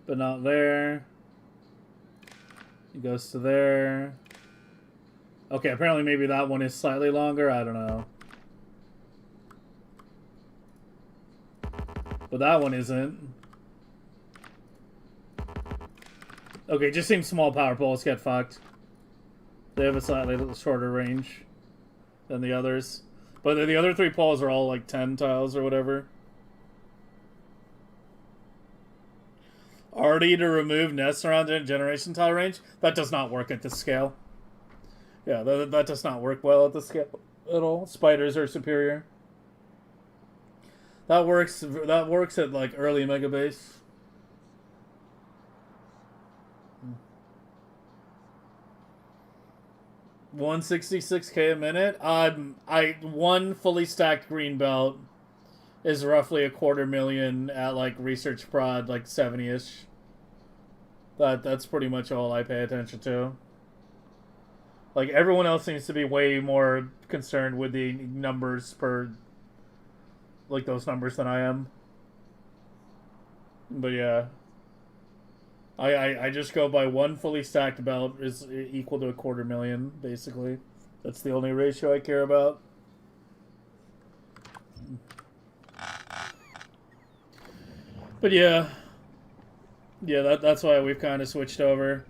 but not there. It goes to there. Okay, apparently maybe that one is slightly longer. I don't know. But that one isn't. Okay, just seems small power poles get fucked. They have a slightly shorter range than the others. But the other 3 poles are all like 10 tiles or whatever. Already to remove nests around the generation tile range? That does not work at this scale. Yeah, that does not work well at this scale at all. Spiders are superior. That works at like early Megabase. $166K a minute. One fully stacked green belt is roughly $250,000 at like research prod, like 70-ish. That's pretty much all I pay attention to. Like everyone else seems to be way more concerned with the numbers per, like those numbers than I am. But yeah, I just go by one fully stacked belt is equal to $250,000 basically. That's the only ratio I care about. But yeah, that's why we've kind of switched over.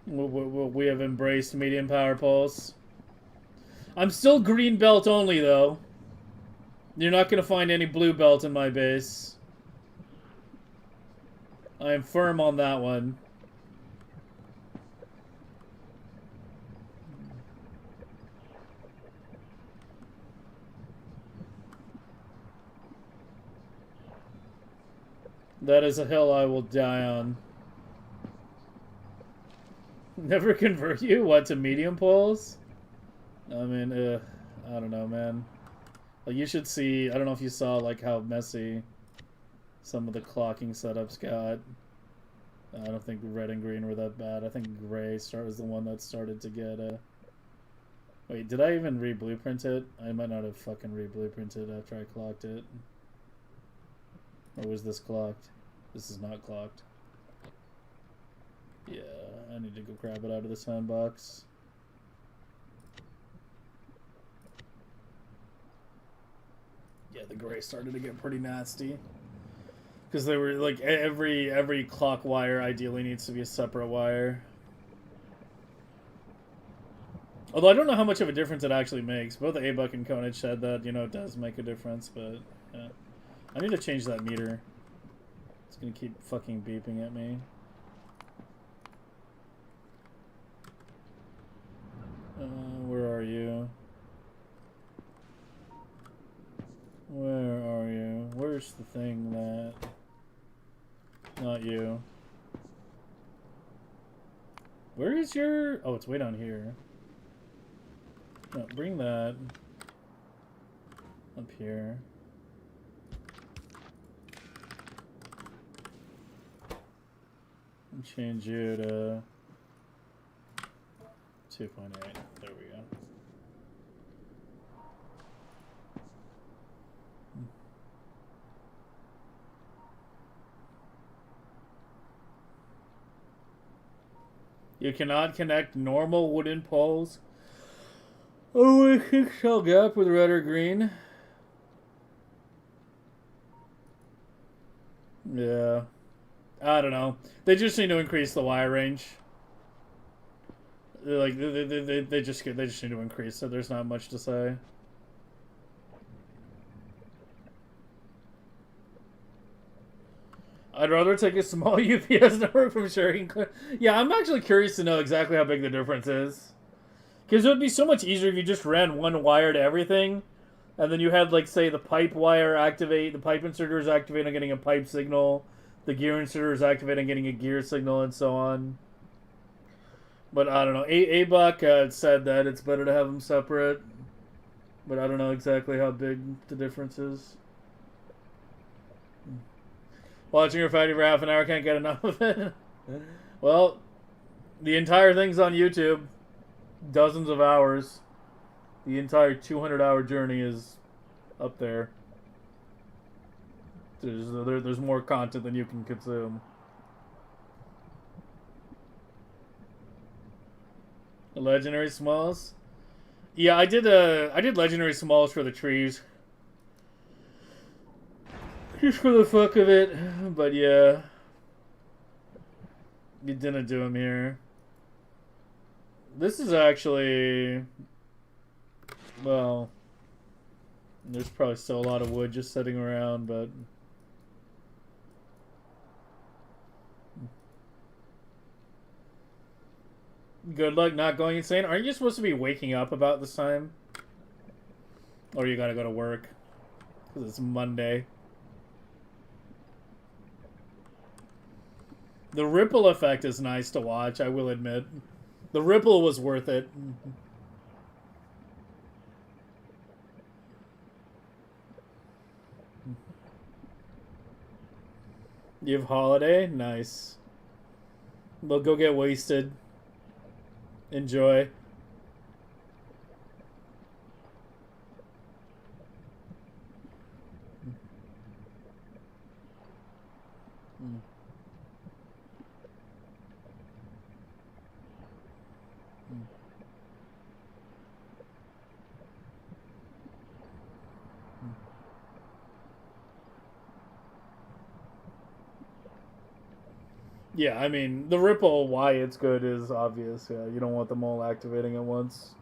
We have embraced medium power poles. I'm still green belt only though. You're not going to find any blue belt in my base. I am firm on that one. That is a hill I will die on. Never convert you? What, to medium poles? I mean, I don't know, man. Like, you should see, I don't know if you saw, like, how messy some of the clocking setups got. I don't think red and green were that bad. I think gray was the one that started to get, Wait, did I even re-blueprint it? I might not have fucking re-blueprinted after I clocked it. Or was this clocked? This is not clocked. Yeah, I need to go grab it out of the sandbox. Yeah, the gray started to get pretty nasty. Because they were, like, every clock wire ideally needs to be a separate wire. Although I don't know how much of a difference it actually makes. Both A-Buck and Konich said that, you know, it does make a difference, but... yeah. I need to change that meter. It's gonna keep fucking beeping at me. Where are you? Where are you? Where's the thing that... not you. Where is your... oh, it's way down here. No, bring that up here. And change you to 2.8. There we go. You cannot connect normal wooden poles. Oh, a 6-cell gap with red or green. Yeah. I don't know. They just need to increase the wire range. Like they just need to increase it. There's not much to say. I'd rather take a small UPS network from sharing. Yeah, I'm actually curious to know exactly how big the difference is. Because it would be so much easier if you just ran one wire to everything, and then you had, like, say, the pipe wire activate, the pipe inserters activate on getting a pipe signal, the gear inserters activate on getting a gear signal, and so on. But I don't know. A-Buck said that it's better to have them separate, but I don't know exactly how big the difference is. Watching your fighting for half an hour, can't get enough of it. Well, the entire thing's on YouTube. Dozens of hours. The entire 200-hour journey is up there. There's more content than you can consume. Legendary smalls. Yeah, I did legendary smalls for the trees. Just for the fuck of it. But yeah. You didn't do them here. This is actually... Well... There's probably still a lot of wood just sitting around, but... Good luck not going insane. Aren't you supposed to be waking up about this time? Or you gotta go to work? Because it's Monday. The ripple effect is nice to watch, I will admit. The ripple was worth it. You have holiday? Nice. Well, go get wasted. Enjoy. Yeah, I mean, the ripple, why it's good is obvious. Yeah, you don't want them all activating at once.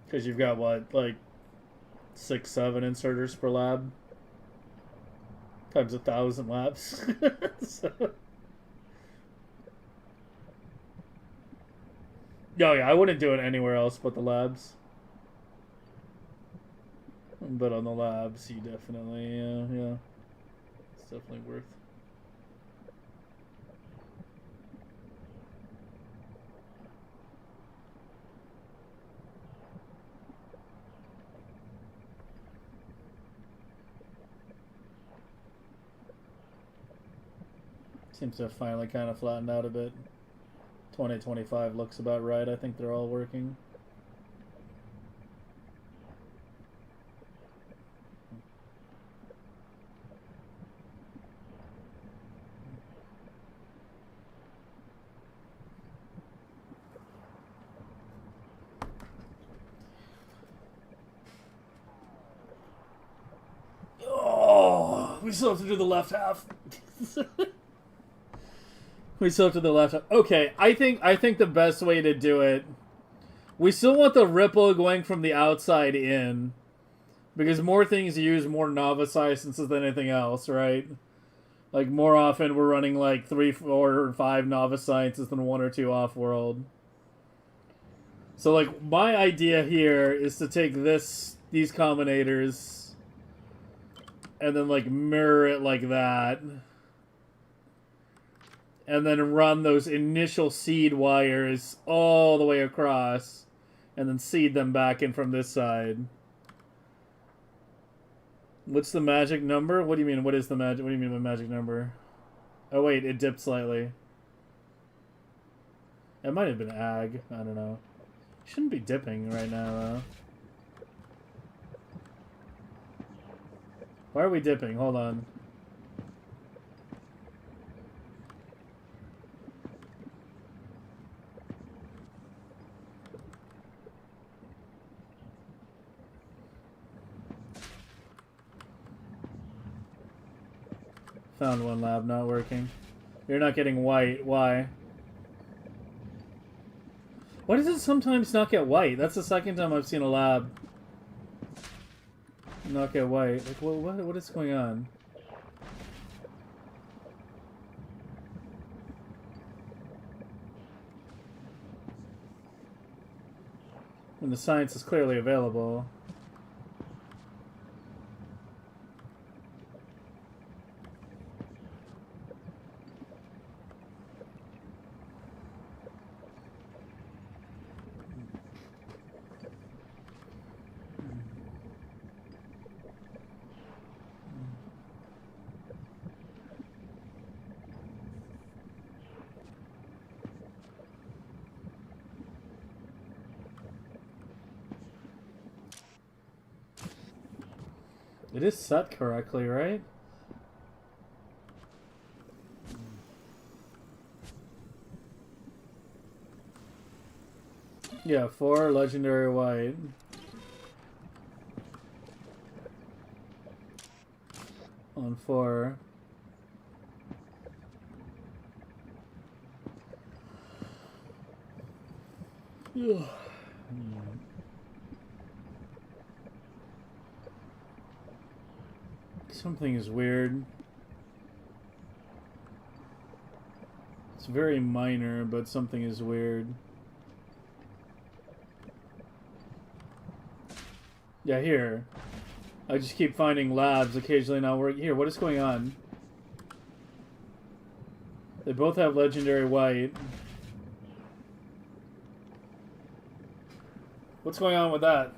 Because you've got, what, like, 6, 7 inserters per lab? Times 1,000 labs. So... Oh, yeah, I wouldn't do it anywhere else but the labs. But on the labs, you definitely, yeah. It's definitely worth. Seems to have finally kind of flattened out a bit. 2025 looks about right. I think they're all working. Oh, we still have to do the left half. We still have to the left. Okay, I think the best way to do it. We still want the ripple going from the outside in, because more things use more novice licenses than anything else, right? Like more often we're running like 3, 4, or 5 novice sciences than 1 or 2 off-world. So like my idea here is to take these combinators and then like mirror it like that. And then run those initial seed wires all the way across. And then seed them back in from this side. What's the magic number? What do you mean? What is the magic? What do you mean by magic number? Oh wait, it dipped slightly. It might have been ag. I don't know. Shouldn't be dipping right now, though. Why are we dipping? Hold on. Found one lab not working. You're not getting white. Why? Why does it sometimes not get white? That's the second time I've seen a lab not get white. Like, what is going on? When the science is clearly available. It is set correctly, right? Yeah, 4 legendary white. On 4. Yeah. Something is weird. It's very minor, but something is weird. Yeah, here. I just keep finding labs occasionally not working. Here, what is going on? They both have legendary white. What's going on with that?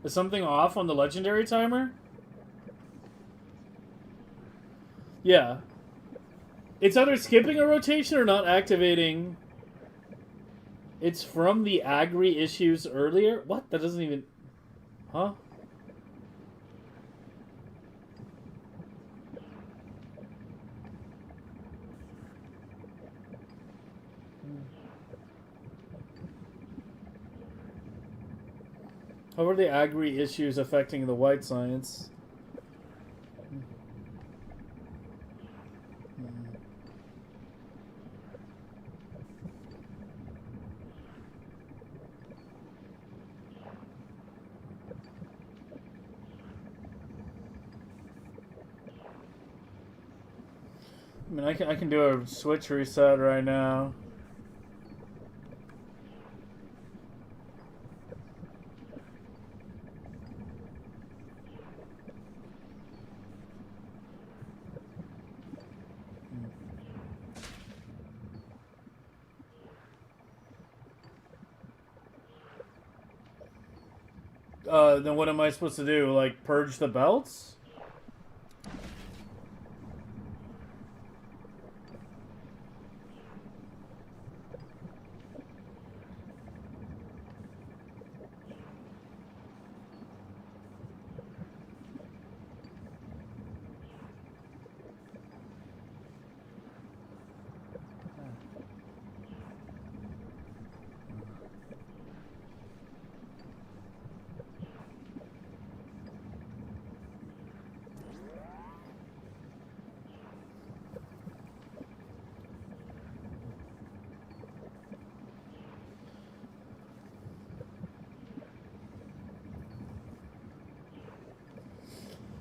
Is something off on the legendary timer? Yeah. It's either skipping a rotation or not activating. It's from the agri issues earlier? What? That doesn't even... Huh? How are the agri issues affecting the white science? I mean, I can do a switch reset right now. Then what am I supposed to do? Like, purge the belts?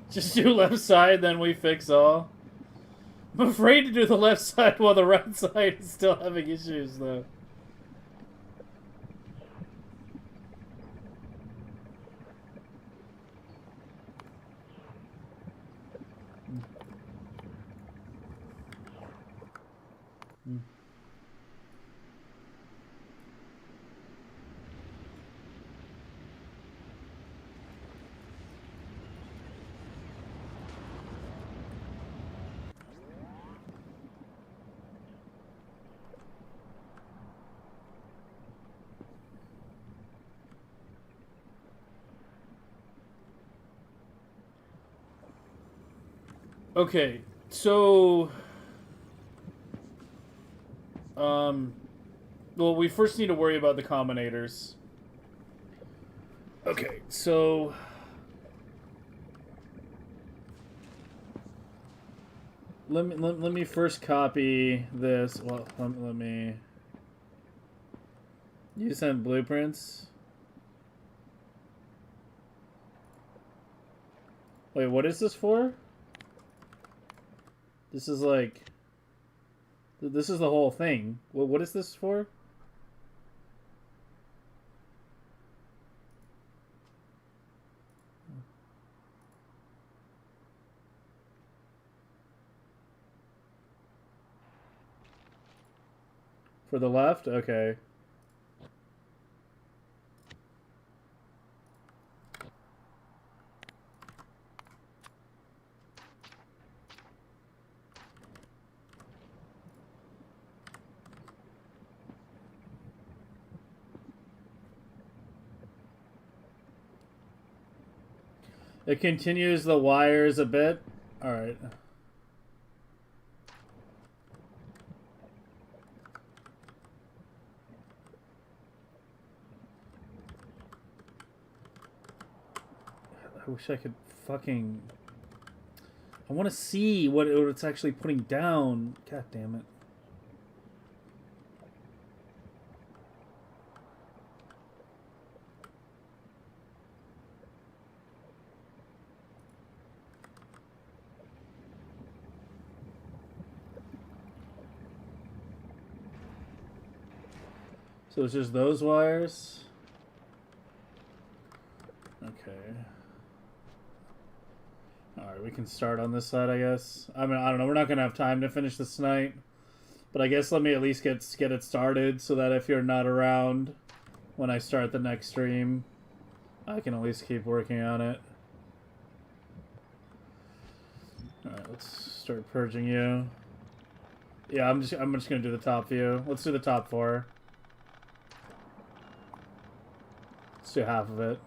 Just do left side, then we fix all. I'm afraid to do the left side while the right side is still having issues, though. Okay, so... Well, we first need to worry about the combinators. Okay, so... Let me first copy this. Well, let me... You sent blueprints? Wait, what is this for? This is like... This is the whole thing. What is this for? For the left? Okay. It continues the wires a bit. Alright. I wish I could fucking... I want to see what it's actually putting down. God damn it. So it's just those wires? Okay. Alright, we can start on this side, I guess. I mean, I don't know. We're not going to have time to finish this tonight. But I guess let me at least get it started so that if you're not around when I start the next stream, I can at least keep working on it. Alright, let's start purging you. Yeah, I'm just gonna do the top view. Let's do the top 4. Let's do half of it.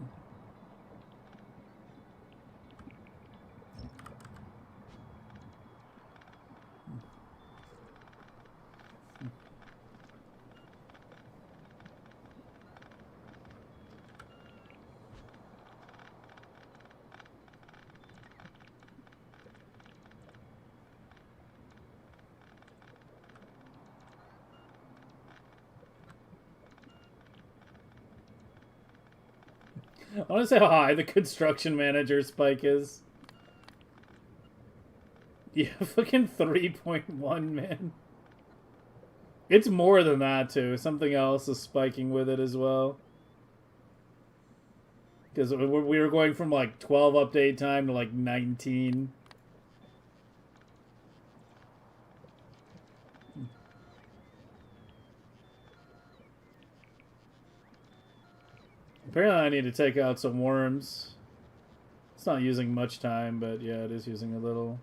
I want to say how high the construction manager spike is. Yeah, fucking 3.1, man. It's more than that, too. Something else is spiking with it as well. Because we were going from, like, 12 update time to, like, 19. Apparently I need to take out some worms. It's not using much time, but yeah, it is using a little.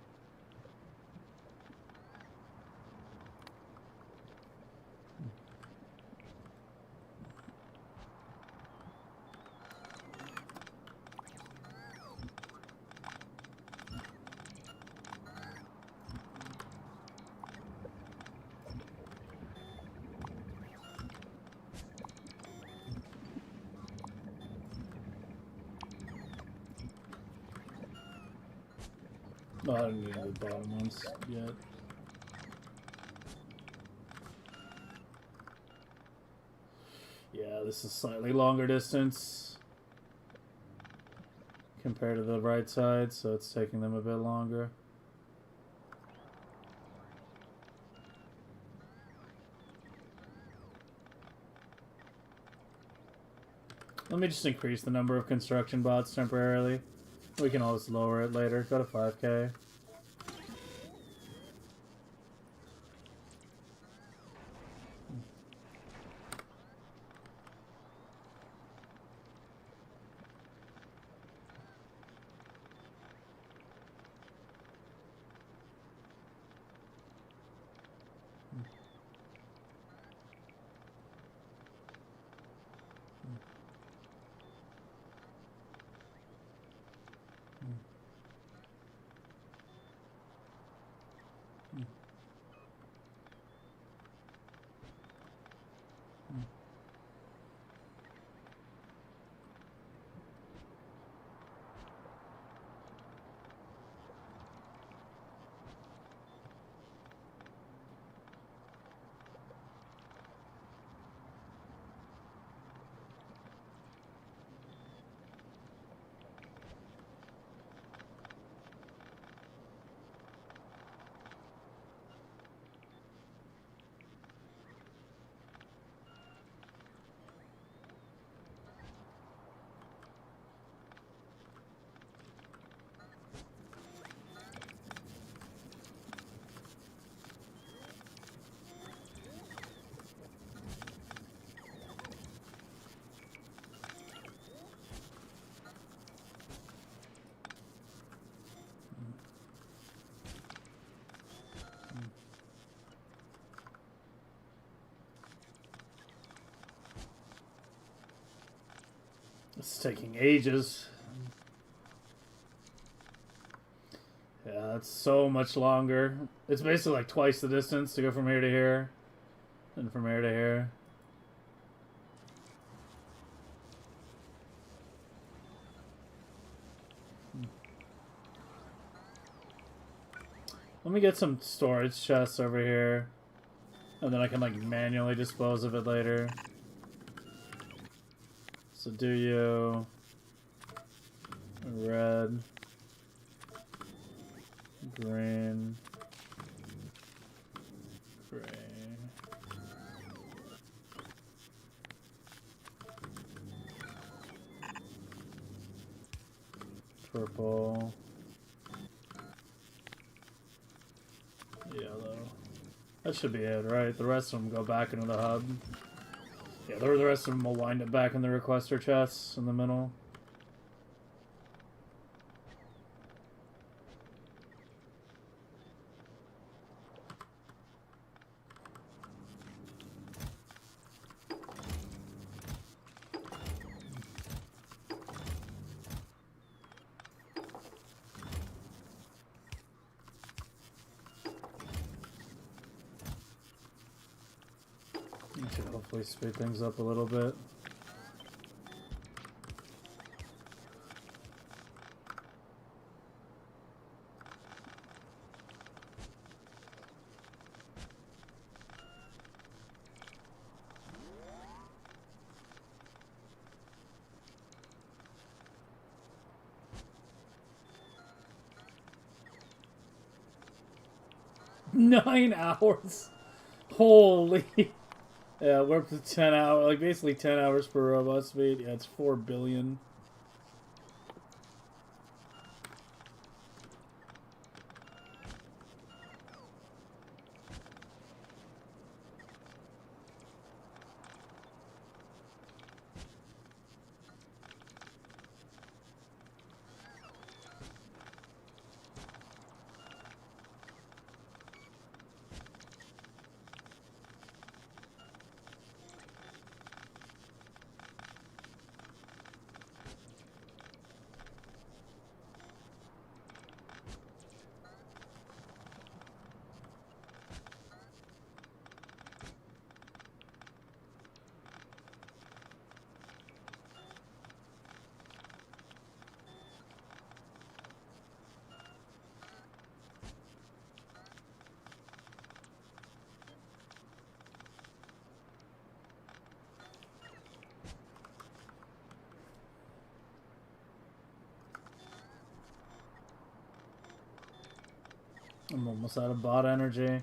No, I don't need the bottom ones yet. Yeah, this is slightly longer distance compared to the right side, so it's taking them a bit longer. Let me just increase the number of construction bots temporarily. We can always lower it later. Go to 5K. It's taking ages. Yeah, that's so much longer. It's basically like twice the distance to go from here to here, and from here to here. Let me get some storage chests over here. And then I can, like, manually dispose of it later. So do you... Red... Green... Gray... Purple... Yellow... That should be it, right? The rest of them go back into the hub. Yeah, the rest of them will wind up back in the requester chests in the middle. To hopefully speed things up a little bit. Nine hours? Holy... Yeah, we're up to 10 hours, like basically 10 hours per robot speed. Yeah, it's 4 billion. I'm almost out of bot energy.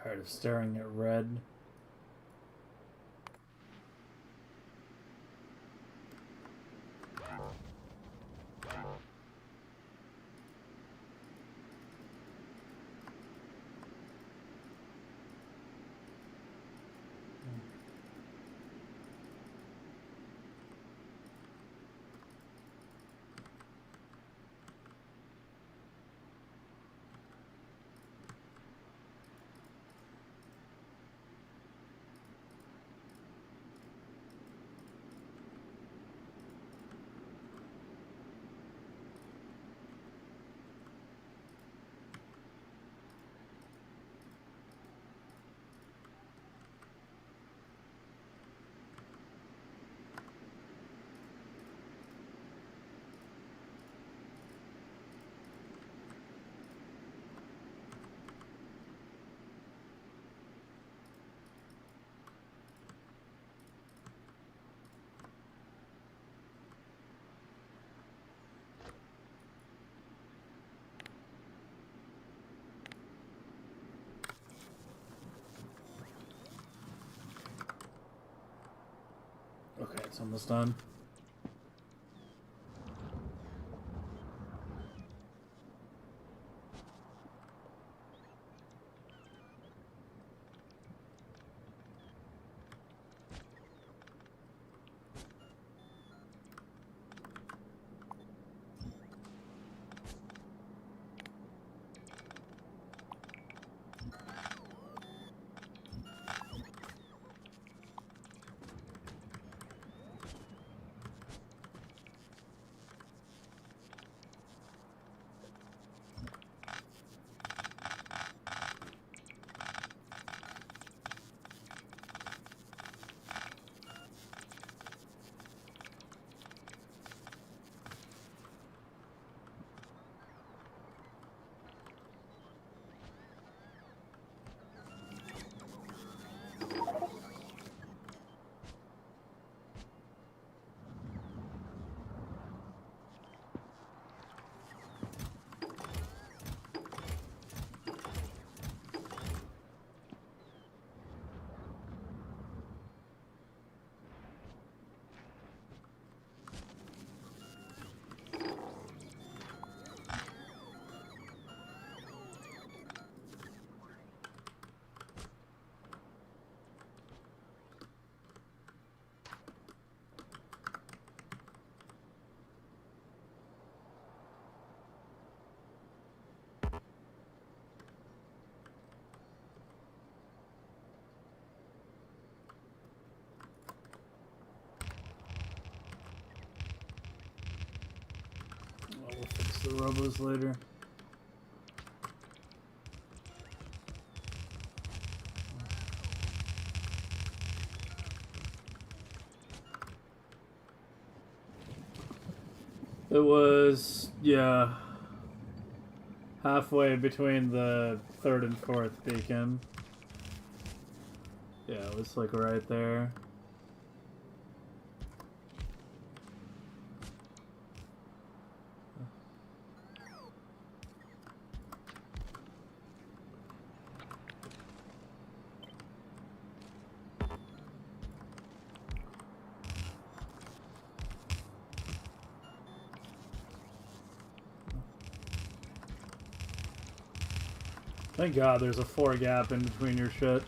Tired of staring at red. It's almost done. Well, we'll fix the robos later. It was, yeah, halfway between the third and fourth beacon. Yeah, it was like right there. Thank God there's a 4 gap in between your shit.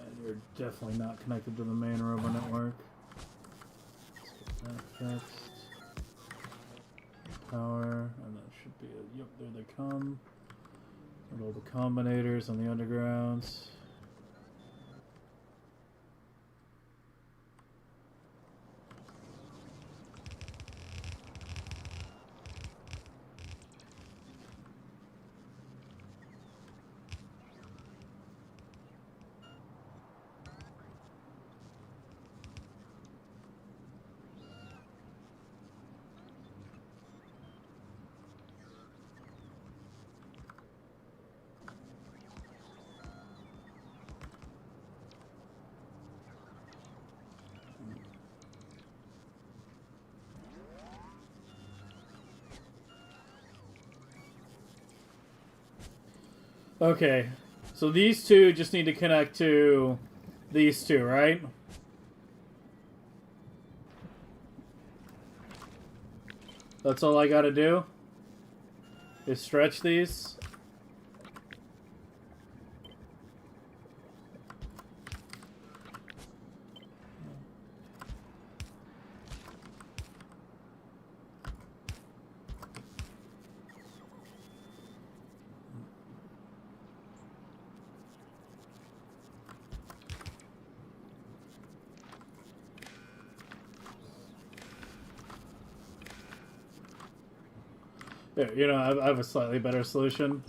And you're definitely not connected to the main robo network. Let's get that fixed. Power, and that should be a, yep, there they come. And all the combinators on the undergrounds. Okay, so these two just need to connect to these two, right? That's all I gotta do? Is stretch these? There, you know, I have a slightly better solution.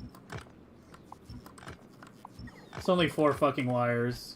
It's only 4 fucking wires.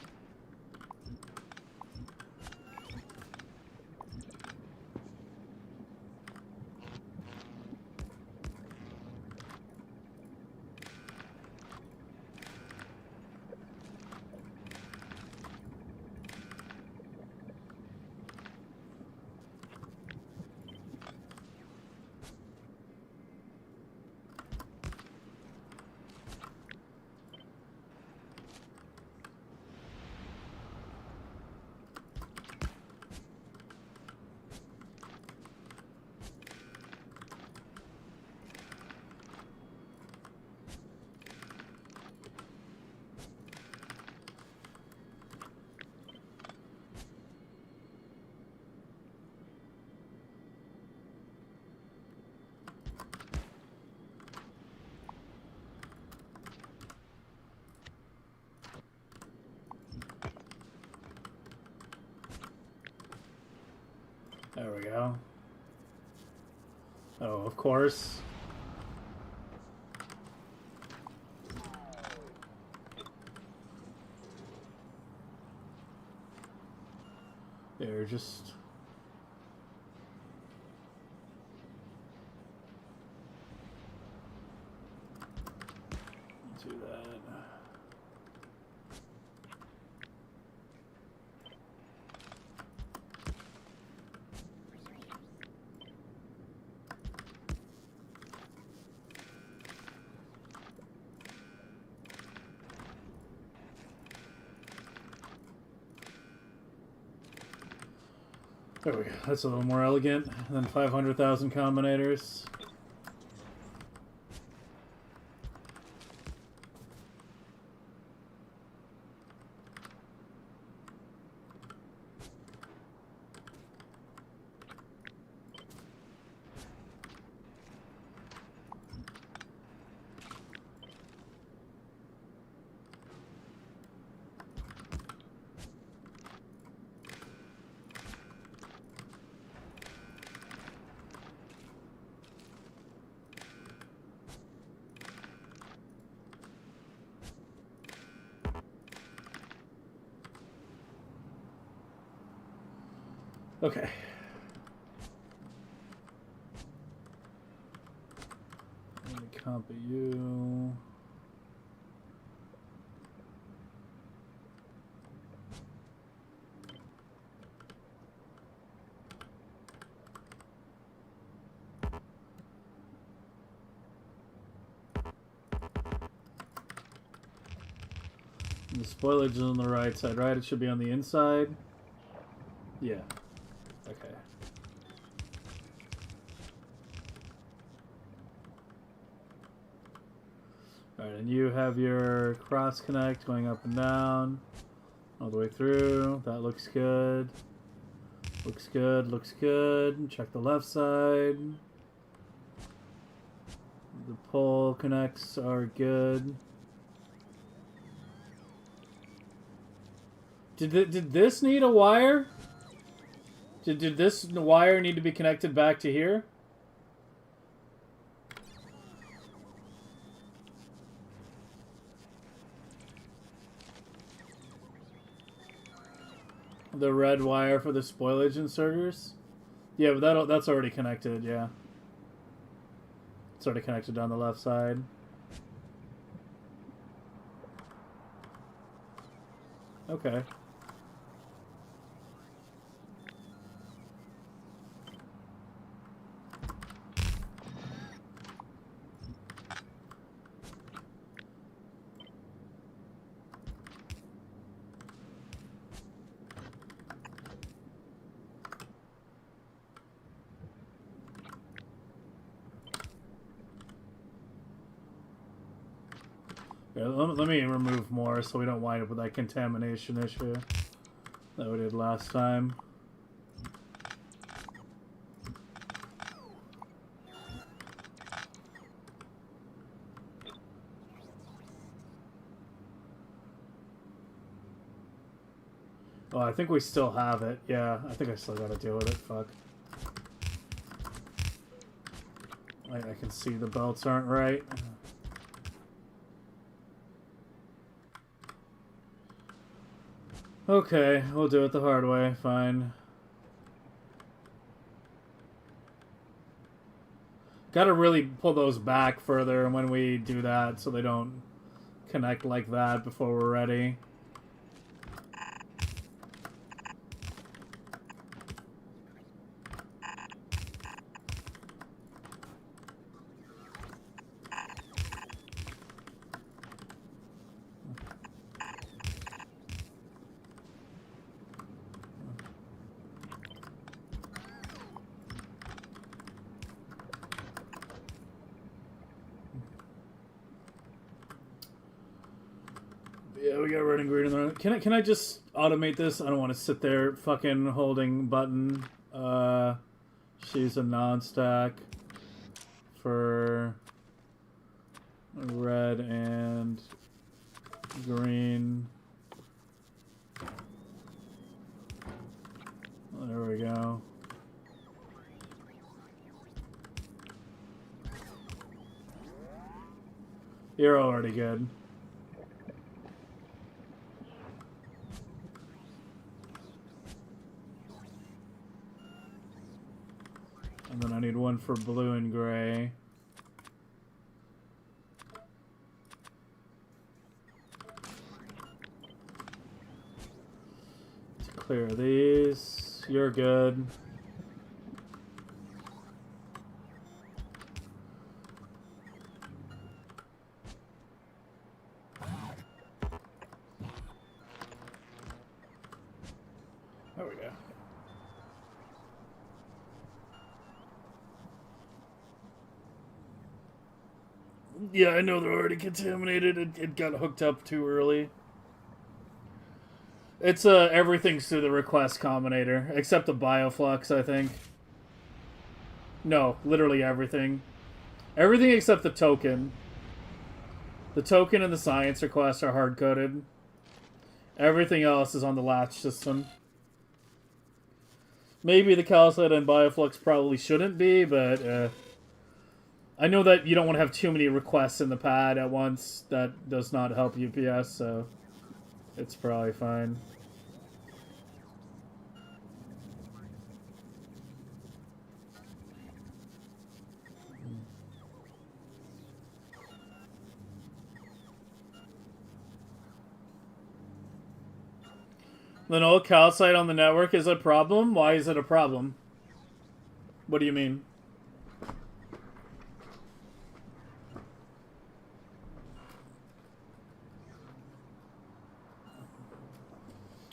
go. Oh, of course. There, just... do that. There we go. That's a little more elegant than 500,000 combinators. Okay. Let me copy you. The spoilage is on the right side, right? It should be on the inside. Yeah. Okay. Alright, and you have your cross connect going up and down all the way through. That looks good. Looks good, looks good. Check the left side. The pole connects are good. Did this need a wire? Did this wire need to be connected back to here? The red wire for the spoilage inserters? Yeah, but that's already connected, yeah. It's already connected down the left side. Okay. Yeah, let me remove more so we don't wind up with that contamination issue that we did last time. Oh, I think we still have it. Yeah, I think I still gotta deal with it. Fuck. I can see the belts aren't right. Okay, we'll do it the hard way. Fine. Gotta really pull those back further when we do that so they don't connect like that before we're ready. Yeah, we got red and green in there. Can I just automate this? I don't want to sit there fucking holding button. She's a non-stack for red and green. There we go. You're already good. And then I need one for blue and gray. To clear these. You're good. There we go. Yeah, I know they're already contaminated. It got hooked up too early. It's everything's through the request combinator, except the bioflux, I think. No, literally everything. Everything except the token. The token and the science requests are hard-coded. Everything else is on the latch system. Maybe the calcite and bioflux probably shouldn't be, but I know that you don't want to have too many requests in the pad at once. That does not help UPS, so it's probably fine. The null calcite on the network is a problem? Why is it a problem? What do you mean?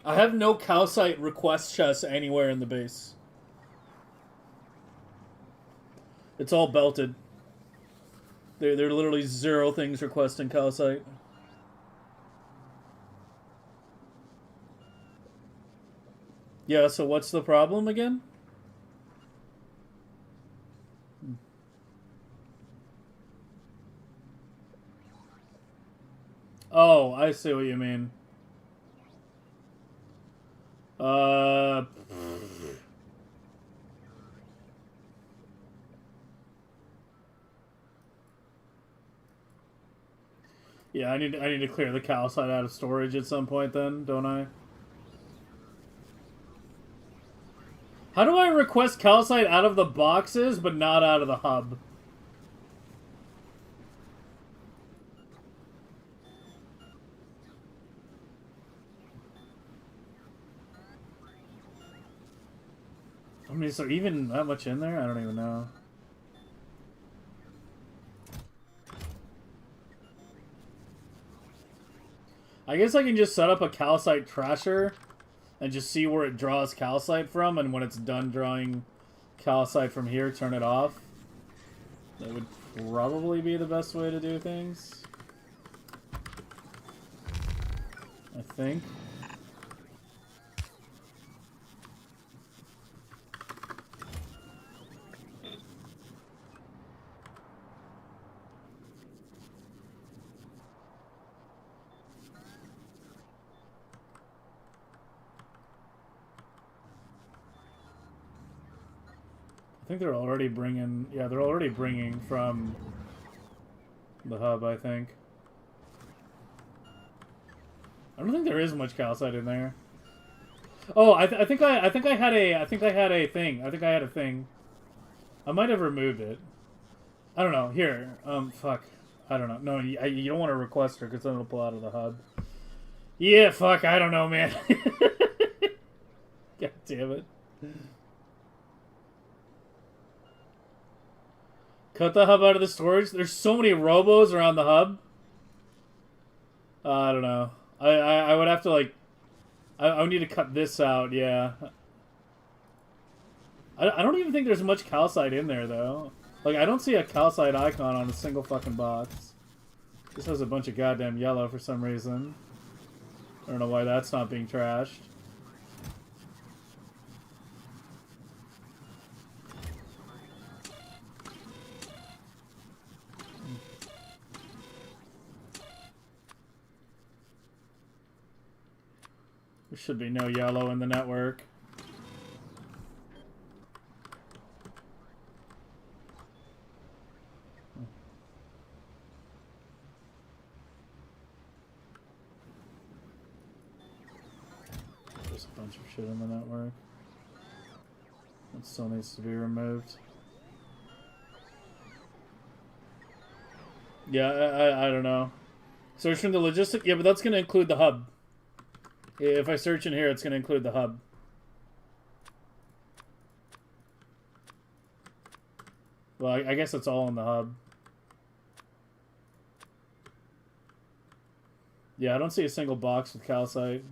I have no calcite request chests anywhere in the base. It's all belted. There are literally 0 things requesting calcite. Yeah, so what's the problem again? Oh, I see what you mean. Yeah, I need to clear the calcite out of storage at some point then, don't I? How do I request calcite out of the boxes but not out of the hub? I mean, is there even that much in there? I don't even know. I guess I can just set up a calcite trasher and just see where it draws calcite from, and when it's done drawing calcite from here, turn it off. That would probably be the best way to do things. I think. I think they're already bringing... Yeah, they're already bringing from the hub, I think. I don't think there is much calcite in there. Oh, I think I had a thing. I might have removed it. I don't know. Here, fuck. I don't know. No, you don't want to request her because then it'll pull out of the hub. Yeah, fuck. I don't know, man. God damn it. Cut the hub out of the storage. There's so many robos around the hub. I don't know. I would have to like. I would need to cut this out. Yeah. I don't even think there's much calcite in there though. Like I don't see a calcite icon on a single fucking box. This has a bunch of goddamn yellow for some reason. I don't know why that's not being trashed. There should be no yellow in the network. shit in the network. It still needs to be removed. Yeah, I don't know. Searching the logistic, yeah, but that's going to include the hub. If I search in here, it's going to include the hub. Well, I guess it's all in the hub. Yeah, I don't see a single box with calcite.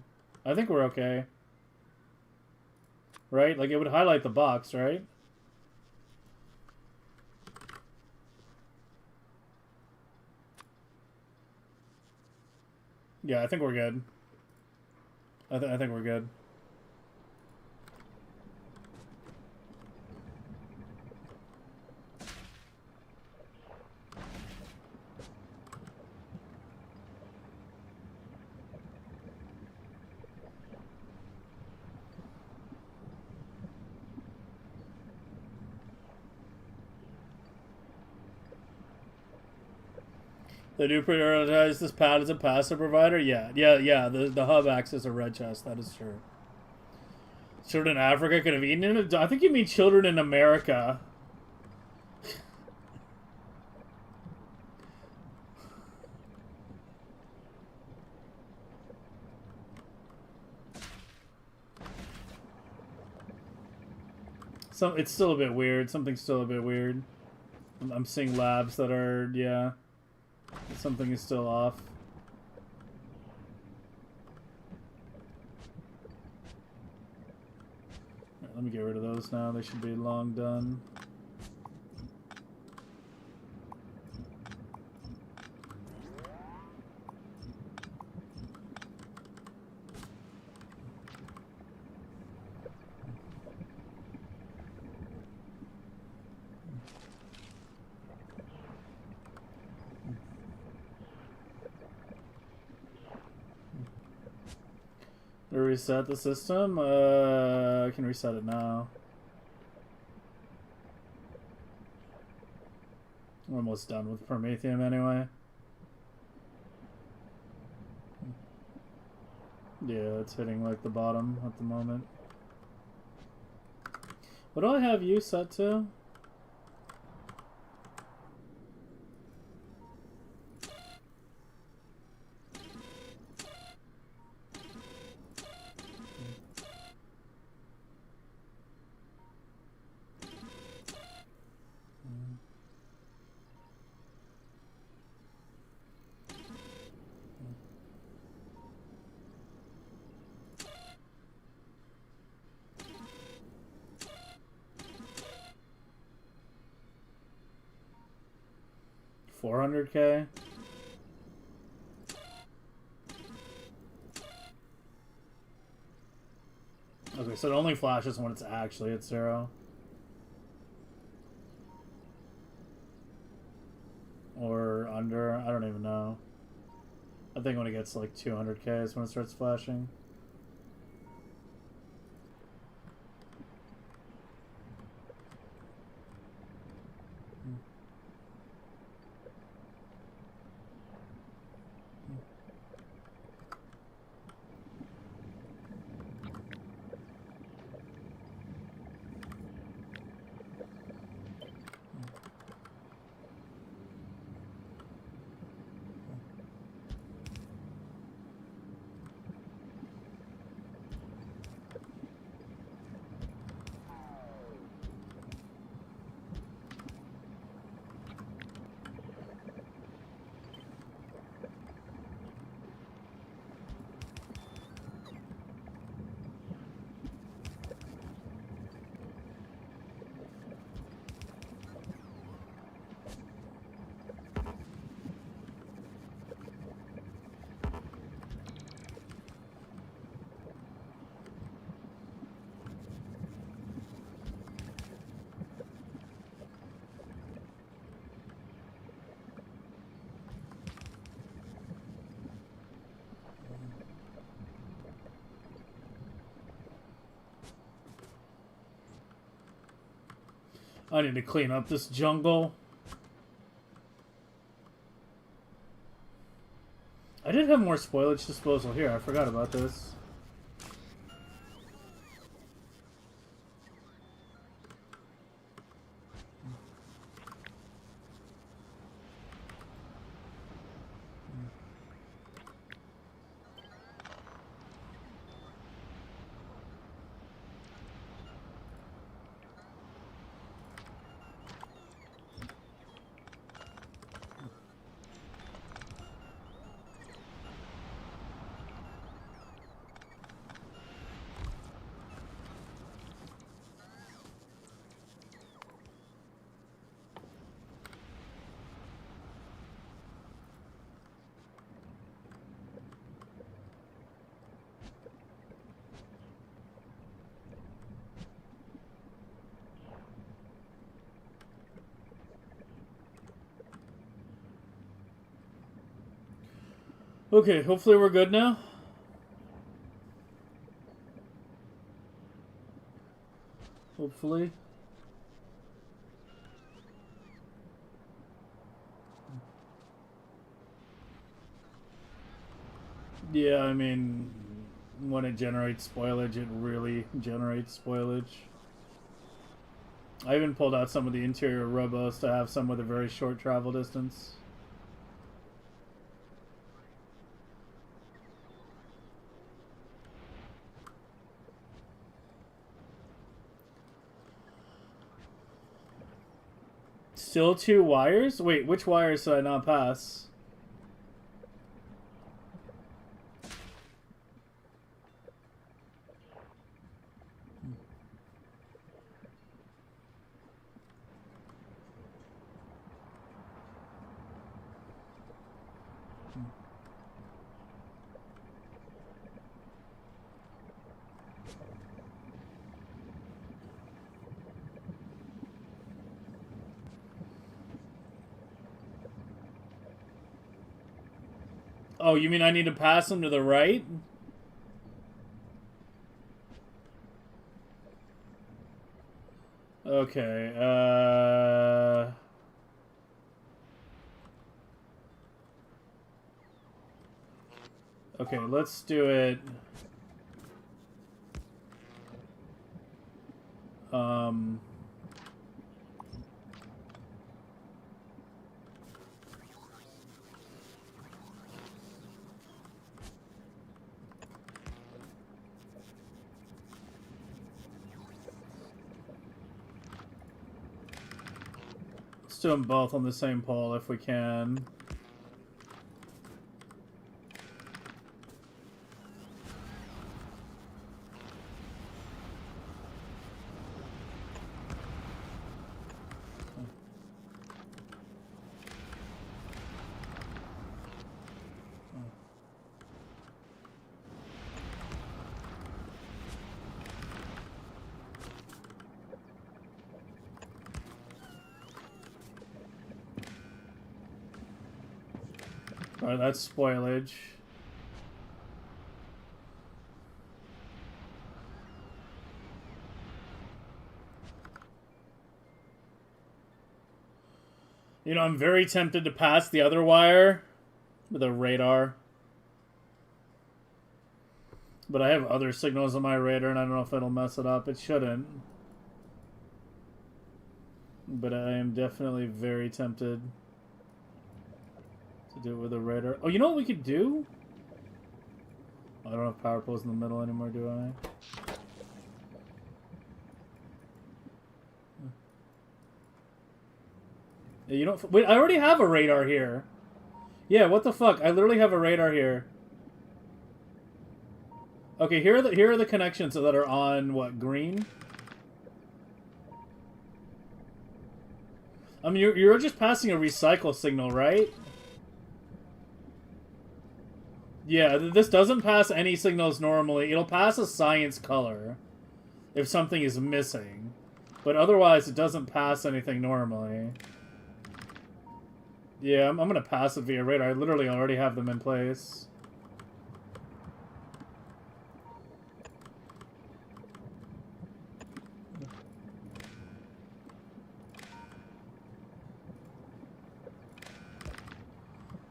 I think we're okay. Right? Like, it would highlight the box, right? Yeah, I think we're good. I think we're good. They do prioritize this pad as a passive provider? Yeah. The hub acts as a red chest. That is true. Children in Africa could have eaten it? I think you mean children in America. It's still a bit weird. Something's still a bit weird. I'm seeing labs that are, yeah. Something is still off. Right, let me get rid of those now. They should be long done. Reset the system? I can reset it now. I'm almost done with Prometheum anyway. Yeah, it's hitting like the bottom at the moment. What do I have you set to? $400K? Okay, so it only flashes when it's actually at 0. Or under, I don't even know. I think when it gets like 200K is when it starts flashing. I need to clean up this jungle. I did have more spoilage disposal here. I forgot about this. Okay, hopefully we're good now. Hopefully. Yeah, I mean, when it generates spoilage, it really generates spoilage. I even pulled out some of the interior robos to have some with a very short travel distance. Still 2 wires? Wait, which wires did I not pass? Oh, you mean I need to pass them to the right? Okay, okay, let's do it. Let's do them both on the same pole if we can. Alright, that's spoilage. You know, I'm very tempted to pass the other wire with a radar. But I have other signals on my radar, and I don't know if it'll mess it up. It shouldn't. But I am definitely very tempted to do it with a radar. Oh, you know what we could do? I don't have power poles in the middle anymore, do I? Yeah, you don't... Wait, I already have a radar here. Yeah, what the fuck? I literally have a radar here. Okay, here are the connections that are on, what, green? I mean, you're just passing a recycle signal, right? Yeah, this doesn't pass any signals normally. It'll pass a science color if something is missing. But otherwise, it doesn't pass anything normally. Yeah, I'm gonna pass it via radar. I literally already have them in place.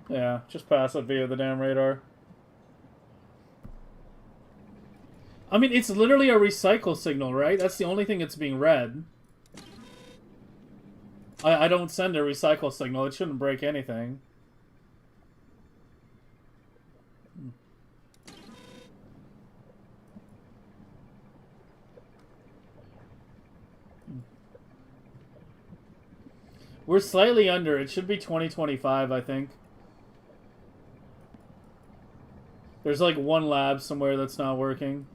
Yeah, just pass it via the damn radar. I mean, it's literally a recycle signal, right? That's the only thing that's being read. I don't send a recycle signal. It shouldn't break anything. We're slightly under. It should be 2025, I think. There's like one lab somewhere that's not working.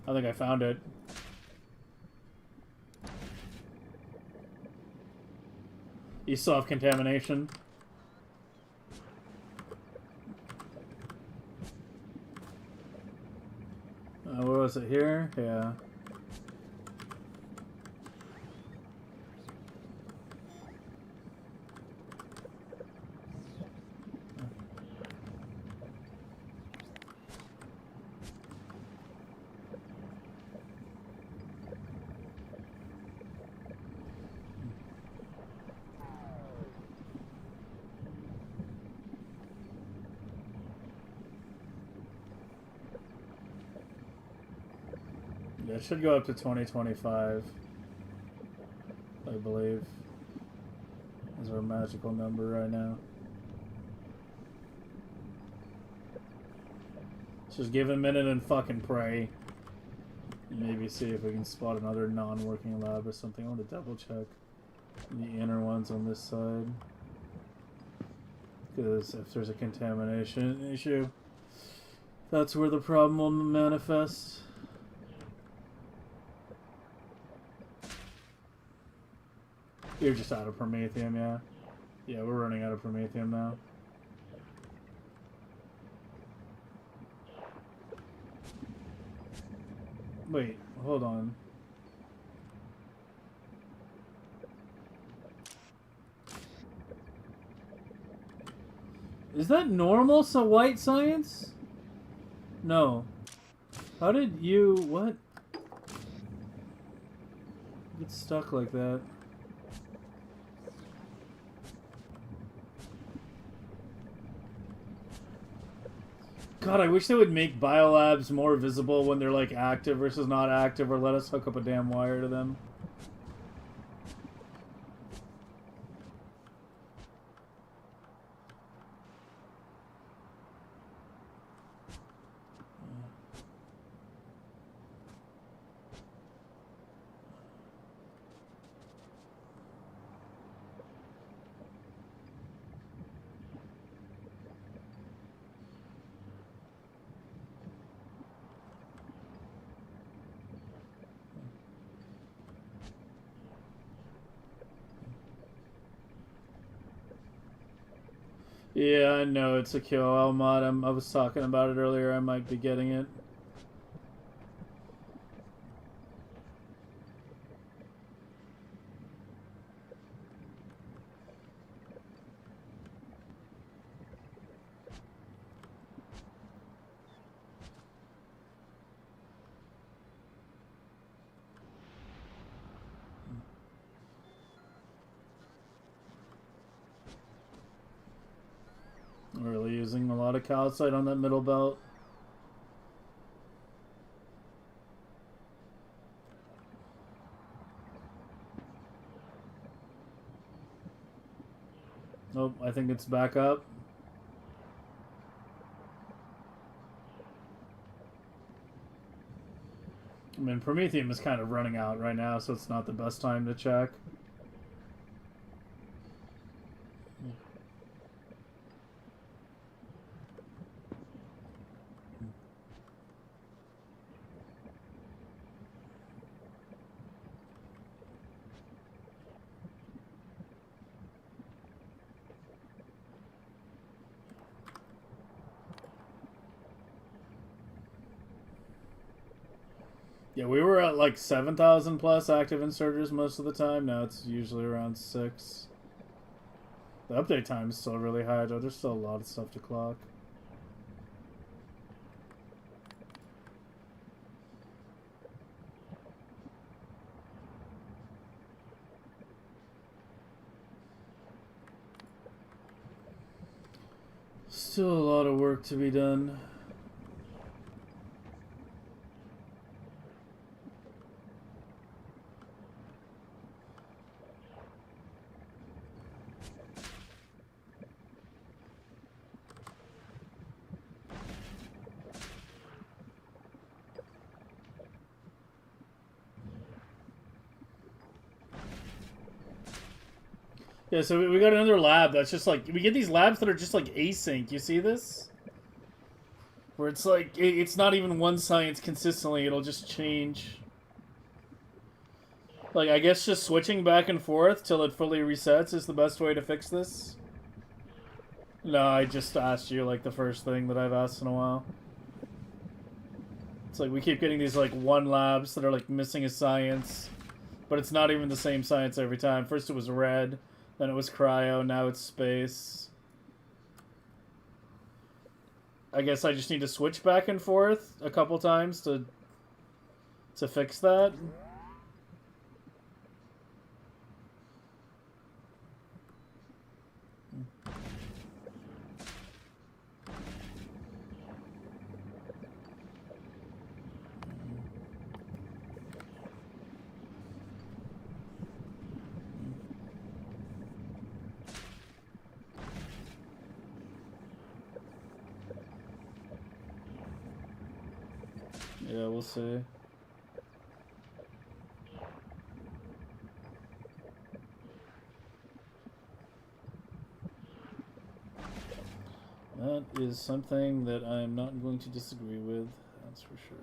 I think I found it. You still have contamination. Where was it? Here? Yeah. Yeah, it should go up to 2025, I believe. Is our magical number right now. Let's just give it a minute and fucking pray. Maybe see if we can spot another non-working lab or something. I want to double check the inner ones on this side. Because if there's a contamination issue, that's where the problem will manifest. You're just out of promethium, yeah. Yeah, we're running out of promethium now. Wait, hold on. Is that normal, so white science? No. How did you... what? Get stuck like that. God, I wish they would make biolabs more visible when they're like active versus not active, or let us hook up a damn wire to them. Yeah, I know it's a QOL mod. I was talking about it earlier. I might be getting it. Really using a lot of calcite on that middle belt. Nope, I think it's back up. I mean, promethium is kind of running out right now, so it's not the best time to check. Yeah, we were at like 7,000 plus active inserters most of the time. Now it's usually around 6. The update time is still really high, though. There's still a lot of stuff to clock. Still a lot of work to be done. Yeah, so we got another lab that's just like... we get these labs that are just like async. You see this? Where it's like... it's not even one science consistently. It'll just change. Like, I guess just switching back and forth till it fully resets is the best way to fix this. No, I just asked you, like, the first thing that I've asked in a while. It's like we keep getting these, like, one labs that are, like, missing a science. But it's not even the same science every time. First it was red, then it was cryo, now it's space. I guess I just need to switch back and forth a couple times to fix that. Yeah, we'll see. That is something that I'm not going to disagree with, that's for sure.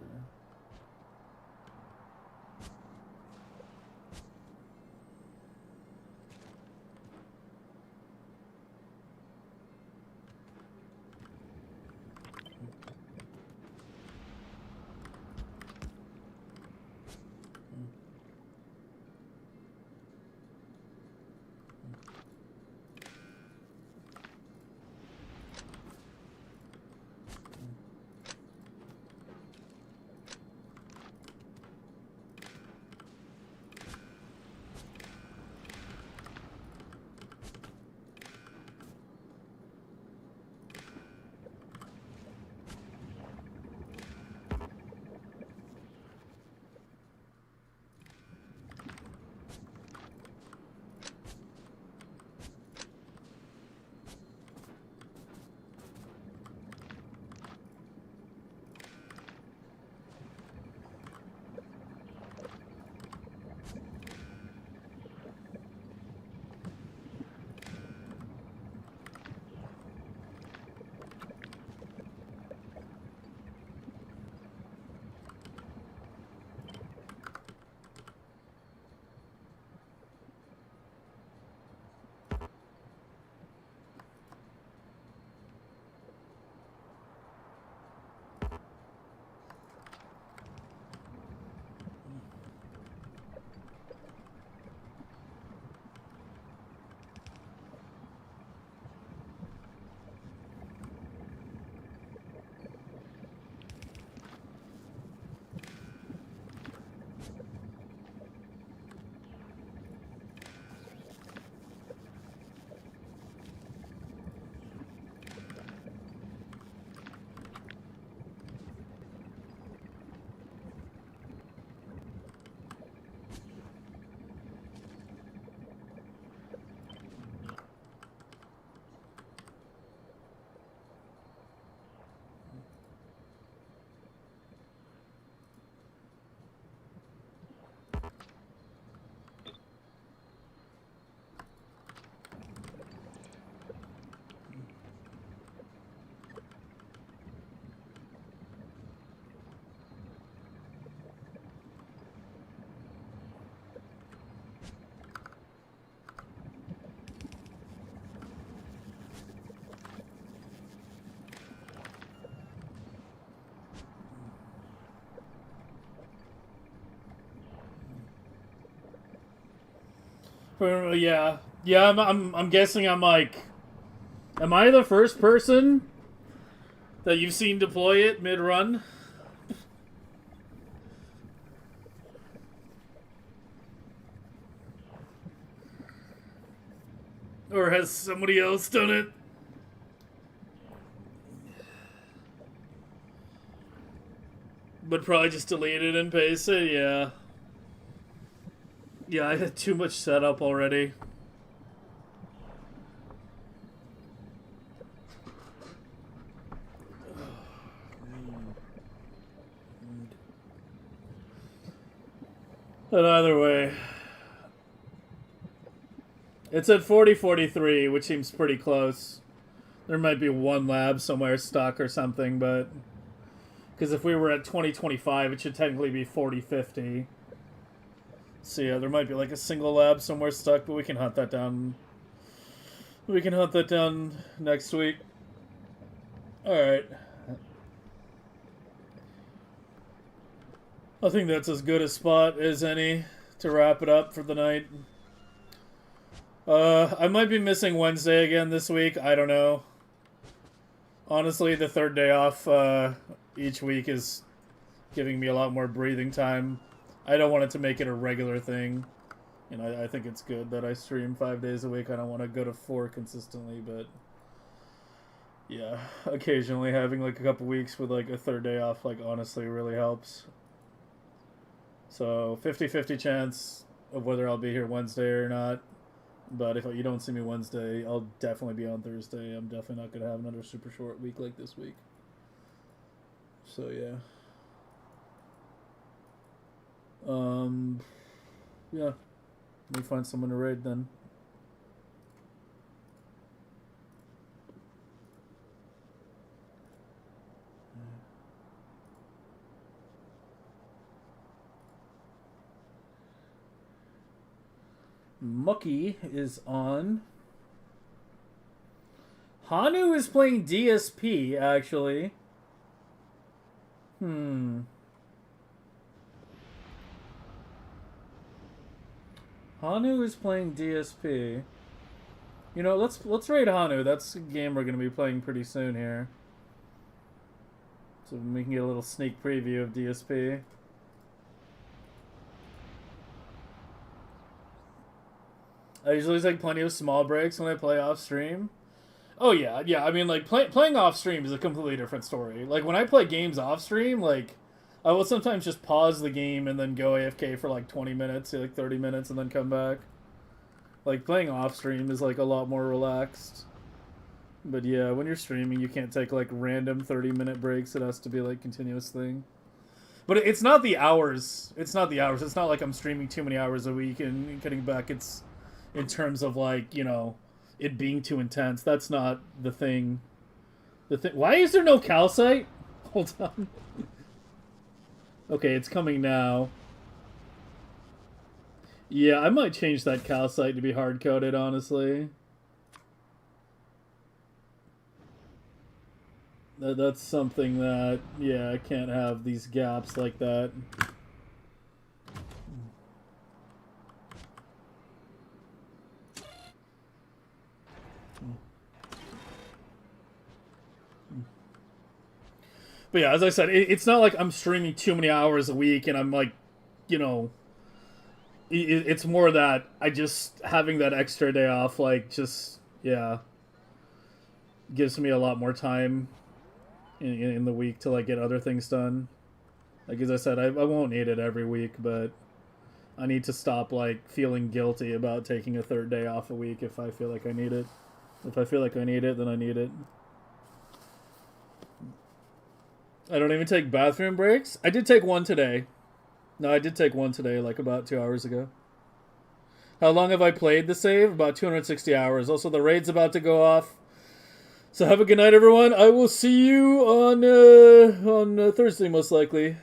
Yeah, yeah. I'm guessing I'm like, am I the first person that you've seen deploy it mid-run? Or has somebody else done it? But probably just delete it and paste it, yeah. Yeah, I had too much setup already. But either way, it's at 4043, which seems pretty close. There might be one lab somewhere stuck or something, but because if we were at 2025, it should technically be 4050. So yeah, there might be like a single lab somewhere stuck, but we can hunt that down. We can hunt that down next week. Alright. I think that's as good a spot as any to wrap it up for the night. I might be missing Wednesday again this week. I don't know. Honestly, the third day off each week is giving me a lot more breathing time. I don't want it to make it a regular thing. You know, I think it's good that I stream 5 days a week. I don't want to go to 4 consistently, but yeah, occasionally having like a couple weeks with like a third day off, like honestly really helps. So 50-50 chance of whether I'll be here Wednesday or not. But if you don't see me Wednesday, I'll definitely be on Thursday. I'm definitely not going to have another super short week like this week. So yeah. Yeah. Let me find someone to raid then. Mucky is on. Hanu is playing DSP, actually. Hanu is playing DSP. You know, let's raid Hanu. That's a game we're gonna be playing pretty soon here. So we can get a little sneak preview of DSP. I usually take plenty of small breaks when I play off stream. Oh yeah, yeah. I mean, like playing off stream is a completely different story. Like when I play games off stream, like I will sometimes just pause the game and then go AFK for like 20 minutes, like 30 minutes, and then come back. Like playing off stream is like a lot more relaxed. But yeah, when you're streaming, you can't take like random 30-minute breaks. It has to be like continuous thing. But it's not the hours. It's not the hours. It's not like I'm streaming too many hours a week and getting back. It's in terms of like, you know, it being too intense. That's not the thing. Why is there no calcite? Hold on. Okay, it's coming now. Yeah, I might change that calcite to be hard-coded, honestly. That's something that, yeah, I can't have these gaps like that. But yeah, as I said, it's not like I'm streaming too many hours a week and I'm like, you know, it's more that I just having that extra day off, like, just, yeah, gives me a lot more time in the week to, like, get other things done. Like, as I said, I won't need it every week, but I need to stop, like, feeling guilty about taking a third day off a week if I feel like I need it. If I feel like I need it, then I need it. I don't even take bathroom breaks. I did take one today. No, I did take one today, like about 2 hours ago. How long have I played the save? About 260 hours. Also, the raid's about to go off. So have a good night, everyone. I will see you on Thursday, most likely.